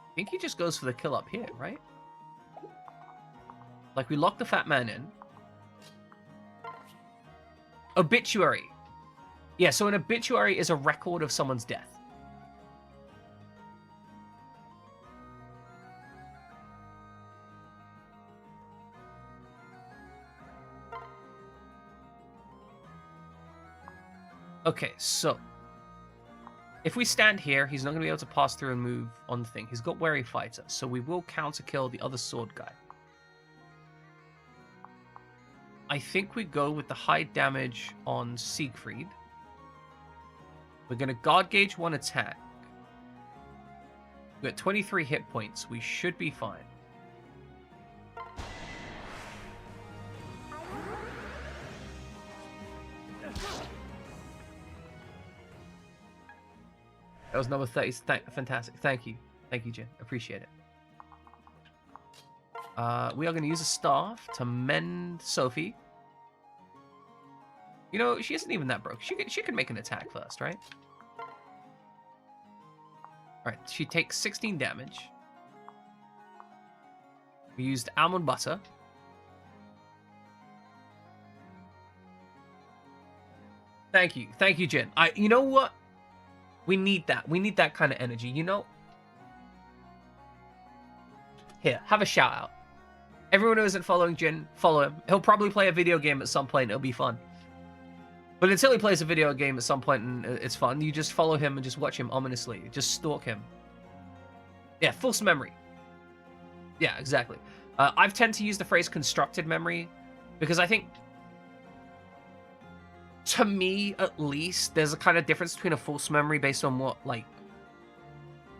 I think he just goes for the kill up here, right? Like, we lock the fat man in. Obituary. Yeah, so an obituary is a record of someone's death. Okay, so if we stand here, he's not going to be able to pass through and move on the thing. He's got Wary Fighter, so we will counter-kill the other sword guy. I think we go with the high damage on Siegfried. We're going to guard gauge one attack. We've got 23 hit points. We should be fine. That was number 30. Fantastic. Thank you. Thank you, Jen. Appreciate it. We are going to use a staff to mend Sophie. You know, she isn't even that broke. She could make an attack first, right? Alright, she takes 16 damage. We used almond butter. Thank you, Jen. You know what? We need that. We need that kind of energy, you know? Here, have a shout out. Everyone who isn't following Jin, follow him. He'll probably play a video game at some point. It'll be fun. But until he plays a video game at some point and it's fun, you just follow him and just watch him ominously. Just stalk him. Yeah, false memory. Yeah, exactly. I've tend to use the phrase constructed memory because I think, to me at least, there's a kind of difference between a false memory based on what, like,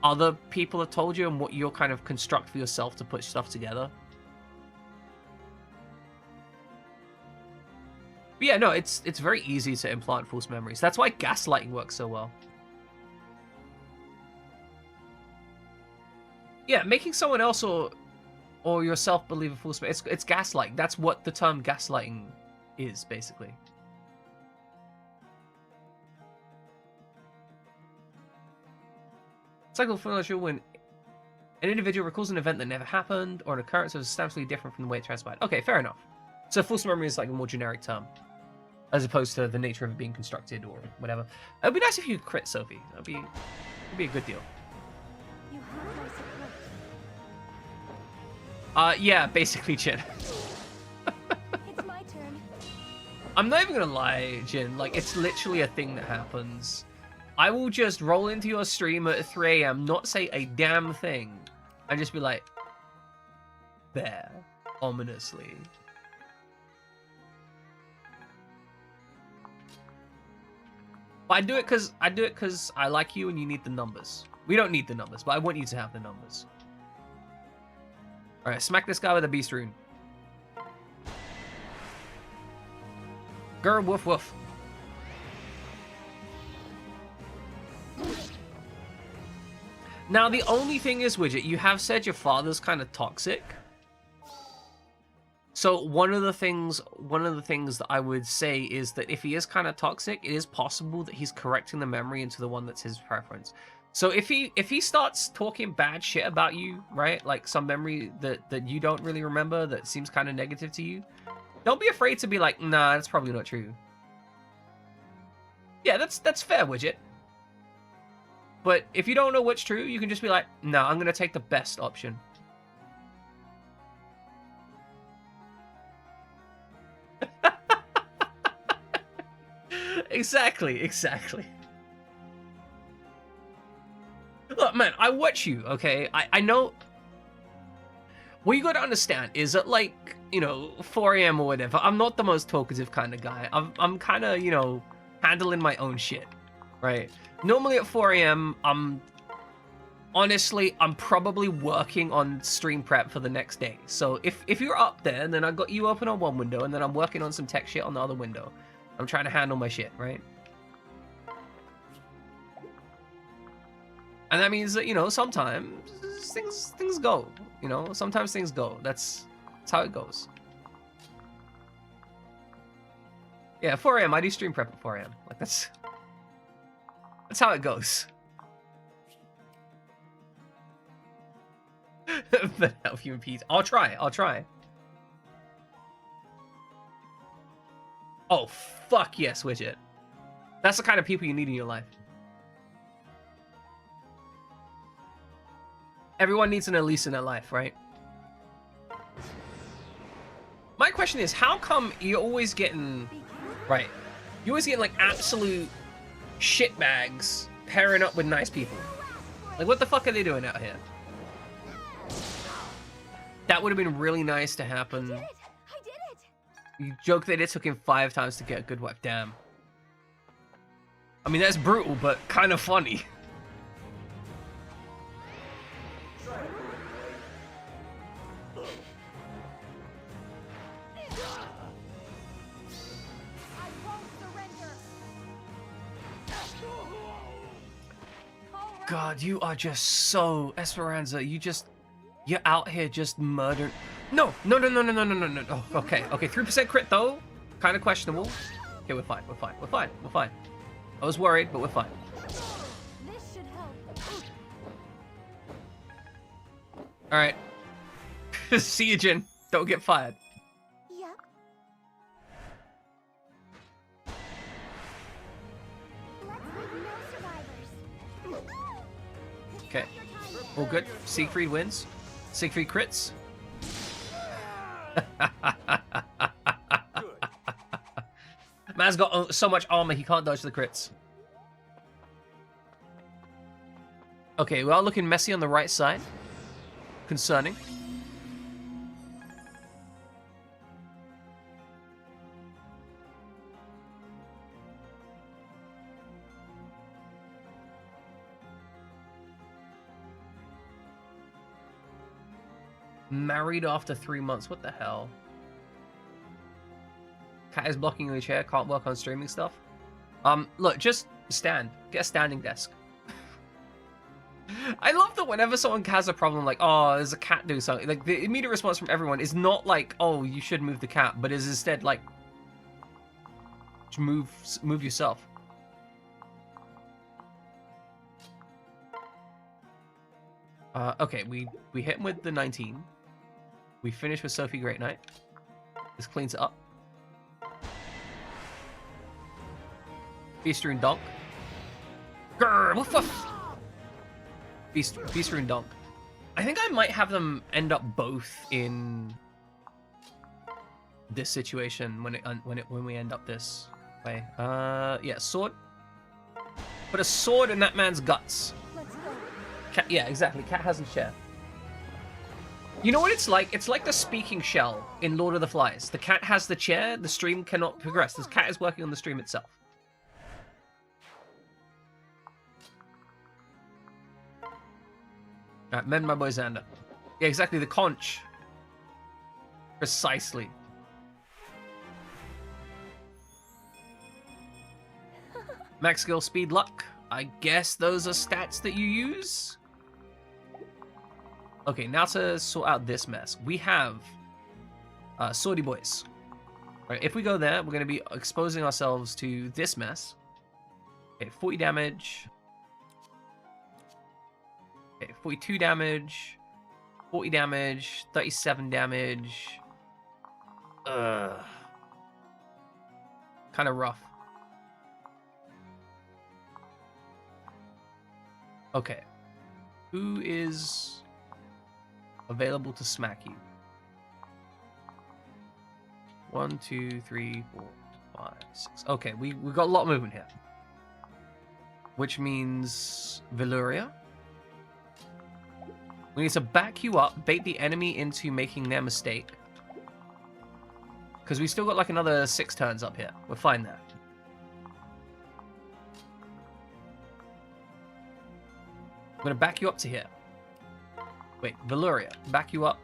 other people have told you and what you'll kind of construct for yourself to put stuff together. But yeah, no, it's very easy to implant false memories. That's why gaslighting works so well. Yeah, making someone else or yourself believe a false memory. It's gaslighting. That's what the term gaslighting is, basically. Cycle financial when an individual recalls an event that never happened or an occurrence that was substantially different from the way it transpired. Okay, fair enough. So false memory is like a more generic term, as opposed to the nature of it being constructed or whatever. It'd be nice if you could crit Sophie. It'd be a good deal. You have my support. Yeah, basically, Jin. It's my turn. I'm not even gonna lie, Jin. Like, it's literally a thing that happens. I will just roll into your stream at 3 a.m., not say a damn thing, and just be like, there, ominously. But I do it because I like you and you need the numbers. We don't need the numbers, but I want you to have the numbers. Alright, smack this guy with a beast rune. Grr, woof woof. Now, the only thing is, Widget, you have said your father's kind of toxic. So one of the things that I would say is that if he is kind of toxic, it is possible that he's correcting the memory into the one that's his preference. So if he starts talking bad shit about you, right? Like some memory that you don't really remember that seems kind of negative to you, don't be afraid to be like, nah, that's probably not true. Yeah, that's fair, Widget. But if you don't know what's true, you can just be like, no, I'm going to take the best option. Exactly. Look, man, I watch you, okay? I know... What you got to understand is that, like, you know, 4 a.m. or whatever, I'm not the most talkative kind of guy. I'm kind of, you know, handling my own shit, right? Normally at 4 a.m., I'm probably working on stream prep for the next day. So if you're up there, then I got you open on one window, and then I'm working on some tech shit on the other window. I'm trying to handle my shit, right? And that means that, you know, sometimes things go. You know, sometimes things go. That's how it goes. Yeah, 4 a.m. I do stream prep at 4 a.m. Like that's how it goes. But help you in peace. I'll try. Oh, fuck yes, Widget. That's the kind of people you need in your life. Everyone needs an Elise in their life, right? My question is, how come you're always getting... Right. You're always getting, like, absolute shitbags pairing up with nice people? Like, what the fuck are they doing out here? That would have been really nice to happen. I did it! You joke that it took him 5 times to get a good wife. Damn. I mean, that's brutal, but kind of funny. I won't surrender. God, you are just so... Esperanza, you're out here just murdering... No. Oh, okay. 3% crit though. Kind of questionable. Okay, we're fine. I was worried, but we're fine. This should help. All right. See you, Jin. Don't get fired. Yep. Let's leave no survivors. Okay. All good. Siegfried wins. Siegfried crits. Man's got so much armor he can't dodge the crits. Okay, we are looking messy on the right side. Concerning. Married after 3 months. What the hell? Cat is blocking your chair. Can't work on streaming stuff. Look, just stand. Get a standing desk. I love that whenever someone has a problem, like, oh, there's a cat doing something, like, the immediate response from everyone is not like, oh, you should move the cat, but is instead like, move yourself. Okay, we hit him with the 19. We finish with Sophie Great Knight. This cleans it up. Beast Rune Donk. Grrr, woof woof. Beast Rune Donk. I think I might have them end up both in this situation when we end up this way. Yeah, sword. Put a sword in that man's guts. Let's go. Cat, yeah, exactly. Cat has a chair. You know what it's like? It's like the speaking shell in Lord of the Flies. The cat has the chair, the stream cannot progress. The cat is working on the stream itself. Alright, mend my boy Xander. Yeah, exactly, the conch. Precisely. Max skill, speed, luck. I guess those are stats that you use? Okay, now to sort out this mess. We have Swordy Boys. Right, if we go there, we're going to be exposing ourselves to this mess. Okay, 40 damage. Okay, 42 damage. 40 damage. 37 damage. Kind of rough. Okay. Who is available to smack you? 1, 2, 3, 4, 5, 6. Okay, we got a lot of movement here. Which means Valyria. We need to back you up, bait the enemy into making their mistake. Because we still got like another 6 turns up here. We're fine there. I'm going to back you up to here. Wait, Valyria, back you up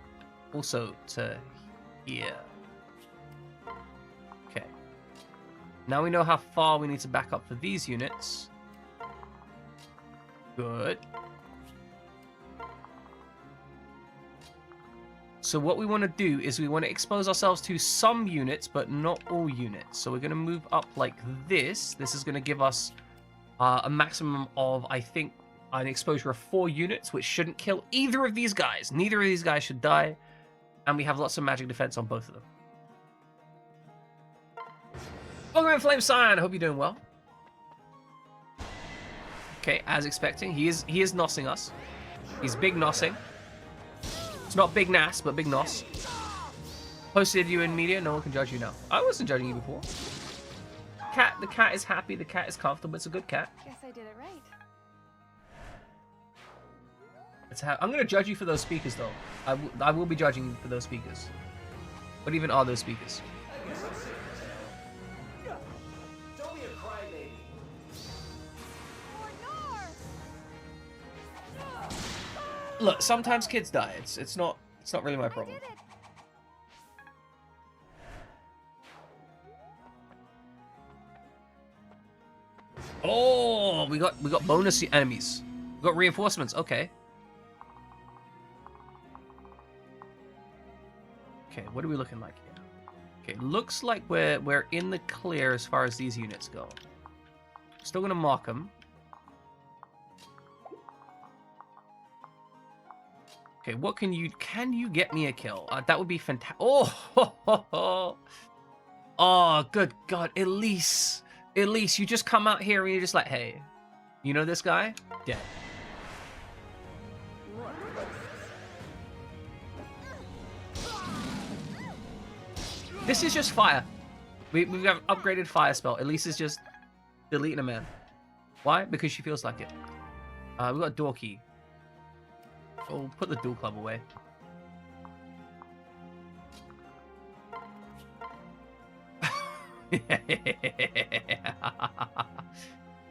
also to here. Okay. Now we know how far we need to back up for these units. Good. So what we want to do is we want to expose ourselves to some units, but not all units. So we're going to move up like this. This is going to give us a maximum of, I think, an exposure of 4 units, which shouldn't kill either of these guys. Neither of these guys should die. And we have lots of magic defense on both of them. Welcome in, Flame Scion. I hope you're doing well. Okay, as expecting, he is nossing us. He's big nossing. It's not big Nass, but big Nos. Posted you in media, no one can judge you now. I wasn't judging you before. The cat is happy, the cat is comfortable, it's a good cat. Guess I did it right. I'm gonna judge you for those speakers though. I will be judging you for those speakers. What even are those speakers? Don't be a crybaby. Look, sometimes kids die. It's not really my problem. Did it. Oh, we got bonus enemies. We got reinforcements. Okay. Okay, what are we looking like here? Okay, looks like we're in the clear as far as these units go. Still gonna mark them. Okay, what can you get me a kill? That would be fantastic. Oh, ho, ho, ho. Oh, good God, Elise, you just come out here and you're just like, hey, you know this guy? Dead. This is just fire. We've got upgraded fire spell. Elise is just deleting a man. Why? Because she feels like it. We've got a door key. Oh, put the dual club away.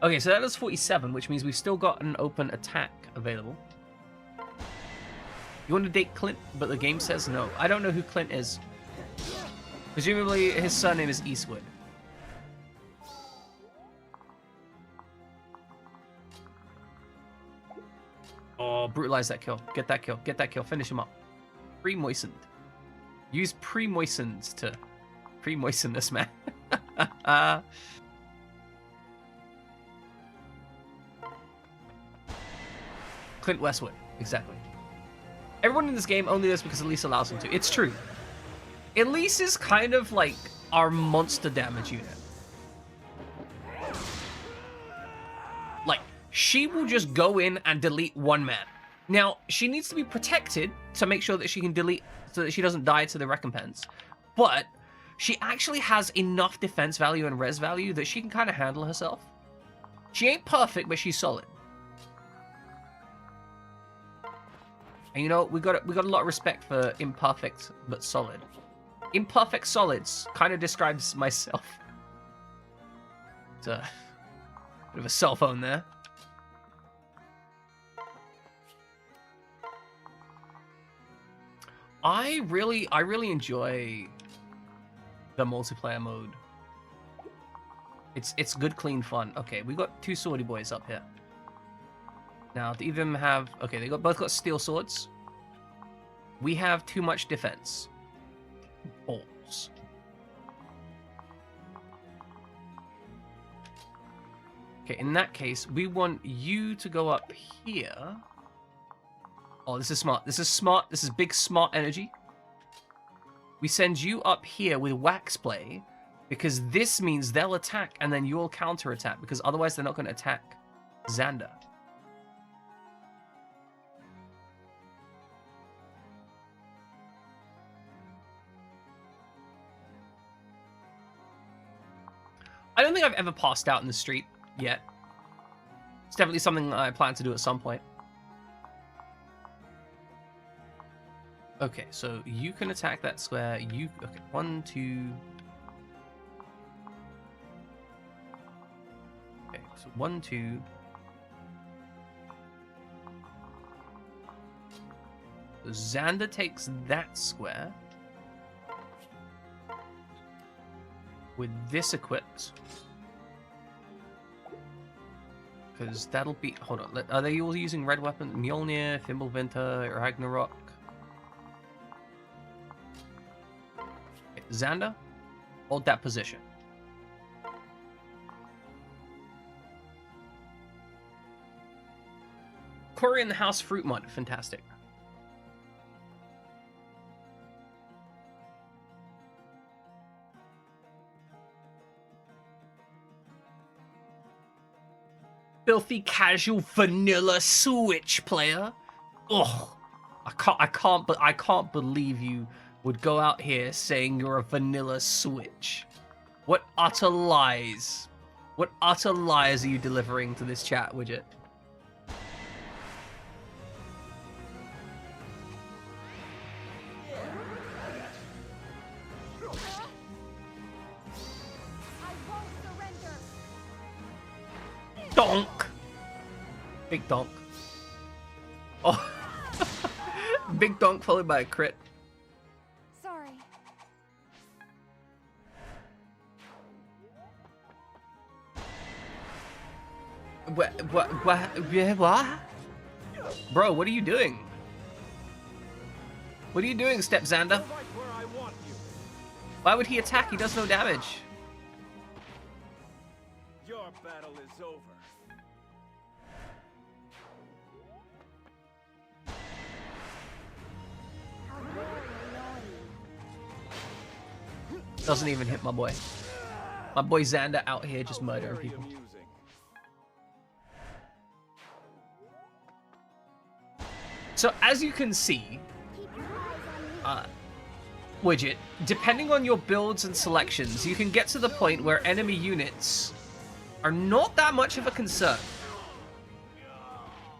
Okay, so that is 47, which means we've still got an open attack available. You want to date Clint, but the game says no. I don't know who Clint is. Presumably his surname is Eastwood. Oh, brutalize that kill. Get that kill. Get that kill. Finish him up. Pre-moistened. Use pre-moistened to pre-moisten this man. Clint Westwood. Exactly. Everyone in this game only does because Elise allows them to. It's true. Elise is kind of like our monster damage unit. Like, she will just go in and delete one man. Now, she needs to be protected to make sure that she can delete so that she doesn't die to the recompense. But she actually has enough defense value and res value that she can kind of handle herself. She ain't perfect, but she's solid. And you know, we got a lot of respect for imperfect but solid. Imperfect solids kind of describes myself. It's a bit of a cell phone there. I really enjoy the multiplayer mode. It's good, clean fun. Okay, we got two swordy boys up here. Now, do either of them have... Okay, they both got steel swords. We have too much defense. Balls. Okay, in that case, we want you to go up here. Oh, this is smart. This is smart. This is big, smart energy. We send you up here with wax play because this means they'll attack and then you'll counterattack because otherwise they're not going to attack Xander. I don't think I've ever passed out in the street yet. It's definitely something I plan to do at some point. Okay, so you can attack that square. Okay, 1, 2. Okay, so 1, 2. So Xander takes that square. With this equipped. Because that'll be... Hold on. Are they all using red weapons? Mjolnir, Fimbulvinter, Ragnarok. Okay, Xander, hold that position. Corey in the House Fruit Mud. Fantastic. Filthy casual vanilla Switch player. Ugh. I can't believe you would go out here saying you're a vanilla Switch. What utter lies. What utter lies are you delivering to this chat widget? Donk! Big donk. Oh. Big donk followed by a crit. Sorry. What? Bro, what are you doing? What are you doing, Step Xander? Right where I Why would he attack? He does no damage. Your battle is over. How very annoying. Doesn't even hit my boy. My boy Xander out here just How murdering very people. amusing. So as you can see, Keep your eyes on me. Widget, depending on your builds and selections, you can get to the point where enemy units are not that much of a concern.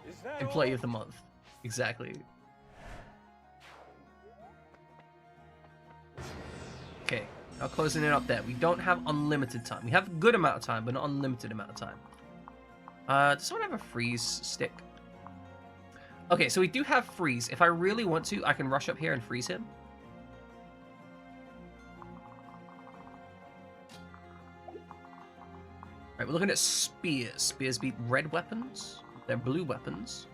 Is that Employee all? of the month. Exactly. Okay, now closing it up there. We don't have unlimited time. We have a good amount of time, but not unlimited amount of time. Does someone have a freeze stick? Okay, so we do have freeze. If I really want to, I can rush up here and freeze him. Right, we're looking at spears. Spears beat red weapons. They're blue weapons.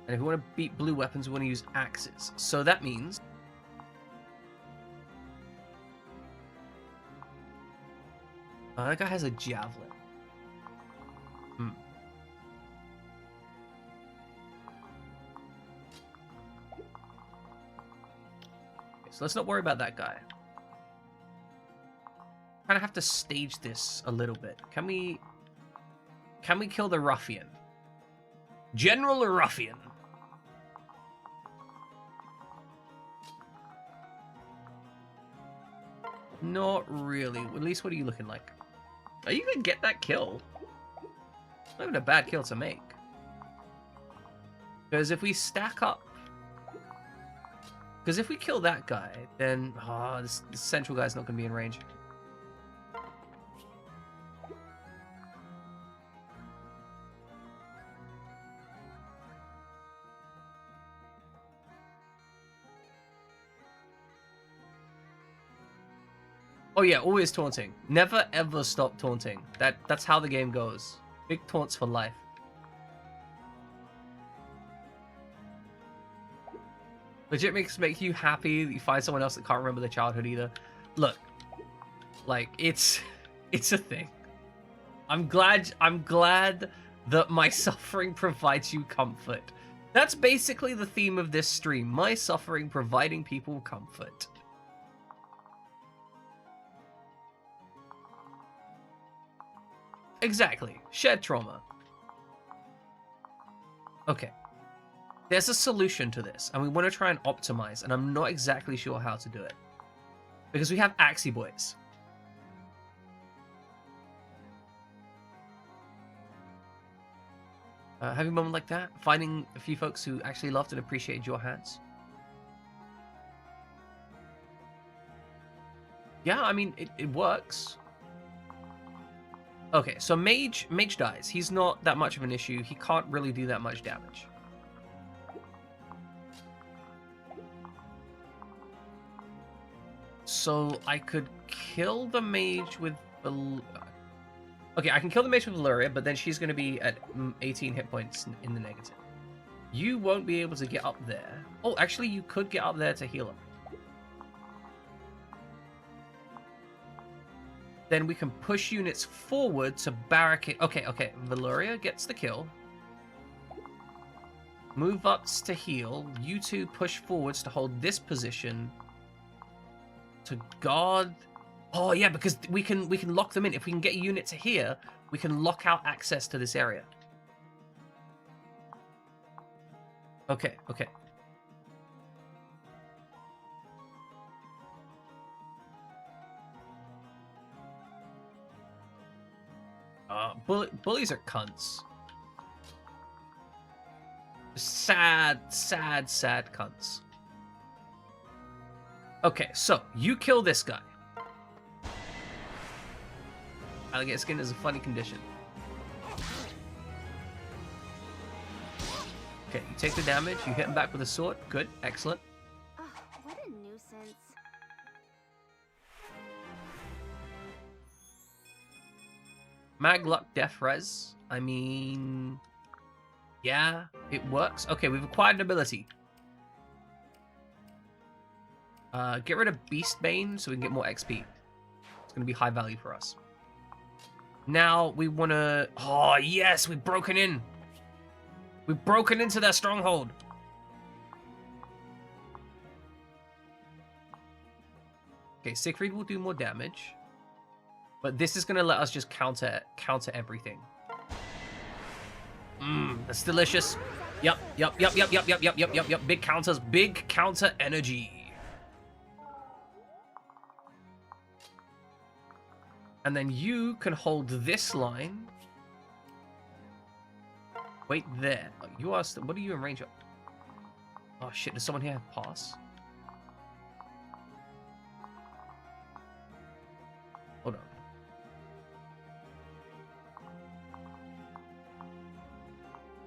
And if we want to beat blue weapons, we want to use axes. So that means... that guy has a javelin. So let's not worry about that guy. Kind of have to stage this a little bit. Can we kill the ruffian? General Ruffian. Not really. At least what are you looking like? Are you gonna get that kill? Not even a bad kill to make. Because if we stack up... Because if we kill that guy, then... this central guy's not going to be in range. Oh yeah, always taunting. Never ever stop taunting. That's how the game goes. Big taunts for life. Legit make you happy that you find someone else that can't remember their childhood either. Look, like it's a thing. I'm glad that my suffering provides you comfort. That's basically the theme of this stream. My suffering providing people comfort. Exactly. Shared trauma. Okay. There's a solution to this, and we want to try and optimize, and I'm not exactly sure how to do it. Because we have Axie Boys. Having a moment like that? Finding a few folks who actually loved and appreciated your hands? Yeah, I mean, it works. Okay, so Mage dies. He's not that much of an issue. He can't really do that much damage. So I could kill the mage with... Okay, I can kill the mage with Valyria, but then she's going to be at 18 hit points in the negative. You won't be able to get up there. Oh, actually, you could get up there to heal him. Then we can push units forward to barricade... Okay, Valyria gets the kill. Move ups to heal. You two push forwards to hold this position. To guard... Oh, yeah, because we can lock them in. If we can get a unit to here, we can lock out access to this area. Okay. Bullies are cunts. Sad cunts. Okay, so you kill this guy. Alligator skin is a funny condition. Okay, you take the damage, you hit him back with a sword. Good, excellent. Ugh, what a nuisance. Magluck Death Res. I mean... Yeah, it works. Okay, we've acquired an ability. Get rid of Beastbane so we can get more XP. It's gonna be high value for us. Now we wanna... Oh, yes! We've broken in! We've broken into their stronghold! Okay, Siegfried will do more damage. But this is gonna let us just counter everything. That's delicious. Yep. Big counters, big counter energy. And then you can hold this line. Wait there. You are. What are you in range of? Oh shit! Does someone here have pass? Hold on.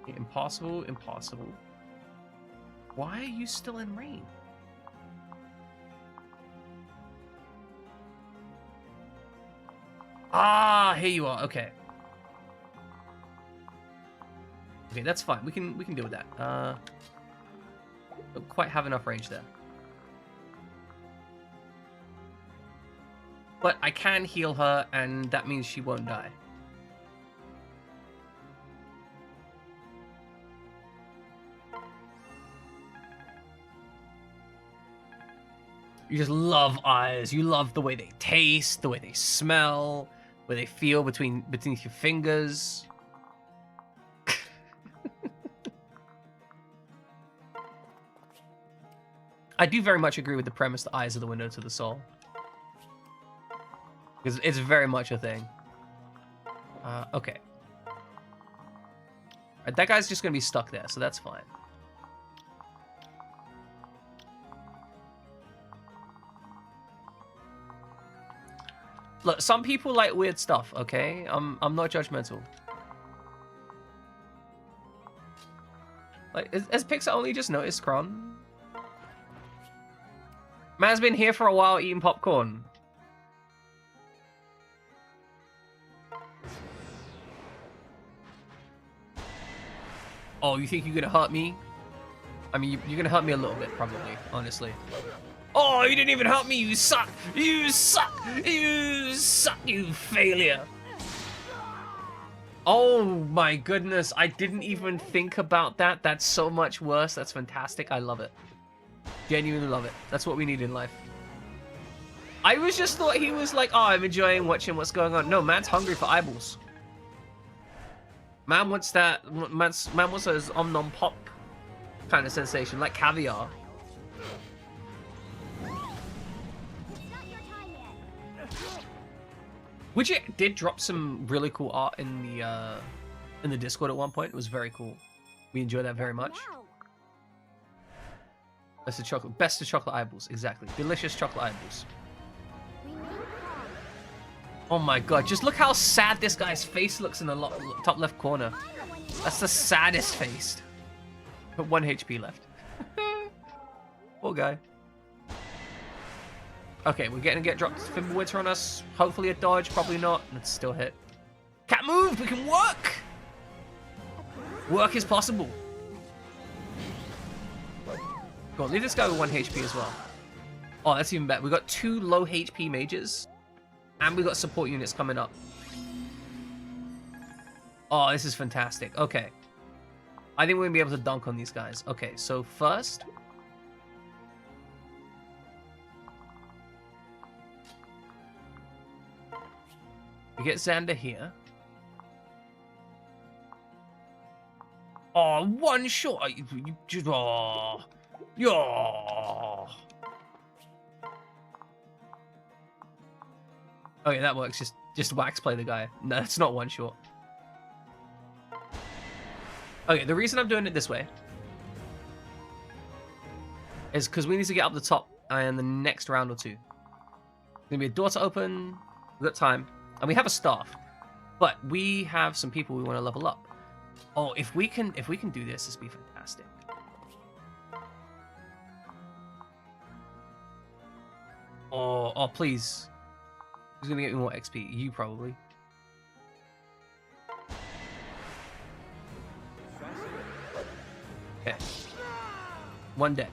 Okay, impossible. Why are you still in range? Ah, here you are. Okay. Okay, that's fine. We can deal with that. Don't quite have enough range there. But I can heal her, and that means she won't die. You just love eyes. You love the way they taste, the way they smell, where they feel beneath your fingers. I do very much agree with the premise the eyes are the window to the soul. Because it's very much a thing. Okay. Right, that guy's just going to be stuck there, so that's fine. Look, some people like weird stuff, okay? I'm not judgmental. Like, has Pixar only just noticed Kron? Man's been here for a while eating popcorn. Oh, you think you're gonna hurt me? I mean, you're gonna hurt me a little bit, probably, honestly. Oh, you didn't even help me, you suck! You suck! You suck, you failure! Oh my goodness, I didn't even think about that. That's so much worse. That's fantastic. I love it. Genuinely love it. That's what we need in life. I was just thought he was like, oh, I'm enjoying watching what's going on. No, man's hungry for eyeballs. Man wants that, man wants those om-nom pop kind of sensation, like caviar. Widget did drop some really cool art in the Discord at one point. It was very cool. We enjoyed that very much. Wow. Best of chocolate eyeballs, exactly. Delicious chocolate eyeballs. We need Kron. Oh my god, just look how sad this guy's face looks in the top left corner. That's the saddest face. But 1 HP left. Poor guy. Okay, we're getting dropped Fimbulwinter on us. Hopefully a dodge, probably not. Let's still hit. Cat moved! We can work! Work is possible. Go on, leave this guy with 1 HP as well. Oh, that's even better. We got 2 low HP mages. And we got support units coming up. Oh, this is fantastic. Okay. I think we're gonna be able to dunk on these guys. Okay, so first... we get Xander here. Oh, one shot! You just... Oh... Yeah. Okay, that works. Just wax play the guy. No, that's not one shot. Okay, the reason I'm doing it this way is because we need to get up the top in the next round or two. There's gonna be a door to open. We've got time, and we have a staff, but we have some people we want to level up. Oh, if we can do this, this would be fantastic. Oh, please. Who's gonna get me more XP? You probably. Okay. 1 dead.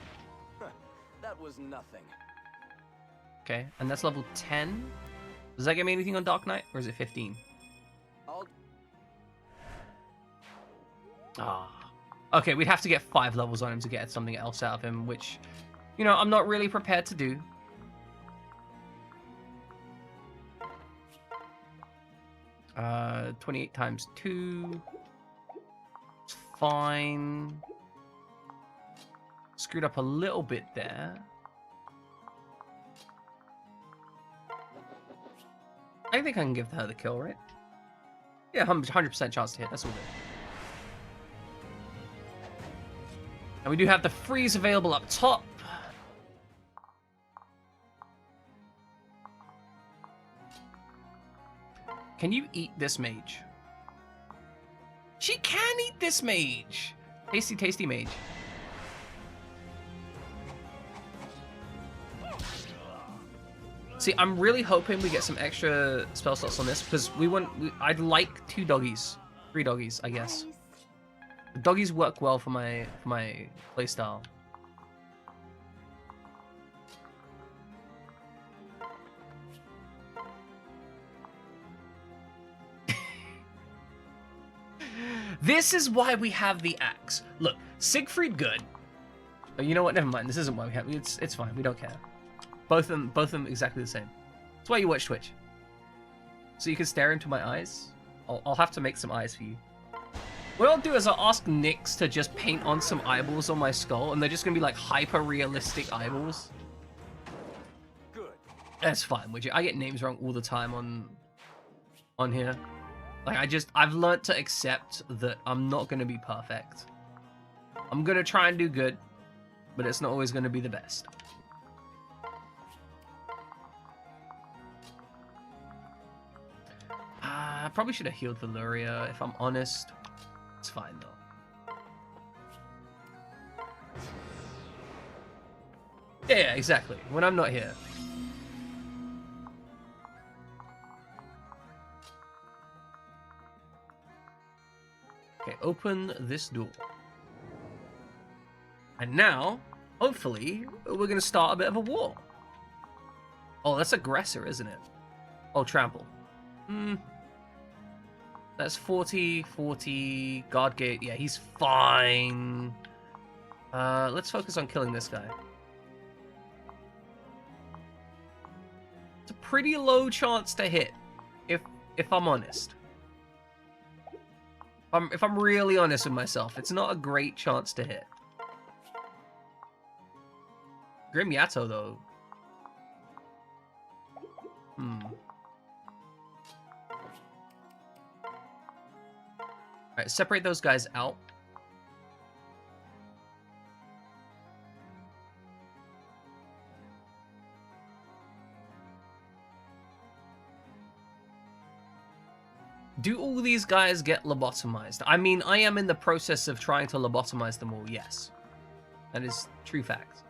That was nothing. Okay, and that's level 10. Does that get me anything on Dark Knight, or is it 15? I'll... Ah. Okay, we'd have to get 5 levels on him to get something else out of him, which, you know, I'm not really prepared to do. 28 times 2. It's fine. Screwed up a little bit there. I think I can give her the kill, right? Yeah, 100% chance to hit. That's all good. And we do have the freeze available up top. Can you eat this mage? She can eat this mage! Tasty, tasty mage. See, I'm really hoping we get some extra spell slots on this, because I'd like 2 doggies. 3 doggies, I guess. Nice. The doggies work well for my playstyle. This is why we have the axe. Look, Siegfried good. But you know what? Never mind. This isn't why we have. It's fine. We don't care. Both of them exactly the same. That's why you watch Twitch. So you can stare into my eyes. I'll have to make some eyes for you. What I'll do is I'll ask Nyx to just paint on some eyeballs on my skull, and they're just gonna be like hyper-realistic eyeballs. Good. That's fine, would you? I get names wrong all the time on here. Like I've learnt to accept that I'm not gonna be perfect. I'm gonna try and do good, but it's not always gonna be the best. I probably should have healed Valyria, if I'm honest. It's fine though. Yeah, exactly. When I'm not here. Okay, open this door. And now, hopefully, we're gonna start a bit of a war. Oh, that's aggressor, isn't it? Oh, trample. That's 40, guard gate. Yeah, he's fine. Let's focus on killing this guy. It's a pretty low chance to hit, if I'm honest. If I'm really honest with myself, it's not a great chance to hit. Grim Yato, though. Alright, separate those guys out. Do all these guys get lobotomized? I mean, I am in the process of trying to lobotomize them all, yes. That is true fact.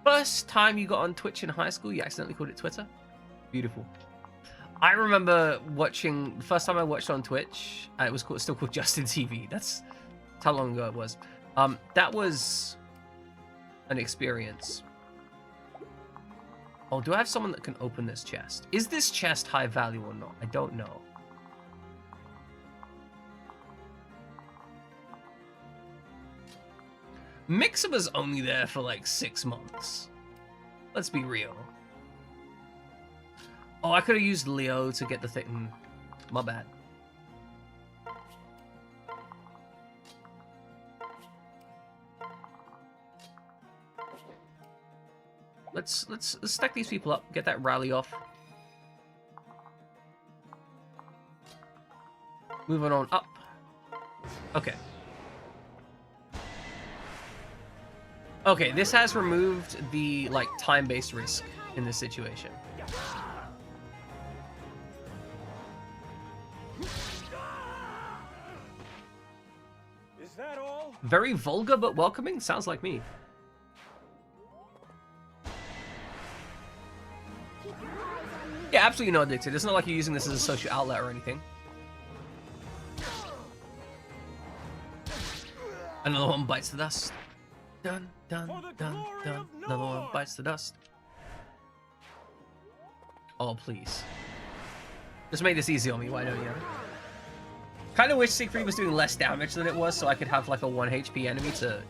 First time you got on Twitch in high school, you accidentally called it Twitter? Beautiful. I remember watching, the first time I watched on Twitch, it was still called Justin TV. That's how long ago it was. That was an experience. Oh, do I have someone that can open this chest? Is this chest high value or not? I don't know. Mixima's only there for like 6 months. Let's be real. Oh, I could have used Leo to get the thing. My bad. Let's stack these people up, get that rally off. Moving on up. Okay. Okay, this has removed the like time-based risk in this situation. Is that all? Very vulgar but welcoming? Sounds like me. Yeah, absolutely not addicted. It's not like you're using this as a social outlet or anything. Another one bites the dust. Dun, dun, For the dun, glory dun. of Another one Nord! bites the dust. Oh, please. Just make this easy on me, why don't you? Kind of wish Siegfried was doing less damage than it was, so I could have like a 1 HP enemy to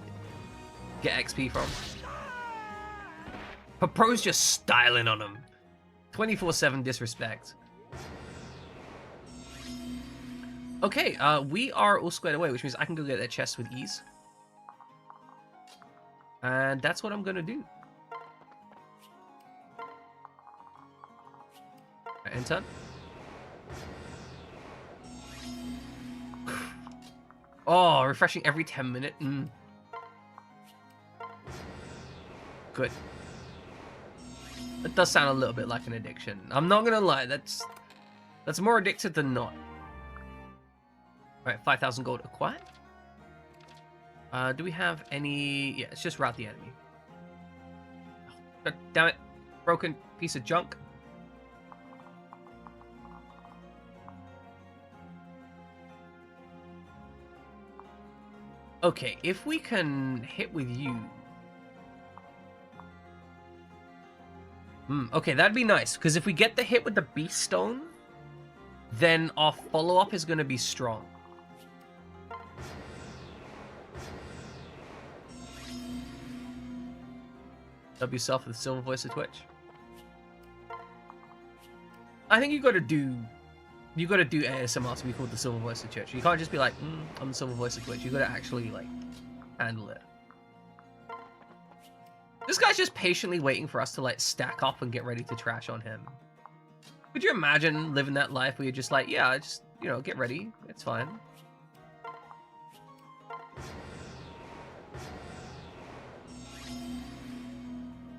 get XP from. But Pro's just styling on him. 24/7 disrespect. Okay, we are all squared away, which means I can go get that chest with ease. And that's what I'm gonna do. Right, end turn. Oh, refreshing every 10 minutes. Good. That does sound a little bit like an addiction. I'm not gonna lie, that's more addicted than not. Alright, 5,000 gold acquired. Do we have any... Yeah, it's just route the enemy. Oh, God damn it. Broken piece of junk. Okay, if we can hit with you... Okay, that'd be nice, because if we get the hit with the Beast Stone, then our follow-up is going to be strong. Dub yourself with the silver voice of Twitch. I think you got to do ASMR to be called the silver voice of Twitch. You can't just be like, I'm the silver voice of Twitch. You got to actually like handle it. This guy's just patiently waiting for us to like stack up and get ready to trash on him. Could you imagine living that life where you're just like, yeah, just, you know, get ready. It's fine.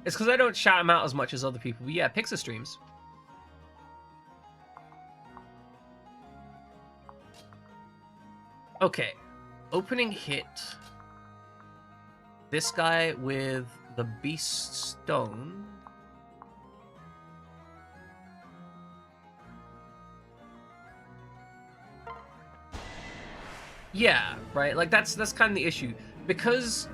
It's because I don't shout him out as much as other people. But yeah, Pixar streams. Okay. Opening hit. This guy with the Beast Stone. Yeah, right? Like, that's kind of the issue. Because...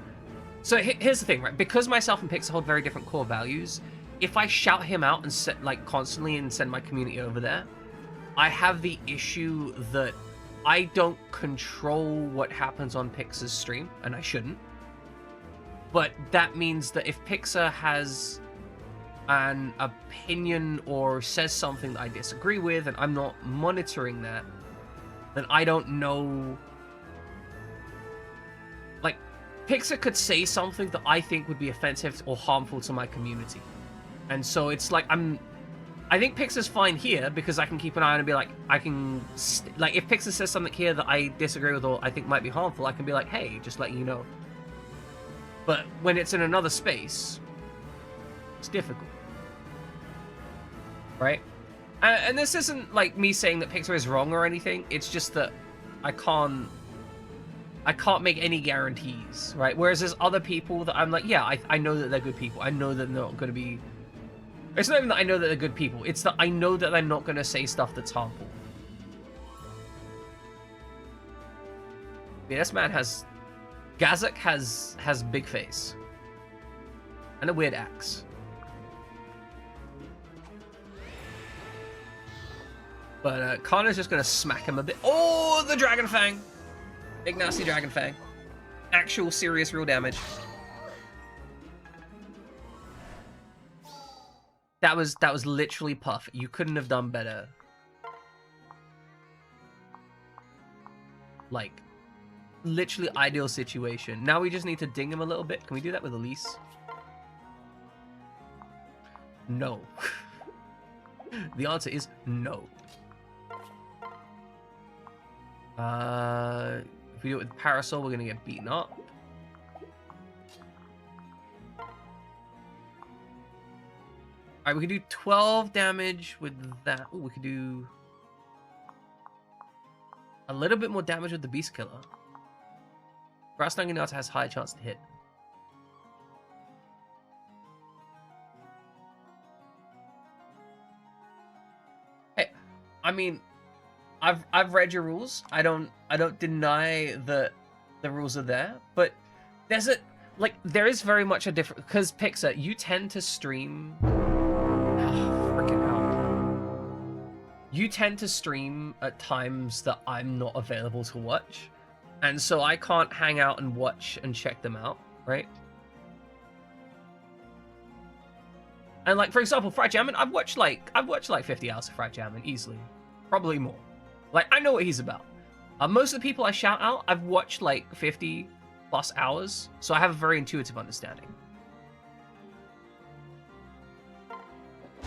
So here's the thing, right? Because myself and Pixar hold very different core values, if I shout him out and set, like, constantly and send my community over there, I have the issue that I don't control what happens on Pixar's stream, and I shouldn't. But that means that if Pixar has an opinion or says something that I disagree with, and I'm not monitoring that, then I don't know... Like, Pixar could say something that I think would be offensive or harmful to my community. And so it's like, I think Pixar's fine here because I can keep an eye on and be like, like, if Pixar says something here that I disagree with or I think might be harmful, I can be like, hey, just letting you know. But when it's in another space, it's difficult. Right? And this isn't like me saying that Pixar is wrong or anything. It's just that I can't make any guarantees, right? Whereas there's other people that I'm like, yeah, I know that they're good people. I know that they're not going to be... It's not even that I know that they're good people. It's that I know that they're not going to say stuff that's harmful. Yeah, this man has... Gazak has big face. And a weird axe. But Connor's just going to smack him a bit. Oh, the Dragon Fang! Big nasty Dragon Fang. Actual serious real damage. That was literally perfect. You couldn't have done better. Like, literally ideal situation. Now we just need to ding him a little bit. Can we do that with Elise? No. The answer is no. If we do it with Parasol, we're gonna get beaten up. Alright, we can do 12 damage with that. Oh, we could do a little bit more damage with the Beast Killer. Grass Nanganata has higher chance to hit. Hey, I mean, I've read your rules. I don't deny that the rules are there, but like, there is very much a difference, because Pixar, you tend to stream... freaking hell. You tend to stream at times that I'm not available to watch, and so I can't hang out and watch and check them out, right? And like, for example, Fried Jammin', I've watched like 50 hours of Fried Jammin' easily. Probably more. Like, I know what he's about. Most of the people I shout out, I've watched like 50 plus hours, so I have a very intuitive understanding.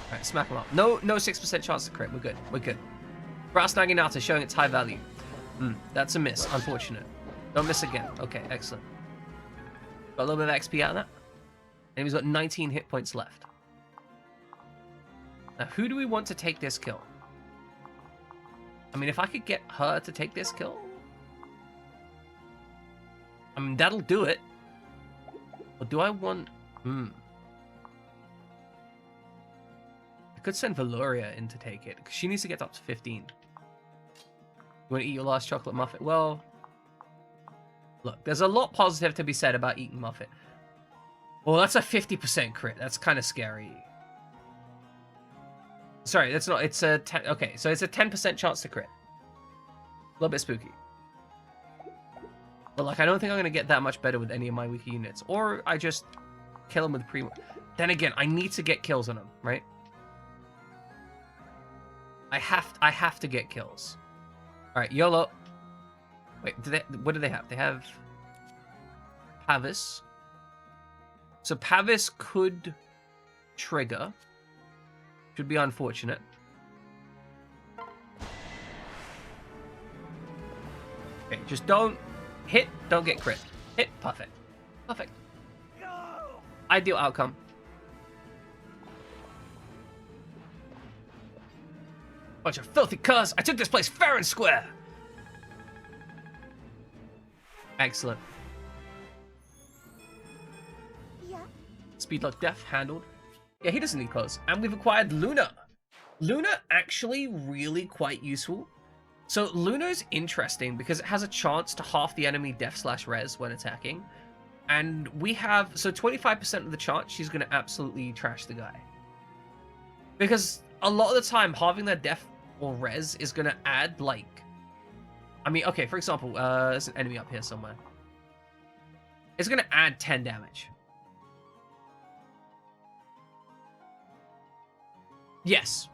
Alright, smack him up. No 6% chance to crit. We're good. We're good. Brass Naginata showing its high value. That's a miss. Unfortunate. Don't miss again. Okay, excellent. Got a little bit of XP out of that. And he's got 19 hit points left. Now, who do we want to take this kill? I mean, if I could get her to take this kill... I mean, that'll do it. Or do I want... I could send Valoria in to take it, because she needs to get up to 15. You want to eat your last chocolate muffin? Well... Look, there's a lot positive to be said about eating muffin. Well, that's a 50% crit. That's kind of scary. Sorry, that's not... It's a... Okay, so it's a 10% chance to crit. A little bit spooky. But, like, I don't think I'm going to get that much better with any of my weaker units. Or I just kill him with pre... Then again, I need to get kills on him, right? I have to get kills. Alright, YOLO. Wait, what do they have? They have... Pavis. So Pavis could trigger. Should be unfortunate. Okay, just don't hit, don't get crit. Hit, perfect. Perfect. Ideal outcome. Bunch of filthy curs. I took this place fair and square. Excellent. Yeah. Speed like death handled. Yeah, he doesn't need clothes. And we've acquired Luna. Luna actually really quite useful. So Luna's interesting because it has a chance to half the enemy def/res when attacking. And we have, so 25% of the chance she's going to absolutely trash the guy. Because a lot of the time, halving their def or res is going to add like... I mean, okay, for example, there's an enemy up here somewhere. It's going to add 10 damage. Yes.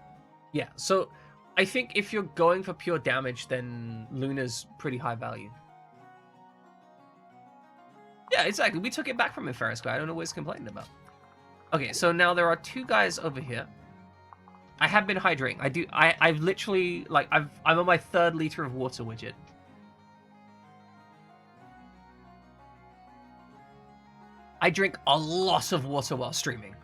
Yeah, so I think if you're going for pure damage, then Luna's pretty high value. Yeah, exactly. We took it back from him, fair and square. I don't know what he's complaining about. Okay, so now there are two guys over here. I have been hydrating. I've literally, like, I'm on my 3rd liter of water widget. I drink a lot of water while streaming.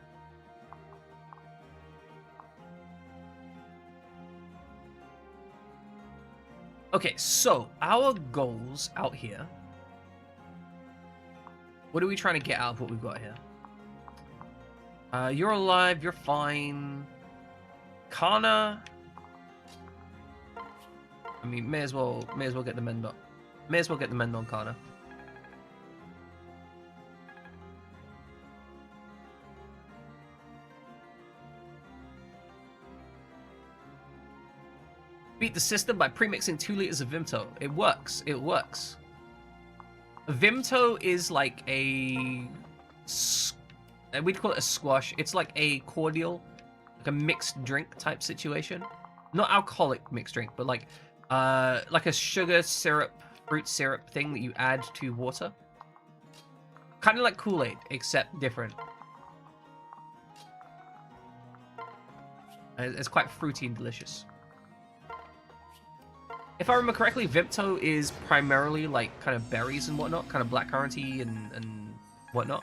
Okay, so our goals out here. What are we trying to get out of what we've got here? You're alive, you're fine. Kana. I mean, may as well get the mend on. May as well get the mend on Kana. Beat the system by premixing 2 liters of Vimto. It works. It works. Vimto is like a... We'd call it a squash. It's like a cordial, like a mixed drink type situation. Not alcoholic mixed drink, but like a sugar syrup, fruit syrup thing that you add to water. Kind of like Kool-Aid, except different. It's quite fruity and delicious. If I remember correctly, Vimto is primarily like kind of berries and whatnot, kind of blackcurranty and whatnot.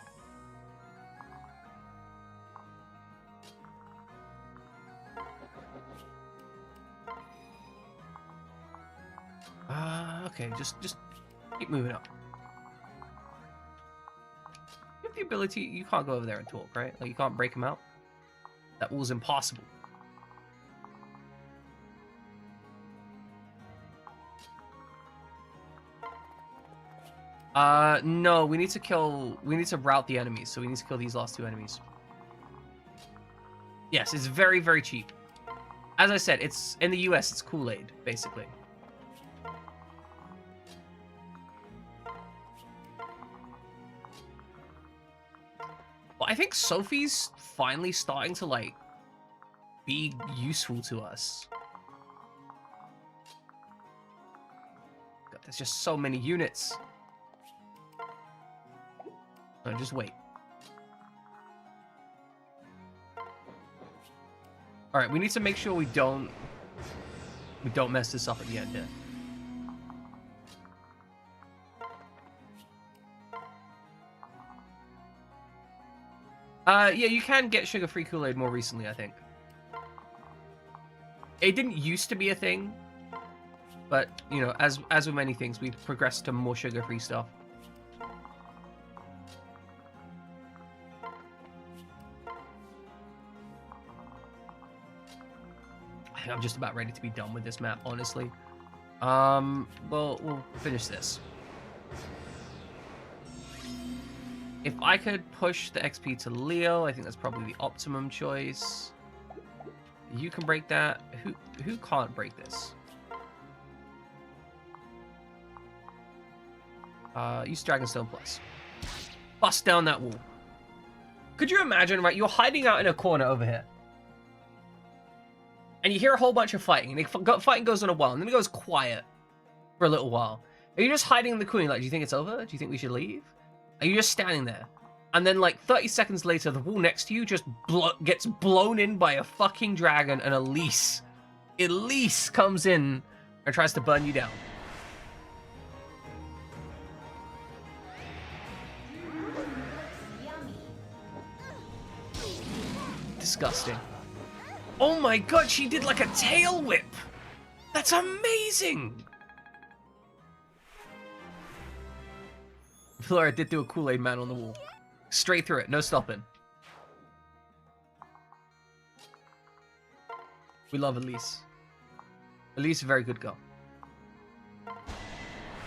Okay, just keep moving up. You have the ability, you can't go over there and talk, right? Like, you can't break him out. That was impossible. No, we need to route the enemies, so we need to kill these last two enemies. Yes, it's very, very cheap. As I said, it's in the US, it's Kool-Aid, basically. Well, I think Sophie's finally starting to, like, be useful to us. God, there's just so many units. No, just wait. All right, we need to make sure we don't mess this up at the end here. Yeah, you can get sugar-free Kool-Aid more recently, I think. It didn't used to be a thing, but you know, as with many things, we've progressed to more sugar-free stuff. I think I'm just about ready to be done with this map, honestly. Well, we'll finish this. If I could push the XP to Leo, I think that's probably the optimum choice. You can break that. Who can't break this? Use Dragonstone Plus. Bust down that wall. Could you imagine, right? You're hiding out in a corner over here. And you hear a whole bunch of fighting. And the fighting goes on a while. And then it goes quiet for a little while. Are you just hiding in the corner? Like, do you think it's over? Do you think we should leave? Are you just standing there? And then, like, 30 seconds later, the wall next to you just gets blown in by a fucking dragon, and Elise comes in and tries to burn you down. Disgusting. Oh my god, she did like a tail whip! That's amazing! Flora did do a Kool-Aid man on the wall. Straight through it, no stopping. We love Elise. Elise is a very good girl.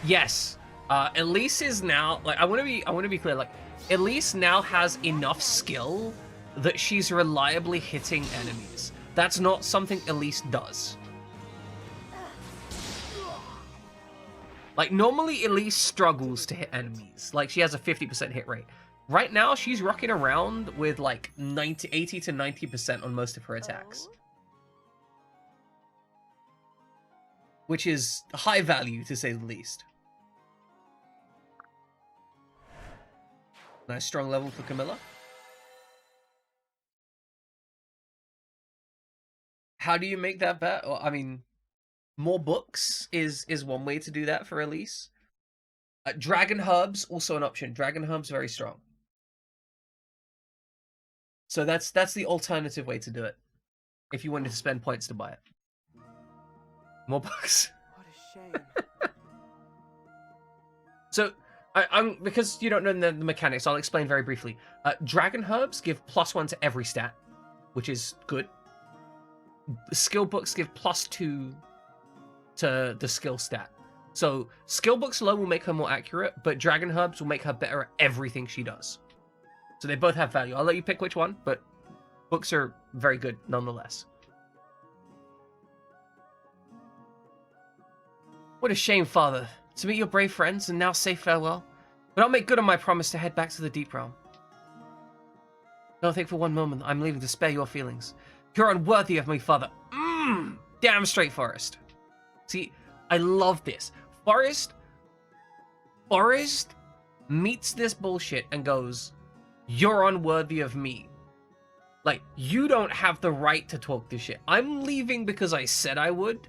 Yes. Elise is now, like, I want to be clear, like, Elise now has enough skill that she's reliably hitting enemies. That's not something Elise does. Like, normally Elise struggles to hit enemies. Like, she has a 50% hit rate. Right now, she's rocking around with, like, 80 to 90% on most of her attacks. Which is high value, to say the least. Nice strong level for Camilla. How do you make that bet? Well, I mean, more books is one way to do that for Elise. Dragon Herbs, also an option. Dragon Herbs, very strong. So that's the alternative way to do it. If you wanted to spend points to buy it. More books. What a shame. So, I'm because you don't know the mechanics, I'll explain very briefly. Dragon Herbs give +1 to every stat, which is good. Skill books give +2 to the skill stat. So, skill books alone will make her more accurate, but Dragon Herbs will make her better at everything she does. So they both have value. I'll let you pick which one, but books are very good nonetheless. What a shame, Father, to meet your brave friends and now say farewell. But I'll make good on my promise to head back to the Deep Realm. Don't think for one moment I'm leaving to spare your feelings. You're unworthy of me, Father. Damn straight, Forest. See, I love this. Forest meets this bullshit and goes, you're unworthy of me. Like, you don't have the right to talk this shit. I'm leaving because I said I would.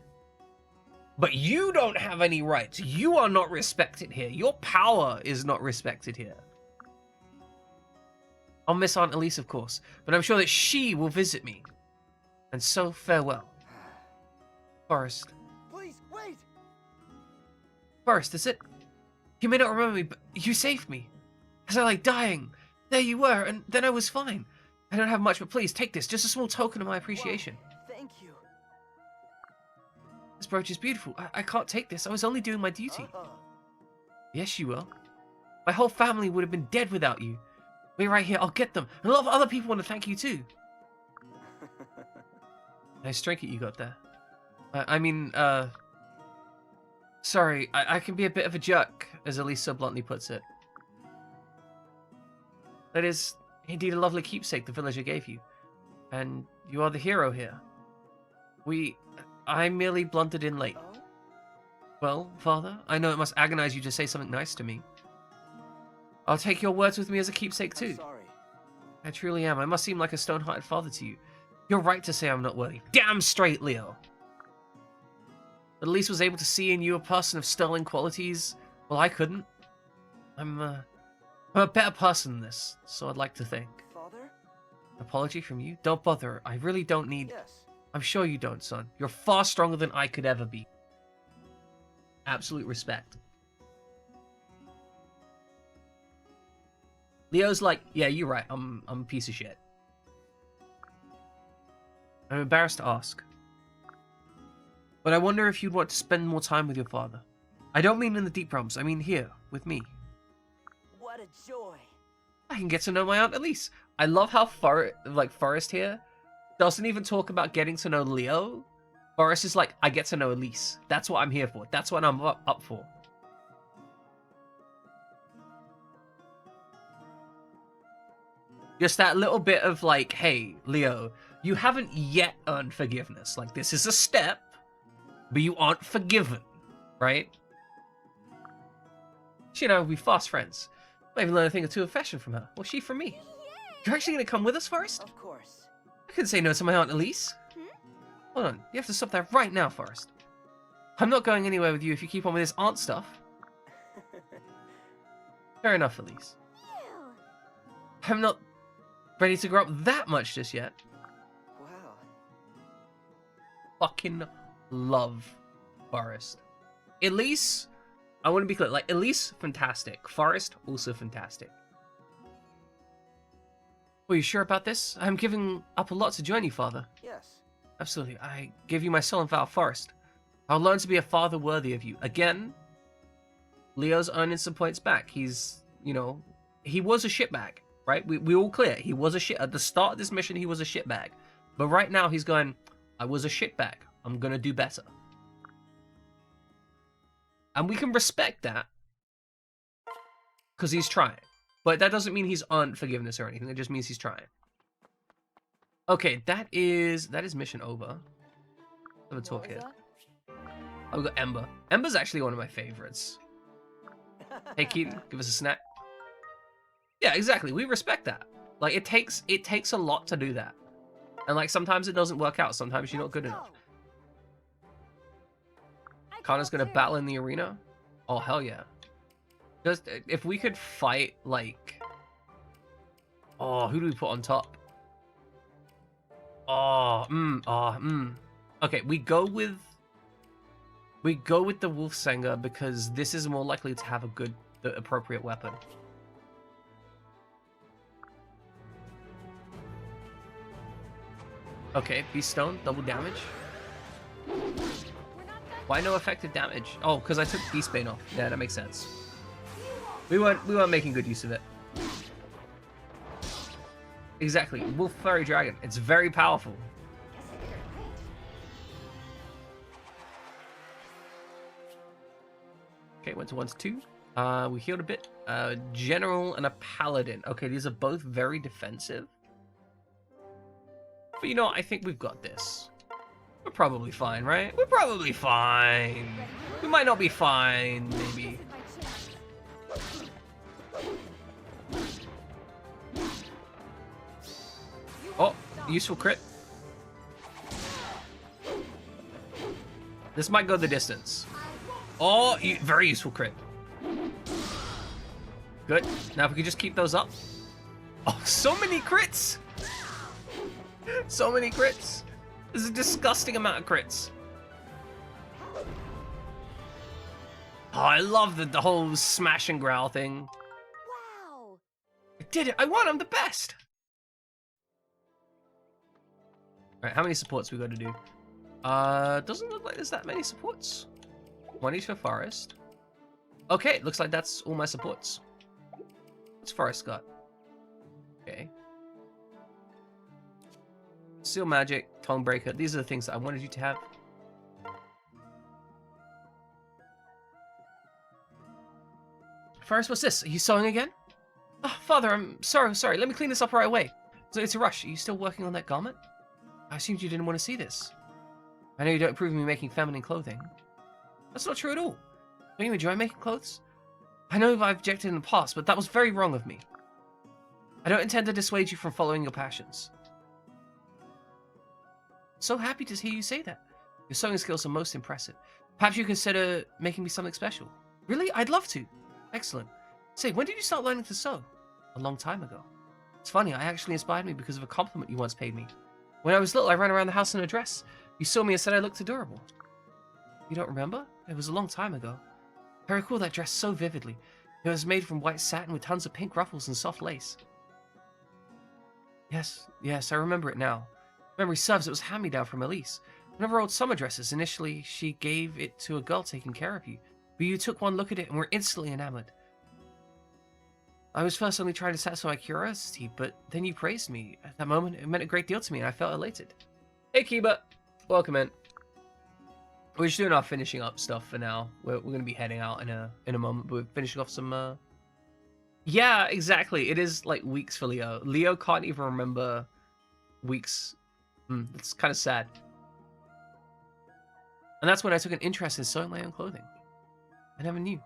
But you don't have any rights. You are not respected here. Your power is not respected here. I'll miss Aunt Elise, of course, but I'm sure that she will visit me. And so, farewell. Forest. Please, wait! Forest, is it? You may not remember me, but you saved me. As I like dying, there you were, and then I was fine. I don't have much, but please, take this. Just a small token of my appreciation. Whoa, thank you. This brooch is beautiful. I can't take this. I was only doing my duty. Yes, you will. My whole family would have been dead without you. Wait right here, I'll get them. And a lot of other people want to thank you too. Nice trinket you got there. Sorry, I can be a bit of a jerk, as Elise so bluntly puts it. That is indeed a lovely keepsake the villager gave you. And you are the hero here. I merely blundered in late. Oh? Well, Father, I know it must agonize you to say something nice to me. I'll take your words with me as a keepsake I'm too. sorry. I truly am. I must seem like a stone-hearted father to you. You're right to say I'm not worthy. Damn straight, Leo. But at least was able to see in you a person of sterling qualities. Well, I couldn't. I'm a better person than this, so I'd like to think. Father? An apology from you? Don't bother. I really don't need... Yes. I'm sure you don't, son. You're far stronger than I could ever be. Absolute respect. Leo's like, yeah, you're right. I'm a piece of shit. I'm embarrassed to ask. But I wonder if you'd want to spend more time with your father. I don't mean in the deep realms. I mean here, with me. What a joy. I can get to know my Aunt Elise. I love how Forrest here doesn't even talk about getting to know Leo. Forrest is like, I get to know Elise. That's what I'm here for. That's what I'm up for. Just that little bit of like, hey, Leo, you haven't yet earned forgiveness. Like, this is a step, but you aren't forgiven, right? You know, we're fast friends. Might even learn a thing or two of fashion from her. Well, she from me. You're actually going to come with us, Forrest? Of course. I couldn't say no to my Aunt Elise. Hold on, you have to stop that right now, Forrest. I'm not going anywhere with you if you keep on with this aunt stuff. Fair enough, Elise. I'm not ready to grow up that much just yet. Wow. Fucking love Forrest. Elise, I want to be clear, like, Elise, fantastic. Forrest, also fantastic. Are you sure about this? I'm giving up a lot to join you, Father. Yes. Absolutely. I give you my soul and vow, Forrest. I'll learn to be a father worthy of you. Again, Leo's earning some points back. He's, you know, he was a shitbag, right? We all clear. He was a shit. At the start of this mission, he was a shitbag. But right now, he's going, I was a shitbag. I'm going to do better. And we can respect that because he's trying. But that doesn't mean he's earned forgiveness or anything. It just means he's trying. Okay, that is mission over. Have a talk here. Oh, we got Ember. Ember's actually one of my favorites. Hey, Keaton, give us a snack. Yeah, exactly. We respect that. Like, it takes a lot to do that. And, like, sometimes it doesn't work out. Sometimes you're not good enough. Connor's gonna battle in the arena? Oh, hell yeah. Just, if we could fight, like... Oh, who do we put on top? Okay, we go with the Wolfsanger because this is more likely to have the appropriate weapon. Okay, Beast Stone, double damage. Why no effective damage? Oh, because I took Beast Bane off. Yeah, that makes sense. We weren't making good use of it. Exactly, Wolf Furry Dragon. It's very powerful. Okay, went to 1 to 2. We healed a bit. General and a Paladin. Okay, these are both very defensive. But you know what? I think we've got this. We're probably fine, right? We're probably fine. We might not be fine, maybe. Oh, useful crit. This might go the distance. Oh, very useful crit. Good. Now if we can just keep those up. Oh, so many crits. So many crits. This is a disgusting amount of crits. Oh, I love the whole smash and growl thing. Wow. I did it. I won. I'm the best. All right, how many supports we got to do? Doesn't look like there's that many supports. One each for Forest. Okay, looks like that's all my supports. What's Forrest got? Okay. Seal Magic, Tongue Breaker. These are the things that I wanted you to have. Forrest, what's this? Are you sewing again? Oh, Father, I'm sorry. Let me clean this up right away. So it's a rush. Are you still working on that garment? I assumed you didn't want to see this. I know you don't approve of me making feminine clothing. That's not true at all. Don't you enjoy making clothes? I know I've objected in the past, but that was very wrong of me. I don't intend to dissuade you from following your passions. So happy to hear you say that. Your sewing skills are most impressive. Perhaps you consider making me something special. Really? I'd love to. Excellent. Say, when did you start learning to sew? A long time ago. It's funny, I actually inspired me because of a compliment you once paid me. When I was little, I ran around the house in a dress. You saw me and said I looked adorable. You don't remember? It was a long time ago. I recall that dress so vividly. It was made from white satin with tons of pink ruffles and soft lace. Yes, I remember it now. Memory serves, it was hand-me-down from Elise. One of her old summer dresses. Initially, she gave it to a girl taking care of you. But you took one look at it and were instantly enamored. I was first only trying to satisfy my curiosity, but then you praised me. At that moment, it meant a great deal to me, and I felt elated. Hey, Kiba. Welcome in. We're just doing our finishing up stuff for now. We're going to be heading out in a moment, but we're finishing off some... Yeah, exactly. It is, like, weeks for Leo. Leo can't even remember weeks. It's kind of sad. And that's when I took an interest in sewing my own clothing. I never knew.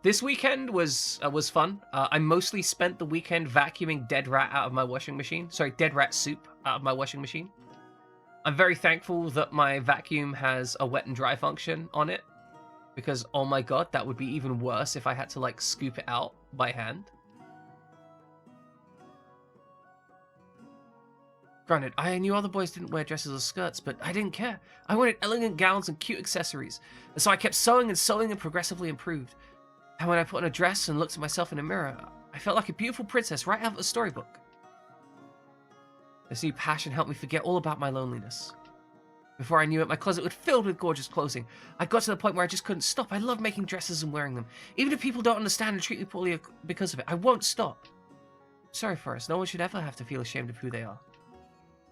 This weekend was fun. I mostly spent the weekend vacuuming dead rat out of my washing machine. Sorry, dead rat soup out of my washing machine. I'm very thankful that my vacuum has a wet and dry function on it. Because, oh my god, that would be even worse if I had to, like, scoop it out by hand. Granted, I knew other boys didn't wear dresses or skirts, but I didn't care. I wanted elegant gowns and cute accessories. And so I kept sewing and progressively improved. And when I put on a dress and looked at myself in a mirror, I felt like a beautiful princess right out of a storybook. This new passion helped me forget all about my loneliness. Before I knew it, my closet was filled with gorgeous clothing. I got to the point where I just couldn't stop. I love making dresses and wearing them. Even if people don't understand and treat me poorly because of it, I won't stop. Sorry, Forrest. No one should ever have to feel ashamed of who they are.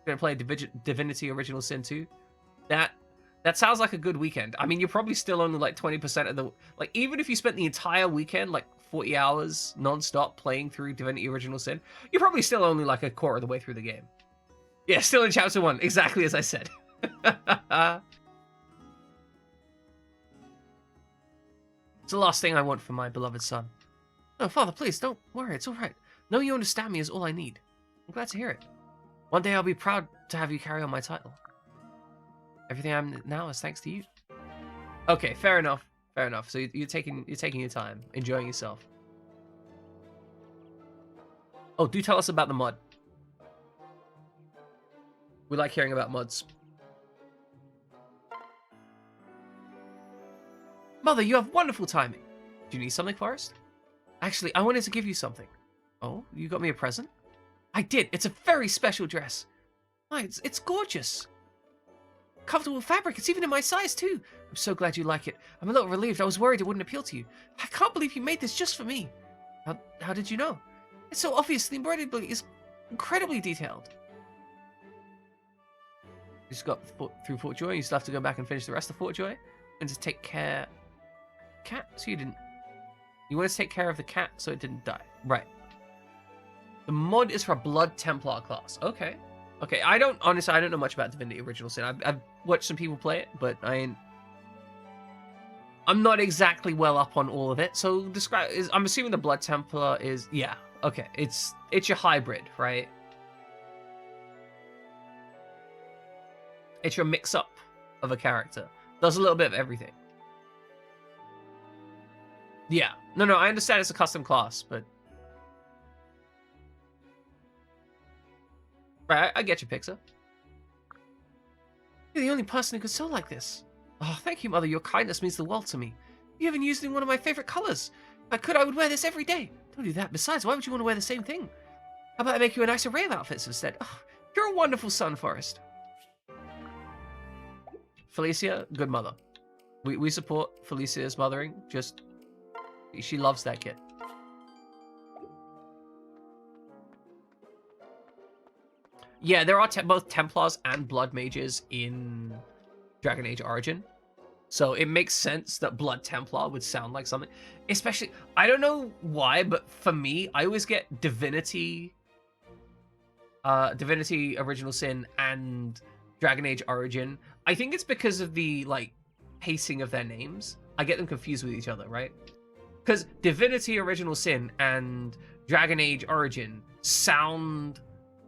Gonna play Divinity Original Sin 2. That sounds like a good weekend. I mean, you're probably still only like 20% of the... Like, even if you spent the entire weekend, like 40 hours non-stop playing through Divinity Original Sin, you're probably still only like a quarter of the way through the game. Yeah, still in Chapter 1, exactly as I said. It's the last thing I want for my beloved son. Oh, Father, please, don't worry, it's alright. Knowing you understand me is all I need. I'm glad to hear it. One day I'll be proud to have you carry on my title. Everything I'm now is thanks to you. Okay, fair enough. Fair enough. So you're taking your time, enjoying yourself. Oh, do tell us about the mod. We like hearing about mods. Mother, you have wonderful timing. Do you need something, Forrest? Actually, I wanted to give you something. Oh, you got me a present? I did. It's a very special dress. Oh, it's gorgeous. Comfortable fabric. It's even in my size, too. I'm so glad you like it. I'm a little relieved. I was worried it wouldn't appeal to you. I can't believe you made this just for me. How did you know? It's so obvious. The embroidery is incredibly detailed. You just got through Fort Joy. You still have to go back and finish the rest of Fort Joy. And to take care... Cat? So you didn't... You wanted to take care of the cat so it didn't die. Right. The mod is for a Blood Templar class. Okay. Okay, honestly, I don't know much about Divinity Original Sin. I've watched some people play it, but I'm not exactly well up on all of it. So I'm assuming the Blood Templar is, yeah, okay. It's your hybrid, right? It's your mix-up of a character. Does a little bit of everything. Yeah. No, I understand it's a custom class, but... Right, I get you, Pixar. You're the only person who could sew like this. Oh, thank you, Mother. Your kindness means the world to me. You even used it in one of my favorite colors. If I could, I would wear this every day. Don't do that. Besides, why would you want to wear the same thing? How about I make you a nice array of outfits instead? Oh, you're a wonderful son, Forrest. Felicia, good mother. We support Felicia's mothering. Just, she loves that kid. Yeah, there are both Templars and Blood Mages in Dragon Age Origin. So it makes sense that Blood Templar would sound like something. Especially, I don't know why, but for me, I always get Divinity, Divinity Original Sin and Dragon Age Origin. I think it's because of the, like, pacing of their names. I get them confused with each other, right? Because Divinity Original Sin and Dragon Age Origin sound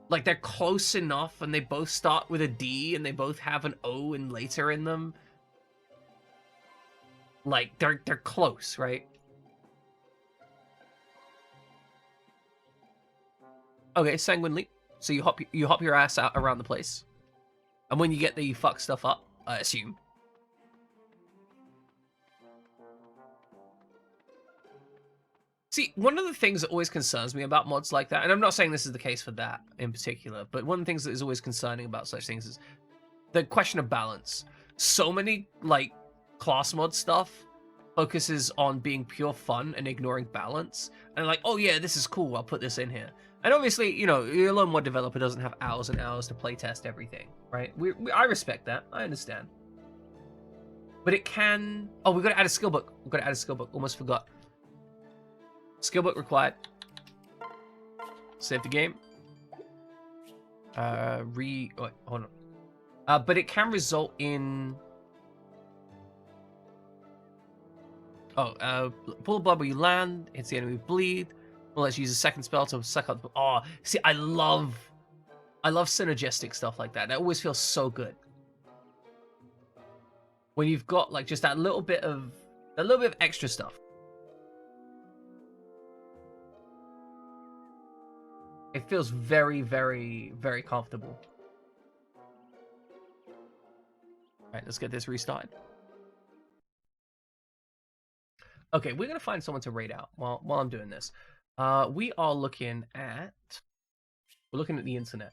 like they're close enough, and they both start with a D, and they both have an O and later in them. Like, they're close, right? Okay, Sanguine Leap. So you hop your ass out around the place. And when you get there, you fuck stuff up, I assume. See, one of the things that always concerns me about mods like that, and I'm not saying this is the case for that in particular, but one of the things that is always concerning about such things is the question of balance. So many, like, class mod stuff focuses on being pure fun and ignoring balance. And like, oh yeah, this is cool, I'll put this in here. And obviously, you know, your lone mod developer doesn't have hours and hours to playtest everything, right? I respect that, I understand. But it can... Oh, we've got to add a skill book. We've got to add a skill book, almost forgot. Skill book required. Save the game. Wait, hold on. But it can result in... Oh, pull blood where you land, hits the enemy with bleed. Well, let's use a second spell to suck up. Oh, see, I love synergistic stuff like that. That always feels so good. When you've got like just that little bit of extra stuff. It feels very, very, very comfortable. All right, let's get this restarted. Okay, we're gonna find someone to raid out while I'm doing this. We are looking at the internet.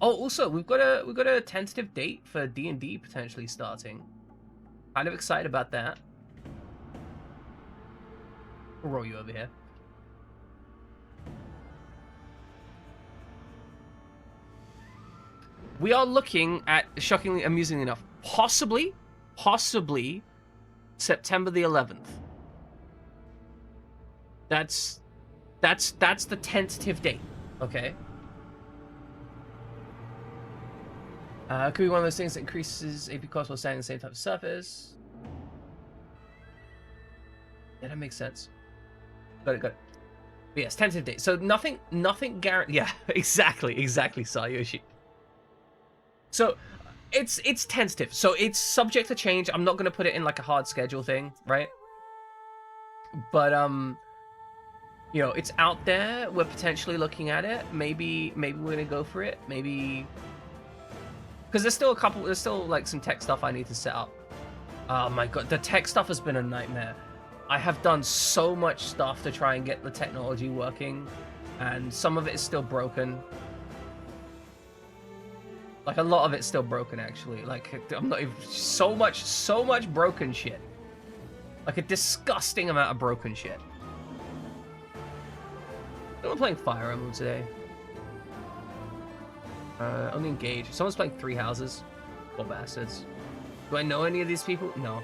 Oh, also we've got a tentative date for D&D potentially starting. Kind of excited about that. We'll roll you over here. We are looking at, shockingly, amusingly enough, possibly September the 11th. That's the tentative date, okay? Could be one of those things that increases AP cost while staying on the same type of surface. Yeah, that makes sense. Got it. But yes, tentative date. So nothing guaranteed. Yeah, exactly, Sayoshi. So it's tentative. So it's subject to change. I'm not gonna put it in like a hard schedule thing, right? But you know, it's out there. We're potentially looking at it. Maybe we're gonna go for it. Maybe because there's still like some tech stuff I need to set up. Oh my god, the tech stuff has been a nightmare. I have done so much stuff to try and get the technology working, and some of it is still broken. Like a lot of it's still broken actually. Like I'm not even so much broken shit. Like a disgusting amount of broken shit. I'm playing Fire Emblem today. Only engage. Someone's playing Three Houses. Poor bastards. Do I know any of these people? No.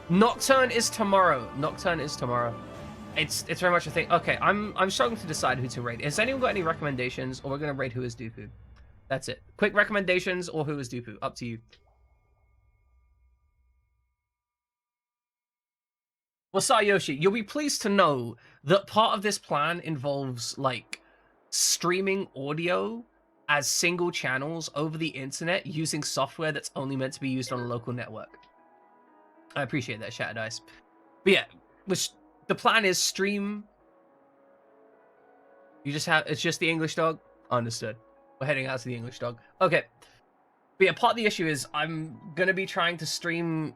Nocturne is tomorrow. It's very much a thing. Okay, I'm struggling to decide who to raid. Has anyone got any recommendations, or we're gonna raid Who is Dooku? That's it. Quick recommendations or Who is Dooku? Up to you. Well, Sayoshi, you'll be pleased to know that part of this plan involves, like, streaming audio as single channels over the internet using software that's only meant to be used on a local network. I appreciate that, Shattered Ice. But yeah, the plan is stream... It's just the English dog? Understood. We're heading out to the English dog. Okay. But yeah, part of the issue is I'm gonna be trying to stream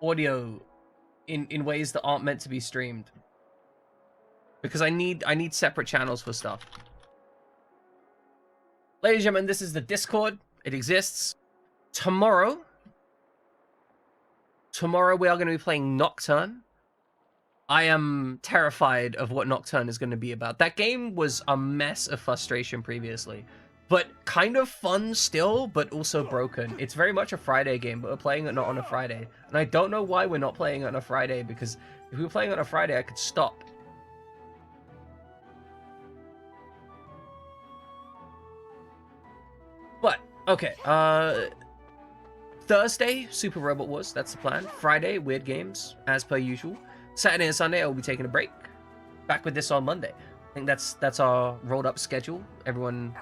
audio in ways that aren't meant to be streamed, because I need separate channels for stuff. Ladies and gentlemen, this is the Discord. It exists. Tomorrow we are going to be playing Nocturne. I am terrified of what Nocturne is going to be about. That game was a mess of frustration previously, but kind of fun still, but also broken. It's very much a Friday game, but we're playing it not on a Friday. And I don't know why we're not playing it on a Friday, because if we were playing on a Friday, I could stop. But, okay, Thursday, Super Robot Wars, that's the plan. Friday, Weird Games, as per usual. Saturday and Sunday, I'll be taking a break. Back with this on Monday. I think that's our rolled up schedule. Everyone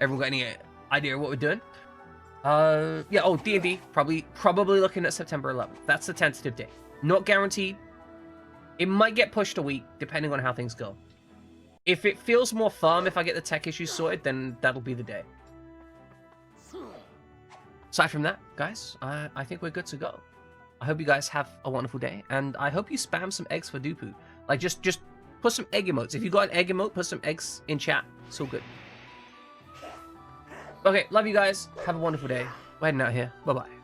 got any idea of what we're doing? Yeah, oh, D&D, probably looking at September 11th. That's the tentative date. Not guaranteed. It might get pushed a week, depending on how things go. If it feels more firm, if I get the tech issues sorted, then that'll be the day. Aside from that, guys, I think we're good to go. I hope you guys have a wonderful day, and I hope you spam some eggs for Dupu. Like, just put some egg emotes. If you got an egg emote, put some eggs in chat. It's all good. Okay, love you guys. Have a wonderful day. We're heading out here. Bye-bye.